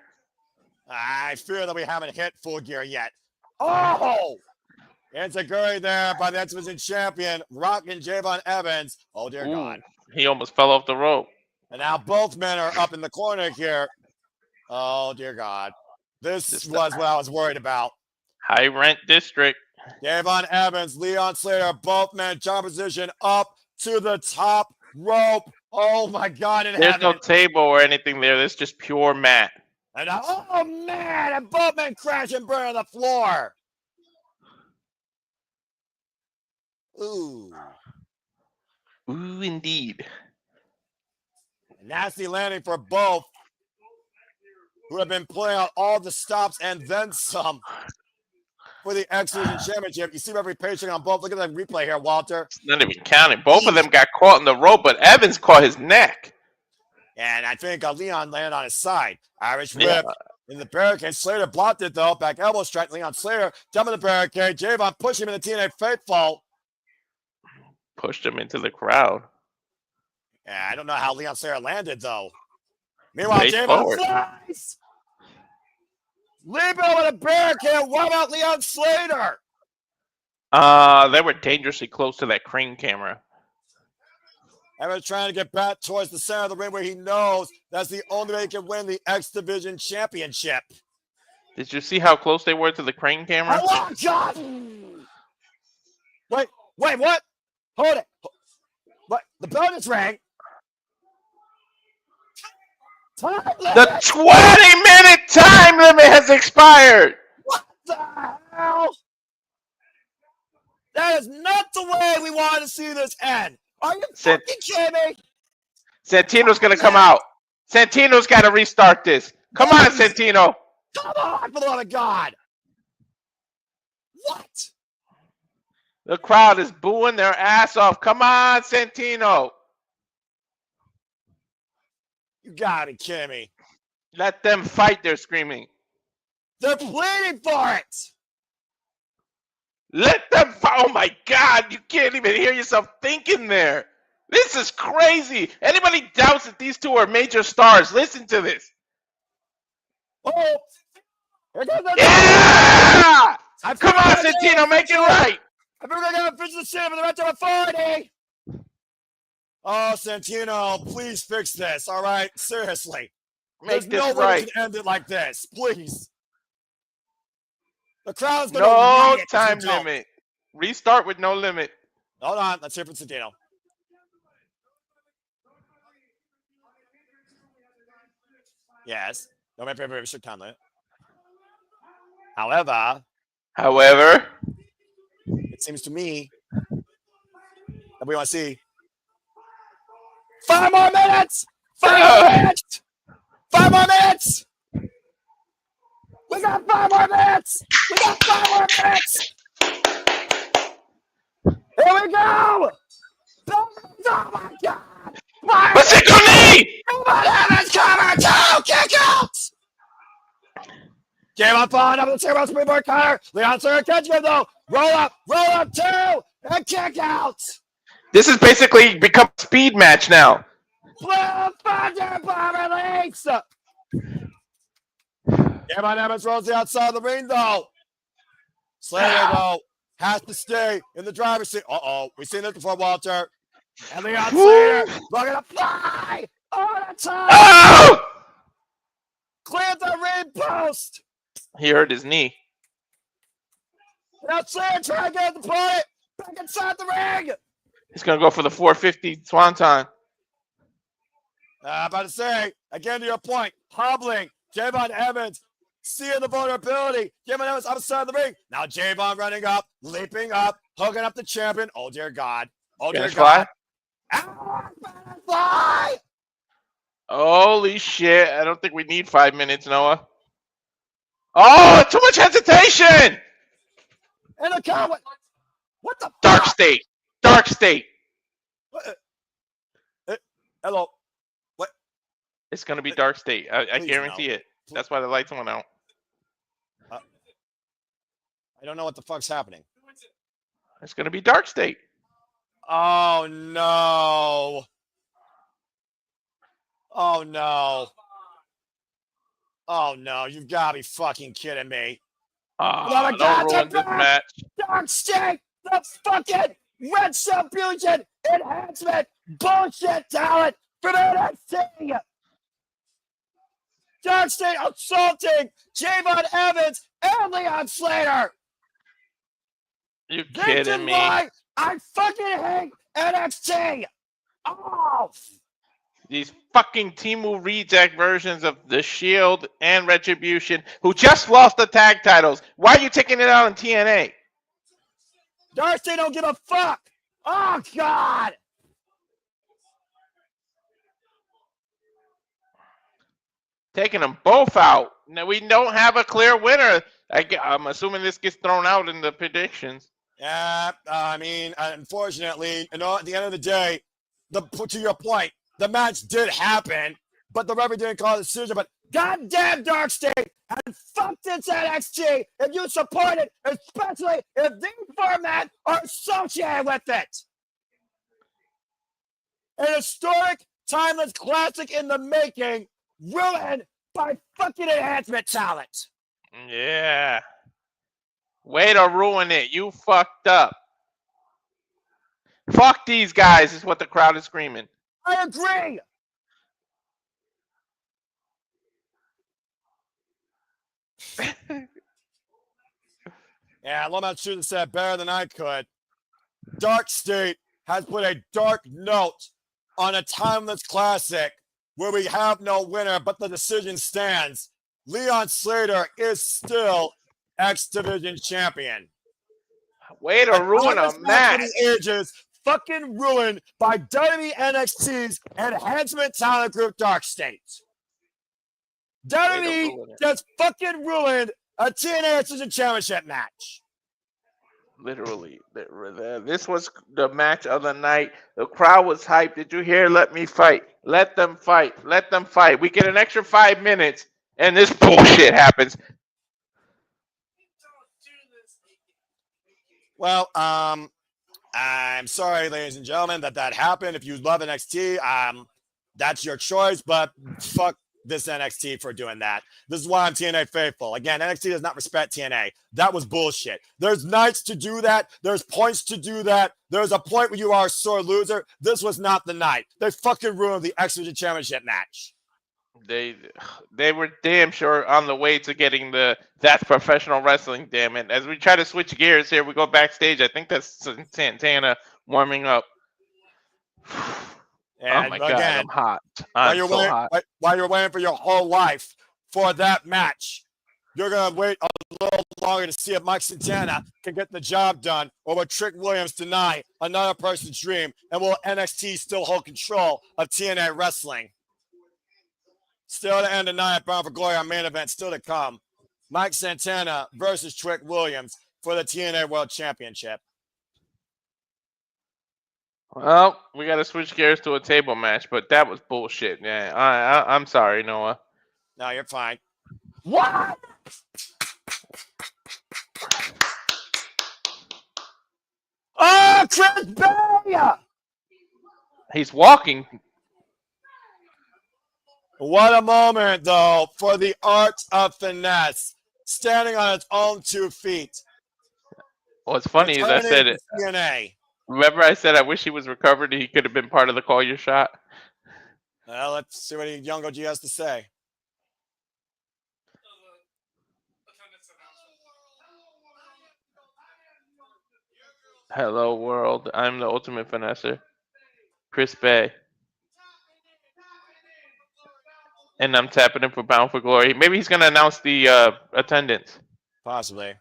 I fear that we haven't hit full gear yet. Oh! Enziguri there by the X-Division champion, rocking Javon Evans. Oh, dear God. He almost fell off the rope. And now both men are up in the corner here. Oh, dear God. This was what I was worried about. High rent district. Javon Evans, Leon Slater, both men jump position up to the top rope. Oh, my God. There's no table or anything there. There's just pure mat. And oh, man. And both men crash and burn on the floor. Ooh. Ooh, indeed. Nasty landing for both, who have been playing out all the stops and then some for the X-Division Championship. You see every patient on both. Look at that replay here, Walter. It's not even counting. Both of them got caught in the rope, but Evans caught his neck. And I think Leon landed on his side. Irish whip in the barricade. Slater blocked it, though. Back elbow strike. Leon Slater jumping the barricade. Javon pushing him in the TNA Faithful. Pushed him into the crowd. Yeah, I don't know how Leon Slater landed, though. Meanwhile, Javon flies. Lebo with a barricade. What about Leon Slater? They were dangerously close to that crane camera. Evans trying to get back towards the center of the ring where he knows that's the only way he can win the X Division Championship. Did you see how close they were to the crane camera? Oh, God! Wait, what? Hold it. What? The bell just rang. The 20-minute time limit has expired. What the hell? That is not the way we wanted to see this end. Are you fucking kidding me? Santino's going to come out. Santino's got to restart this. Come on, Santino. Come on, for the love of God. What? The crowd is booing their ass off. Come on, Santino. You gotta be kidding me. Let them fight, they're screaming. They're pleading for it. Let them fight. Oh, my God. You can't even hear yourself thinking there. This is crazy. Anybody doubts that these two are major stars, listen to this. Oh. Here comes the Yeah! Come on, Santino, make it right. I think we're going to finish the shit for the rest of authority. Oh, Santino, please fix this, all right? Seriously. There's no way right. we can end it like this, please. The crowd's going to No time limit. Restart with no limit. Hold on, let's hear from Santino. Yes. No, my favorite restrict time limit. However, it seems to me that we want to see 5 more minutes! 5 more minutes! 5 more minutes! We got 5 more minutes! We got 5 more minutes! Here we go! Oh my God! What's it gonna be? Evans cover 2! Kick out! J-Bone falling up the table, springboard cutter. Leon Slater catching him though. Roll up, two, and kick out. This has basically become a speed match now. Blue Thunder Bomber leaps. J-Bone Evans rolls the outside of the ring though. Slater though has to stay in the driver's seat. We've seen this before, Walter. And Leon Slater looking to fly over the top. Oh! Cleared the ring post. He hurt his knee. Now Slater trying to get the opponent back inside the ring. He's going to go for the 450 Swanton. About to say, again to your point, hobbling. J-Bone Evans seeing the vulnerability. J-Bone Evans outside the ring. Now J-Bone running up, leaping up, hooking up the champion. Oh, dear God. Oh, dear God. Fly! Holy shit. I don't think we need 5 minutes, Noah. Oh, too much hesitation! And the count. What the Dark fuck? State. Dark State. Hello. What? It's going to be Dark State. I Please guarantee no. it. That's why the lights went out. I don't know what the fuck's happening. It's going to be Dark State. Oh, no. Oh, no. Oh, no. You've got to be fucking kidding me. Oh, don't ruin this match. Dark State, the fucking Red Cell Fusion enhancement bullshit talent from NXT. Dark State assaulting J-Bone Evans and Leon Slater. You This kidding is me? why I fucking hate NXT. Oh. These fucking Timu reject versions of The Shield and Retribution who just lost the tag titles. Why are you taking it out on TNA? Dark State don't give a fuck. Oh, God. Taking them both out. Now, we don't have a clear winner. I'm assuming this gets thrown out in the predictions. Yeah, I mean, unfortunately, at the end of the day, to your point, the match did happen, but the referee didn't call the decision. But goddamn Dark State, and fuck this NXT if you support it, especially if these four men are associated with it. An historic, timeless classic in the making, ruined by fucking enhancement talent. Yeah. Way to ruin it. You fucked up. Fuck these guys is what the crowd is screaming. I agree. Yeah, Lomax should have said better than I could. Dark State has put a dark note on a timeless classic where we have no winner, but the decision stands. Leon Slater is still X Division champion. Way to ruin a match. Ages, fucking ruined by WWE NXT's enhancement talent group Dark State. WWE just fucking ruined a TNA Division championship match. Literally. This was the match of the night. The crowd was hyped. Did you hear? Let me fight. Let them fight. Let them fight. We get an extra 5 minutes, and this bullshit happens. Well, I'm sorry, ladies and gentlemen, that happened. If you love NXT, that's your choice, but fuck this NXT for doing that. This is why I'm TNA faithful. Again, NXT does not respect TNA. That was bullshit. There's nights to do that. There's points to do that. There's a point where you are a sore loser. This was not the night. They fucking ruined the X Division Championship match. They were damn sure on the way to getting that's professional wrestling, damn it. As we try to switch gears here, we go backstage. I think that's Santana warming up. And oh my God, I'm hot. While you're waiting for your whole life for that match, you're going to wait a little longer to see if Mike Santana can get the job done, or will Trick Williams deny another person's dream, and will NXT still hold control of TNA wrestling? Still to end the night, Bound for Glory on main event, still to come. Mike Santana versus Trick Williams for the TNA World Championship. Well, we got to switch gears to a table match, but that was bullshit. Yeah, I'm sorry, Noah. No, you're fine. What? Oh, Chris Bay! He's walking. What a moment, though, for the art of finesse, standing on its own 2 feet. What's funny is I said it. TNA. Remember, I said I wish he was recovered. He could have been part of the Call Your Shot. Well, let's see what Young OG has to say. Hello, world. I'm the ultimate finesser, Chris Bay. And I'm tapping him for Bound for Glory. Maybe he's going to announce the attendance. Possibly.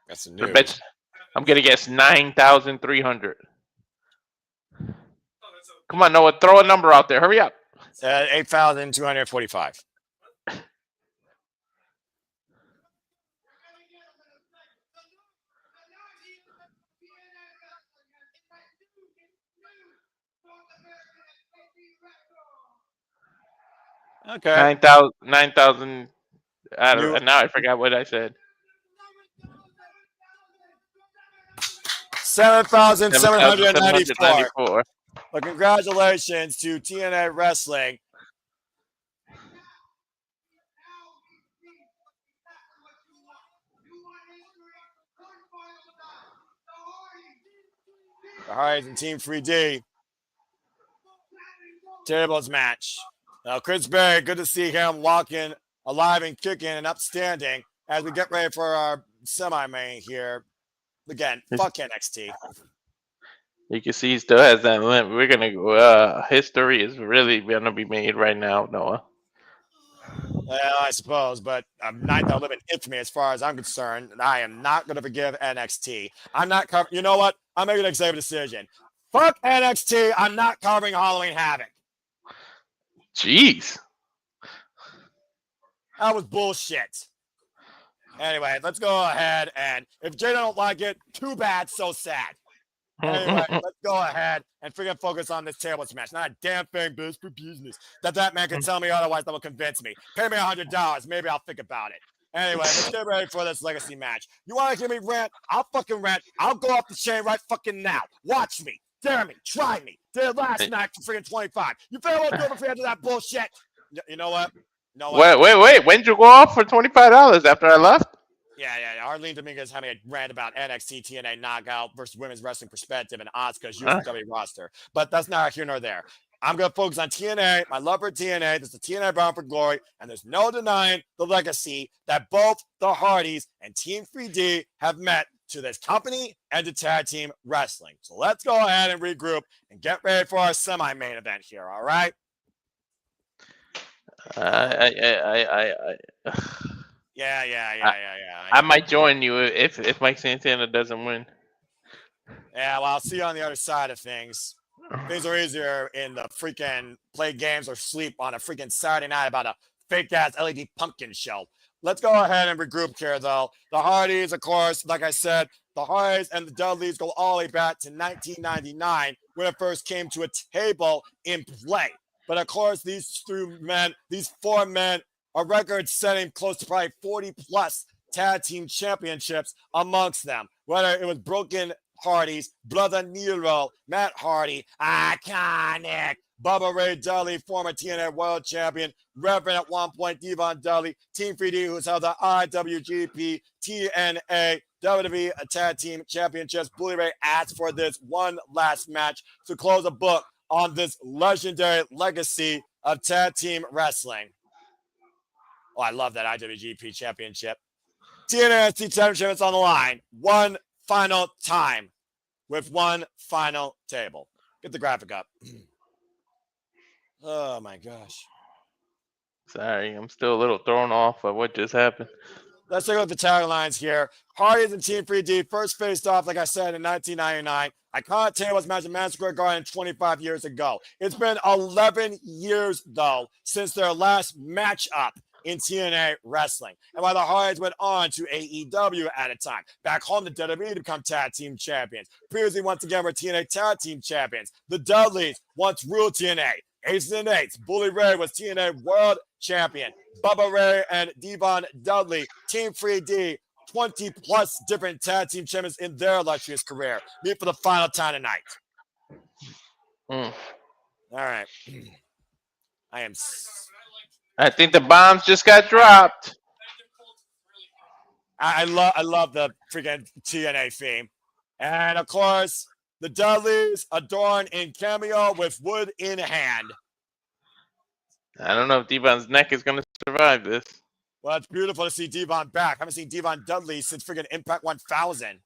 That's the news. I'm going to guess 9,300. Come on, Noah. Throw a number out there. Hurry up. 8,245. Okay. 9,000. Now I forgot what I said. 7,794. Well, congratulations to TNA Wrestling. The Hardys and Team 3D. Tables match. Now, Chris Berry, good to see him walking alive and kicking and upstanding as we get ready for our semi-main here. Again, fuck NXT. You can see he still has that limp. We're going to go. History is really going to be made right now, Noah. Well, I suppose, but I'm not going to live in infamy as far as I'm concerned. I am not going to forgive NXT. I'm not covering. You know what? I'm making an executive decision. Fuck NXT. I'm not covering Halloween Havoc. Jeez. That was bullshit. Anyway, let's go ahead, and if Jay don't like it, too bad, so sad. Anyway, let's go ahead and freaking focus on this tables match. Not a damn thing, but it's for business. That man can tell me otherwise, that will convince me. Pay me $100, maybe I'll think about it. Anyway, let's get ready for this legacy match. You want to hear me rant? I'll fucking rant. I'll go off the chain right fucking now. Watch me. Dare me. Try me. Did it last night for freaking 25. You feel what I'm doing for that bullshit? You know what? No. Wait. When did you go off for $25 after I left? Yeah. Arlene Dominguez had me a rant about NXT TNA knockout versus women's wrestling perspective and Asuka's UW roster. But that's not here nor there. I'm going to focus on TNA, my love for TNA. This is the TNA Bound for Glory, and there's no denying the legacy that both the Hardys and Team 3D have met to this company and to tag team wrestling. So let's go ahead and regroup and get ready for our semi-main event here, all right? Yeah. I might join you if Mike Santana doesn't win. Yeah, well, I'll see you on the other side of things. Things are easier in the freaking play games or sleep on a freaking Saturday night about a fake-ass LED pumpkin show. Let's go ahead and regroup here, though. The Hardys, of course, like I said, the Hardys and the Dudleys go all the way back to 1999 when it first came to a table in play. But, of course, these four men, are record-setting close to probably 40-plus tag team championships amongst them. Whether it was Broken Hardys, Brother Nero, Matt Hardy, Iconic, Bubba Ray Dudley, former TNA World Champion, Reverend at one point, Devon Dudley, Team 3D, who's held the IWGP, TNA, WWE Tag Team Championships. Bully Ray asked for this one last match to close a book on this legendary legacy of tag team wrestling. Oh, I love that IWGP Championship. TNA Championship on the line. One final time with one final table. Get the graphic up. Oh, my gosh. Sorry, I'm still a little thrown off by what just happened. Let's take a look at the taglines here. Hardys and Team 3D first faced off, like I said, in 1999. Iconic tables match at Madison Square Garden 25 years ago. It's been 11 years, though, since their last matchup in TNA wrestling. And while the Hardys went on to AEW at a time, back home to WWE to become tag team champions. Previously, once again, were TNA tag team champions. The Dudleys once ruled TNA. Aces and Eights, Bully Ray was TNA world champion. Bubba Ray and Devon Dudley, Team 3D, 20 plus different tag team champions in their illustrious career. Meet for the final time tonight. All right. I think the bombs just got dropped. I love the freaking TNA theme. And of course, the Dudleys adorned in cameo with wood in hand. I don't know if Devon's neck is going to survive this. Well, it's beautiful to see Devon back. I haven't seen Devon Dudley since freaking Impact 1000.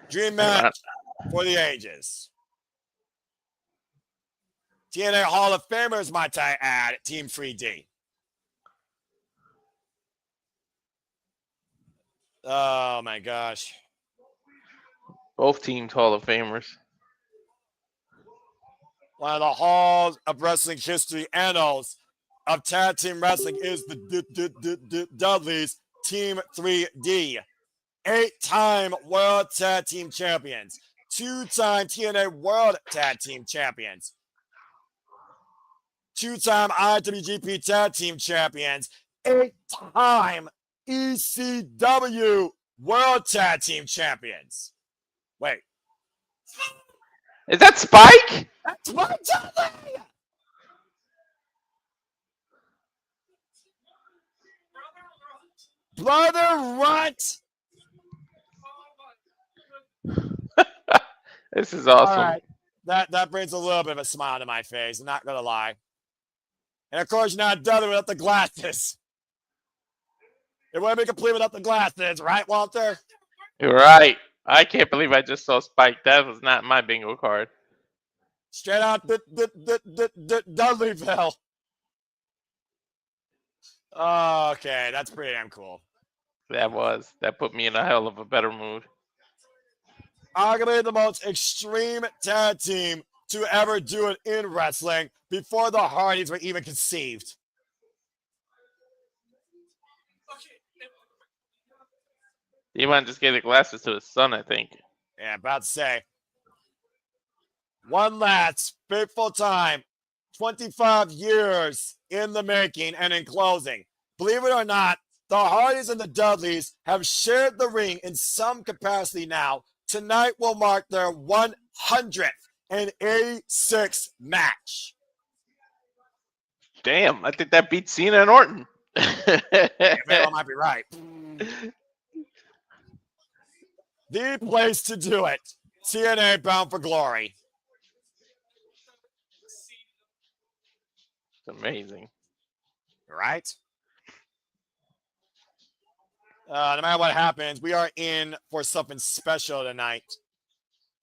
Dream match for the ages. TNA Hall of Famers, might I add, Team 3D. Oh, my gosh. Both teams Hall of Famers. One of the halls of wrestling history annals of tag team wrestling is the Dudleys, Team 3D. 8-time World Tag Team Champions. 2-time TNA World Tag Team Champions. 2-time IWGP Tag Team Champions. 8-time ECW World Tag Team Champions. Wait. Is that Spike? That's my Dudley! Brother Runt! This is awesome. All right. That brings a little bit of a smile to my face, I'm not going to lie. And of course, you're not Dudley without the glasses. It wouldn't be complete without the glasses, right, Walter? You're right. I can't believe I just saw Spike. That was not my bingo card. Straight out the Dudleyville. Okay, that's pretty damn cool. That put me in a hell of a better mood. Arguably the most extreme tag team to ever do it in wrestling before the Hardys were even conceived. Devon just gave the glasses to his son, I think. Yeah, about to say. One last fateful time, 25 years in the making and in closing. Believe it or not, the Hardys and the Dudleys have shared the ring in some capacity now. Tonight will mark their 186th match. Damn, I think that beats Cena and Orton. I might be right. The place to do it. TNA Bound for Glory. It's amazing. Right? No matter what happens, we are in for something special tonight.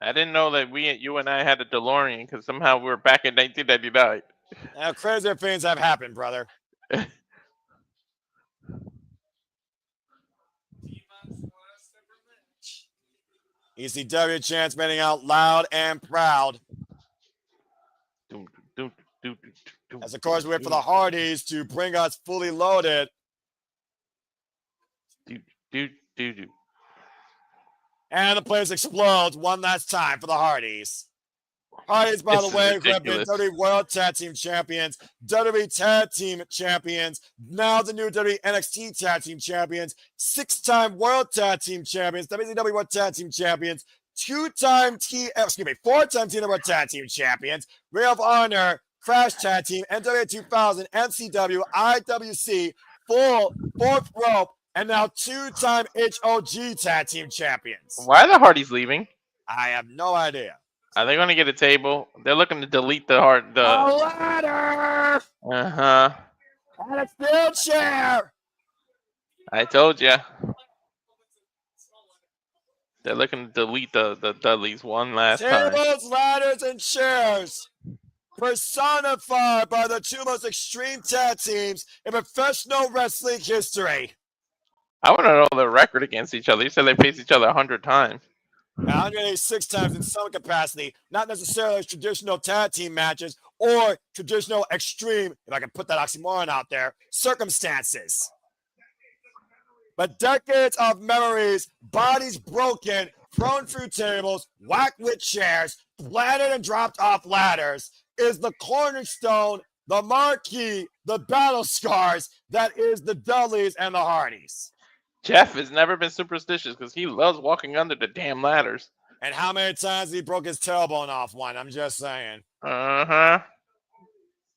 I didn't know that you and I had a DeLorean because somehow we were back in 1999. Now, crazier things have happened, brother. ECW chants meaning out loud and proud. As of course we wait for the Hardys to bring us fully loaded. And the place explodes one last time for the Hardys. Hardys, by the way, who have been WWE World Tag Team Champions, WWE Tag Team Champions, now the new WWE NXT Tag Team Champions, 6-time World Tag Team Champions, WCW World Tag Team Champions, 4-time TNA World Tag Team Champions, Ring of Honor, Crash Tag Team, NWA 2000, MCW, IWC, full fourth rope, and now 2-time HOG Tag Team Champions. Why are the Hardys leaving? I have no idea. Are they going to get a table? They're looking to delete the ladder! Uh-huh. And a steel chair! I told you. They're looking to delete the Dudleys one last time. Tables, ladders, and chairs. Personified by the two most extreme tag teams in professional wrestling history. I want to know their record against each other. You said they faced each other 100 times. 186 times in some capacity, not necessarily as traditional tag team matches or traditional extreme, if I can put that oxymoron out there, circumstances. But decades of memories, bodies broken, thrown through tables, whacked with chairs, planted and dropped off ladders, is the cornerstone, the marquee, the battle scars that is the Dudleys and the Hardys. Jeff has never been superstitious because he loves walking under the damn ladders. And how many times he broke his tailbone off one? I'm just saying. Uh-huh.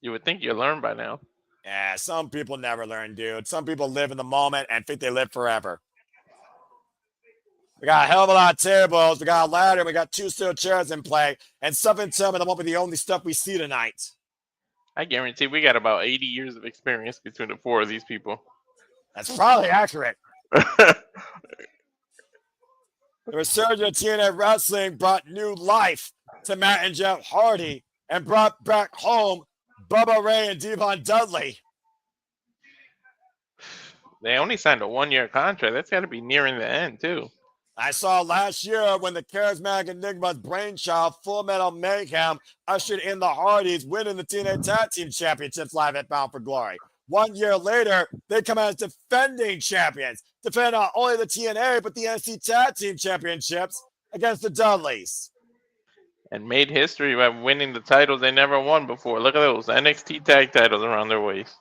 You would think you learned by now. Yeah, some people never learn, dude. Some people live in the moment and think they live forever. We got a hell of a lot of tables. We got a ladder. We got 2 steel chairs in play. And something tell me that won't be the only stuff we see tonight. I guarantee we got about 80 years of experience between the 4 of these people. That's probably accurate. The resurgence of TNA wrestling brought new life to Matt and Jeff Hardy and brought back home Bubba Ray and Devon Dudley. They only signed a 1-year contract. That's got to be nearing the end, too. I saw last year when the charismatic Enigma's brainchild, Full Metal Mayhem, ushered in the Hardys, winning the TNA Tag Team Championships live at Bound for Glory. 1 year later, they come out as defending champions, defend not only the TNA, but the NXT Tag Team Championships against the Dudleys. And made history by winning the titles they never won before. Look at those NXT tag titles around their waist.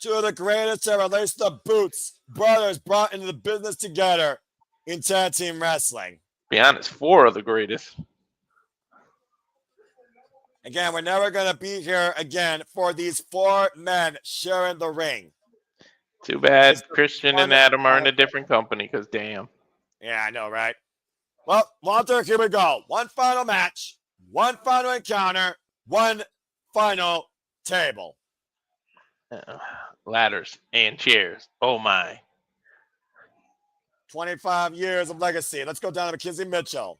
2 of the greatest ever laced the boots brothers brought into the business together in tag team wrestling. Be honest, 4 of the greatest. Again, we're never going to be here again for these 4 men sharing the ring. Too bad Christian and Adam are in a different company, because damn. Yeah, I know, right? Well, Walter, here we go. 1 final match, 1 final encounter, 1 final table. Ladders and chairs. Oh, my. 25 years of legacy. Let's go down to McKinsey Mitchell.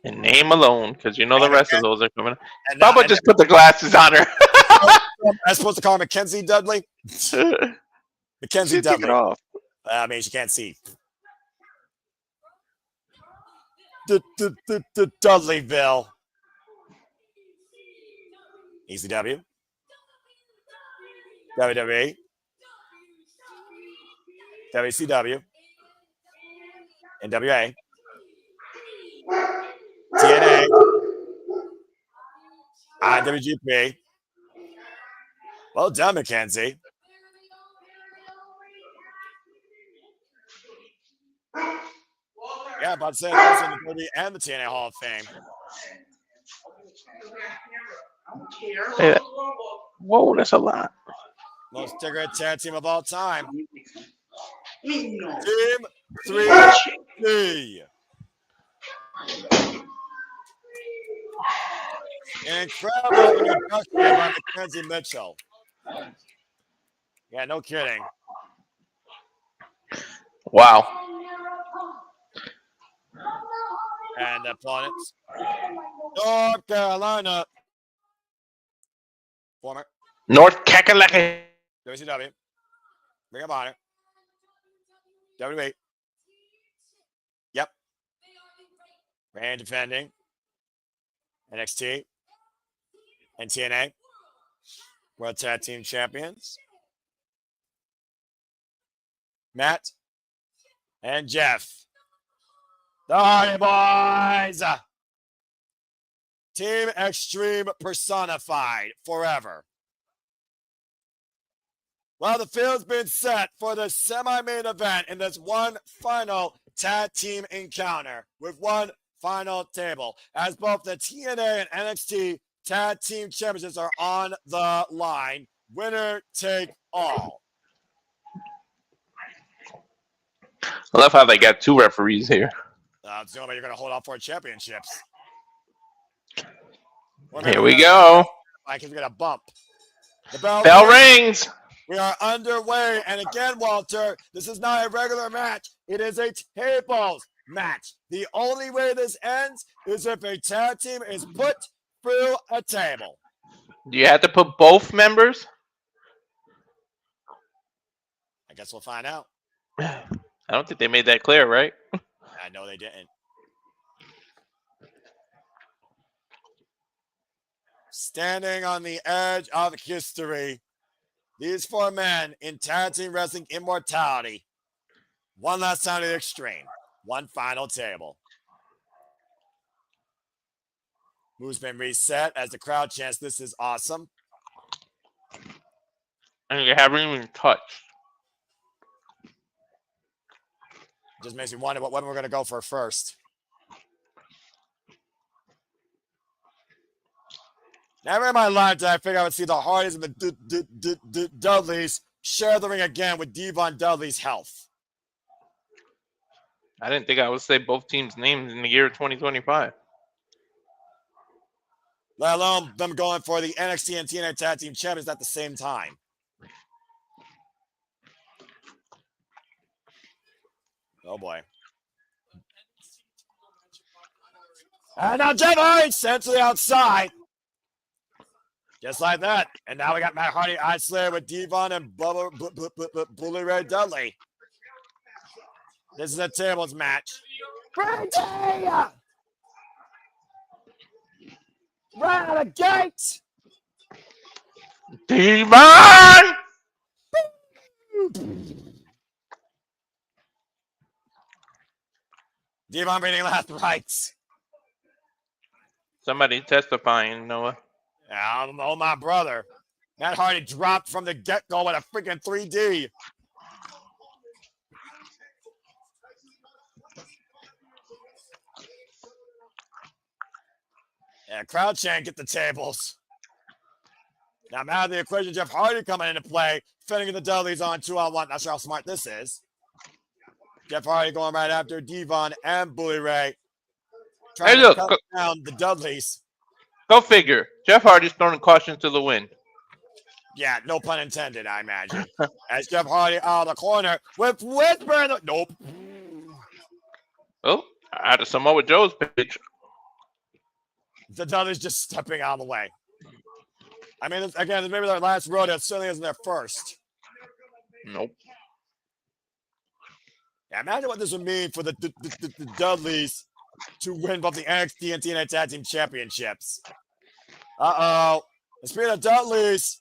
And name alone, because you know the rest of those are coming. And Bubba just put the glasses on her. I'm supposed to call her Mackenzie Dudley? Mackenzie Dudley. Off. I mean, she can't see. Dudleyville. ECW. WWE. WCW. NWA. TNA. IWGP. Well done, Mackenzie. Yeah, about to say also in the WWE and the TNA Hall of Fame. Hey, whoa, that's a lot. Most decorated tag team of all time. Team 3. An incredible introduction by Mackenzie Mitchell. Yeah, no kidding. Wow. And opponents. North Carolina. Former North Kakalaki. WCW. Ring of Honor. WWE. Yep. And defending. NXT. And TNA. World Tag Team Champions. Matt. And Jeff. The Hardy Boys. Team Extreme personified forever. Well, the field's been set for the semi-main event in this 1 final tag team encounter with 1 final table, as both the TNA and NXT tag team championships are on the line. Winner take all. I love how they got 2 referees here. It's the only way you're going to hold off for championships. Here we go. I can get a bump. The bell rings. We are underway. And again, Walter, this is not a regular match. It is a tables match. The only way this ends is if a tag team is put through a table. Do you have to put both members? I guess we'll find out. I don't think they made that clear, right? know they didn't. Standing on the edge of history, these 4 men in tag team wrestling immortality. One last time to the extreme. One final table. Move's been reset as the crowd chants, "This is awesome." And you haven't even touched. Just makes me wonder what one we're going to go for first. Never in my life did I figure I would see the Hardys and the Dudleys share the ring again with Devon Dudley's health. I didn't think I would say both teams' names in the year 2025. Let alone them going for the NXT and TNA Tag Team Champions at the same time. Oh boy. And now Jeff Hardy sent to the outside. Just like that. And now we got Matt Hardy, Slater with Devon and Bully Ray Dudley. This is a tables match. Frankie! Right out of the gate! Devon! Devon beating last rights. Somebody testifying, Noah. I don't know, my brother. Matt Hardy dropped from the get-go with a freaking 3D. Yeah, crowd chant, get the tables. Now, I'm out of the equation. Jeff Hardy coming into play, fitting the Dudleys on 2-on-1. Not sure how smart this is. Jeff Hardy going right after Devon and Bully Ray. Trying to cut down the Dudleys. Go figure. Jeff Hardy's throwing caution to the wind. Yeah, no pun intended, I imagine. As Jeff Hardy out of the corner with Whisper. Nope. Oh, out of Samoa Joe's page. The Dudleys just stepping out of the way. I mean, again, this may be their last rodeo. It certainly isn't their first. Nope. Yeah, imagine what this would mean for the Dudleys to win both the NXT and TNA Tag Team Championships. Uh-oh. The spirit of Dudleys.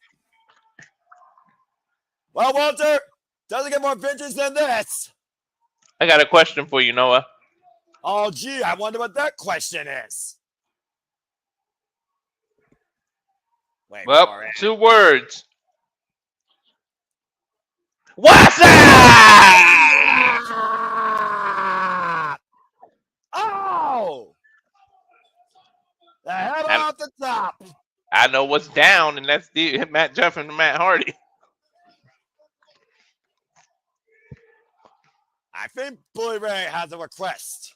Well, Walter, doesn't get more vintage than this. I got a question for you, Noah. Oh, gee, I wonder what that question is. Wait, well, 2 words. What's up? Oh! The head off the top. I know what's down, and that's Matt Jeff and Matt Hardy. I think Bully Ray has a request.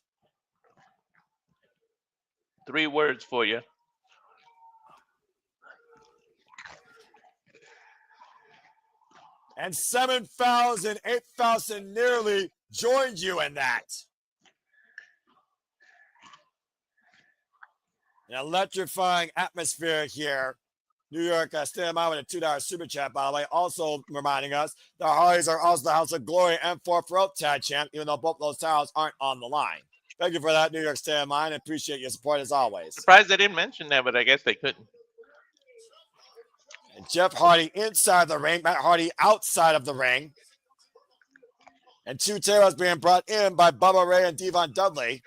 3 words for you. And 7,000, 8,000 nearly joined you in that. An electrifying atmosphere here. New York standing by with a $2 super chat, by the way. Also reminding us the Hardys are also the House of Glory and 4th Rope Tag Champ, even though both those titles aren't on the line. Thank you for that, New York standing by, and appreciate your support as always. Surprised they didn't mention that, but I guess they couldn't. And Jeff Hardy inside the ring, Matt Hardy outside of the ring. And 2 tables being brought in by Bubba Ray and Devon Dudley.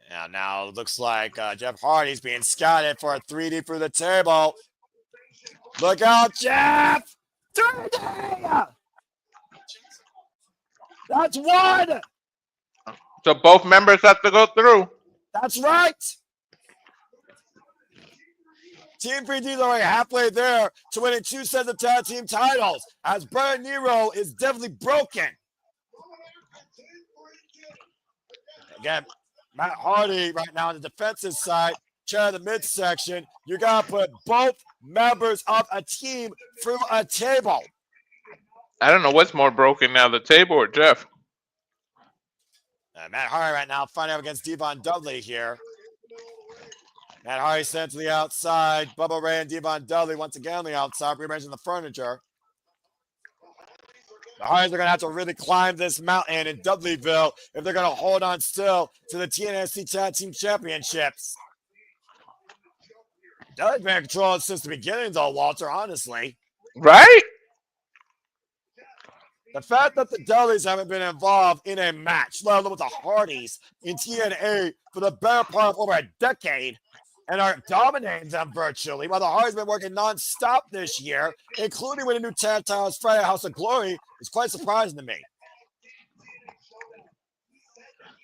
And now it looks like Jeff Hardy's being scouted for a 3D through the table. Look out, Jeff! 3D! That's 1! So both members have to go through. That's right. Team 3D's already halfway there to winning 2 sets of tag team titles, as Brian Nero is definitely broken. Again, Matt Hardy right now on the defensive side, chair of the midsection. You got to put both members of a team through a table. I don't know what's more broken now, the table or Jeff. Matt Hardy right now fighting up against Devon Dudley here. Matt Hardy sent to the outside. Bubba Ray and Devon Dudley once again on the outside, rearranging the furniture. The Hardys are going to have to really climb this mountain in Dudleyville if they're going to hold on still to the TNA Tag Team Championships. Dudley's been in control since the beginning, though, Walter, honestly. Right? The fact that the Dudleys haven't been involved in a match, let alone with the Hardys in TNA for the better part of over a decade, and are dominating them virtually, while the Hardys have been working non-stop this year, including with a new tag titles Friday House of Glory, is quite surprising to me.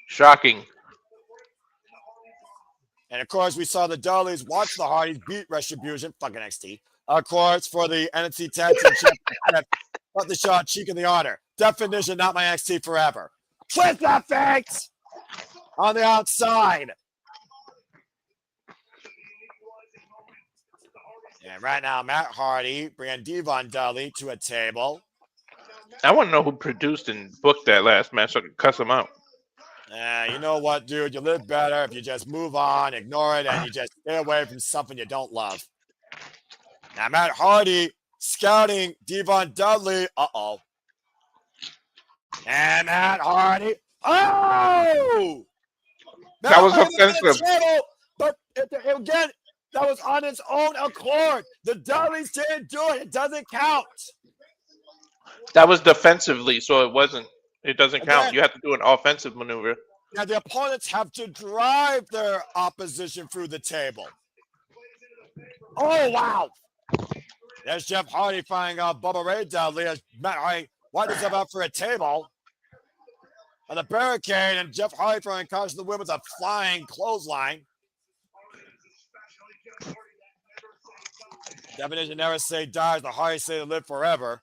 Shocking. And, of course, we saw the Dudleys watch the Hardys beat Retribution, fuck NXT, of course, for the NXT Tag Team Championship. But the shot, cheek in the honor. Definition, not my NXT forever. Twist that face on the outside. And right now, Matt Hardy bringing Devon Dudley to a table. I want to know who produced and booked that last match so I can cuss him out. You know what, dude? You live better if you just move on, ignore it, and you just stay away from something you don't love. Now, Matt Hardy scouting Devon Dudley. Uh-oh. And Matt Hardy. Oh! That was offensive. But again, that was on its own accord. The Dudleys didn't do it. It doesn't count. That was defensively, so it wasn't. It doesn't count. Again, You have to do an offensive maneuver. now, the opponents have to drive their opposition through the table. Oh, wow. There's Jeff Hardy finding out Bubba Ray Dudley as Matt Hardy wiped himself out for a table on the barricade, and Jeff Hardy throwing caution to the wind with a flying clothesline. Definition never say dies, the Hardys say they live forever.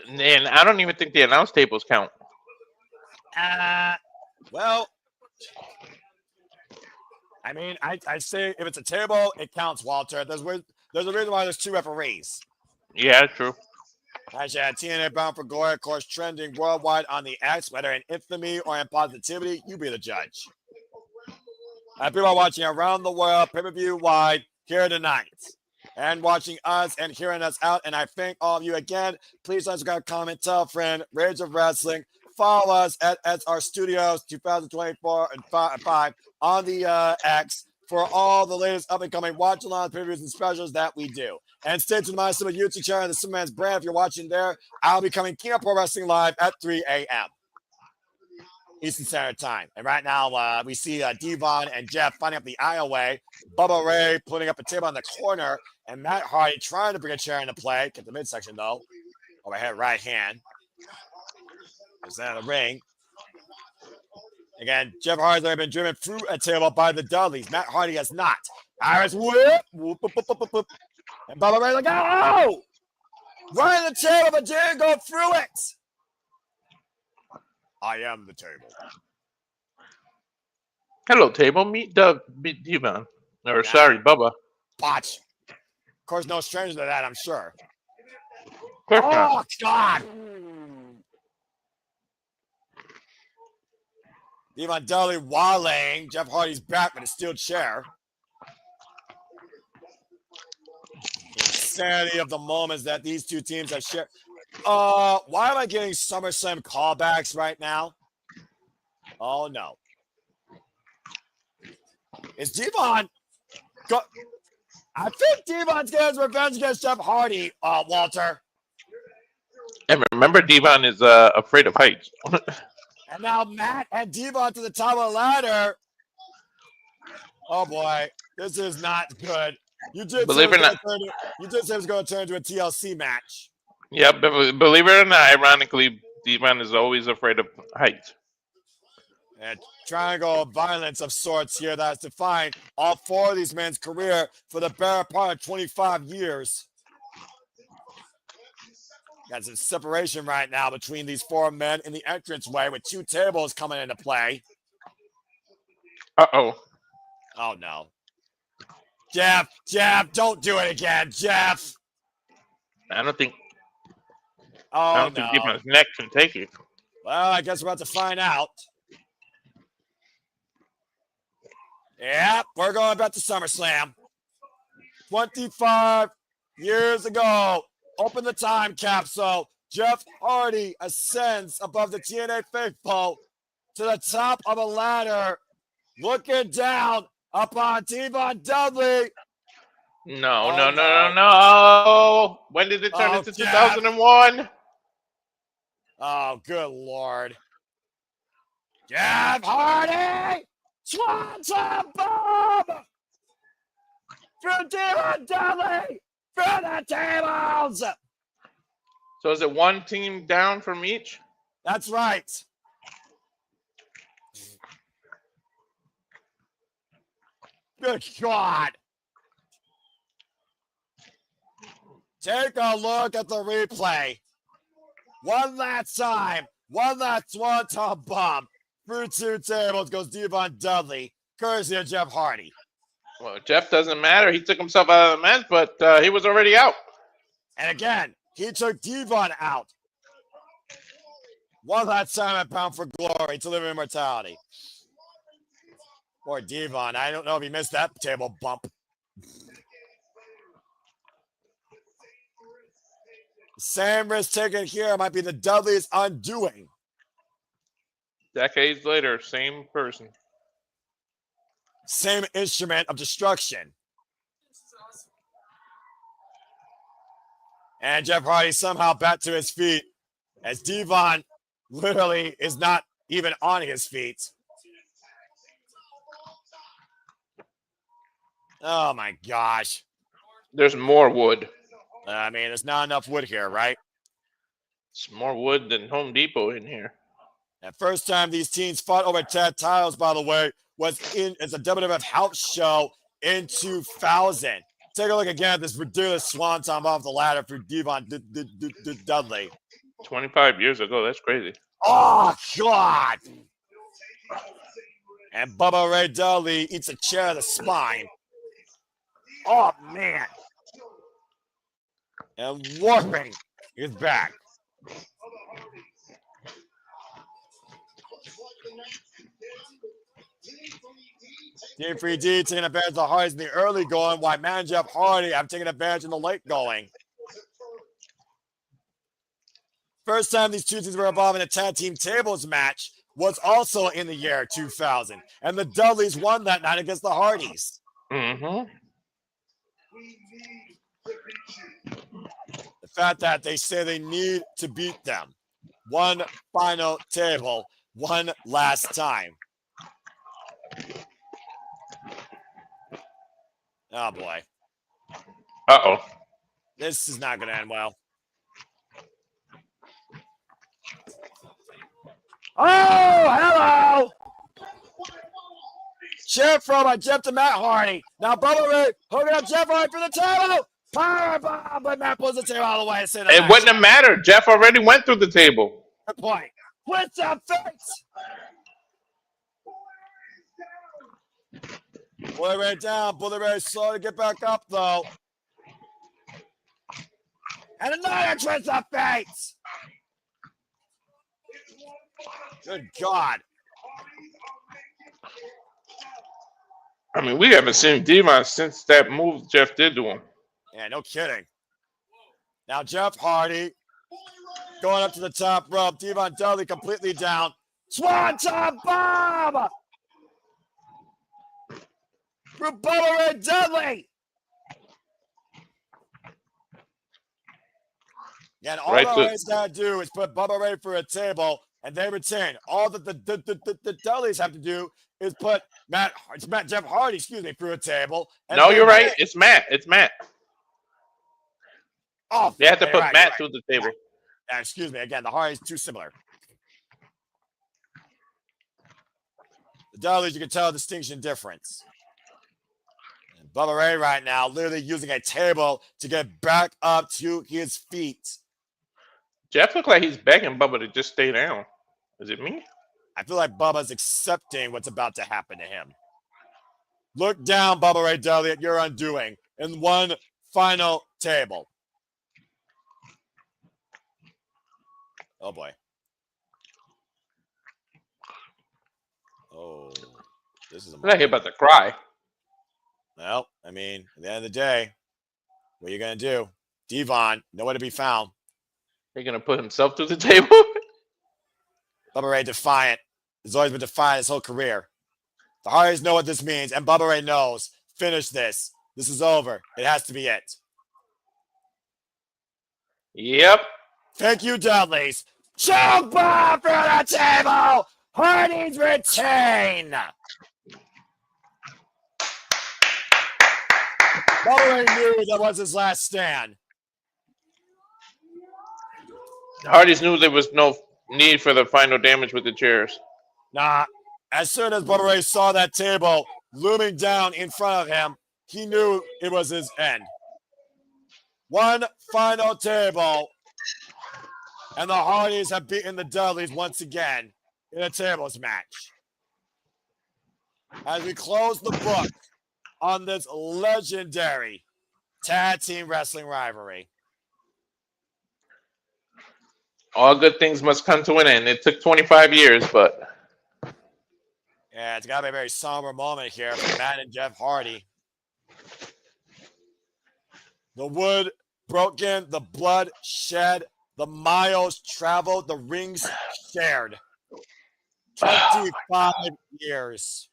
And I don't even think the announce tables count. Well, I mean, I say if it's a table, it counts, Walter. There's a reason why there's 2 referees. Yeah, true. Hashtag TNA Bound for Glory, of course, trending worldwide on the X, whether in infamy or in positivity, you be the judge. People are watching around the world, pay-per-view wide, here tonight. And watching us and hearing us out. And I thank all of you again. Please don't forget to comment, tell a friend, Rage of Wrestling. Follow us at SR Studios 2024 and 5 on the X for all the latest up and coming watch along previews and specials that we do. And stay tuned to my Super YouTube channel, the Superman's Brand. If you're watching there, I'll be coming King of Pro Wrestling live at 3 a.m. Eastern Standard Time. And right now, we see Devon and Jeff finding up the aisleway. Bubba Ray putting up a table in the corner. And Matt Hardy trying to bring a chair into play. Get the midsection, though. Overhead right hand. There's that in the ring. Again, Jeff Hardy's already been driven through a table by the Dudleys. Matt Hardy has not. Iris whip. Whoop, whoop, whoop, whoop, whoop. And Bubba Ray's like, oh! Right in the table, but didn't go through it. I am the table. Hello, table. Meet Devon. Or, sorry, Bubba. Botch. Of course, no stranger to that, I'm sure. Of course not. Oh, God. Devon Dudley walling. Jeff Hardy's back with a steel chair. Insanity of the moments that these two teams have shared. Why am I getting SummerSlam callbacks right now? Oh, no. Is Devon... I think Devon's getting his revenge against Jeff Hardy, Walter. And remember, Devon is afraid of heights. And now Matt and Devon to the top of the ladder. Oh, boy. This is not good. You did say it was going to turn into a TLC match. Yeah, but believe it or not, ironically, Devon is always afraid of heights. And triangle of violence of sorts here that has defined all 4 of these men's career for the better part of 25 years. Got some separation right now between these 4 men in the entranceway with 2 tables coming into play. Uh-oh. Oh, no. Jeff, don't do it again, Jeff. I don't think no. Devon's neck can take it. Well, I guess we're about to find out. Yep, we're going back to SummerSlam. 25 years ago. Open the time capsule. Jeff Hardy ascends above the TNA faithful to the top of a ladder, looking down upon Devon Dudley. No, Oh, no, no. no, no, no. When did it turn Oh, into Jeff. 2001? Oh, good Lord. Jeff Hardy! Swanson bomb! Through Devon Dudley! Through the tables! So is it one team down from each? That's right. Good God. Take a look at the replay. One last time. One last swanton bomb. Through two tables goes Devon Dudley, courtesy of Jeff Hardy. Well, Jeff doesn't matter. He took himself out of the match, but he was already out. And again, he took Devon out. One last time at Pound for Glory to live in immortality. Poor Devon. I don't know if he missed that table bump. Same risk taken here might be the Dudley's undoing. Decades later, same person. Same instrument of destruction. And Jeff Hardy somehow back to his feet as Devon literally is not even on his feet. Oh my gosh. There's more wood. I mean, there's not enough wood here, right? It's more wood than Home Depot in here. The first time these teams fought over tag titles, by the way, was as a WWF house show in 2000. Take a look again at this ridiculous swanton off the ladder for Devon Dudley. 25 years ago. That's crazy. Oh, God. And Bubba Ray Dudley eats a chair to the spine. Oh, man. And Warping is back. Team 3D taking advantage of the Hardys in the early going, while man Jeff Hardy have taken advantage in the late going. First time these two teams were involved in a tag team tables match was also in the year 2000. And the Dudleys won that night against the Hardys. Mm-hmm. The fact that they say they need to beat them. One final table, one last time. Oh, boy. Uh-oh. This is not going to end well. Oh, hello! Jeff from Jeff to Matt Hardy. Now Bubba Ray hooking up Jeff Hardy for the table. Power bomb, but Matt pulls the table all the way. It wouldn't have mattered. Jeff already went through the table. Good point. With the face. Bully Ray down. Bully Ray slow to get back up, though. And another twist of fate. Good God. I mean, we haven't seen Devon since that move Jeff did to him. Yeah, no kidding. Now Jeff Hardy going up to the top rope. Devon Dudley completely down. Swanton bomb! For Bubba Ray Dudley. And all Right the to- Rays got to do is put Bubba Ray for a table, and they retain. All that the Dudleys have to do is put Jeff Hardy, through a table. And No, they you're right. win. It's Matt. It's Matt. Oh, They have to okay, put right, Matt right. through the table. Excuse me. Again, the Hardys too similar. The Dudleys, you can tell a distinction difference. And Bubba Ray right now literally using a table to get back up to his feet. Jeff looked like he's begging Bubba to just stay down. Is it me? I feel like Bubba's accepting what's about to happen to him. Look down, Bubba Ray Dudley, at your undoing in one final table. Oh, boy. Oh, this is a I thought he about to cry. Well, I mean, at the end of the day, What are you going to do? Devon, nowhere to be found. He's going to put himself through the table? Bubba Ray defiant. He's always been defiant his whole career. The Hardys know what this means, and Bubba Ray knows. Finish this. This is over. It has to be it. Yep. Thank you, Dudleys. Choke bomb for the table. Hardys retain. Bubba Ray knew that was his last stand. Hardys knew there was no need for the final damage with the chairs. Nah. As soon as Bubba Ray saw that table looming down in front of him, he knew it was his end. One final table, and the Hardys have beaten the Dudleys once again in a tables match. As we close the book on this legendary tag team wrestling rivalry. All good things must come to an end. It took 25 years, but... Yeah, it's got to be a very somber moment here for Matt and Jeff Hardy. The wood broken, the blood shed, the miles traveled, the rings shared. 25 years.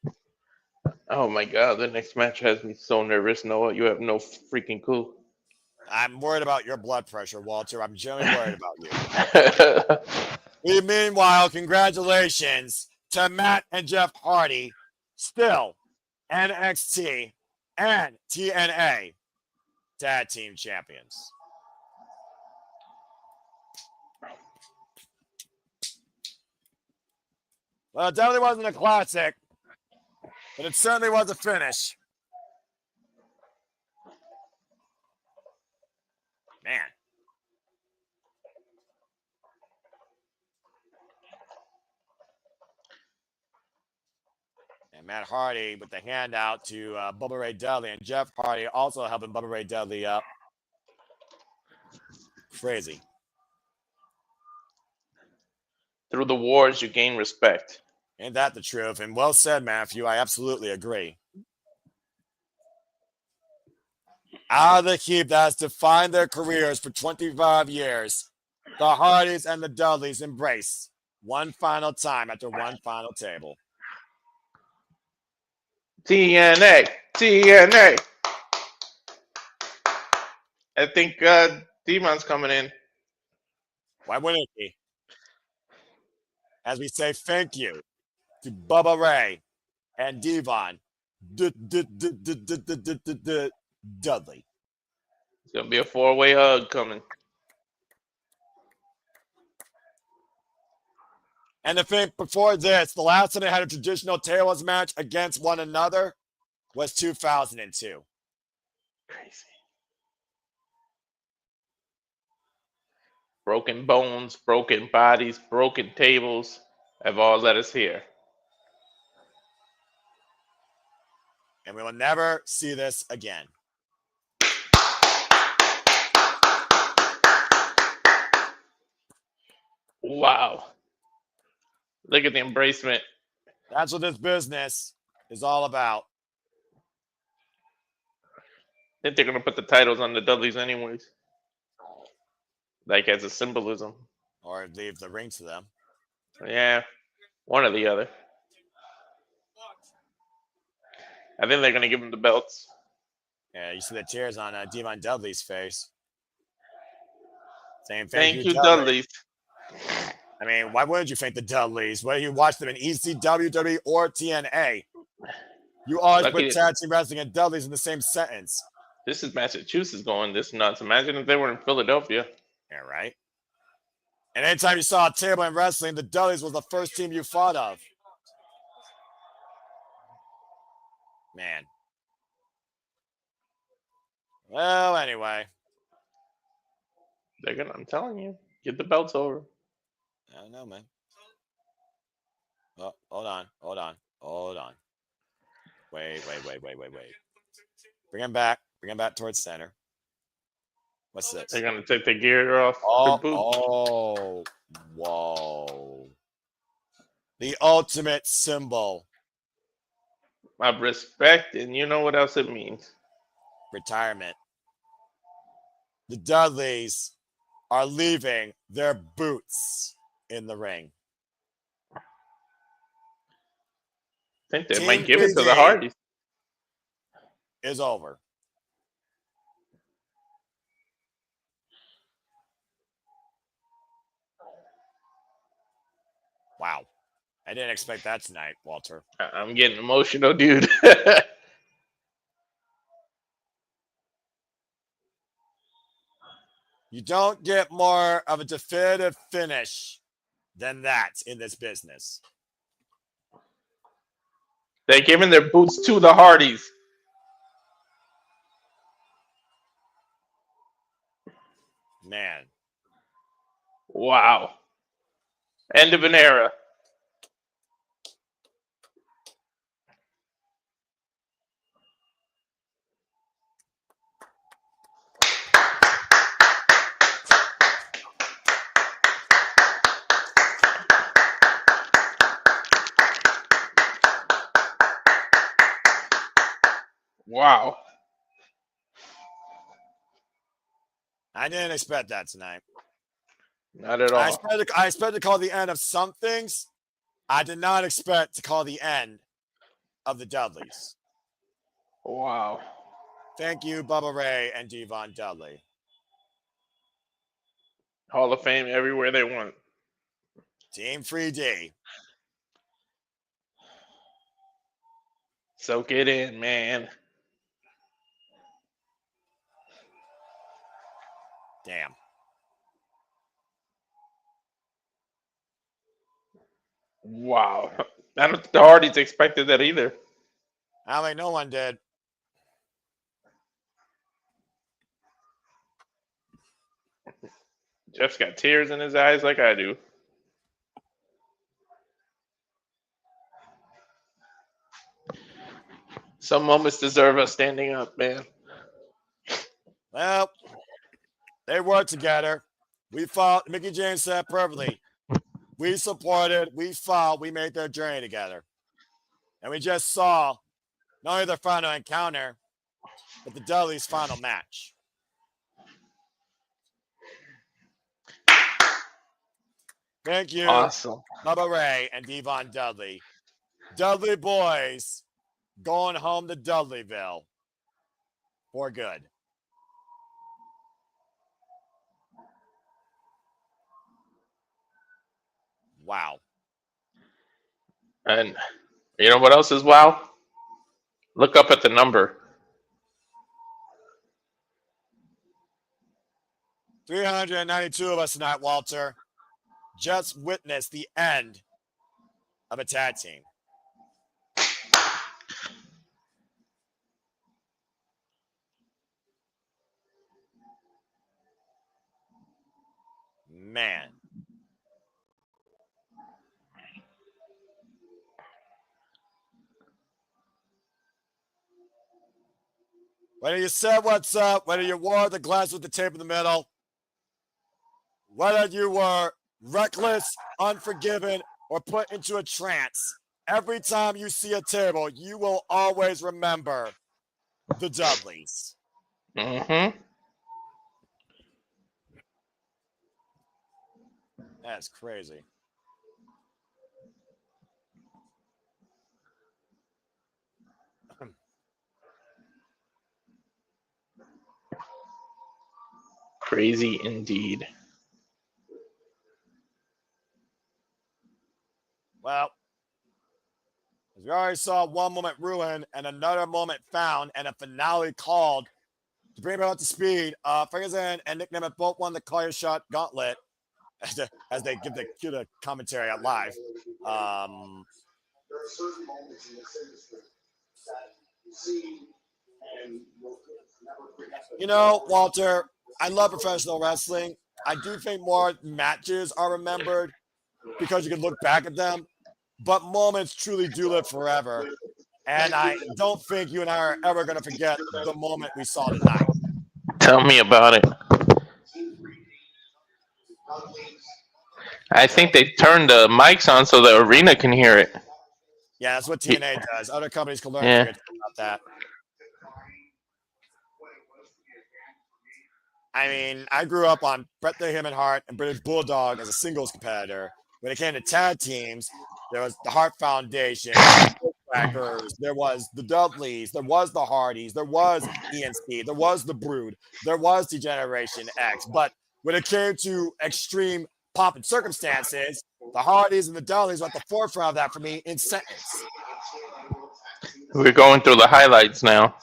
Oh my God, the next match has me so nervous, Noah. You have no freaking clue. I'm worried about your blood pressure, Walter. I'm genuinely worried about you. Meanwhile, congratulations to Matt and Jeff Hardy, still NXT and TNA Tag Team Champions. Well, it definitely wasn't a classic, but it certainly was a finish. Man. And Matt Hardy with the handout to Bubba Ray Dudley, and Jeff Hardy also helping Bubba Ray Dudley up. Crazy. Through the wars, you gain respect. Ain't that the truth? And well said, Matthew. I absolutely agree. Out of the heap that has defined their careers for 25 years, the Hardys and the Dudleys embrace one final time after one final table. TNA, TNA. I think Demon's coming in. Why wouldn't he? As we say thank you to Bubba Ray and Devon Dudley. It's going to be a four-way hug coming. And the thing before this, the last time they had a traditional tables match against one another was 2002. Crazy. Broken bones, broken bodies, broken tables have all led us here. And we will never see this again. Wow. Look at the embracement. That's what this business is all about. I think they're going to put the titles on the Dudleys anyways. Like as a symbolism. Or leave the ring to them. Yeah. One or the other. I think they're going to give them the belts. Yeah, you see the tears on Devon Dudley's face. Saying Thank you, Dudleys. I mean, why wouldn't you thank the Dudleys? Whether you watch them in ECW, WWE, or TNA, you always put tag team wrestling and Dudleys in the same sentence. This is Massachusetts going this nuts. Imagine if they were in Philadelphia. Yeah, right. And anytime you saw a table in wrestling, the Dudleys was the first team you thought of. Man. Well, anyway. They're gonna, I'm telling you, get the belts over. I don't know, man. Oh, hold on. Wait. Bring him back towards center. What's this? They're gonna take the gear off. Oh, whoa. The ultimate symbol. Of respect, and you know what else it means. Retirement. the Dudleys are leaving their boots in the ring. I think they Team might give it to the 3D Hardys. is over. Wow. I didn't expect that tonight, Walter. I'm getting emotional, dude. You don't get more of a definitive finish than that in this business. They're giving their boots to the Hardys. Man. Wow. End of an era. Wow. I didn't expect that tonight. Not at all. I expected to call the end of some things. I did not expect to call the end of the Dudleys. Wow. Thank you, Bubba Ray and Devon Dudley. Hall of Fame everywhere they want. Team 3D. Soak it in, man. Damn. Wow. I don't think the Hardys expected that either. I mean, no one did. Jeff's got tears in his eyes like I do. Some moments deserve us standing up, man. Well, they worked together. We fought. Mickey James said perfectly. We supported, we fought, we made their journey together. And we just saw not only their final encounter, but the Dudleys' final match. Thank you, Awesome. Bubba Ray and Devon Dudley. Dudley boys going home to Dudleyville for good. Wow. And you know what else is wow? Look up at the number. 392 of us tonight, Walter, just witnessed the end of a tag team. Man. Whether you said what's up, whether you wore the glass with the tape in the middle, whether you were reckless, unforgiving, or put into a trance, every time you see a table, you will always remember the Dudleys. Mm-hmm. That's crazy. Crazy indeed. Well, as we already saw one moment ruined and another moment found and a finale called to bring everyone up to speed. Frankie and Nick Nemeth both won the Call Your Shot gauntlet as they give the commentary out live. There are certain moments in this industry that you see and you'll never forget them. You know, Walter, I love professional wrestling. I do think more matches are remembered because you can look back at them, but moments truly do live forever. And I don't think you and I are ever going to forget the moment we saw tonight. Tell me about it. I think they turned the mics on so the arena can hear it. Yeah, that's what TNA does. Other companies can learn Yeah. about that. I mean, I grew up on Bret the Him and Hart and British Bulldog as a singles competitor. When it came to tag teams, there was the Hart Foundation, the Crackers, there was the Dudleys, there was the Hardys, there was ENC, there was the Brood, there was Degeneration X. But when it came to extreme pomp and circumstances, the Hardys and the Dudleys were at the forefront of that for me in sentence. We're going through the highlights now.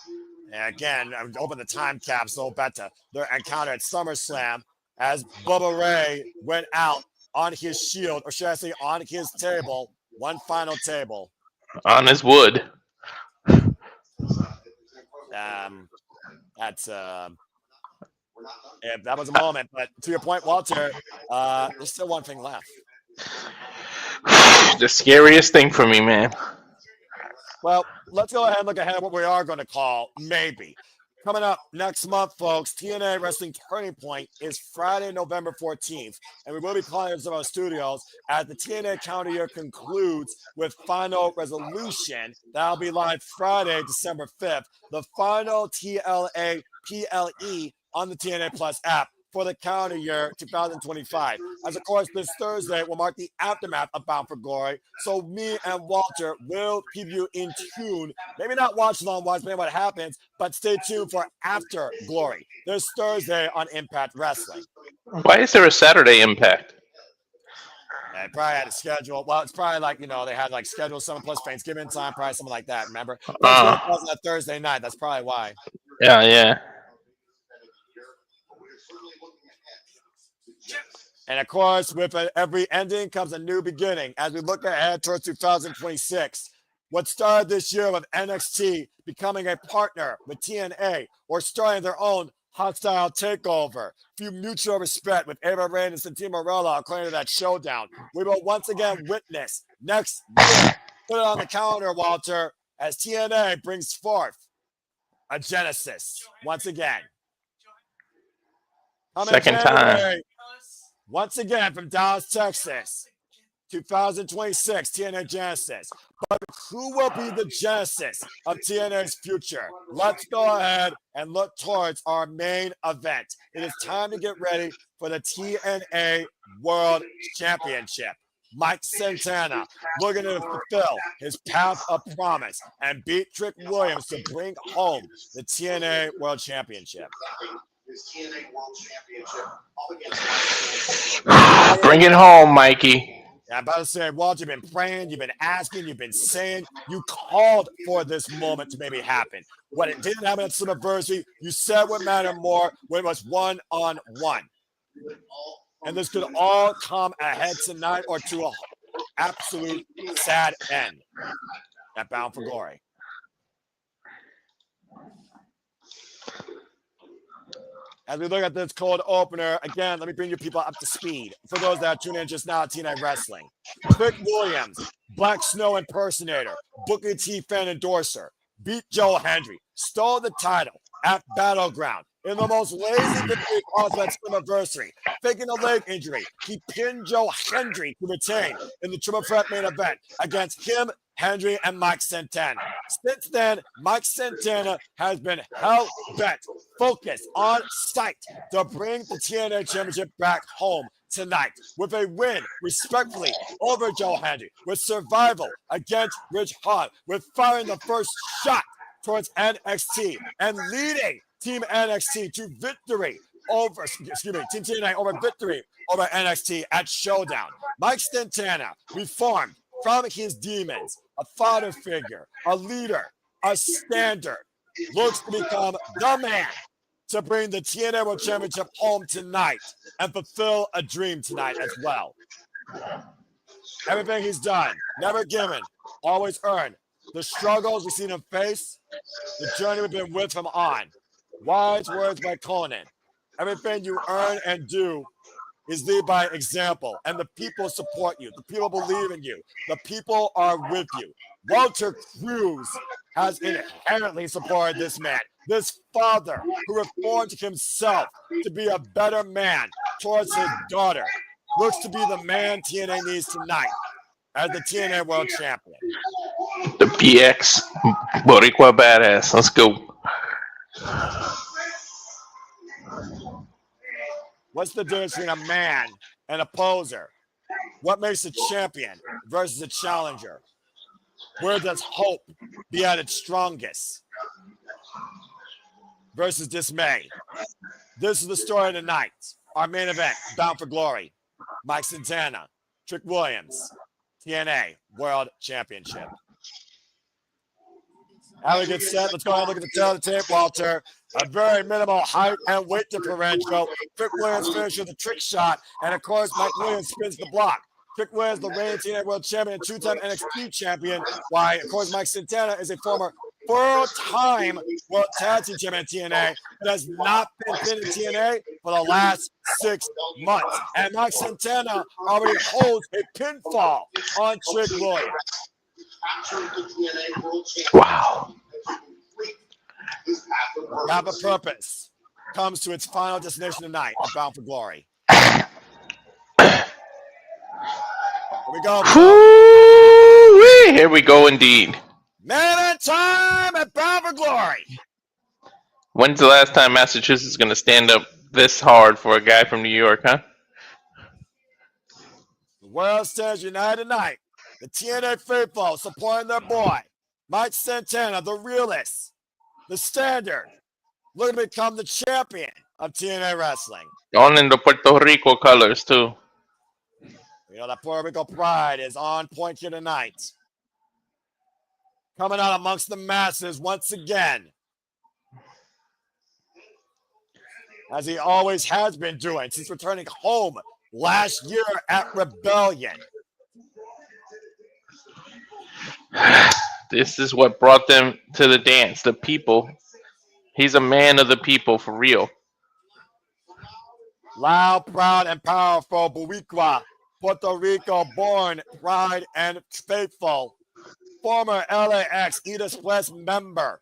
And again, I'm open the time capsule back to their encounter at SummerSlam as Bubba Ray went out on his shield, or should I say on his table, one final table. On his wood. That's yeah, that was a moment. But to your point, Walter, there's still one thing left. The scariest thing for me, man. Well, let's go ahead and look ahead at what we are going to call maybe. Coming up next month, folks, TNA Wrestling Turning Point is Friday, November 14th, and we will be calling it some of our studios as the TNA calendar year concludes with Final Resolution. That'll be live Friday, December 5th, the final TLA PLE on the TNA Plus app for the calendar year 2025. As of course, this Thursday will mark the aftermath of Bound for Glory. So me and Walter will keep you in tune. Maybe not watch along, watch maybe what happens, but stay tuned for After Glory this Thursday on Impact Wrestling. Why is there a Saturday Impact? They probably had a schedule. Well, it's probably like, you know, they had like scheduled something plus Thanksgiving time, probably something like that. Remember? Thanksgiving wasn't a Thursday night. That's probably why. Yeah. And of course, with every ending comes a new beginning. As we look ahead towards 2026, what started this year with NXT becoming a partner with TNA or starting their own hostile takeover, few mutual respect with Ava Rain and Santino Marella according to that showdown. We will once again witness next year. Put it on the calendar, Walter, as TNA brings forth a Genesis once again. Second time. Once again from Dallas, Texas, 2026 TNA Genesis. But who will be the Genesis of TNA's future? Let's go ahead and look towards our main event. It is time to get ready for the TNA World Championship. Mike Santana looking to fulfill his path of promise and beat Trick Williams to bring home the TNA World Championship. His TNA World Championship up against Bring it home, Mikey. Yeah, I'm about to say, Walt, you've been praying, you've been asking, you've been saying, you called for this moment to maybe happen. When it didn't happen at Summerversary, you said what mattered more when it was one-on-one. And this could all come ahead tonight or to an absolute sad end at Bound for Glory. As we look at this cold opener, again, let me bring you people up to speed. For those that are tuning in just now at TNA Wrestling. Trick Williams, Black Snow impersonator, Booker T fan endorser, beat Joe Hendry, stole the title at Battleground in the most lazy victory possible at Summerversary, faking a leg injury. He pinned Joe Hendry to retain in the triple threat main event against him, Hendry, and Mike Santana. Since then, Mike Santana has been hell-bent, focused on sight to bring the TNA Championship back home tonight with a win, respectfully, over Joe Hendry, with survival against Rich Hart, with firing the first shot towards NXT and leading Team NXT to victory over, Team TNA over victory over NXT at Showdown. Mike Santana reformed from his demons, a father figure, a leader, a standard, looks to become the man to bring the TNA World Championship home tonight and fulfill a dream tonight as well. Everything he's done, never given, always earned. The struggles we've seen him face, the journey we've been with him on. Wise words by Conan. Everything you earn and do is lead by example, and the people support you. The people believe in you. The people are with you. Walter Cruz has inherently supported this man, this father who reformed himself to be a better man towards his daughter. Looks to be the man TNA needs tonight as the TNA World Champion. The BX Boricua Badass. Let's go. What's the difference between a man and a poser? What makes a champion versus a challenger? Where does hope be at its strongest versus dismay? This is the story of the night. Our main event, Bound for Glory. Mike Santana, Trick Williams, TNA World Championship. Elegance set. Let's go ahead and look at the tail of the tape, Walter. A very minimal height and weight differential. Trick Williams finishes the trick shot. And of course, Mike Williams spins the block. Trick Williams, the reigning TNA World Champion, two-time NXT Champion. Why, of course, Mike Santana is a former four-time World Tag Team Champion in TNA, but has not been pinned in TNA for the last 6 months. And Mike Santana already holds a pinfall on Trick Williams. Wow. Have a Purpose comes to its final destination tonight, Bound for Glory. Here we go. Here we go indeed. Man at time at Bound for Glory. When's the last time Massachusetts is going to stand up this hard for a guy from New York, huh? The world stands united tonight. The TNA faithful supporting their boy, Mike Santana, the realist, the standard, looking to become the champion of TNA wrestling. On in the Puerto Rico colors, too. You know, that Puerto Rico pride is on point here tonight. Coming out amongst the masses once again, as he always has been doing since returning home last year at Rebellion. This is what brought them to the dance, the people. He's a man of the people, for real. Loud, proud, and powerful Boricua, Puerto Rico born, pride, and faithful. Former LAX East West member.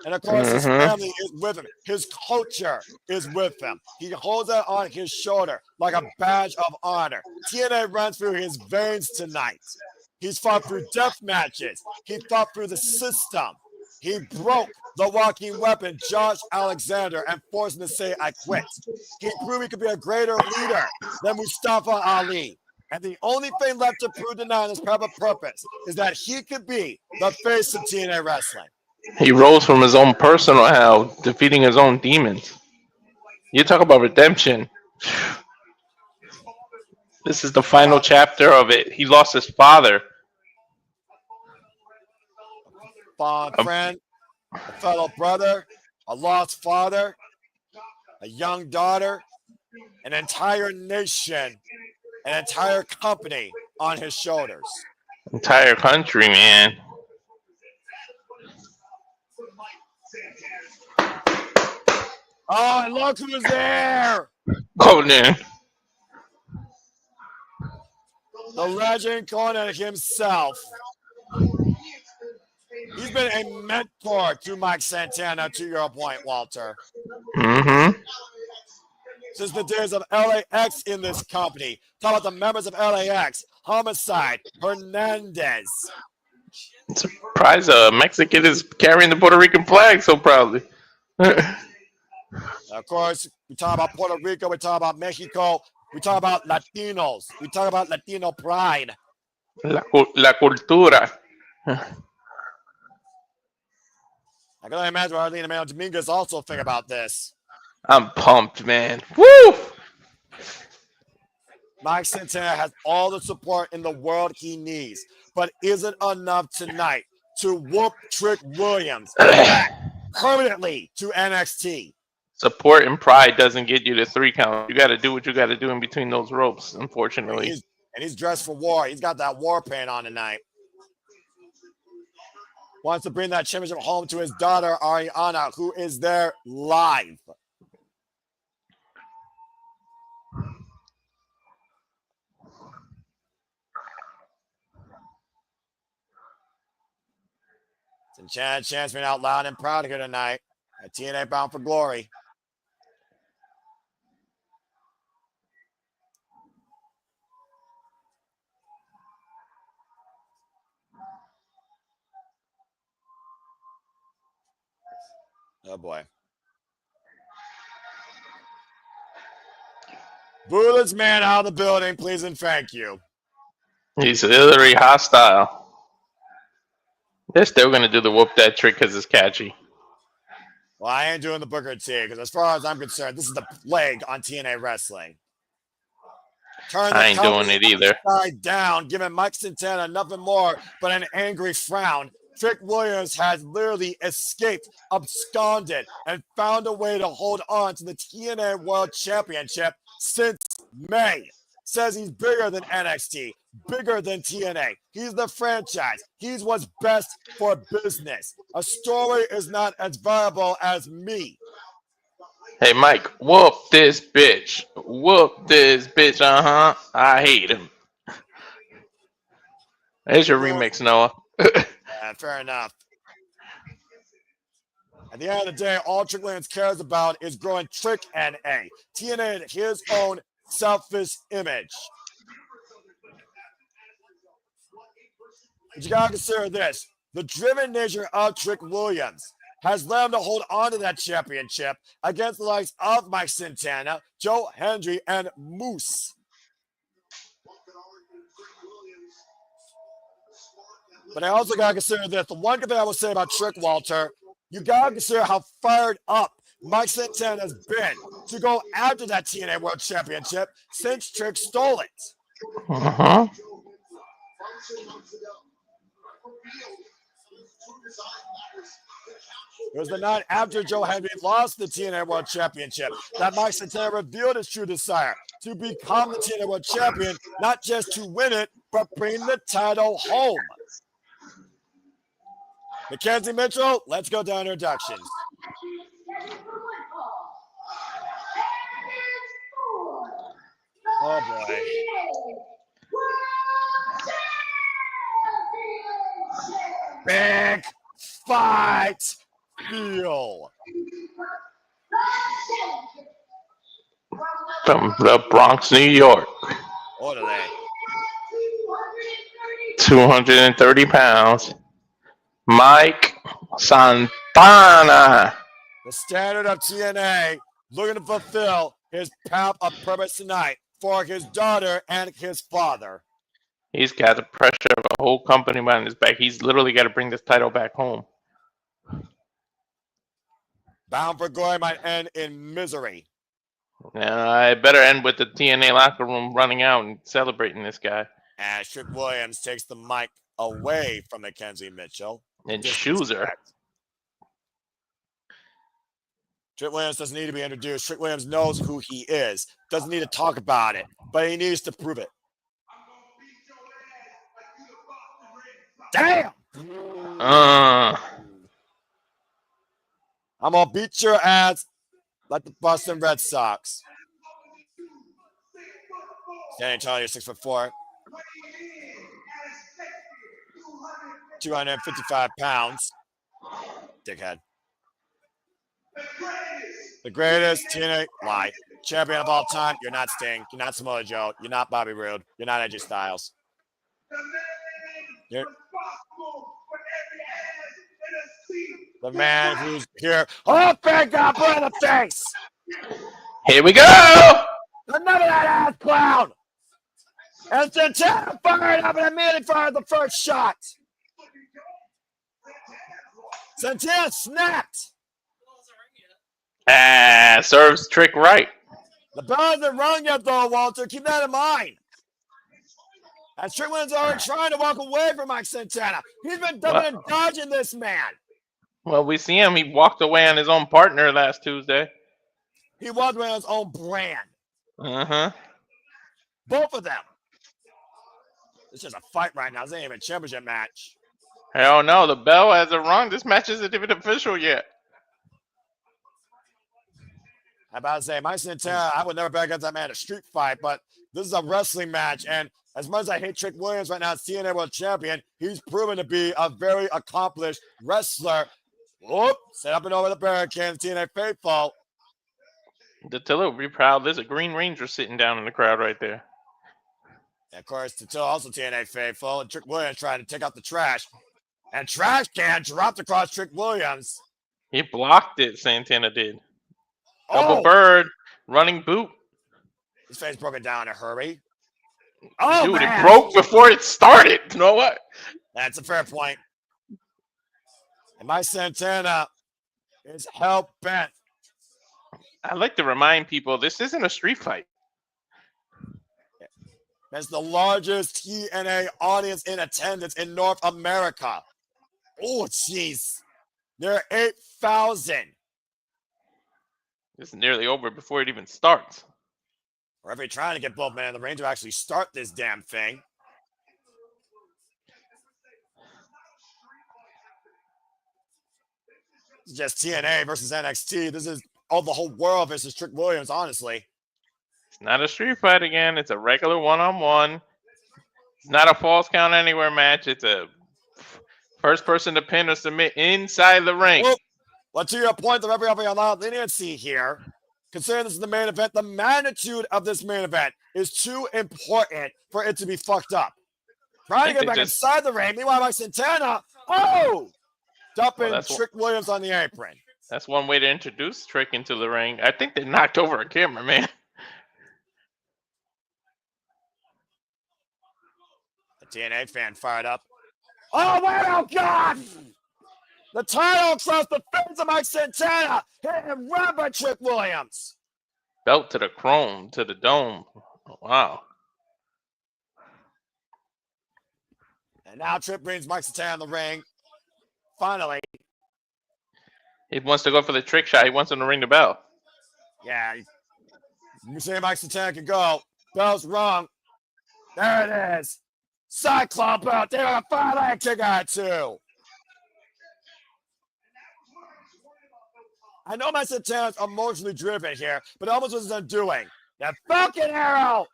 And of course, his family is with him. His culture is with him. He holds it on his shoulder like a badge of honor. TNA runs through his veins tonight. He's fought through death matches. He fought through the system. He broke the walking weapon, Josh Alexander, and forced him to say, I quit. He proved he could be a greater leader than Mustafa Ali. And the only thing left to prove tonight in this Have a Purpose is that he could be the face of TNA wrestling. He rose from his own personal hell, defeating his own demons. You talk about redemption. This is the final chapter of it. He lost his father. A friend, a fellow brother, a lost father, a young daughter, an entire nation, an entire company on his shoulders. Entire country, man. Oh, and look who's there! Conan. The legend Conan himself. He's been a mentor to Mike Santana, to your point, Walter. Since the days of LAX in this company. Talk about the members of LAX. Homicide, Hernandez. I'm surprised a Mexican is carrying the Puerto Rican flag so proudly. Of course, we talk about Puerto Rico, we talk about Mexico, we talk about Latinos, we talk about Latino pride. La cultura. I can only imagine what Arlene Manuel Dominguez also think about this. I'm pumped, man. Woo! Mike Santana has all the support in the world he needs, but isn't enough tonight to whoop Trick Williams back permanently to NXT. Support and pride doesn't get you to 3 count. You got to do what you got to do in between those ropes, unfortunately. And he's dressed for war. He's got that war paint on tonight. Wants to bring that championship home to his daughter, Ariana, who is there live. Chance being out loud and proud here tonight at TNA Bound for Glory. Oh boy. Boo this man out of the building, please and thank you. He's literally hostile. They're still gonna do the whoop that trick because it's catchy. Well, I ain't doing the Booker T because as far as I'm concerned, this is the plague on TNA wrestling. Turn the I ain't doing company it either. upside down, giving Mike Santana nothing more but an angry frown. Trick Williams has literally escaped, absconded, and found a way to hold on to the TNA World Championship since May. Says he's bigger than NXT, bigger than TNA. He's the franchise. He's what's best for business. A story is not as valuable as me. Hey, Mike, whoop this bitch. Whoop this bitch, I hate him. There's your remix, Noah. Fair enough. At the end of the day, all Trick Williams cares about is growing Trick NA. TNA his own selfish image. But you gotta consider this. The driven nature of Trick Williams has led him to hold on to that championship against the likes of Mike Santana, Joe Hendry, and Moose. But I also got to consider this. The one thing I will say about Trick, Walter, you got to consider how fired up Mike Santana has been to go after that TNA World Championship since Trick stole it. Uh-huh. It was the night after Joe Hendry lost the TNA World Championship that Mike Santana revealed his true desire to become the TNA World Champion, not just to win it, but bring the title home. Mackenzie Mitchell, let's go down to introductions. Oh boy. Big fight feel. From the Bronx, New York. What are they? 230 pounds. Mike Santana. The standard of TNA looking to fulfill his path of purpose tonight for his daughter and his father. He's got the pressure of a whole company behind his back. He's literally got to bring this title back home. Bound for glory might end in misery. I better end with the TNA locker room running out and celebrating this guy. As Trick Williams takes the mic away from Mackenzie Mitchell. And shoes her. Trick Williams doesn't need to be introduced. Trick Williams knows who he is. Doesn't need to talk about it, but he needs to prove it. Damn! I'm gonna beat your ass like the Boston Red Sox. Standing tall, you're 6'4". 255 pounds. Dickhead. The greatest TNA lie. Champion of all time. You're not Sting. You're not Samoa Joe. You're not Bobby Roode. You're not AJ Styles. You're the man who's here. Oh, thank God, for the face. Here we go. Another that ass clown. And Santana fired up and immediately fired the first shot. Santana snapped. Serves Trick right. The bell hasn't rung yet, though, Walter. Keep that in mind. And Trick Williams already trying to walk away from Mike Santana. He's been ducking and dodging this man. Well, we see him. He walked away on his own partner last Tuesday. He walked away on his own brand. Uh-huh. Both of them. It's just a fight right now. This ain't even a championship match. Hell no, the bell hasn't rung. This match isn't even official yet. I'm about to say, Mike Santana, I would never bet against that man in a street fight, but this is a wrestling match, and as much as I hate Trick Williams right now as TNA World Champion, he's proven to be a very accomplished wrestler. Whoop, set up and over the barricade, TNA faithful. Dattilo will be proud. There's a Green Ranger sitting down in the crowd right there. And of course, Dattilo also TNA faithful, and Trick Williams trying to take out the trash. And Trash Can dropped across Trick Williams. He blocked it, Santana did. Double bird, running boot. His face broken down in a hurry. Oh, dude, man. it broke before it started. You know what? That's a fair point. And Mike Santana is hell bent. I like to remind people this isn't a street fight. That's the largest TNA audience in attendance in North America. Oh, jeez. There are 8,000. This is nearly over before it even starts. Referee trying to get both men in the ring to actually start this damn thing. It's just TNA versus NXT. This is the whole world versus Trick Williams, honestly. It's not a street fight again. It's a regular one-on-one. It's not a false count anywhere match. It's a first person to pin or submit inside the ring. Well, to your point, the referee having a lot of leniency here. Considering this is the main event, the magnitude of this main event is too important for it to be fucked up. Trying to get back inside the ring. Meanwhile, Mike Santana, dumping Trick Williams on the apron. That's one way to introduce Trick into the ring. I think they knocked over a cameraman. The TNA fan fired up. Oh, wait, oh, God! The title across the face of Mike Santana. Hit him right by Trick Williams. Belt to the chrome, to the dome. Oh, wow. And now Trick brings Mike Santana in the ring. Finally. He wants to go for the trick shot. He wants him to ring the bell. Yeah. You say Mike Santana can go. Bell's wrong. There it is. Cyclone belt. They got a 5-leg kick out too. I know Mike Santana's emotionally driven here, but almost what he's doing. That Falcon Arrow.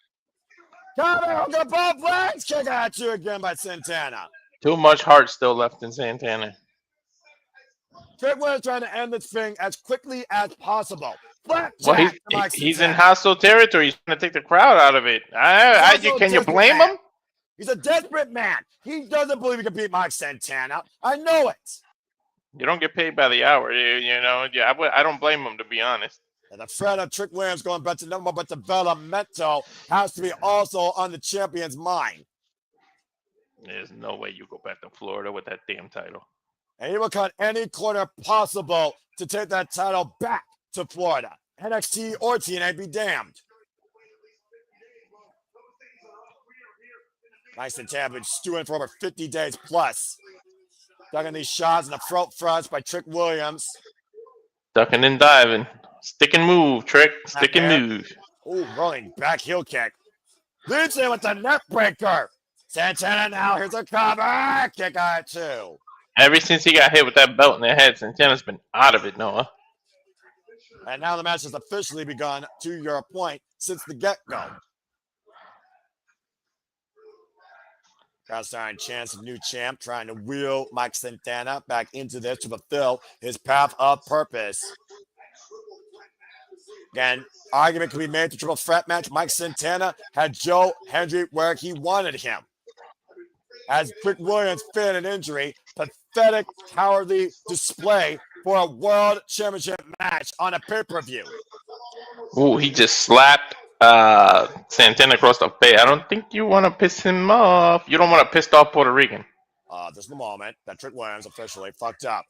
Come here, we'll get both legs kick out you again by Santana. Too much heart still left in Santana. Trick Williams trying to end this thing as quickly as possible. Well, he's in hostile territory. He's trying to take the crowd out of it. Can you blame him? He's a desperate man. He doesn't believe he can beat Mike Santana. I know it. You don't get paid by the hour, you know. Yeah, I don't blame him, to be honest. And the threat of Trick Williams going back to number one, but developmental has to be also on the champion's mind. There's no way you go back to Florida with that damn title. And he will cut any corner possible to take that title back to Florida. NXT or TNA be damned. Mike Santana been stewing for over 50 days plus. Ducking these shots in the throat thrust by Trick Williams. Ducking and diving. Stick and move, Trick. Stick and move. Ooh, rolling back heel kick. Leads in with the neck breaker. Santana now, here's a cover. Kick out too. Ever since he got hit with that belt in the head, Santana's been out of it, Noah. And now the match has officially begun, to your point, since the get-go. Crowd starting chance of new champ, trying to wheel Mike Santana back into this to fulfill his path of purpose. Again, argument can be made to triple threat match. Mike Santana had Joe Hendry where he wanted him. As Trick Williams feared an injury, pathetic, cowardly display for a world championship match on a pay-per-view. Ooh, he just slapped Santana across the face. I don't think you want to piss him off. You don't want to piss off Puerto Rican. This is the moment that Trick Williams officially fucked up.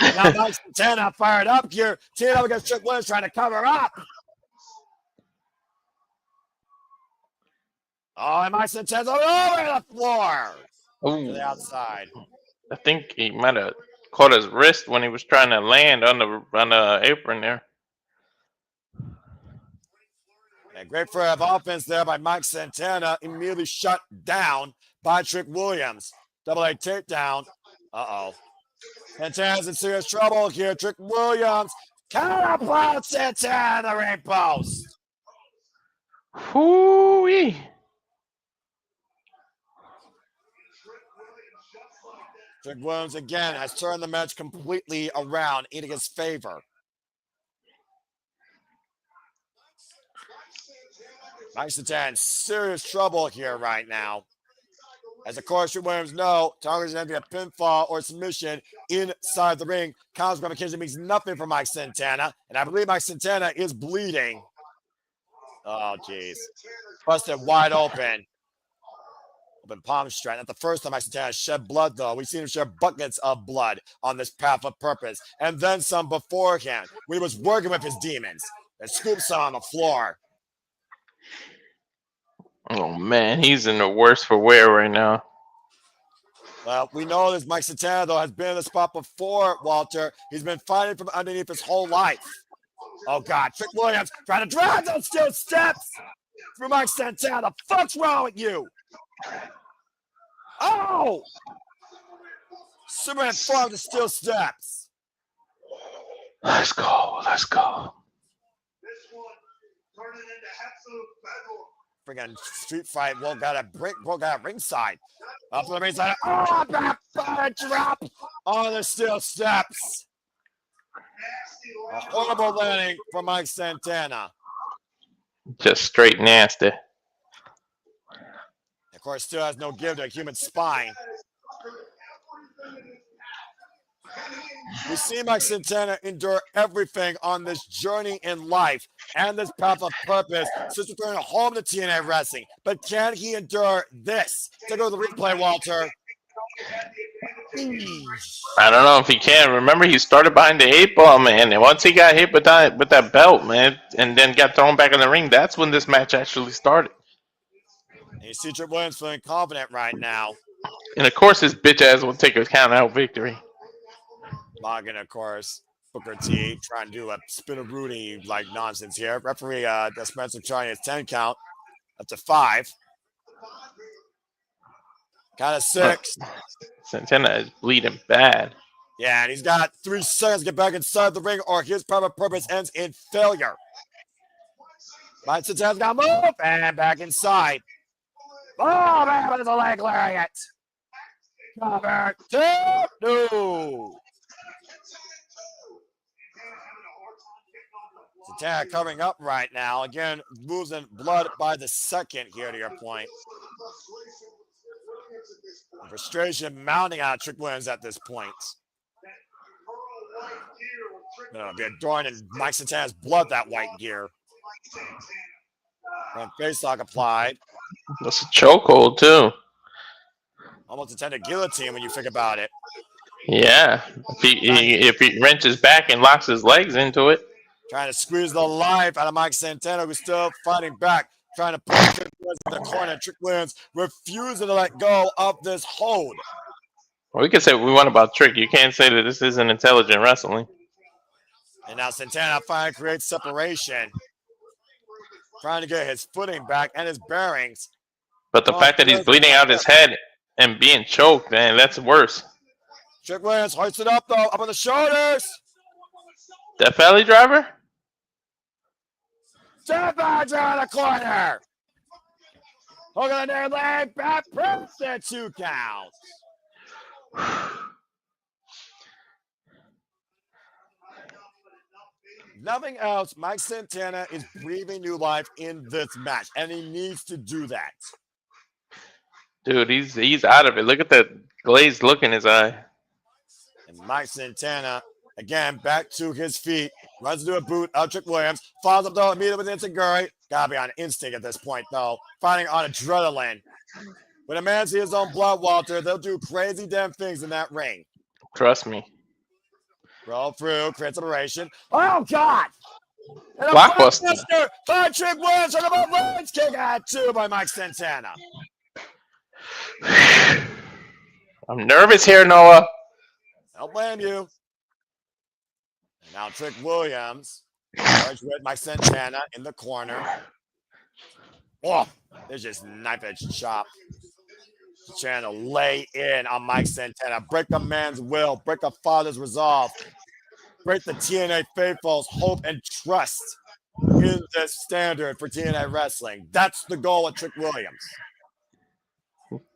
Now Mike Santana fired up here. TNA against Trick Williams trying to cover up. Oh, and Mike Santana's over the floor. Ooh. To the outside. I think he might have caught his wrist when he was trying to land on the apron there. And great for offense there by Mike Santana. Immediately shut down by Trick Williams. Double A takedown. Uh-oh. Santana's in serious trouble here. Trick Williams counterplots Santana the ring post. Hoo-wee. Trick Williams again has turned the match completely around in his favor. Mike Santana in serious trouble here right now. As of course, Trick Williams know, targets going to be a pinfall or submission inside the ring. Counter gratification means nothing for Mike Santana. And I believe Mike Santana is bleeding. Oh, jeez. Busted wide open. Open palm strike. Not the first time Santana shed blood, though. We've seen him shed buckets of blood on this path of purpose. And then some beforehand when he was working with his demons. And scoops on the floor. Oh, man. He's in the worst for wear right now. Well, we know this Mike Santana, though, has been in the spot before, Walter. He's been fighting from underneath his whole life. Oh, God. Trick Williams trying to drag those steel steps for Mike Santana. The fuck's wrong with you? Oh! Superman farmed the steel steps. Let's go. Let's go. This one turning into absolute battle. Friggin' street fight. Will got a ringside. Up to the ringside. Oh, back drop on the steel steps. A horrible landing for Mike Santana. Just straight nasty. Of course, still has no give to a human spine. We see Mike Santana endure everything on this journey in life and this path of purpose since returning home to TNA Wrestling. But can he endure this? Take over the replay, Walter. I don't know if he can. Remember, he started behind the 8-ball, man. And once he got hit with that belt, man, and then got thrown back in the ring, that's when this match actually started. And you see Trick Williams feeling confident right now. And, of course, his bitch ass will take a count-out victory. Logan, of course. Booker T trying to do a spin-a-rooney like nonsense here. Referee Spencer trying his 10 count up to 5. Count of 6. Santana is bleeding bad. Yeah, and he's got 3 seconds to get back inside the ring or his path of purpose ends in failure. Mike Santana's got to move and back inside. Oh, man, there's a leg lariat. Cover 2. No. Santana covering up right now. Again, losing blood by the second here to your point. The frustration mounting on Trick Williams at this point. Be adorned in Mike Santana's blood, that white gear. Front face lock applied. That's a chokehold, too. Almost intended guillotine when you think about it. Yeah. If he wrenches back and locks his legs into it. Trying to squeeze the life out of Mike Santana, who's still fighting back. Trying to push Trick Williams in the corner. Trick Williams refusing to let go of this hold. Well, we can say what we want about Trick. You can't say that this isn't intelligent wrestling. And now Santana finally creates separation. Trying to get his footing back and his bearings. But the fact that he's bleeding out his head and being choked, man, that's worse. Trick Williams hoists it up, though, up on the shoulders. Death Valley driver? Death Valley driver in the corner. Hook on the near leg, back press at 2 counts. Nothing else. Mike Santana is breathing new life in this match, and he needs to do that. Dude, he's out of it. Look at that glazed look in his eye. And Mike Santana, again, back to his feet. Runs into a boot of Trick Williams. Follows up, though, immediately with Insiguri. Gotta be on instinct at this point, though. Fighting on adrenaline. When a man sees his own blood, Walter, they'll do crazy damn things in that ring. Trust me. Roll through, create separation. Oh, God! And a Blockbuster by Trick Williams on the both legs. Kick out 2 by Mike Santana. I'm nervous here, Noah. I don't blame you. And now Trick Williams. Charged with Mike Santana in the corner. Oh, there's just knife edge chop. Trying to lay in on Mike Santana. Break a man's will. Break a father's resolve. Break the TNA faithful's hope and trust in the standard for TNA wrestling. That's the goal of Trick Williams.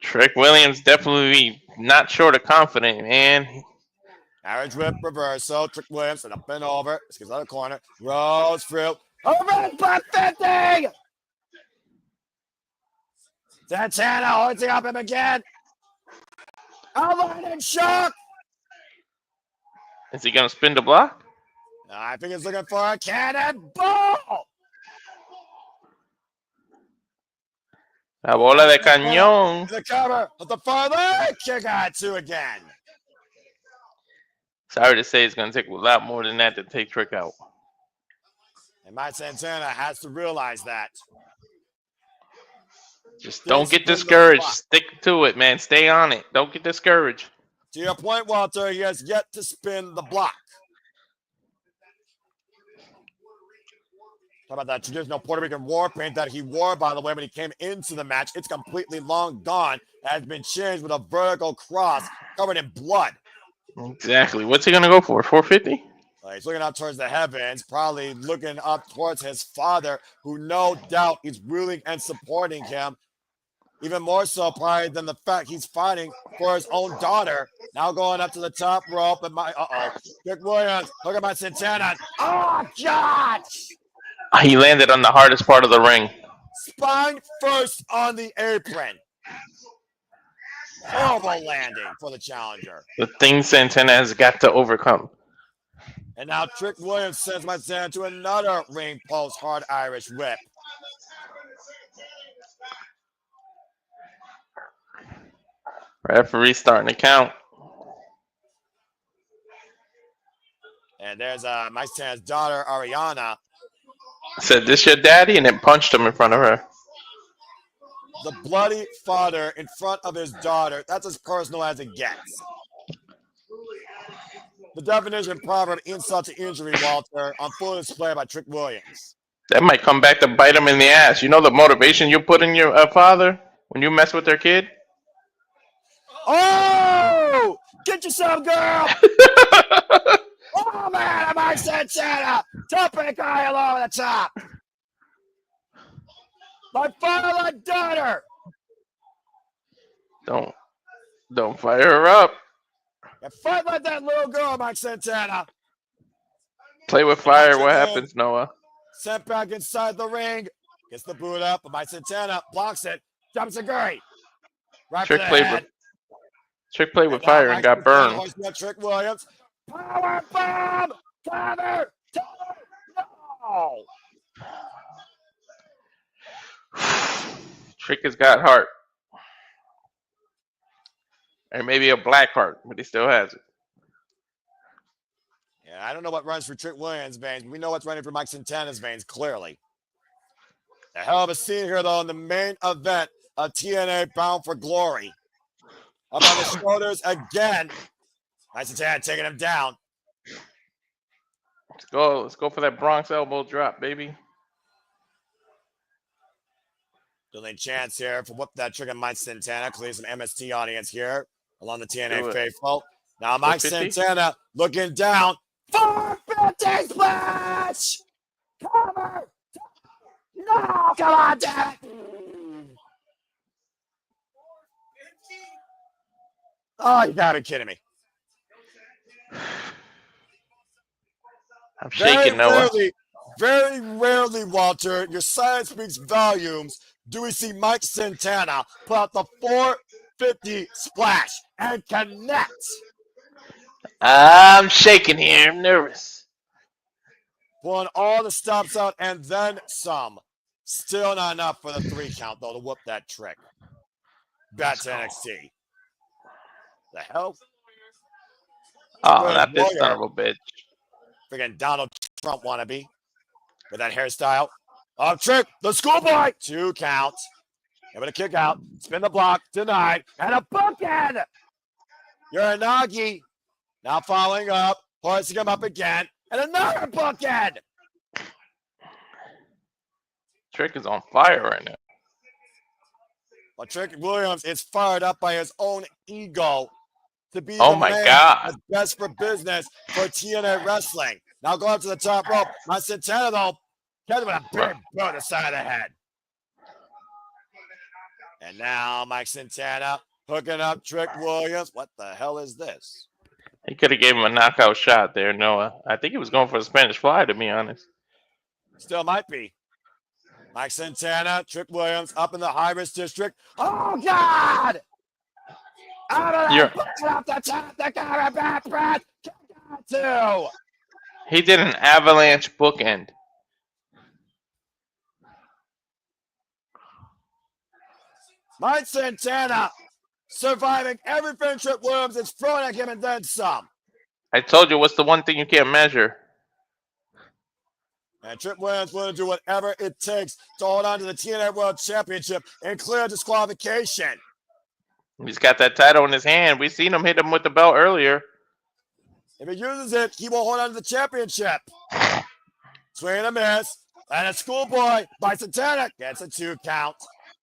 Trick Williams definitely not short of confident, man. Marriage whip reversal. Trick Williams and up and over. This goes out of the corner. Rose through. Over back 50. Santana holding up him again. Outline and shock. Is he going to spin the block? I think he's looking for a cannonball. La bola de cañón. The cover of the far leg kick out 2 again. Sorry to say, it's going to take a lot more than that to take Trick out. And Mike Santana has to realize that. Just don't get discouraged. Stick to it, man. Stay on it. Don't get discouraged. To your point, Walter, he has yet to spin the block. How about that traditional Puerto Rican war paint that he wore, by the way, when he came into the match? It's completely long gone. Has been changed with a vertical cross covered in blood. Exactly. What's he going to go for? 450? He's looking up towards the heavens, probably looking up towards his father, who no doubt is willing and supporting him. Even more so probably than the fact he's fighting for his own daughter. Now going up to the top rope. And Rick Williams, look at my Santana. Oh, God! He landed on the hardest part of the ring. Spine first on the apron. Horrible landing for the challenger. The thing Santana has got to overcome. And now Trick Williams sends my Santana to another ring post hard Irish whip. Referee starting to count. And there's Mike Santana's daughter, Ariana. Said, "This your daddy?" and then punched him in front of her. The bloody father in front of his daughter. That's as personal as it gets. The definition proper of insult to injury, Walter, on full display by Trick Williams. That might come back to bite him in the ass. You know the motivation you put in your father when you mess with their kid? Oh! Get yourself, girl! Oh, man, Mike Santana! Topic guy along the top! My father, my daughter! Don't fire her up. You fight like that little girl, Mike Santana. Play with fire. What happens, Noah? Sent back inside the ring. Gets the boot up, but Mike Santana blocks it. Jumps a Guri. Right Trick played with and fire and got burned. Trick Williams. Power bomb! Cover! No! Trick has got heart. Or maybe a black heart, but he still has it. Yeah, I don't know what runs for Trick Williams' veins, but we know what's running for Mike Santana's veins, clearly. A hell of a scene here, though, in the main event of TNA Bound for Glory. Up on the shoulders again. Mike Santana taking him down. Let's go. Let's go for that Bronx elbow drop, baby. The only chance here for whoop that trick on Mike Santana. Clearly some MST audience here along the TNA faithful. Now Mike Santana looking down. 450 splash! Cover! No! Come on, damn it! Oh, you gotta be kidding me. I'm shaking, Noah. Very rarely, Walter, your science speaks volumes. Do we see Mike Santana put out the 450 splash and connect? I'm shaking here. I'm nervous. Pulling all the stops out and then some. Still not enough for the 3 count, though, to whoop that trick. Back to NXT. The hell? Oh, not this son of a bitch. Freaking Donald Trump wannabe with that hairstyle. Oh, trick, the schoolboy. 2 counts. Able to kick out. Spin the block. Denied. And a bookend. Uranagi now following up. Hoisting him up again. And another bookend. Trick is on fire right now. But Trick Williams is fired up by his own ego to be oh the my man God. that's best for business for TNA Wrestling. Now go up to the top rope. My Santana, though, catches with a big boot to the side of the head. And now Mike Santana hooking up Trick Williams. What the hell is this? He could have gave him a knockout shot there, Noah. I think he was going for a Spanish fly, to be honest. Still might be. Mike Santana, Trick Williams up in the high-risk district. Oh, God! Out of there, off the top, the cover back, Brad. Two. He did an avalanche bookend. Mike Santana surviving everything Trick Williams is throwing at him and then some. I told you, what's the one thing you can't measure? And Trick Williams willing to do whatever it takes to hold on to the TNA World Championship and clear disqualification. He's got that title in his hand. We seen him hit him with the belt earlier. If he uses it, he will hold on to the championship. Swing and a miss. And a schoolboy by Santana gets a 2 count.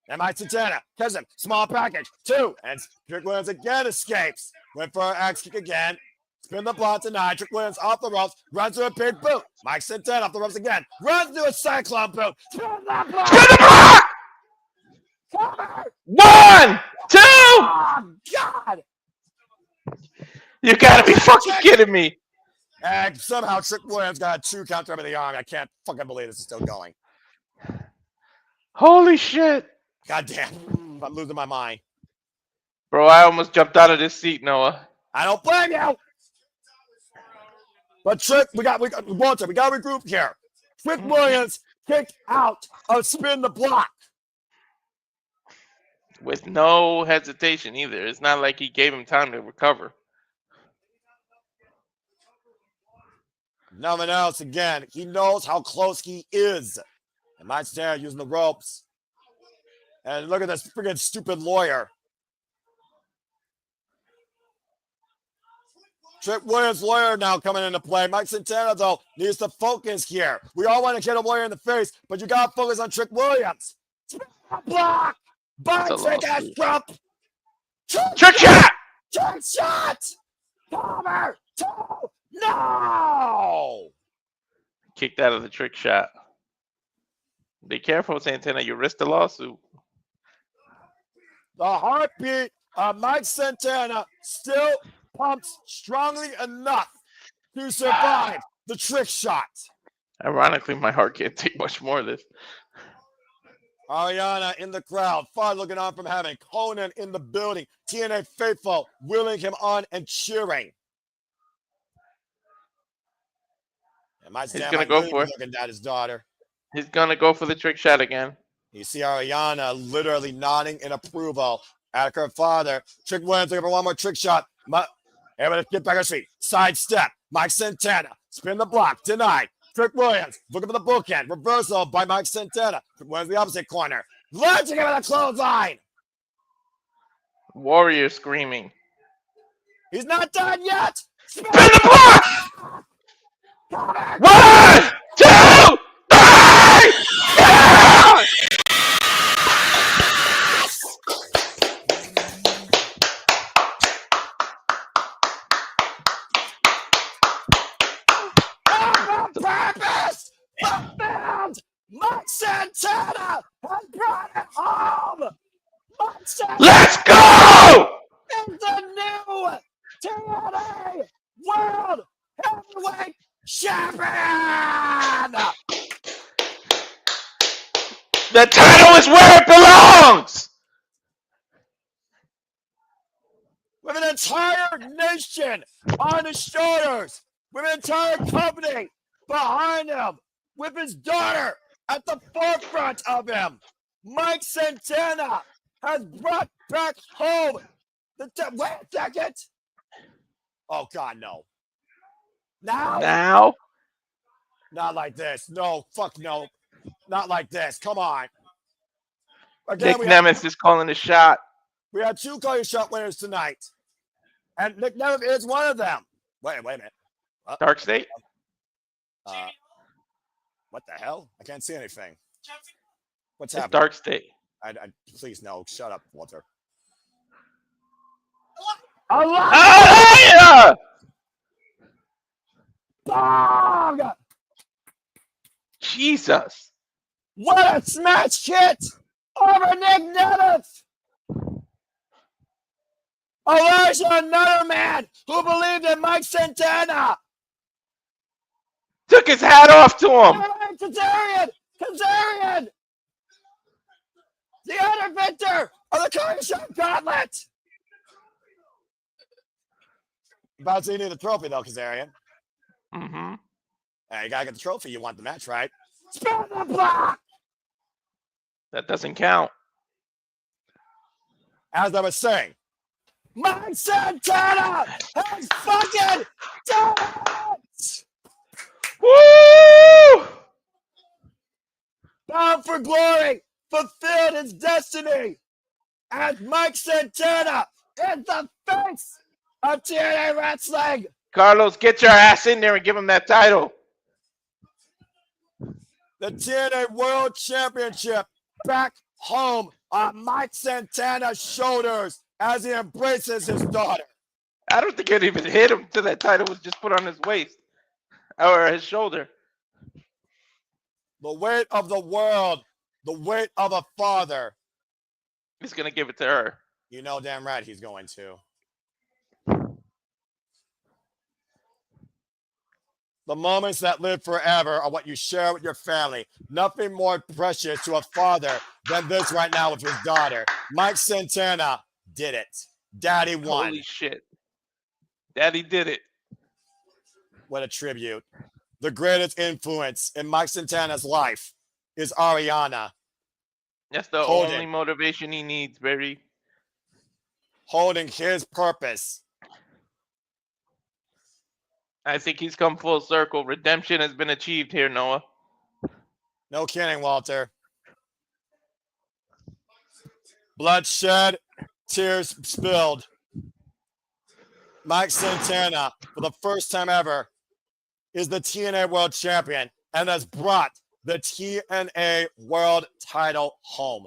And by Santana catches him. Small package. 2. And Trick Williams again escapes. Went for an axe kick again. Spin the block denied. Trick Williams off the ropes. Runs to a big boot. Mike Santana off the ropes again. Runs to a cyclone boot. Spin the block. Spin the block! Cover. 1, 2. Oh, God. You gotta be fucking kidding me. And somehow Trick Williams got a 2 count over the arm. I can't fucking believe this is still going. Holy shit. God damn. I'm losing my mind. Bro, I almost jumped out of this seat, Noah. I don't blame you. But Trick, Walter, we got to regroup here. Trick Williams kicked out of Spin the Block. With no hesitation either. It's not like he gave him time to recover. Nothing else again. He knows how close he is. And Mike Santana using the ropes. And look at this freaking stupid lawyer. Trick Williams' lawyer now coming into play. Mike Santana, though, needs to focus here. We all want to get a lawyer in the face, but you got to focus on Trick Williams. Block! By Trick ass Trump! Trick shot! Trick shot! Cover! 2! No! Kicked out of the trick shot. Be careful, Santana. You risked the lawsuit. The heartbeat of Mike Santana still pumps strongly enough to survive the trick shot. Ironically, my heart can't take much more of this. Ariana in the crowd, far looking on from heaven. Conan in the building. TNA faithful willing him on and cheering. And Mike He's Santana gonna go for it. looking at his daughter. He's gonna go for the trick shot again. You see Ariana literally nodding in approval at her father. Trick Williams looking for one more trick shot. Able to get back on his feet. Side step. Mike Santana. Spin the block. Denied. Trick Williams looking for the bookend. Reversal by Mike Santana. Trick Williams the opposite corner. Launching him with a clothesline. Warrior screaming. He's not done yet. Spin the block! 1, 2, 3! Purpose fulfilled. Mike Santana has brought it home. Mike Santana Let's go! is the new TNA World Heavyweight Champion. The title is where it belongs. With an entire nation on his shoulders, with an entire company behind him, with his daughter at the forefront of him, Mike Santana has brought back home the wait a second. Oh God, no. Now? Not like this. No, fuck no. Not like this. Come on. Again, Nick Nemeth is calling the shot. we had 2 call your shot winners tonight. And Nick Nemeth is one of them. Wait a minute. Dark State? What the hell? I can't see anything. What's It's happening? Dark State. Please, no. Shut up, Walter. Alisha! Dog! Jesus. What a smash hit over Nick Nemeth! Alisha, another man who believed in Mike Santana. Took his hat off to him. Kazarian! Kazarian! The interventor of the Curry Shot Gauntlet! About to need the trophy, though, Kazarian. Mm-hmm. Hey, you gotta get the trophy. You want the match, right? Spin the block! That doesn't count. as I was saying, Mike Santana has fucking done it! Woo! Bound for Glory fulfilled his destiny as Mike Santana is the face of TNA Wrestling. Carlos, get your ass in there and give him that title. The TNA World Championship back home on Mike Santana's shoulders as he embraces his daughter. I don't think it even hit him till that title was just put on his waist or his shoulder. The weight of the world, the weight of a father. He's going to give it to her. You know damn right he's going to. The moments that live forever are what you share with your family. Nothing more precious to a father than this right now with his daughter. Mike Santana did it. Daddy won. Holy shit. Daddy did it. What a tribute. The greatest influence in Mike Santana's life is Ariana. That's the only motivation he needs, baby. Holding his purpose. I think he's come full circle. Redemption has been achieved here, Noah. No kidding, Walter. Blood shed, tears spilled. Mike Santana, for the first time ever, is the TNA World Champion and has brought the TNA World title home.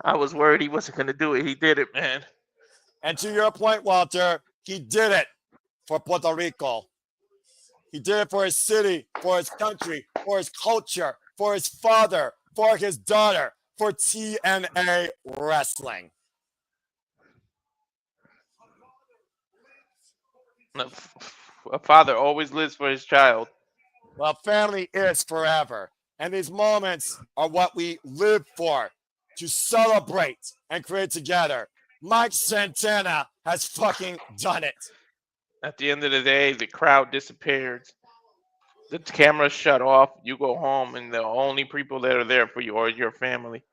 I was worried he wasn't going to do it. He did it, man. And to your point, Walter, he did it for Puerto Rico. He did it for his city, for his country, for his culture, for his father, for his daughter, for TNA Wrestling. A father always lives for his child. Well, family is forever. And these moments are what we live for, to celebrate and create together. Mike Santana has fucking done it. At the end of the day, the crowd disappeared. The camera shut off. You go home, and the only people that are there for you are your family.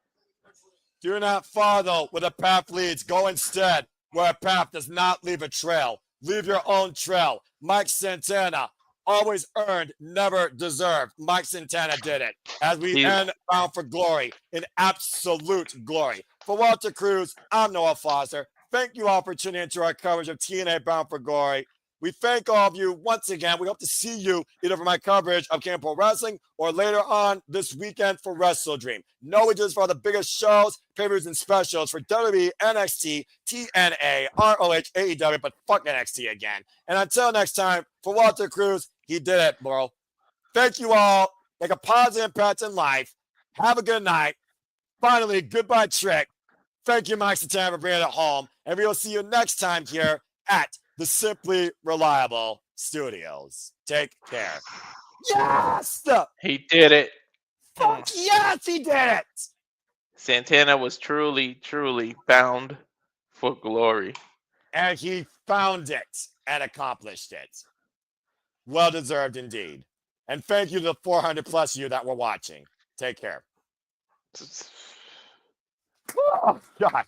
Do not follow where the path leads. Go instead where a path does not leave a trail. Leave your own trail. Mike Santana always earned, never deserved. Mike Santana did it. As we end Bound for Glory in absolute glory. For Walter Cruz, I'm Noah Foster. Thank you all for tuning into our coverage of TNA Bound for Glory. We thank all of you once again. We hope to see you either for my coverage of Camp Pro Wrestling or later on this weekend for Wrestle Dream. No, we do this for all the biggest shows, pay-per-views, and specials for WWE, NXT, TNA, ROH, AEW, but fuck NXT again. And until next time, for Walter Cruz, he did it, bro. Thank you all. Make a positive impact in life. Have a good night. Finally, goodbye, Trick. Thank you, Mike Santana, for bringing it home. And we will see you next time here at the Simply Reliable Studios. Take care. Yes! He did it. Fuck yes, he did it! Santana was truly, truly bound for glory. And he found it and accomplished it. Well deserved indeed. And thank you to the 400 plus you that were watching. Take care. Oh, God.